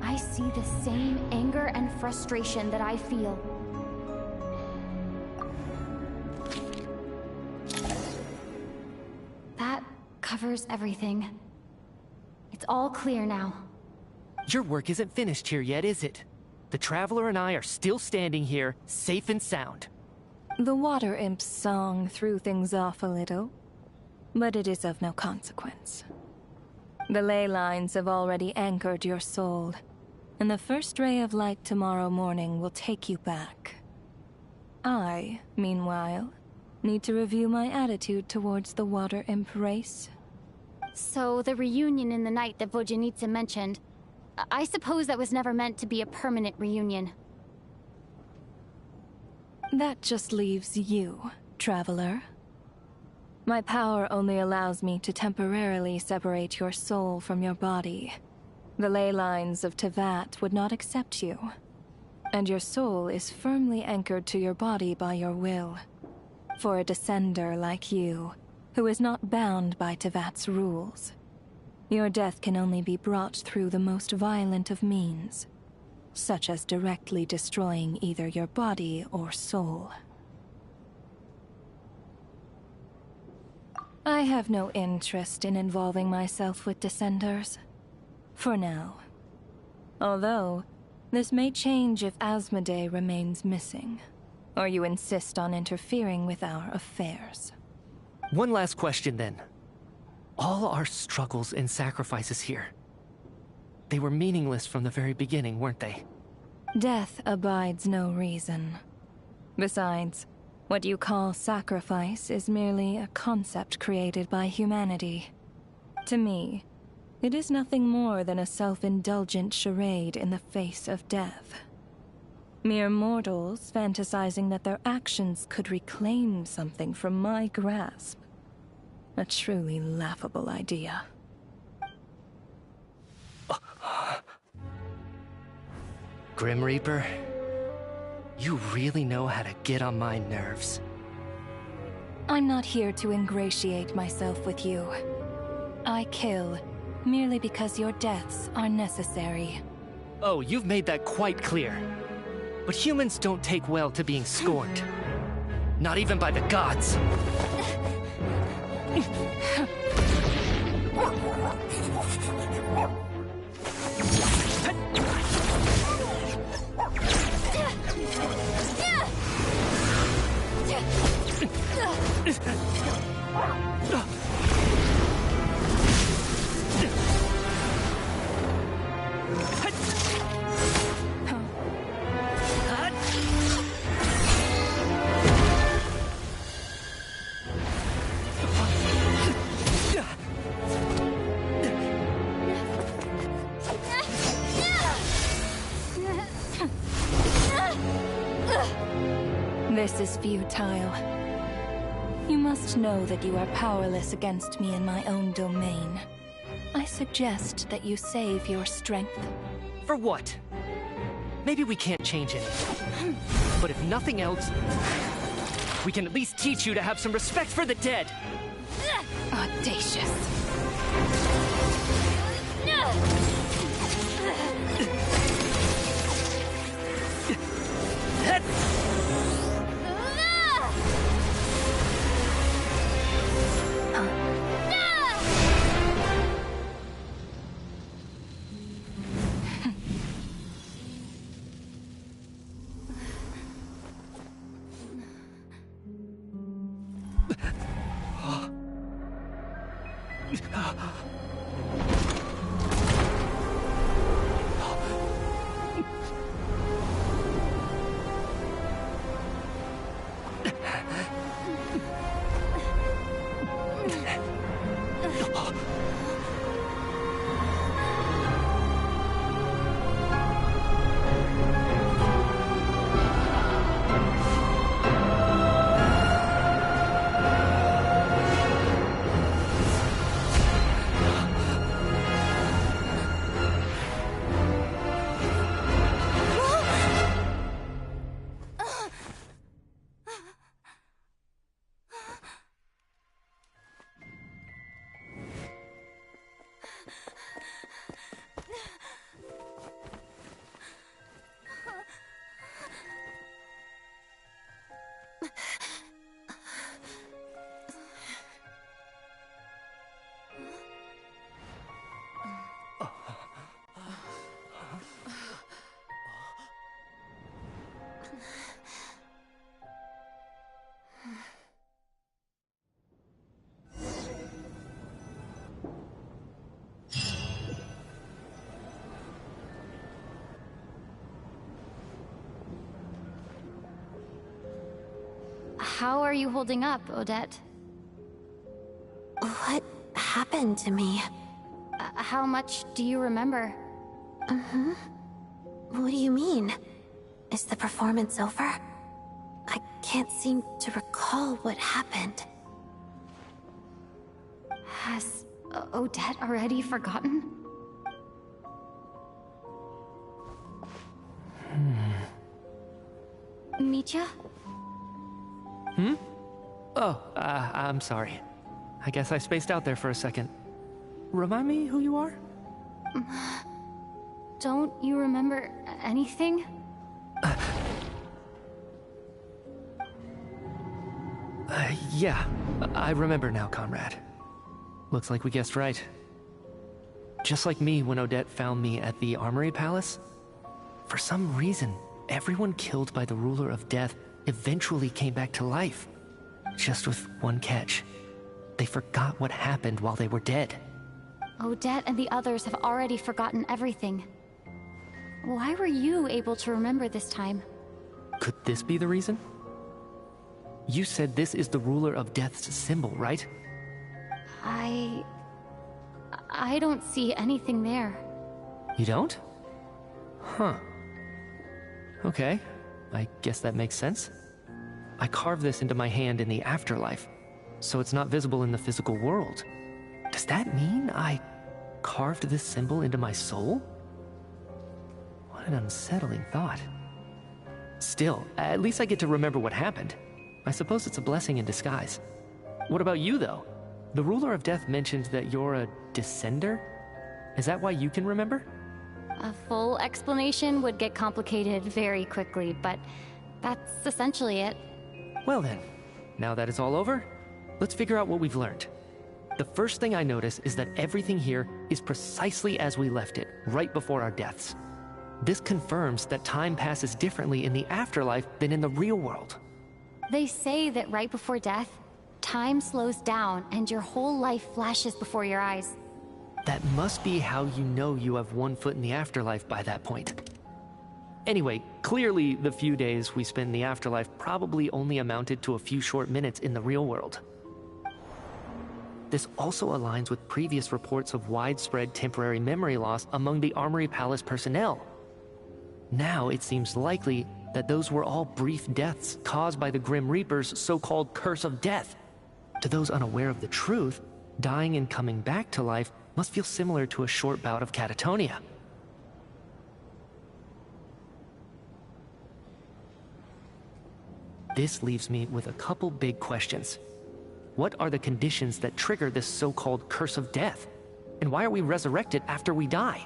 I see the same anger and frustration that I feel. That covers everything. It's all clear now. Your work isn't finished here yet, is it? The Traveler and I are still standing here, safe and sound. The Water Imp's song threw things off a little, but it is of no consequence. The ley lines have already anchored your soul, and the first ray of light tomorrow morning will take you back. I, meanwhile, need to review my attitude towards the Water Imp race. So, the reunion in the night that Vojanitsa mentioned, I suppose that was never meant to be a permanent reunion. That just leaves you, Traveler. My power only allows me to temporarily separate your soul from your body. The ley lines of Tevat would not accept you, and your soul is firmly anchored to your body by your will. For a descender like you, who is not bound by Tevat's rules, your death can only be brought through the most violent of means, such as directly destroying either your body or soul. I have no interest in involving myself with Descenders, for now. Although, this may change if Asmodee remains missing, or you insist on interfering with our affairs. One last question then. All our struggles and sacrifices here, they were meaningless from the very beginning, weren't they? Death abides no reason. Besides, what you call sacrifice is merely a concept created by humanity. To me, it is nothing more than a self-indulgent charade in the face of death. Mere mortals fantasizing that their actions could reclaim something from my grasp. A truly laughable idea. Grim Reaper, you really know how to get on my nerves. I'm not here to ingratiate myself with you. I kill merely because your deaths are necessary. Oh, you've made that quite clear. But humans don't take well to being scorned. Not even by the gods. This is futile. You must know that you are powerless against me in my own domain. I suggest that you save your strength. For what? Maybe we can't change anything. But if nothing else, we can at least teach you to have some respect for the dead. Audacious. How are you holding up, Odette? What happened to me? How much do you remember? What do you mean? Is the performance over? I can't seem to recall what happened. Has Odette already forgotten? Mitya? Oh, I'm sorry. I guess I spaced out there for a second. Remind me who you are? Don't you remember anything? Yeah, I remember now, comrade. Looks like we guessed right. Just like me when Odette found me at the Armory Palace. For some reason, everyone killed by the Ruler of Death eventually came back to life. Just with one catch. They forgot what happened while they were dead. Odette and the others have already forgotten everything. Why were you able to remember this time? Could this be the reason? You said this is the Ruler of Death's symbol, right? I don't see anything there. You don't? Huh. Okay, I guess that makes sense. I carved this into my hand in the afterlife, so it's not visible in the physical world. Does that mean I carved this symbol into my soul? What an unsettling thought. Still, at least I get to remember what happened. I suppose it's a blessing in disguise. What about you, though? The Ruler of Death mentioned that you're a descender? Is that why you can remember? A full explanation would get complicated very quickly, but that's essentially it. Well then, now that it's all over, let's figure out what we've learned. The first thing I notice is that everything here is precisely as we left it, right before our deaths. This confirms that time passes differently in the afterlife than in the real world. They say that right before death, time slows down and your whole life flashes before your eyes. That must be how you know you have one foot in the afterlife by that point. Anyway, clearly the few days we spend in the afterlife probably only amounted to a few short minutes in the real world. This also aligns with previous reports of widespread temporary memory loss among the Armory Palace personnel. Now it seems likely that those were all brief deaths caused by the Grim Reaper's so-called curse of death. To those unaware of the truth, dying and coming back to life must feel similar to a short bout of catatonia. This leaves me with a couple big questions. What are the conditions that trigger this so-called curse of death? And why are we resurrected after we die?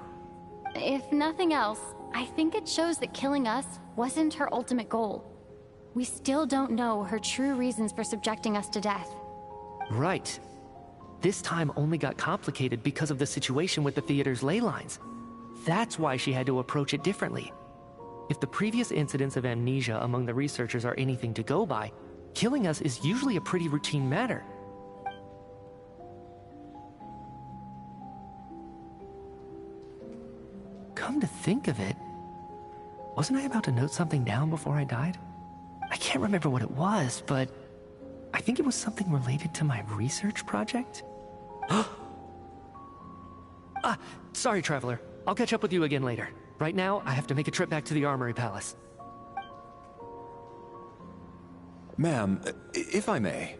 If nothing else, I think it shows that killing us wasn't her ultimate goal. We still don't know her true reasons for subjecting us to death. Right. This time only got complicated because of the situation with the theater's ley lines. That's why she had to approach it differently. If the previous incidents of amnesia among the researchers are anything to go by, killing us is usually a pretty routine matter. Come to think of it, wasn't I about to note something down before I died? I can't remember what it was, but I think it was something related to my research project. Sorry, Traveler. I'll catch up with you again later. Right now, I have to make a trip back to the Armory Palace. Ma'am, if I may,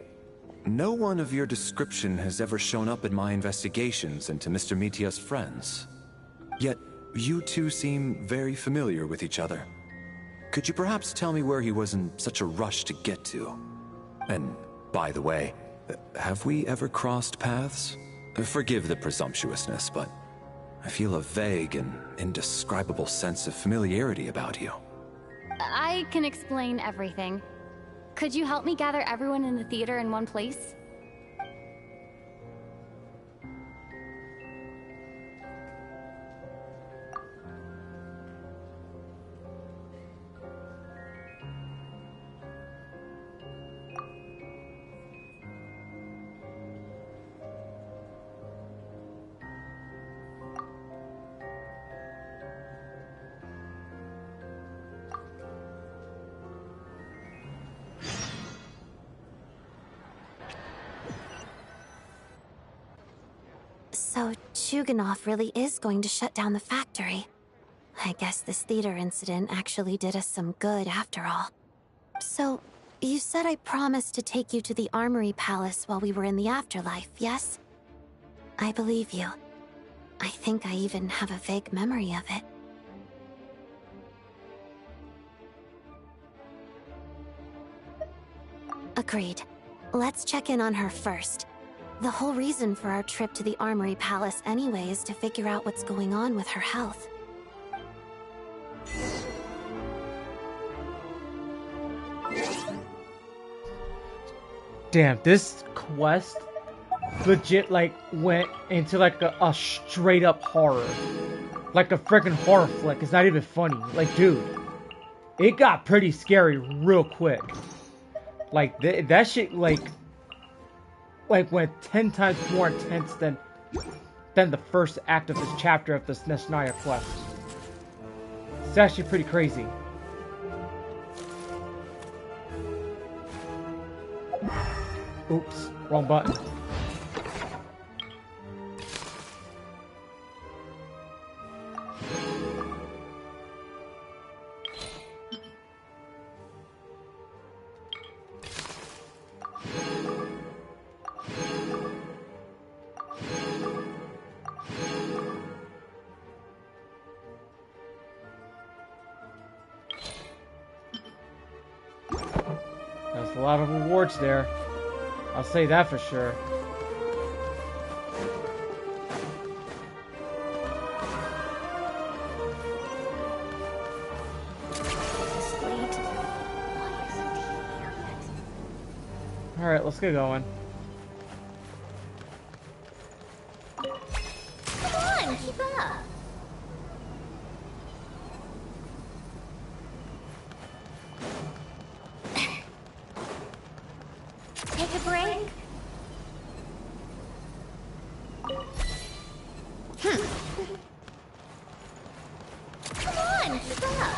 no one of your description has ever shown up in my investigations into Mr. Mitya's friends. Yet, you two seem very familiar with each other. Could you perhaps tell me where he was in such a rush to get to? And, by the way, have we ever crossed paths? Forgive the presumptuousness, but I feel a vague and indescribable sense of familiarity about you. I can explain everything. Could you help me gather everyone in the theater in one place? So Chuganov really is going to shut down the factory. I guess this theater incident actually did us some good after all. So, you said I promised to take you to the Armory Palace while we were in the afterlife, yes? I believe you. I think I even have a vague memory of it. Agreed. Let's check in on her first. The whole reason for our trip to the Armory Palace anyway is to figure out what's going on with her health. Damn, this quest legit like went into like a straight up horror. Like a freaking horror flick. It's not even funny. Like, dude, it got pretty scary real quick. Like, that shit like went 10 times more intense than the first act of this chapter of the Snezhnaya quest. It's actually pretty crazy. Oops, wrong button. There's a lot of rewards there. I'll say that for sure. Alright, let's get going. Come on, keep up. Take a break. Come on, keep up.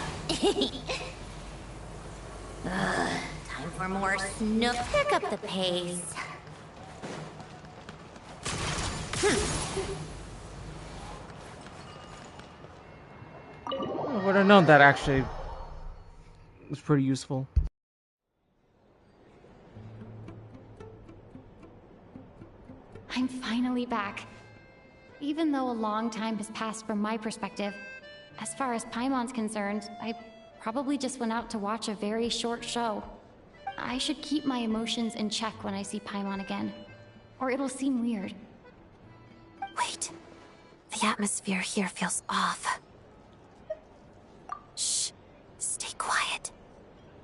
Time for more snook. Pick up the pace. I would have known that actually was pretty useful. I'm finally back. Even though a long time has passed from my perspective, as far as Paimon's concerned, I probably just went out to watch a very short show. I should keep my emotions in check when I see Paimon again, or it'll seem weird. Wait. The atmosphere here feels off. Shh. Stay quiet.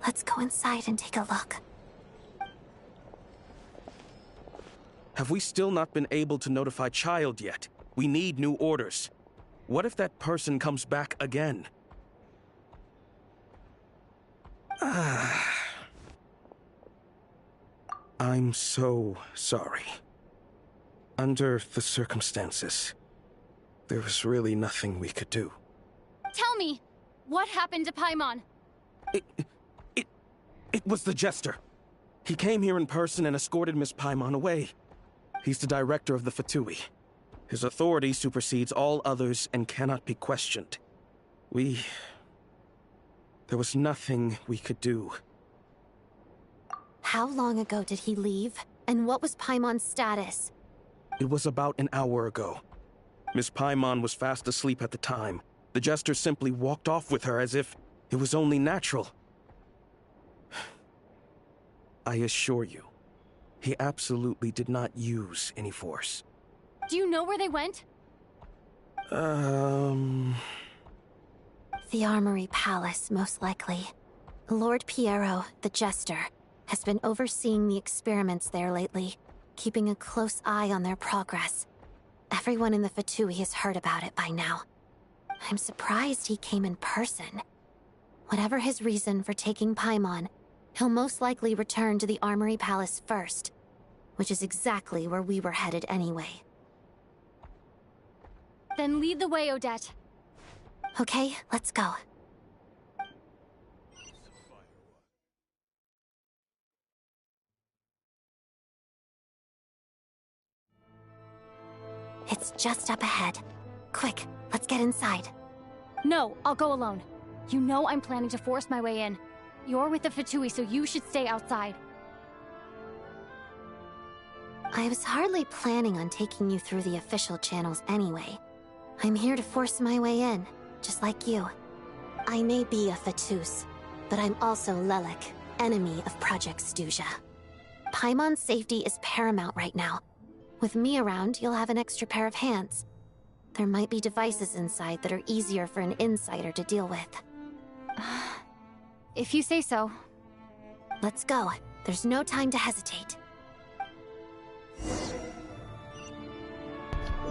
Let's go inside and take a look. Have we still not been able to notify Child yet? We need new orders. What if that person comes back again? I'm so sorry. Under the circumstances, there was really nothing we could do. Tell me, what happened to Paimon? It was the Jester. He came here in person and escorted Miss Paimon away. He's the director of the Fatui. His authority supersedes all others and cannot be questioned. There was nothing we could do. How long ago did he leave? And what was Paimon's status? It was about an hour ago. Miss Paimon was fast asleep at the time. The Jester simply walked off with her as if it was only natural. I assure you, he absolutely did not use any force. Do you know where they went? The Armory Palace, most likely. Lord Piero, the Jester, has been overseeing the experiments there lately, keeping a close eye on their progress. Everyone in the Fatui has heard about it by now. I'm surprised he came in person. Whatever his reason for taking Paimon, he'll most likely return to the Armory Palace first, which is exactly where we were headed anyway. Then lead the way, Odette. Okay, let's go. It's just up ahead. Quick, let's get inside. No, I'll go alone. You know I'm planning to force my way in. You're with the Fatui, so you should stay outside. I was hardly planning on taking you through the official channels anyway. I'm here to force my way in, just like you. I may be a Fatus, but I'm also Lelek, enemy of Project Stuzha. Paimon's safety is paramount right now. With me around, you'll have an extra pair of hands. There might be devices inside that are easier for an insider to deal with. If you say so. Let's go. There's no time to hesitate.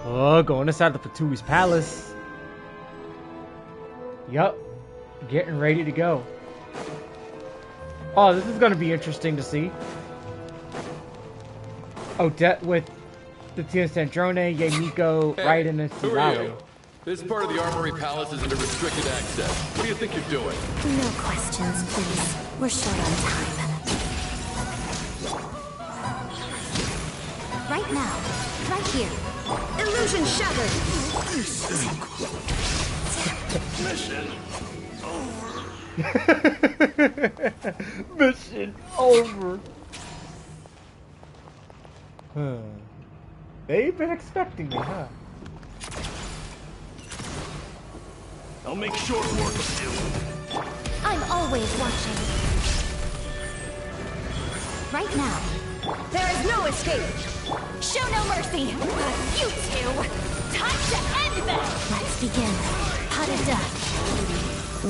Oh, going inside the Fatui's palace. Yup. Getting ready to go. Oh, this is gonna be interesting to see. Odette with the Stream-Snezhnaya, Yemiko, Raiden, and Who are Sulali. you? This part of the Armory Palace is under restricted access. What do you think you're doing? No questions, please. We're short on time. Right now. Right here. Illusion shattered! Mission over. Mission over. They've been expecting me, huh? I'll make short work of you. I'm always watching. Right now. There is no escape. Show no mercy. You two. Time to end this. Let's begin. Parada.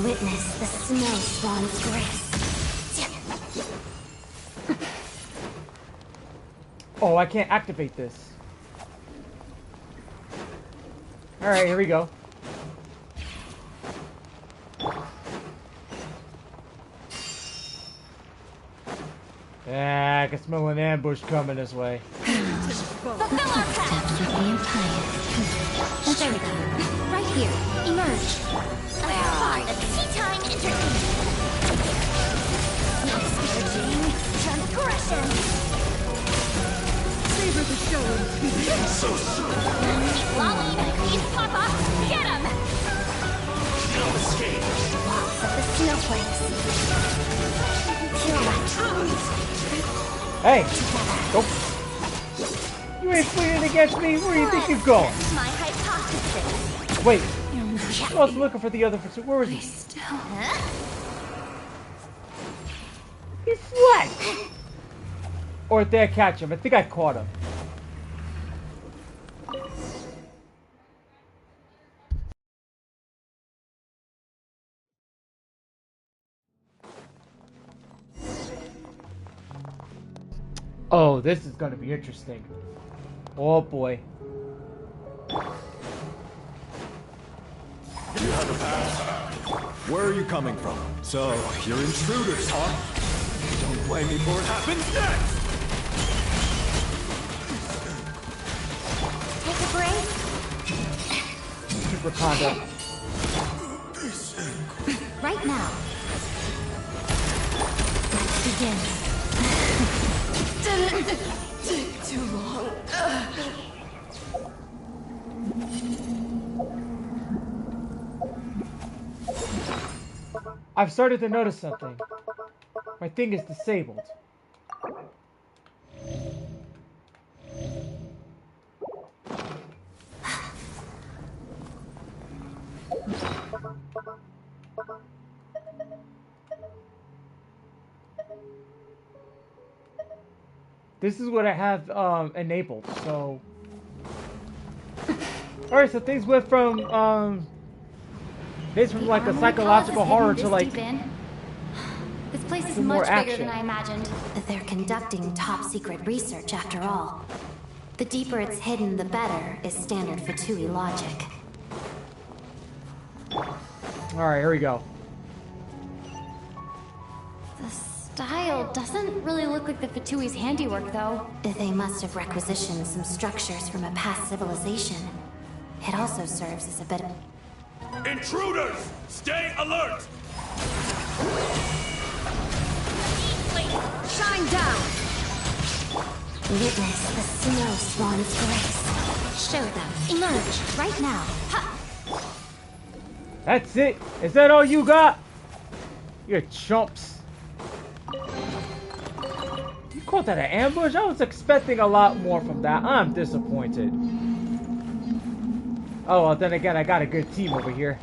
Witness the snow swan's grace. Oh, I can't activate this. Alright, here we go. Yeah, I can smell an ambush coming this way. Fulfill our path. There we go. Right here. Emerge. The tea time entertainment. No disparaging. Transgression. Savor the show. So soon. Lolly, he's Papa. Get him. No escape. Walks of the snowflakes. Kill that. Hey! Nope. You ain't fighting against me? Where do you think you're going? My hypothesis. Wait. I was looking for the other person. Where is he? He fled! Or did I catch him? I think I caught him. Oh, this is gonna be interesting. Oh boy. You have a pass. Where are you coming from? So, you're intruders, huh? Don't blame me for what happens next! Take a break. Super conduct. Right now. Let's begin. Didn't take too long. I've started to notice something. My thing is disabled. This is what I have enabled, so... Alright, so things went from like a psychological horror to like... This place is more much bigger action. than I imagined. They're conducting top secret research after all. The deeper it's hidden, the better, is standard Fatui logic. Alright, here we go. The style doesn't really look like the Fatui's handiwork, though. They must have requisitioned some structures from a past civilization. It also serves as a bit of... Intruders! Stay alert! Shine down! Witness the snow swan's grace. Show them. Emerge right now. Ha! That's it. Is that all you got? You chumps. You called that an ambush? I was expecting a lot more from that. I'm disappointed. Oh, well, then again, I got a good team over here.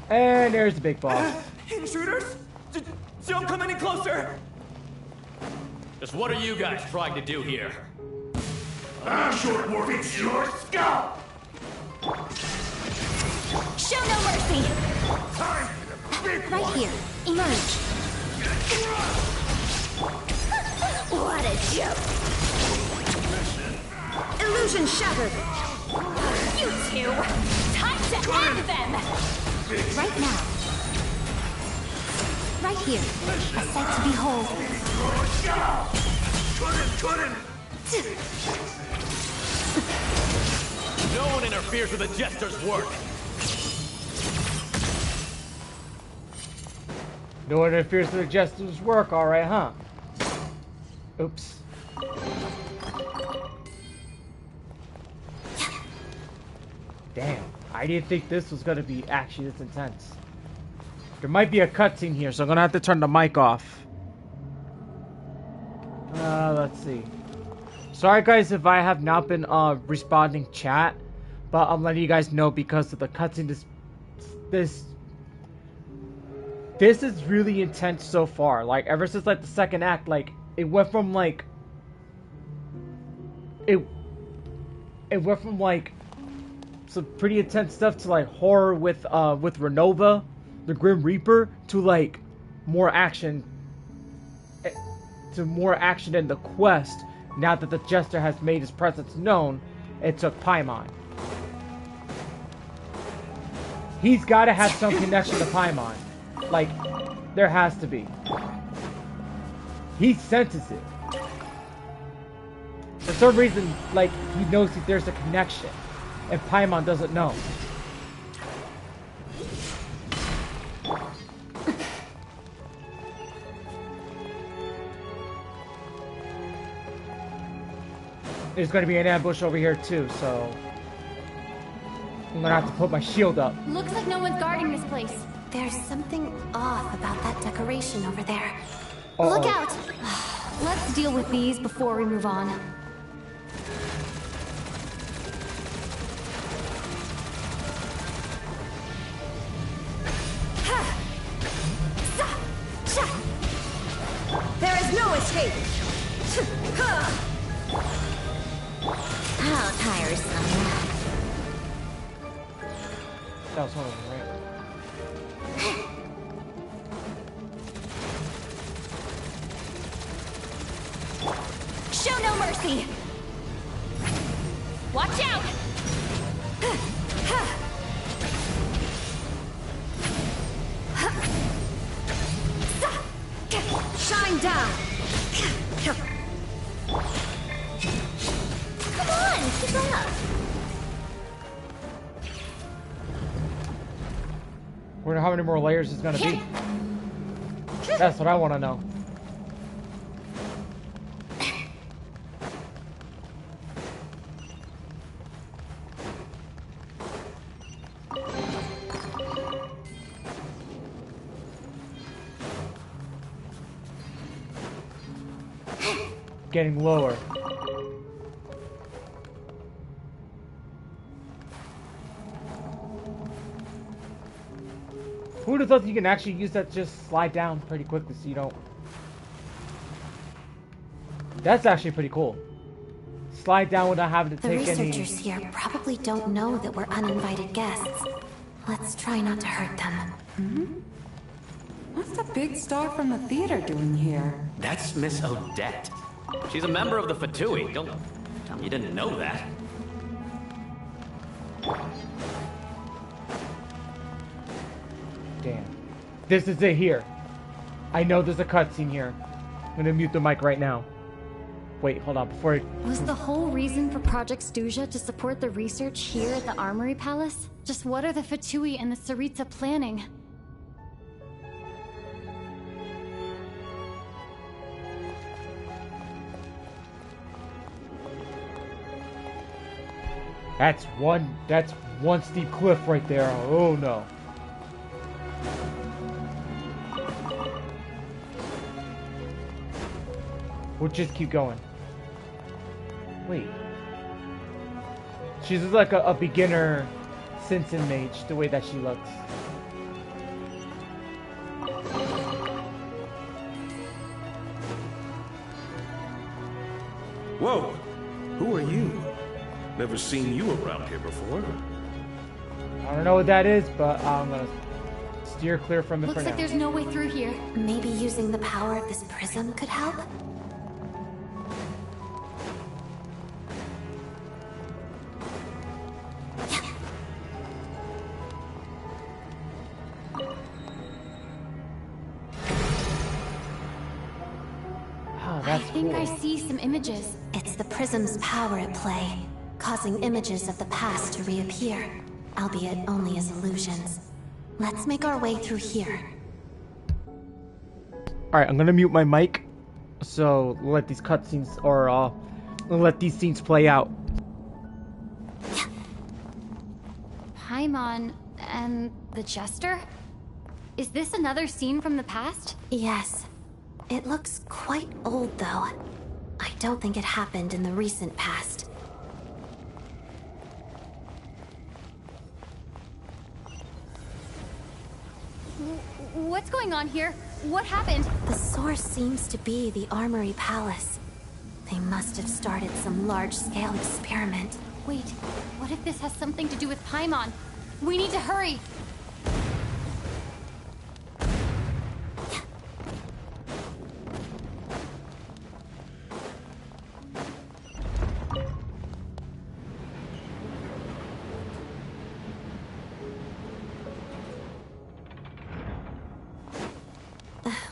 And there's the big boss. Intruders? Don't come any closer! Just what are you guys trying to do here? Short Dwarf, it's your skull! Show no mercy! Right here. Emerge. What a joke! Illusion shattered! You two! Time to end them! Right now. Right here. A sight to behold. No one interferes with the Jester's work! No one interferes with the Jester's work, alright, huh? Oops. Damn, I didn't think this was gonna be actually this intense. There might be a cutscene here, so I'm gonna have to turn the mic off. Let's see. Sorry guys if I have not been responding chat, but I'm letting you guys know because of the cutscene. This is really intense so far. Like ever since like the second act, like it went from like it went from like some pretty intense stuff to like horror with Renova, the Grim Reaper, to like more action in the quest. Now that the Jester has made his presence known, it took Paimon. He's got to have some connection to Paimon. Like, there has to be. He senses it. For some reason, like, he knows that there's a connection. And Paimon doesn't know. There's going to be an ambush over here too, so I'm going to have to put my shield up. Looks like no one's guarding this place. There's something off about that decoration over there. Uh-oh. Look out! Let's deal with these before we move on. There is no escape! How tiresome. That was one of them, right? Show no mercy! Watch out! Shine down! Come on, keep up! Wonder how many more layers it's gonna be. That's what I want to know. Getting lower. Who would have thought you can actually use that to just slide down pretty quickly so you don't... That's actually pretty cool. Slide down without having to The take any... researchers here probably don't know that we're uninvited guests. Let's try not to hurt them. What's the big star from the theater doing here? That's Miss Odette. She's a member of the Fatui. Don't tell me you didn't know that. Damn. This is it here. I know there's a cutscene here. I'm gonna mute the mic right now. Wait, hold on, before I... Was the whole reason for Project Stuzha to support the research here at the Armory Palace? Just what are the Fatui and the Tsaritsa planning? That's one steep cliff right there. Oh no. We'll just keep going. Wait. She's just like a beginner Simpson mage, the way that she looks. Whoa! Who are you? Never seen you around here before. I don't know what that is, but I'm gonna steer clear from it for now. Looks like there's no way through here. Maybe using the power of this prism could help? I think I see some images. It's the prism's power at play, causing images of the past to reappear, albeit only as illusions. Let's make our way through here. Alright, I'm gonna mute my mic, so let these cutscenes, or let these scenes play out. Paimon and the Jester? Is this another scene from the past? Yes. It looks quite old, though. I don't think it happened in the recent past. What's going on here? What happened? The source seems to be the Armory Palace. They must have started some large-scale experiment. Wait, what if this has something to do with Paimon? We need to hurry!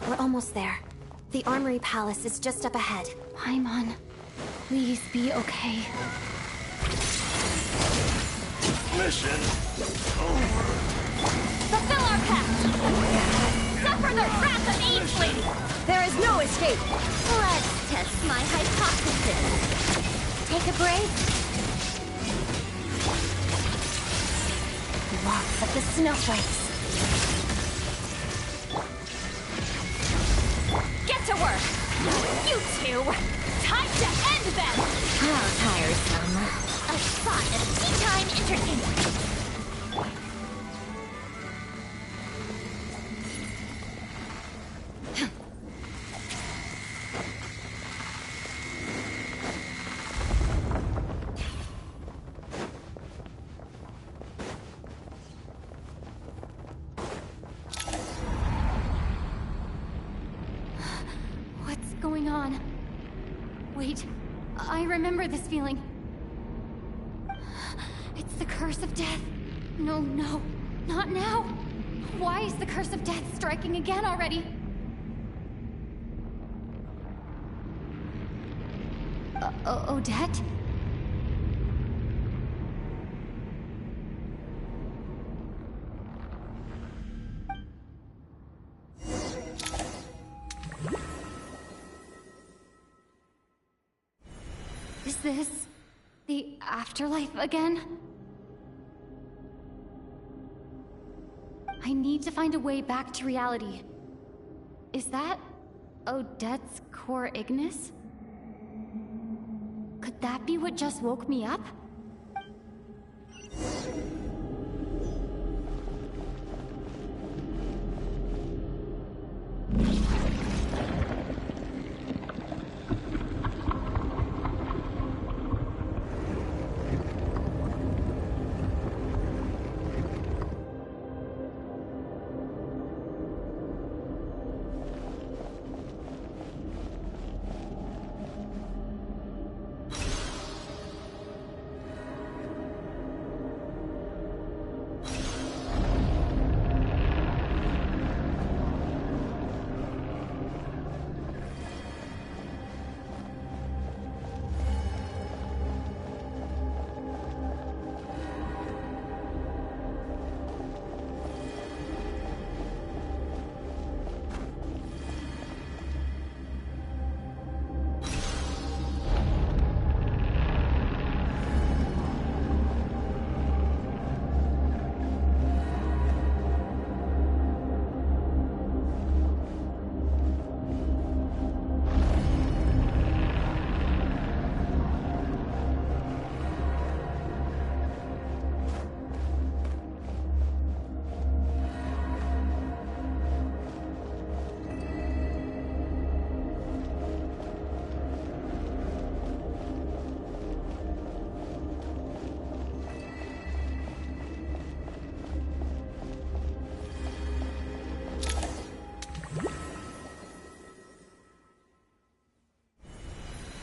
We're almost there. The Armory Palace is just up ahead. Paimon, please be okay. Mission over. Fulfill our pact! Suffer the wrath of Ainsley! There is no escape! Let's test my hypothesis. Take a break. Lots of the snowflakes. Get to work! You two! Time to end them! How tiresome. A spot of tea-time entertainment. What's going on? Wait, I remember this feeling. It's the curse of death. No, no, not now. Why is the curse of death striking again already? Odette? Is this the afterlife again? I need to find a way back to reality. Is that Odette's core Ignis? Could that be what just woke me up?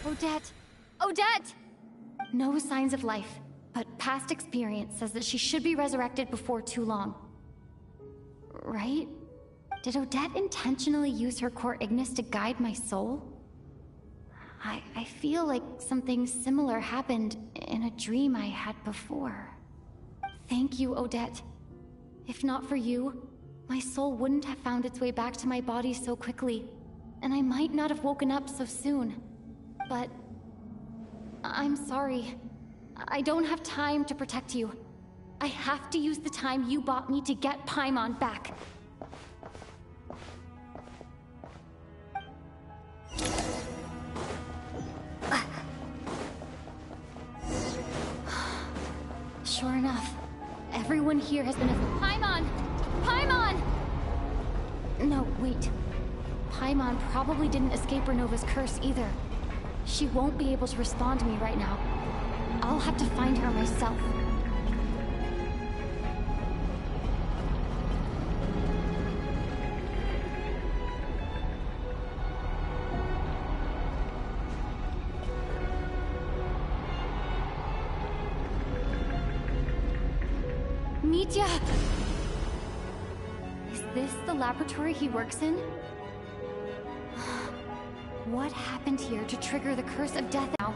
Odette! Odette! No signs of life, but past experience says that she should be resurrected before too long. Right? Did Odette intentionally use her core Ignis to guide my soul? I feel like something similar happened in a dream I had before. Thank you, Odette. If not for you, my soul wouldn't have found its way back to my body so quickly, and I might not have woken up so soon. But I'm sorry. I don't have time to protect you. I have to use the time you bought me to get Paimon back. Sure enough, everyone here has been Paimon! Paimon! No, wait. Paimon probably didn't escape Renova's curse either. She won't be able to respond to me right now. I'll have to find her myself. Mitya! Is this the laboratory he works in? What happened here to trigger the curse of death now?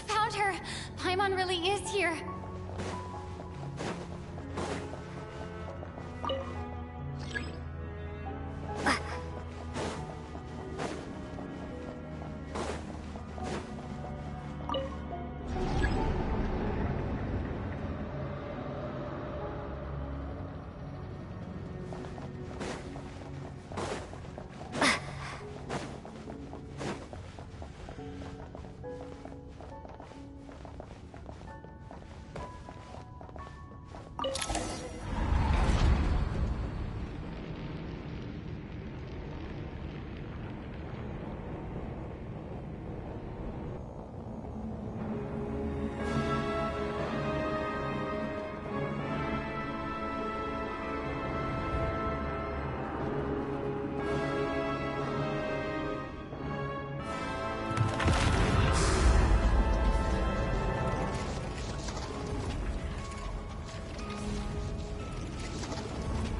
Found her! Paimon really is here!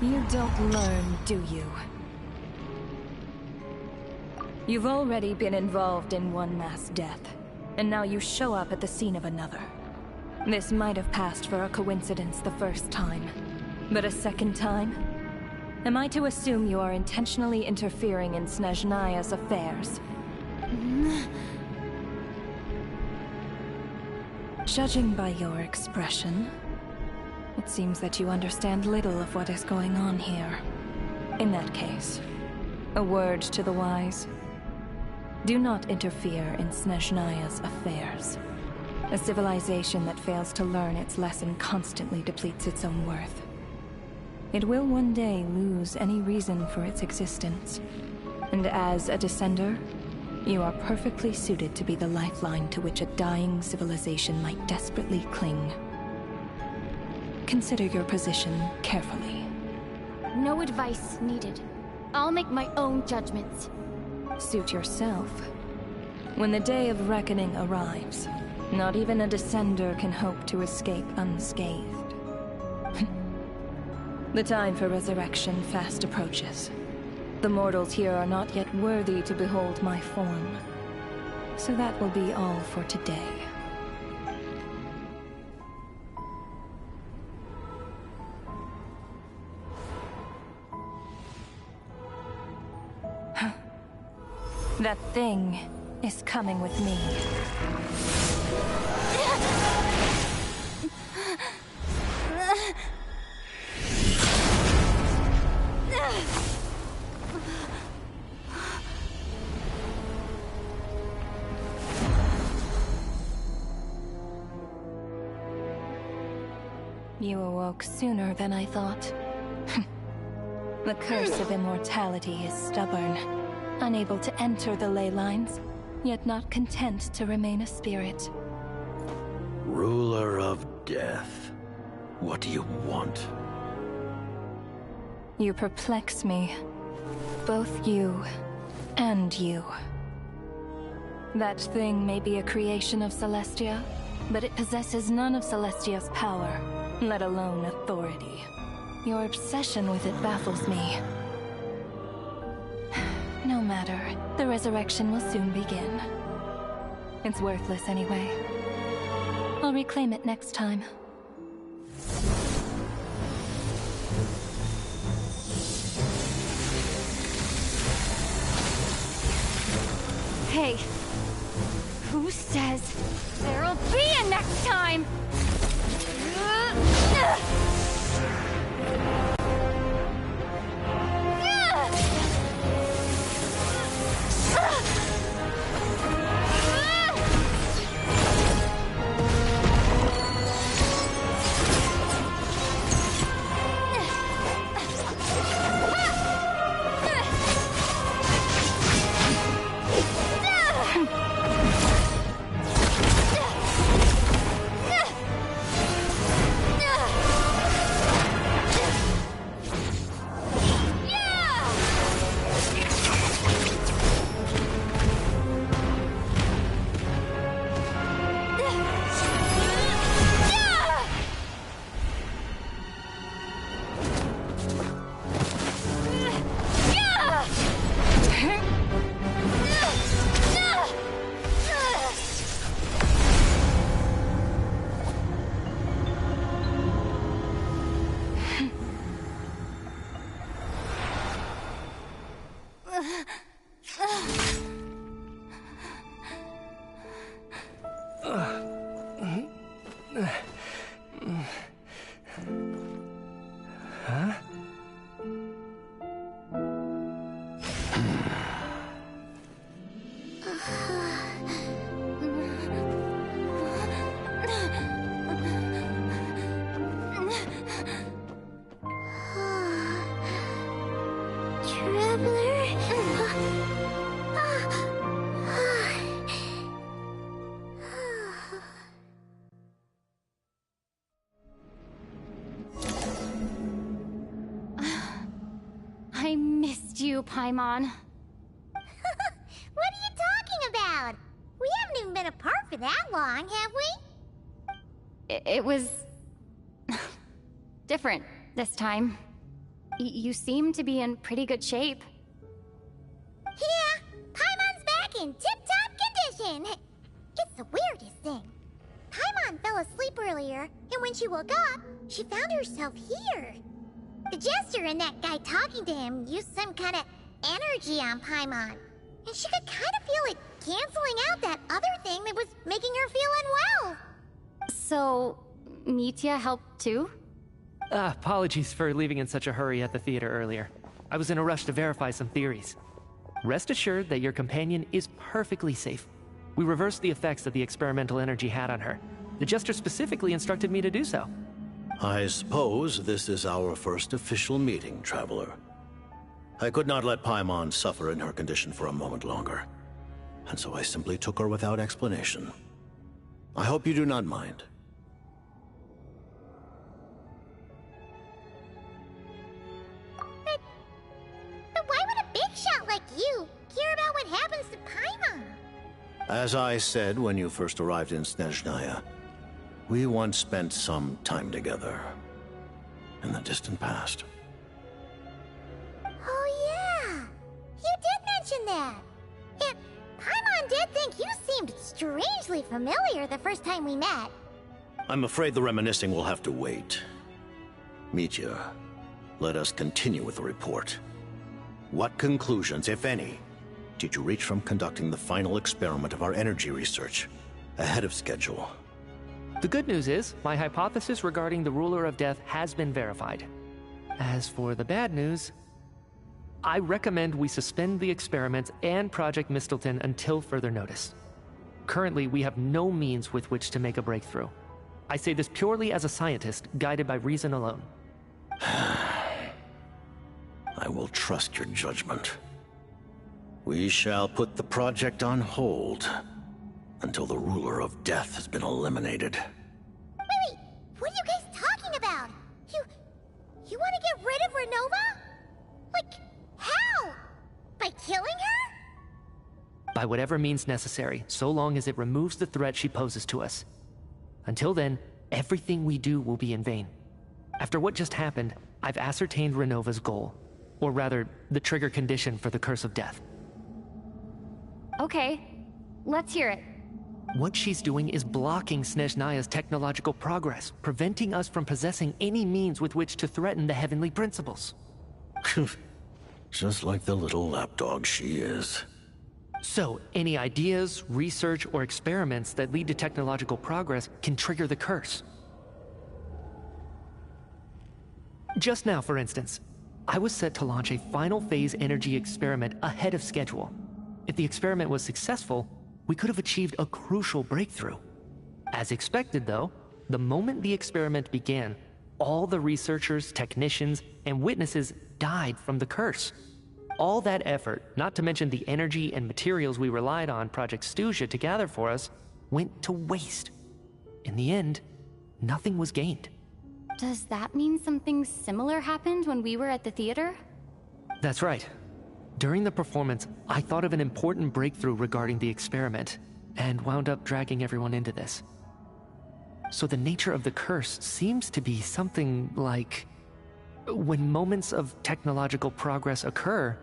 You don't learn, do you? You've already been involved in one mass death, and now you show up at the scene of another. This might have passed for a coincidence the first time, but a second time? Am I to assume you are intentionally interfering in Snezhnaya's affairs? Judging by your expression, it seems that you understand little of what is going on here. In that case, a word to the wise. Do not interfere in Snezhnaya's affairs. A civilization that fails to learn its lesson constantly depletes its own worth. It will one day lose any reason for its existence. And as a descender, you are perfectly suited to be the lifeline to which a dying civilization might desperately cling. Consider your position carefully. No advice needed. I'll make my own judgments. Suit yourself. When the day of reckoning arrives, not even a descender can hope to escape unscathed. The time for resurrection fast approaches. The mortals here are not yet worthy to behold my form. So that will be all for today. That thing is coming with me. You awoke sooner than I thought. The curse of immortality is stubborn. Unable to enter the ley lines, yet not content to remain a spirit. Ruler of Death. What do you want? You perplex me. Both you and you. That thing may be a creation of Celestia, but it possesses none of Celestia's power, let alone authority. Your obsession with it baffles me. No matter, the resurrection will soon begin. It's worthless anyway. I'll reclaim it next time. Hey, who says there'll be a next time? I missed you, Paimon. What are you talking about? We haven't even been apart for that long, have we? It was... different this time. You seem to be in pretty good shape. Yeah, Paimon's back in tip-top condition. It's the weirdest thing. Paimon fell asleep earlier, and when she woke up, she found herself here. The Jester and that guy talking to him used some kind of energy on Paimon, and she could kind of feel it canceling out that other thing that was making her feel unwell. So, Mitya helped too? Apologies for leaving in such a hurry at the theater earlier. I was in a rush to verify some theories. Rest assured that your companion is perfectly safe. We reversed the effects that the experimental energy had on her. The Jester specifically instructed me to do so. I suppose this is our first official meeting, Traveler. I could not let Paimon suffer in her condition for a moment longer, and so I simply took her without explanation. I hope you do not mind. But why would a big shot like you care about what happens to Paimon? As I said when you first arrived in Snezhnaya, we once spent some time together in the distant past. Oh yeah, you did mention that. And Paimon did think you seemed strangely familiar the first time we met. I'm afraid the reminiscing will have to wait. Mitya, let us continue with the report. What conclusions, if any, did you reach from conducting the final experiment of our energy research ahead of schedule? The good news is, my hypothesis regarding the Ruler of Death has been verified. As for the bad news, I recommend we suspend the experiments and Project Mistleton until further notice. Currently, we have no means with which to make a breakthrough. I say this purely as a scientist, guided by reason alone. I will trust your judgment. We shall put the project on hold until the ruler of death has been eliminated. Wait, what are you guys talking about? You want to get rid of Renova? Like, how? By killing her? By whatever means necessary, so long as it removes the threat she poses to us. Until then, everything we do will be in vain. After what just happened, I've ascertained Renova's goal. Or rather, the trigger condition for the Curse of Death. Okay, let's hear it. What she's doing is blocking Snezhnaya's technological progress, preventing us from possessing any means with which to threaten the heavenly principles. Just like the little lapdog she is. So, any ideas, research, or experiments that lead to technological progress can trigger the curse. Just now, for instance, I was set to launch a final phase energy experiment ahead of schedule. If the experiment was successful, we could have achieved a crucial breakthrough. As expected, though, the moment the experiment began, all the researchers, technicians, and witnesses died from the curse. All that effort, not to mention the energy and materials we relied on Project Stuzha to gather for us, went to waste. In the end, nothing was gained. Does that mean something similar happened when we were at the theater? That's right. During the performance, I thought of an important breakthrough regarding the experiment, and wound up dragging everyone into this. So the nature of the curse seems to be something like... when moments of technological progress occur,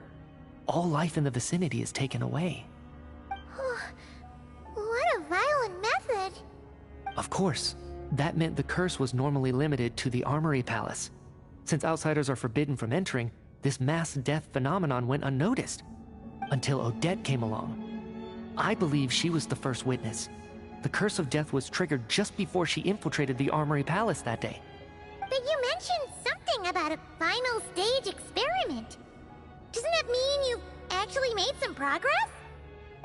all life in the vicinity is taken away. What a violent method! Of course, that meant the curse was normally limited to the Armory Palace. Since outsiders are forbidden from entering, this mass death phenomenon went unnoticed. Until Odette came along. I believe she was the first witness. The Curse of Death was triggered just before she infiltrated the Armory Palace that day. But you mentioned something about a final stage experiment. Doesn't that mean you've actually made some progress?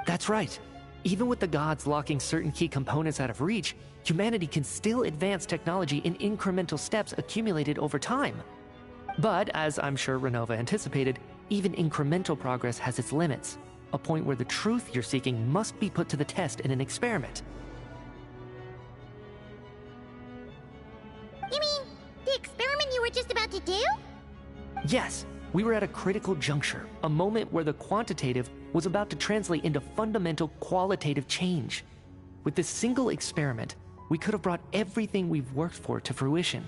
That's right. Even with the gods locking certain key components out of reach, humanity can still advance technology in incremental steps accumulated over time. But, as I'm sure Renova anticipated, even incremental progress has its limits, a point where the truth you're seeking must be put to the test in an experiment. You mean, the experiment you were just about to do? Yes, we were at a critical juncture, a moment where the quantitative was about to translate into fundamental qualitative change. With this single experiment, we could have brought everything we've worked for to fruition.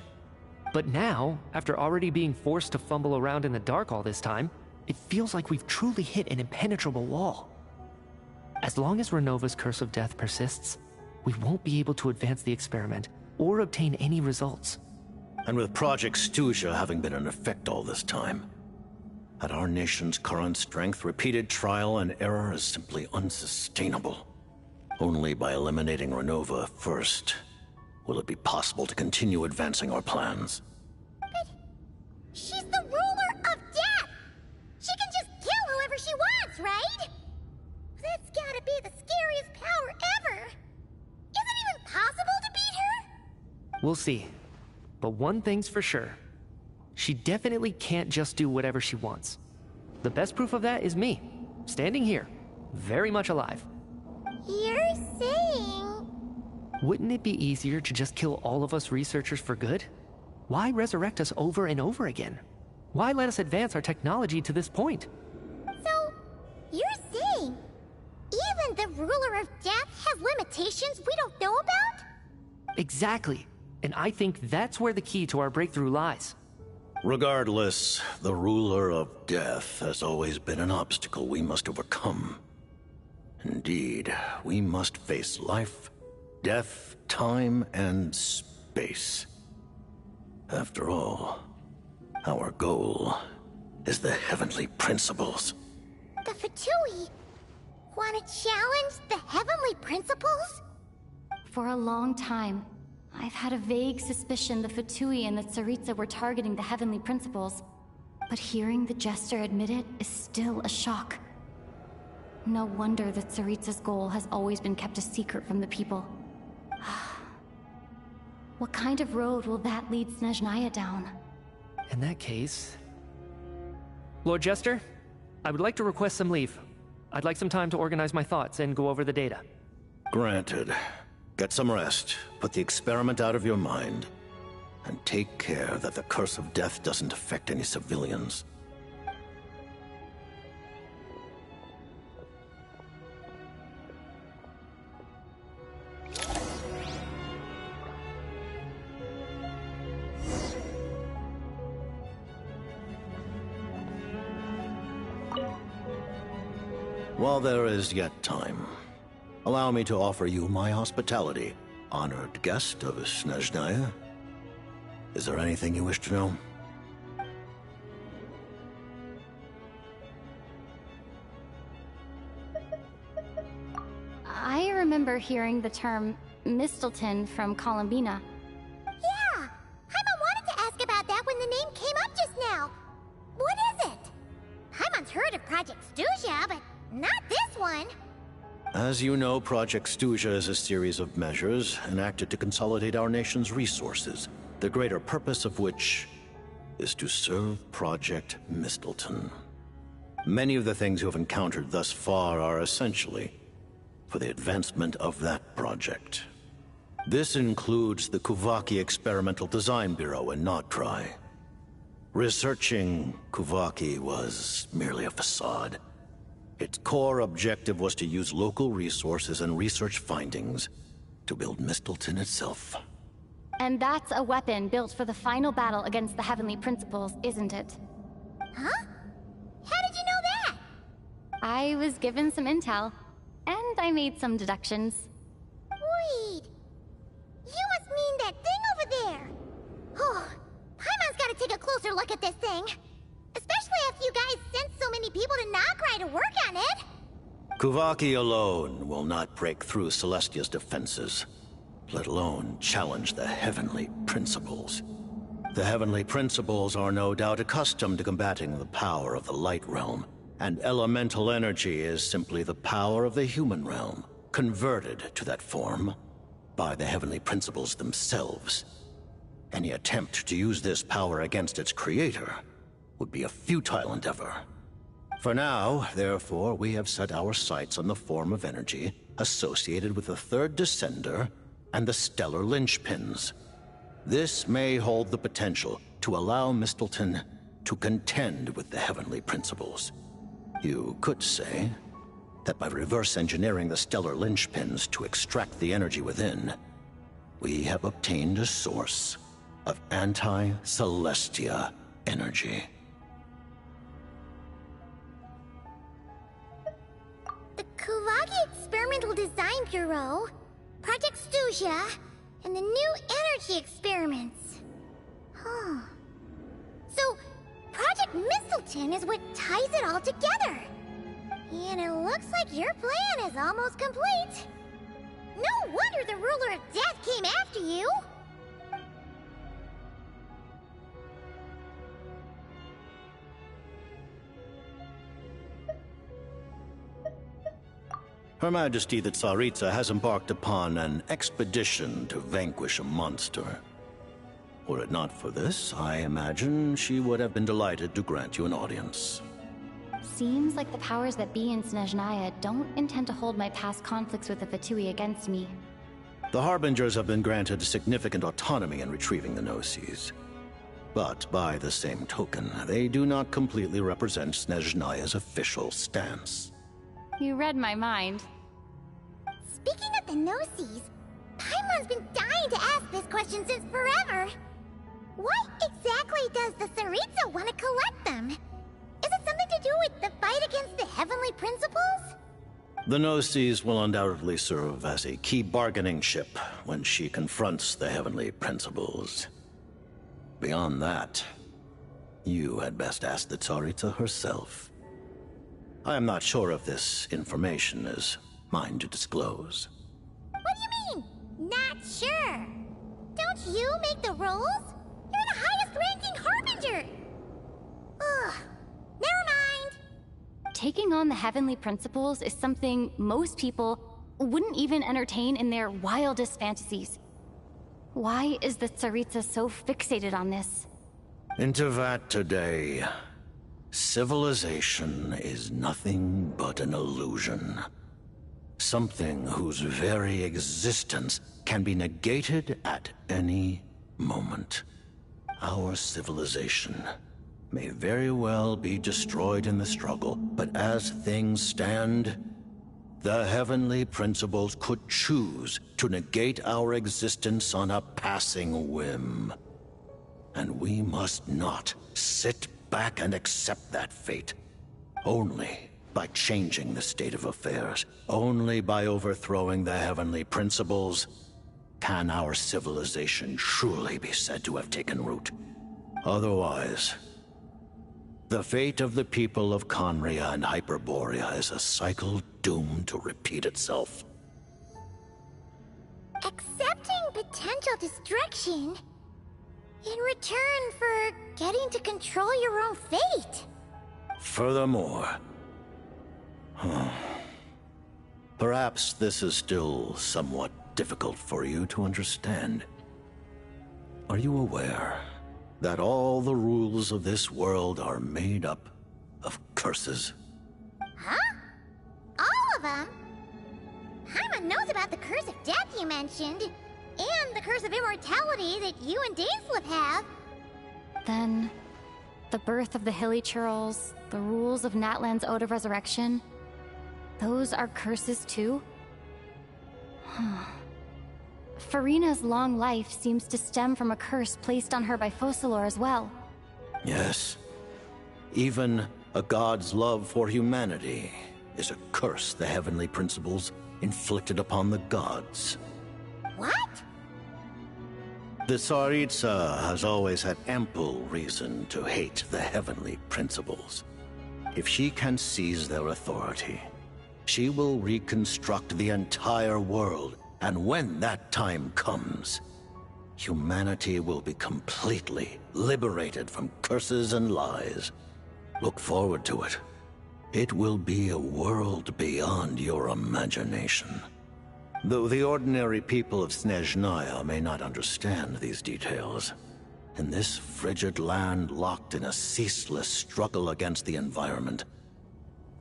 But now, after already being forced to fumble around in the dark all this time, it feels like we've truly hit an impenetrable wall. As long as Renova's Curse of Death persists, we won't be able to advance the experiment or obtain any results. And with Project Stuzha having been in effect all this time, at our nation's current strength, repeated trial and error is simply unsustainable. Only by eliminating Renova first will it be possible to continue advancing our plans. But she's the ruler of death! She can just kill whoever she wants, right? That's gotta be the scariest power ever! Is it even possible to beat her? We'll see. But one thing's for sure. She definitely can't just do whatever she wants. The best proof of that is me, standing here, very much alive. You're saying... Wouldn't it be easier to just kill all of us researchers for good? Why resurrect us over and over again? Why let us advance our technology to this point? So, you're saying even the ruler of death has limitations we don't know about? Exactly. And I think that's where the key to our breakthrough lies. Regardless, the ruler of death has always been an obstacle we must overcome. Indeed, we must face life, death, time, and space. After all, our goal is the heavenly principles. The Fatui want to challenge the heavenly principles? For a long time, I've had a vague suspicion the Fatui and the Tsaritsa were targeting the heavenly principles. But hearing the Jester admit it is still a shock. No wonder that Tsaritsa's goal has always been kept a secret from the people. What kind of road will that lead Snezhnaya down? In that case... Lord Jester, I would like to request some leave. I'd like some time to organize my thoughts and go over the data. Granted. Get some rest, put the experiment out of your mind, and take care that the curse of death doesn't affect any civilians. While there is yet time, allow me to offer you my hospitality, honored guest of Snezhnaya. Is there anything you wish to know? I remember hearing the term Mistelton from Columbina. Yeah! Paimon wanted to ask about that when the name came up just now. What is it? Paimon's heard of Project Stuzha, but not this one. As you know, Project Stuzha is a series of measures enacted to consolidate our nation's resources, the greater purpose of which is to serve Project Mistelton. Many of the things you have encountered thus far are essentially for the advancement of that project. This includes the Kuvaki Experimental Design Bureau in Notdry. Researching Kuvaki was merely a facade. Its core objective was to use local resources and research findings to build Mistelton itself. And that's a weapon built for the final battle against the Heavenly Principles, isn't it? Huh? How did you know that? I was given some intel, and I made some deductions. Wait. You must mean that thing over there. Oh, Paimon's gotta take a closer look at this thing. Especially after you guys sent so many people to Notdry to work on it. Kuvaki alone will not break through Celestia's defenses, let alone challenge the Heavenly Principles. The Heavenly Principles are no doubt accustomed to combating the power of the Light Realm, and elemental energy is simply the power of the human realm, converted to that form by the Heavenly Principles themselves. Any attempt to use this power against its creator would be a futile endeavor. For now, therefore, we have set our sights on the form of energy associated with the Third Descender and the Stellar Linchpins. This may hold the potential to allow Mistelton to contend with the Heavenly Principles. You could say that by reverse engineering the Stellar Linchpins to extract the energy within, we have obtained a source of anti-Celestia energy. The Kuvaki Experimental Design Bureau, Project Stuzha, and the new energy experiments. Huh. So, Project Mistelton is what ties it all together. And it looks like your plan is almost complete. No wonder the Ruler of Death came after you. Her Majesty the Tsaritsa has embarked upon an expedition to vanquish a monster. Were it not for this, I imagine she would have been delighted to grant you an audience. Seems like the powers that be in Snezhnaya don't intend to hold my past conflicts with the Fatui against me. The Harbingers have been granted significant autonomy in retrieving the Gnosis. But by the same token, they do not completely represent Snezhnaya's official stance. You read my mind. Speaking of the Gnosis, Paimon's been dying to ask this question since forever. Why exactly does the Tsaritsa want to collect them? Is it something to do with the fight against the Heavenly Principles? The Gnosis will undoubtedly serve as a key bargaining chip when she confronts the Heavenly Principles. Beyond that, you had best ask the Tsaritsa herself. I am not sure if this information is mine to disclose. What do you mean, not sure? Don't you make the rules? You're the highest-ranking Harbinger! Ugh, never mind. Taking on the Heavenly Principles is something most people wouldn't even entertain in their wildest fantasies. Why is the Tsaritsa so fixated on this? In Tevat today, civilization is nothing but an illusion. Something whose very existence can be negated at any moment. Our civilization may very well be destroyed in the struggle, but as things stand, the heavenly principles could choose to negate our existence on a passing whim. And we must not sit back and accept that fate. Only by changing the state of affairs, only by overthrowing the heavenly principles, can our civilization truly be said to have taken root. Otherwise, the fate of the people of Conria and Hyperborea is a cycle doomed to repeat itself. Accepting potential destruction in return for getting to control your own fate. Furthermore, perhaps this is still somewhat difficult for you to understand. Are you aware that all the rules of this world are made up of curses? Huh? All of them? Paimon knows about the curse of death you mentioned, and the curse of immortality that you and Dainsleif have. Then, the birth of the Hilly Churls, the rules of Natlan's Ode of Resurrection, those are curses too? Farina's long life seems to stem from a curse placed on her by Focalor as well. Yes. Even a god's love for humanity is a curse the heavenly principles inflicted upon the gods. What? The Tsaritsa has always had ample reason to hate the heavenly principles. If she can seize their authority, she will reconstruct the entire world, and when that time comes, humanity will be completely liberated from curses and lies. Look forward to it. It will be a world beyond your imagination. Though the ordinary people of Snezhnaya may not understand these details, in this frigid land locked in a ceaseless struggle against the environment,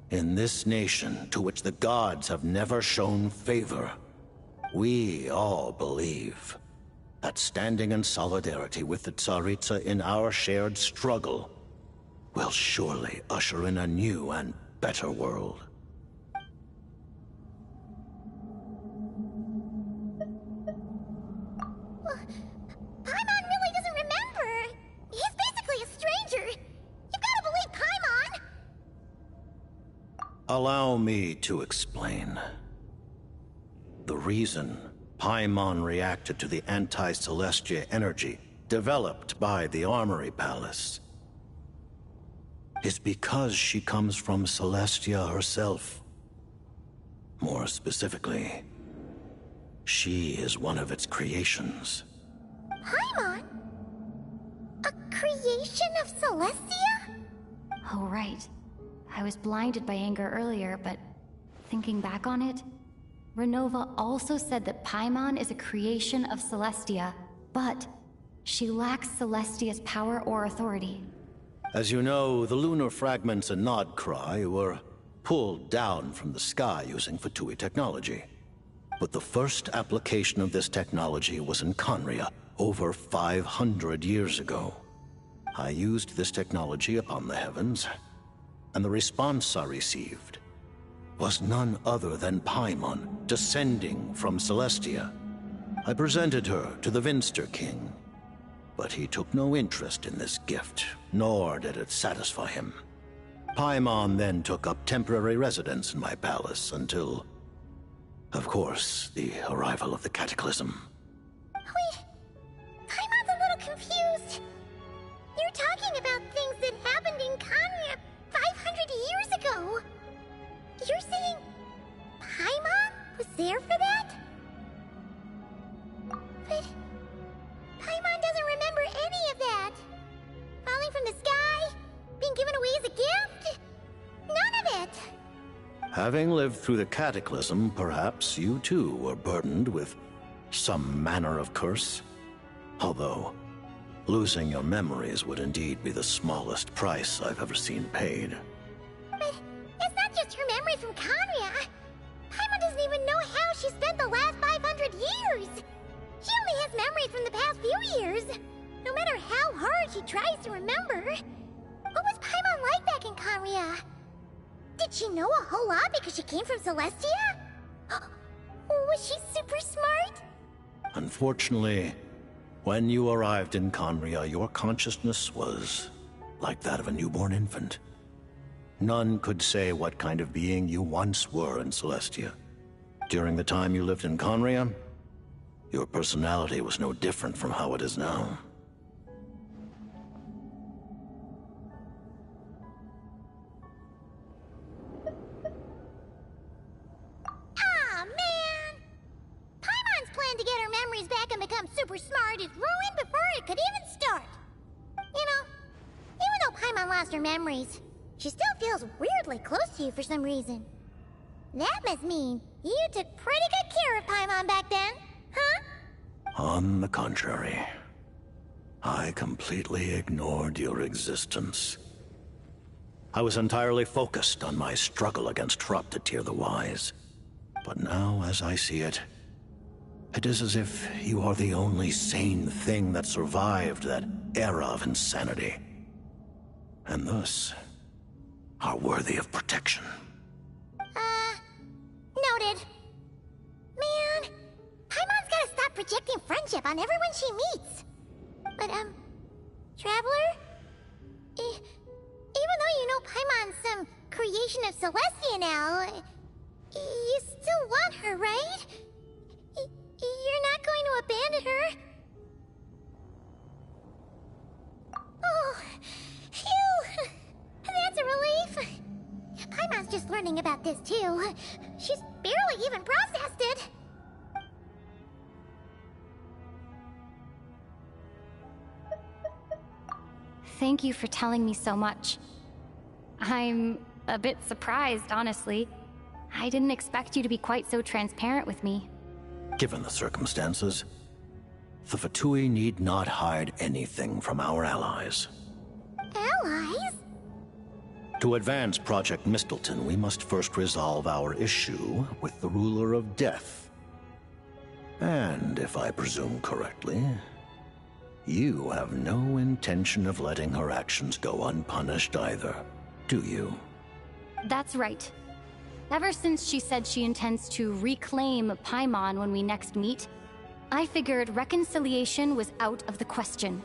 in this nation to which the gods have never shown favor, we all believe that standing in solidarity with the Tsaritsa in our shared struggle will surely usher in a new and better world. Paimon really doesn't remember. He's basically a stranger. You've got to believe Paimon. Allow me to explain. The reason Paimon reacted to the anti-Celestia energy developed by the Armory Palace is because she comes from Celestia herself. More specifically, she is one of its creations. Paimon? A creation of Celestia? Oh, right. I was blinded by anger earlier, but thinking back on it, Renova also said that Paimon is a creation of Celestia, but she lacks Celestia's power or authority. As you know, the lunar fragments in Nodcry were pulled down from the sky using Fatui technology. But the first application of this technology was in Conria over 500 years ago. I used this technology upon the heavens, and the response I received was none other than Paimon descending from Celestia. I presented her to the Vinster King, but he took no interest in this gift, nor did it satisfy him. Paimon then took up temporary residence in my palace until, of course, the arrival of the Cataclysm. Wait, Paimon's a little confused. You're talking about things that happened in Conria 500 years ago. You're saying Paimon was there for that? But Paimon doesn't remember any of that. Falling from the sky? Being given away as a gift? None of it! Having lived through the Cataclysm, perhaps you too were burdened with some manner of curse. Although, losing your memories would indeed be the smallest price I've ever seen paid. But it's not just her memory from Conria. Paimon doesn't even memories from the past few years. No matter how hard she tries to remember. What was Paimon like back in Kanria? Did she know a whole lot because she came from Celestia? Was she super smart? Unfortunately, when you arrived in Kanria, your consciousness was like that of a newborn infant. None could say what kind of being you once were in Celestia. During the time you lived in Kanria, your personality was no different from how it is now. Ah, man! Paimon's plan to get her memories back and become super smart is ruined before it could even start. You know, even though Paimon lost her memories, she still feels weirdly close to you for some reason. That must mean you took pretty good care of Paimon back then, huh? On the contrary, I completely ignored your existence. I was entirely focused on my struggle against Troptatyr the Wise. But now, as I see it, it is as if you are the only sane thing that survived that era of insanity. And thus, are worthy of protection. Noted. Man, Paimon's gotta stop projecting friendship on everyone she meets. But, Traveler? Even though you know Paimon's some creation of Celestia now, you still want her, right? You're not going to abandon her? Oh, phew! That's a relief. Paimon's just learning about this too. She's barely even processed it. Thank you for telling me so much. I'm a bit surprised, honestly. I didn't expect you to be quite so transparent with me. Given the circumstances, the Fatui need not hide anything from our allies. Allies? To advance Project Mistleton, we must first resolve our issue with the Ruler of Death. And if I presume correctly, you have no intention of letting her actions go unpunished either, do you? That's right. Ever since she said she intends to reclaim Paimon when we next meet, I figured reconciliation was out of the question.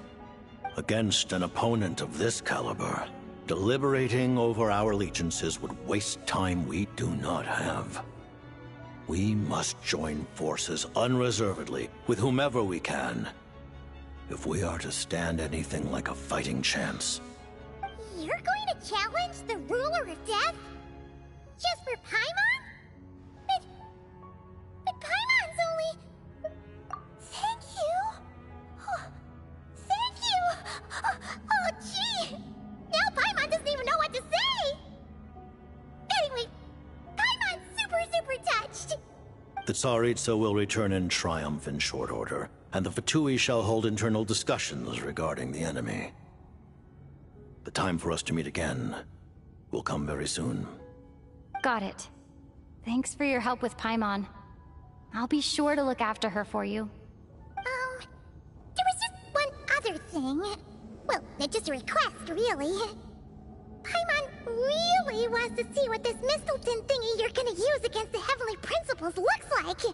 Against an opponent of this caliber, deliberating over our allegiances would waste time we do not have. We must join forces unreservedly with whomever we can, if we are to stand anything like a fighting chance. You're going to challenge the Ruler of Death? Just for Paimon? But Paimon's only... Thank you. Oh, thank you. Oh, gee. Now Paimon doesn't even know what to say. Anyway, Paimon's super touched. The Tsaritsa will return in triumph in short order, and the Fatui shall hold internal discussions regarding the enemy. The time for us to meet again will come very soon. Got it. Thanks for your help with Paimon. I'll be sure to look after her for you. There was just one other thing. Well, it's just a request, really. Paimon really wants to see what this Mistleton thingy you're gonna use against the Heavenly Principles looks like.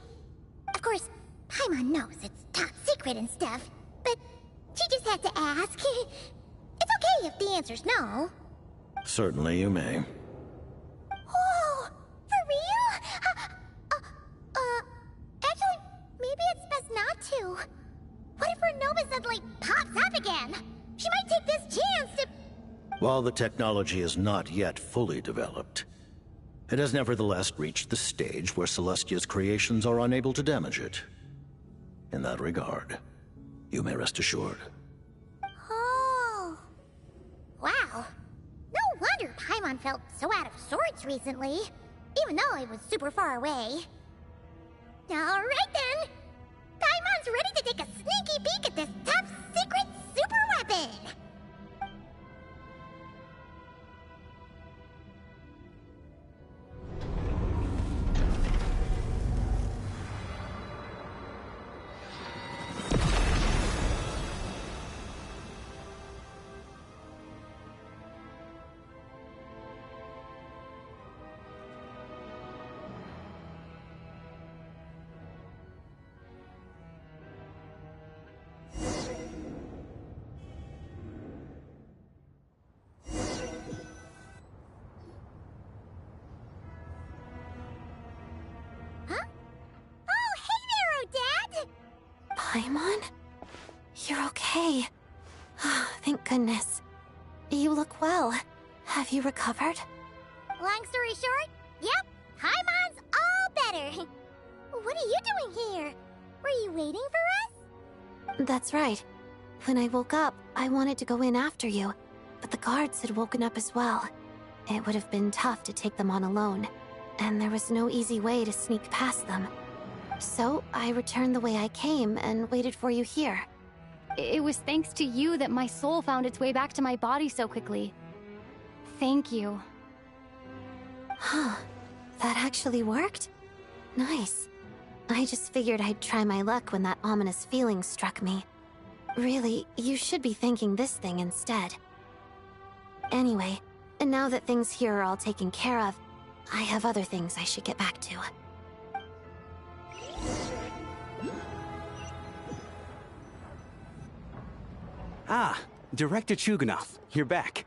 Of course, Paimon knows it's top secret and stuff, but she just had to ask. It's okay if the answer's no. Certainly you may. Oh, for real? Actually, maybe it's best not to. What if her Nova suddenly pops up again? She might take this chance to... While the technology is not yet fully developed, it has nevertheless reached the stage where Celestia's creations are unable to damage it. In that regard, you may rest assured. Oh. Wow. No wonder Paimon felt so out of sorts recently, even though it was super far away. Alright then! Paimon's ready to take a sneaky peek at this top secret super weapon! Paimon? You're okay. Thank goodness. You look well. Have you recovered? Long story short, yep, Paimon's all better. What are you doing here? Were you waiting for us? That's right. When I woke up, I wanted to go in after you, but the guards had woken up as well. It would have been tough to take them on alone, and there was no easy way to sneak past them. So I returned the way I came and waited for you here. It was thanks to you that my soul found its way back to my body so quickly. Thank you. Huh. That actually worked? Nice. I just figured I'd try my luck when that ominous feeling struck me. Really, you should be thanking this thing instead. Anyway, now that things here are all taken care of, I have other things I should get back to. Ah, Director Chuganov, you're back.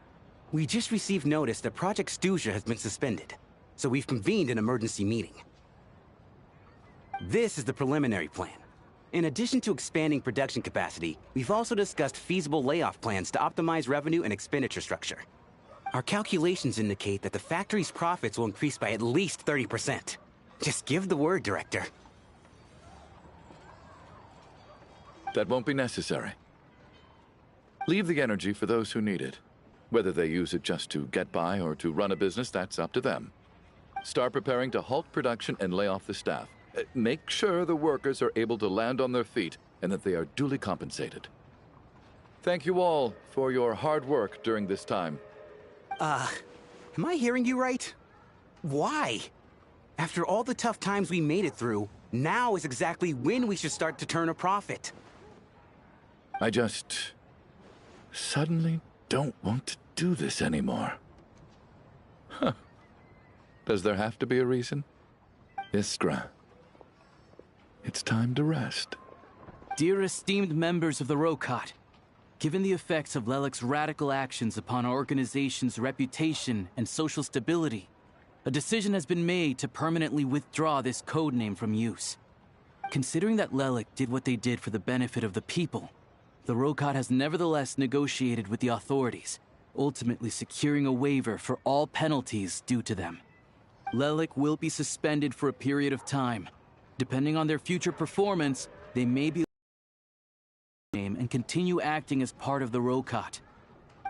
We just received notice that Project Stuzha has been suspended, so we've convened an emergency meeting. This is the preliminary plan. In addition to expanding production capacity, we've also discussed feasible layoff plans to optimize revenue and expenditure structure. Our calculations indicate that the factory's profits will increase by at least 30%. Just give the word, Director. That won't be necessary. Leave the energy for those who need it. Whether they use it just to get by or to run a business, that's up to them. Start preparing to halt production and lay off the staff. Make sure the workers are able to land on their feet and that they are duly compensated. Thank you all for your hard work during this time. Am I hearing you right? Why? After all the tough times we made it through, now is exactly when we should start to turn a profit. I just suddenly don't want to do this anymore. Huh. Does there have to be a reason? Iskra, it's time to rest. Dear esteemed members of the Rokot, given the effects of Lelic's radical actions upon our organization's reputation and social stability, a decision has been made to permanently withdraw this codename from use. Considering that Lelic did what they did for the benefit of the people, the Rokot has nevertheless negotiated with the authorities, ultimately securing a waiver for all penalties due to them. Lelic will be suspended for a period of time. Depending on their future performance, they may be and continue acting as part of the Rokot.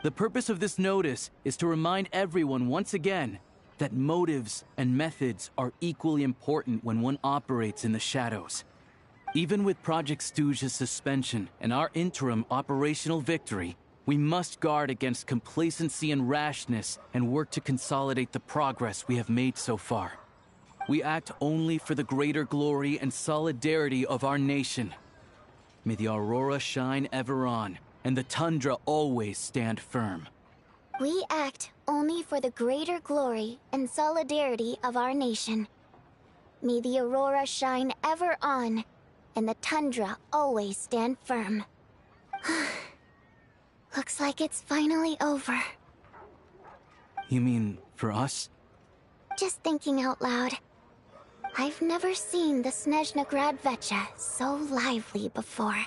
The purpose of this notice is to remind everyone once again that motives and methods are equally important when one operates in the shadows. Even with Project Stuzha's suspension and our interim operational victory, we must guard against complacency and rashness and work to consolidate the progress we have made so far. We act only for the greater glory and solidarity of our nation. May the aurora shine ever on, and the tundra always stand firm. We act only for the greater glory and solidarity of our nation. May the aurora shine ever on, and the tundra always stand firm. Looks like it's finally over. You mean for us? Just thinking out loud. I've never seen the Snezhna Vecha so lively before.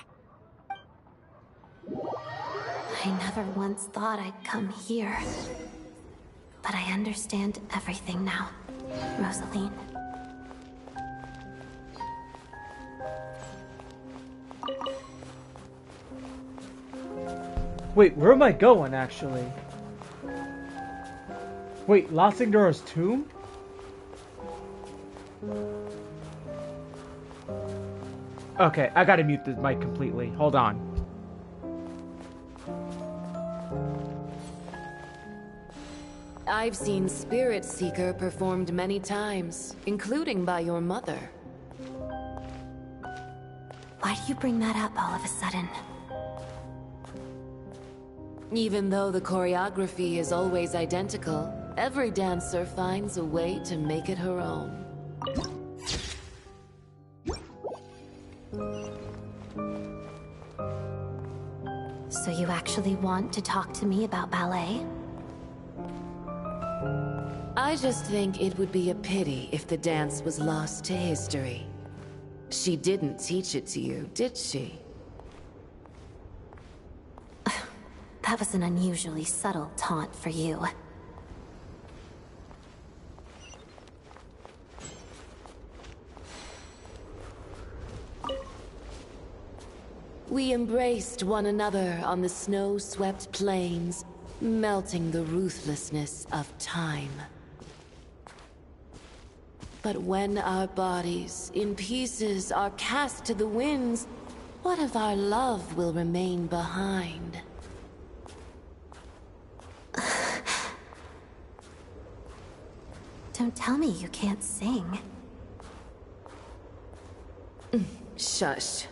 I never once thought I'd come here. But I understand everything now, Rosaline. Wait, where am I going, actually? Wait, La Signora's tomb? Okay, I gotta mute the mic completely. Hold on. I've seen Spirit Seeker performed many times, including by your mother. Why do you bring that up all of a sudden? Even though the choreography is always identical, every dancer finds a way to make it her own. So you actually want to talk to me about ballet? I just think it would be a pity if the dance was lost to history. She didn't teach it to you, did she? That was an unusually subtle taunt for you. We embraced one another on the snow-swept plains, melting the ruthlessness of time. But when our bodies, in pieces, are cast to the winds, what of our love will remain behind? Don't tell me you can't sing. Shush.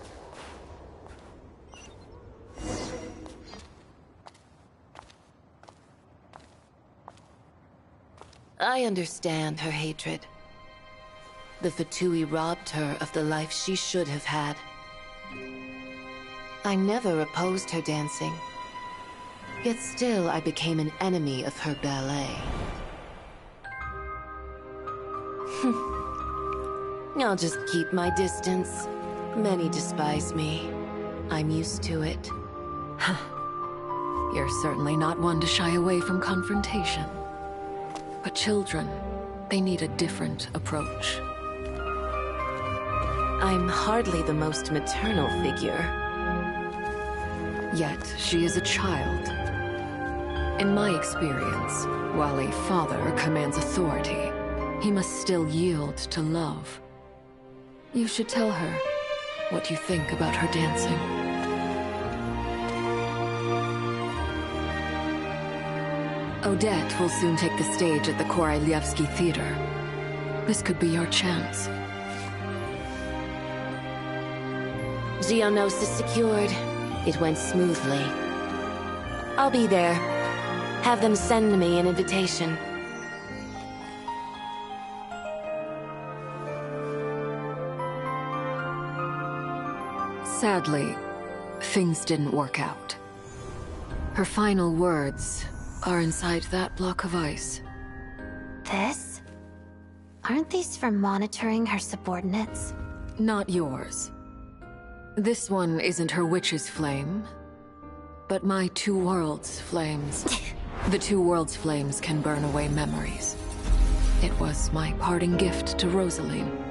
I understand her hatred. The Fatui robbed her of the life she should have had. I never opposed her dancing. Yet still I became an enemy of her ballet. I'll just keep my distance. Many despise me. I'm used to it. You're certainly not one to shy away from confrontation. But children, they need a different approach. I'm hardly the most maternal figure. Yet, she is a child. In my experience, while a father commands authority, he must still yield to love. You should tell her what you think about her dancing. Odette will soon take the stage at the Korolyevsky Theater. This could be your chance. Geonosis secured. It went smoothly. I'll be there. Have them send me an invitation. Sadly, things didn't work out. Her final words are inside that block of ice. This? Aren't these for monitoring her subordinates? Not yours. This one isn't her witch's flame, but my two worlds' flames. The two worlds' flames can burn away memories. It was my parting gift to Rosaline.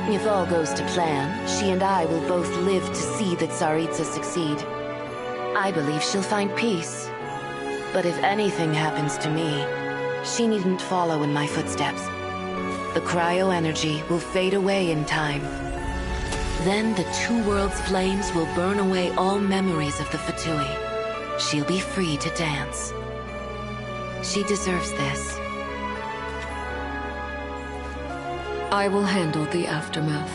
If all goes to plan, she and I will both live to see the Tsaritsa succeed. I believe she'll find peace. But if anything happens to me, she needn't follow in my footsteps. The cryo-energy will fade away in time. Then the two worlds' flames will burn away all memories of the Fatui. She'll be free to dance. She deserves this. I will handle the aftermath.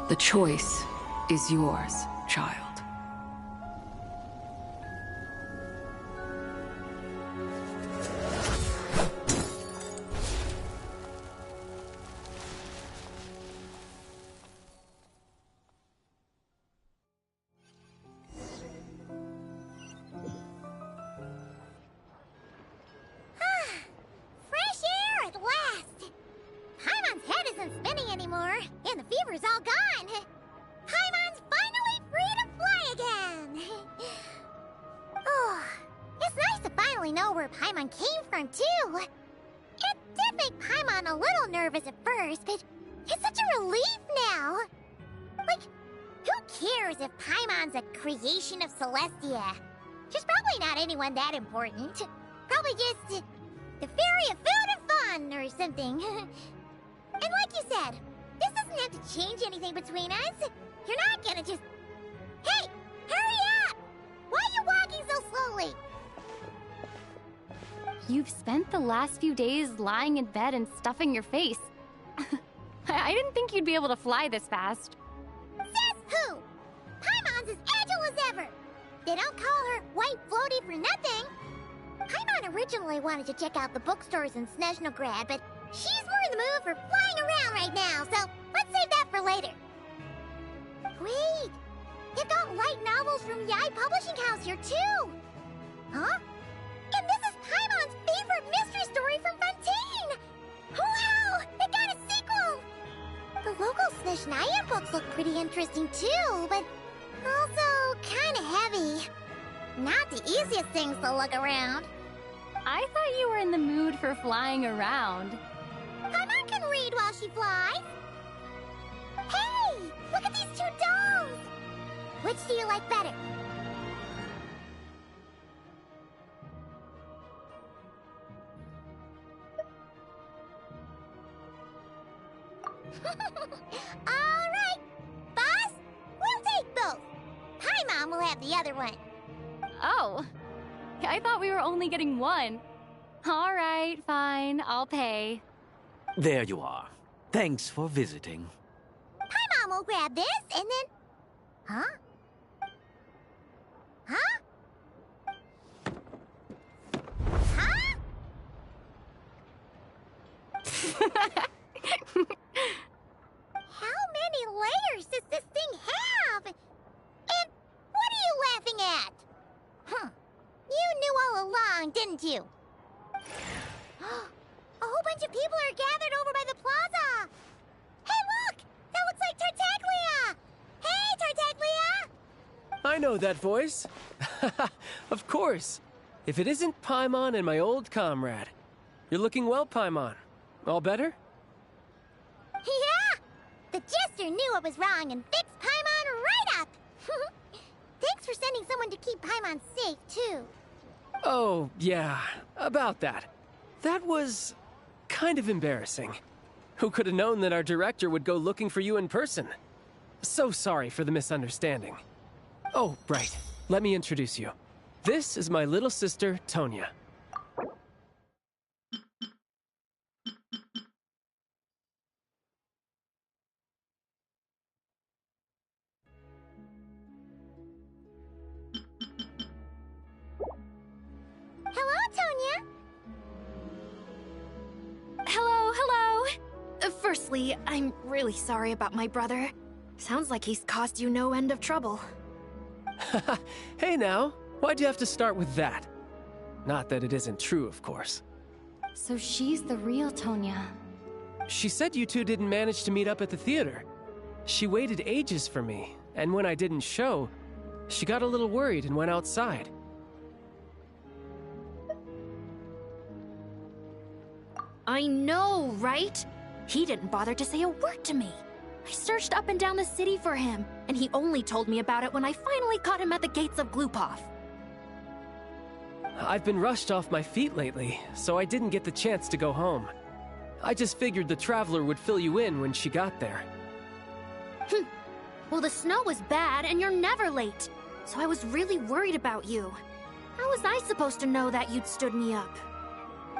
The choice is yours, child. Creation of Celestia. She's probably not anyone that important. Probably just the fairy of food and fun or something. And like you said, this doesn't have to change anything between us. You're not gonna just... Hey! Hurry up! Why are you walking so slowly? You've spent the last few days lying in bed and stuffing your face. I didn't think you'd be able to fly this fast. Says who? Paimon's as agile as ever. They don't call her White Floaty for nothing. Paimon originally wanted to check out the bookstores in Snezhnograd, but she's more in the mood for flying around right now, so let's save that for later. Wait, They've got light novels from Yai Publishing House here, too! Huh? And this is Paimon's favorite mystery story from Fontaine! Wow! It got a sequel! The local Snezhnaya books look pretty interesting, too, but also kinda heavy. Not the easiest things to look around. I thought you were in the mood for flying around. Paimon can read while she flies. Hey! Look at these two dolls! Which do you like better? Alright! Boss, we'll take both. Paimon will have the other one. Oh, I thought we were only getting one. All right, fine, I'll pay. There you are. Thanks for visiting. Paimon will grab this and then... Huh? Huh? Huh? How many layers does this thing have? And what are you laughing at? Huh. You knew all along, didn't you? A whole bunch of people are gathered over by the plaza. Hey, look! That looks like Tartaglia! Hey, Tartaglia! I know that voice. Of course. If it isn't Paimon and my old comrade. You're looking well, Paimon. All better? Yeah! The Jester knew I was wrong and fixed Paimon right up! Thanks for sending someone to keep Paimon safe, too. Oh, yeah. About that. That was... kind of embarrassing. Who could have known that our director would go looking for you in person? So sorry for the misunderstanding. Oh, right. Let me introduce you. This is my little sister, Tonya. Hello, Tonya! Hello. Firstly, I'm really sorry about my brother. Sounds like he's caused you no end of trouble. Hey now, why'd you have to start with that? Not that it isn't true, of course. So she's the real Tonya. She said you two didn't manage to meet up at the theater. She waited ages for me, and when I didn't show, she got a little worried and went outside. I know, right? He didn't bother to say a word to me. I searched up and down the city for him, and he only told me about it when I finally caught him at the gates of Glupov. I've been rushed off my feet lately, so I didn't get the chance to go home. I just figured the Traveler would fill you in when she got there. Well, the snow was bad, and you're never late. So I was really worried about you. How was I supposed to know that you'd stood me up?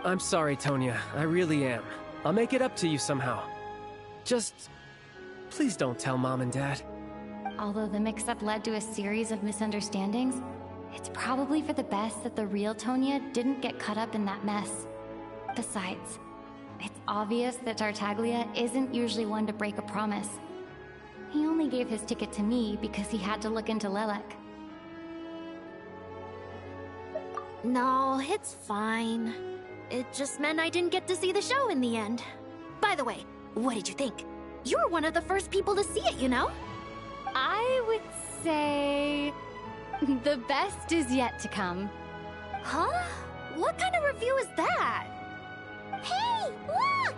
I'm sorry, Tonya. I really am. I'll make it up to you somehow. Just... please don't tell Mom and Dad. Although the mix-up led to a series of misunderstandings, it's probably for the best that the real Tonya didn't get caught up in that mess. Besides, it's obvious that Tartaglia isn't usually one to break a promise. He only gave his ticket to me because he had to look into Lelek. No, it's fine. It just meant I didn't get to see the show in the end. By the way, what did you think? You were one of the first people to see it, you know? I would say... the best is yet to come. Huh? What kind of review is that? Hey, look!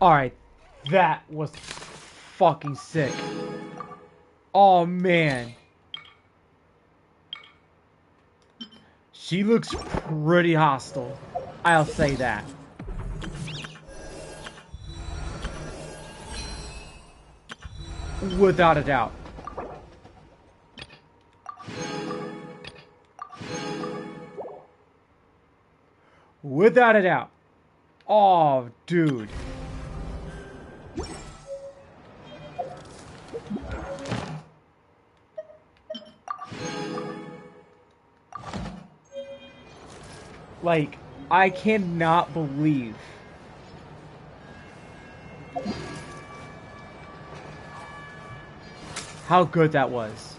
Alright, that was fucking sick. Oh man. She looks pretty hostile. I'll say that. Without a doubt. Without a doubt. Oh, dude. Like, I cannot believe how good that was.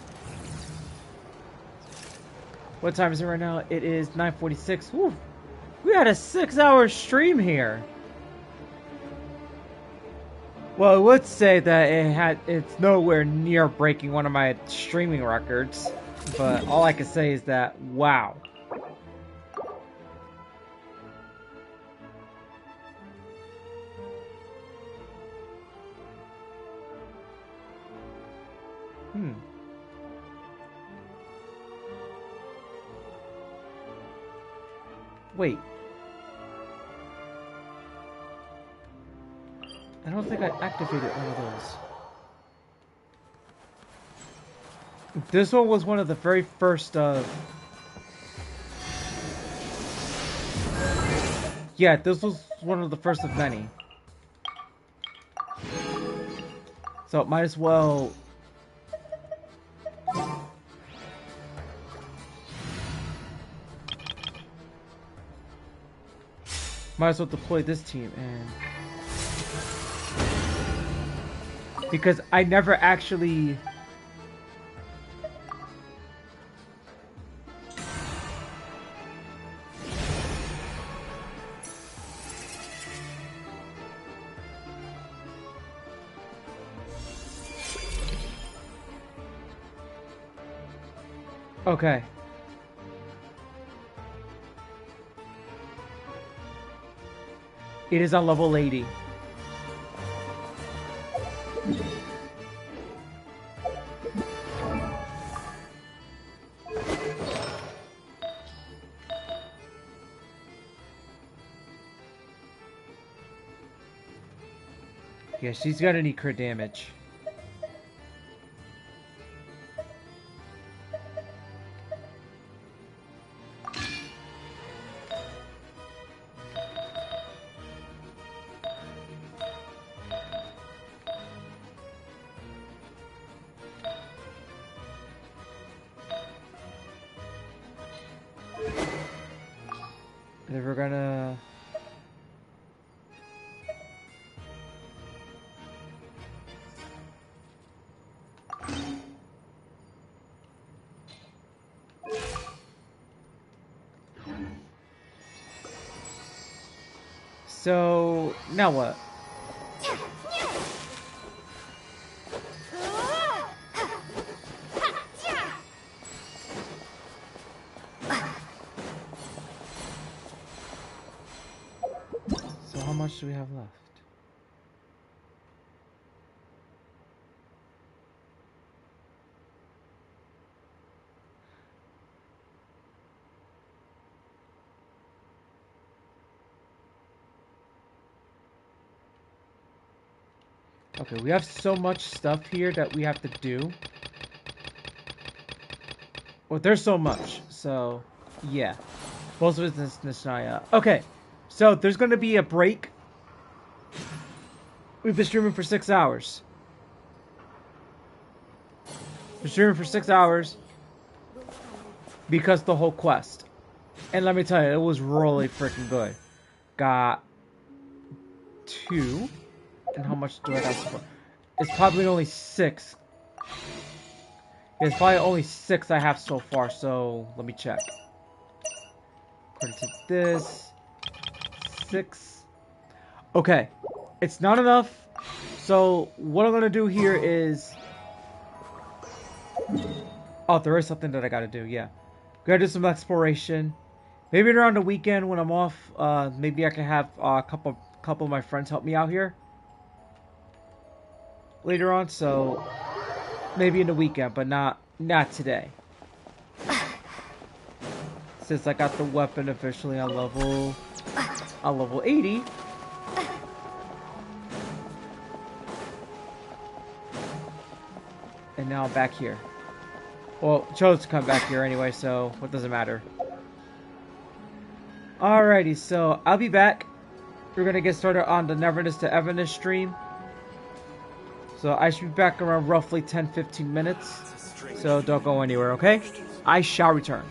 What time is it right now? It is 9:46. Whew. We had a 6-hour stream here. Well, I would say that it's nowhere near breaking one of my streaming records, but all I can say is that, wow. Wait. I don't think I activated one of those. This one was one of the very first yeah, this was one of the first of many. So might as well deploy this team and because I never actually okay. It is on level 80. Yeah, she's got any crit damage. And we're gonna so now what? So how much do we have left? Okay, we have so much stuff here that we have to do. Well, there's so much. So, yeah. Most of it is Snezhnaya. Okay, so there's going to be a break. We've been streaming for 6 hours. We're streaming for 6 hours because the whole quest. And let me tell you, it was really freaking good. Got 2. And how much do I got so far? It's probably only 6. It's probably only 6 I have so far, so let me check. According to this, 6. Okay, it's not enough. So what I'm gonna do here is, oh, there is something that I gotta do. Yeah, gotta do some exploration. Maybe around the weekend when I'm off, maybe I can have a couple of my friends help me out here. later on, so maybe in the weekend, but not today. Since I got the weapon officially on level 80. And now I'm back here. Well, chose to come back here anyway, so what does it matter? Alrighty, so I'll be back. We're gonna get started on the Neverness to Everness stream. So I should be back around roughly 10-15 minutes. So don't go anywhere, okay? I shall return.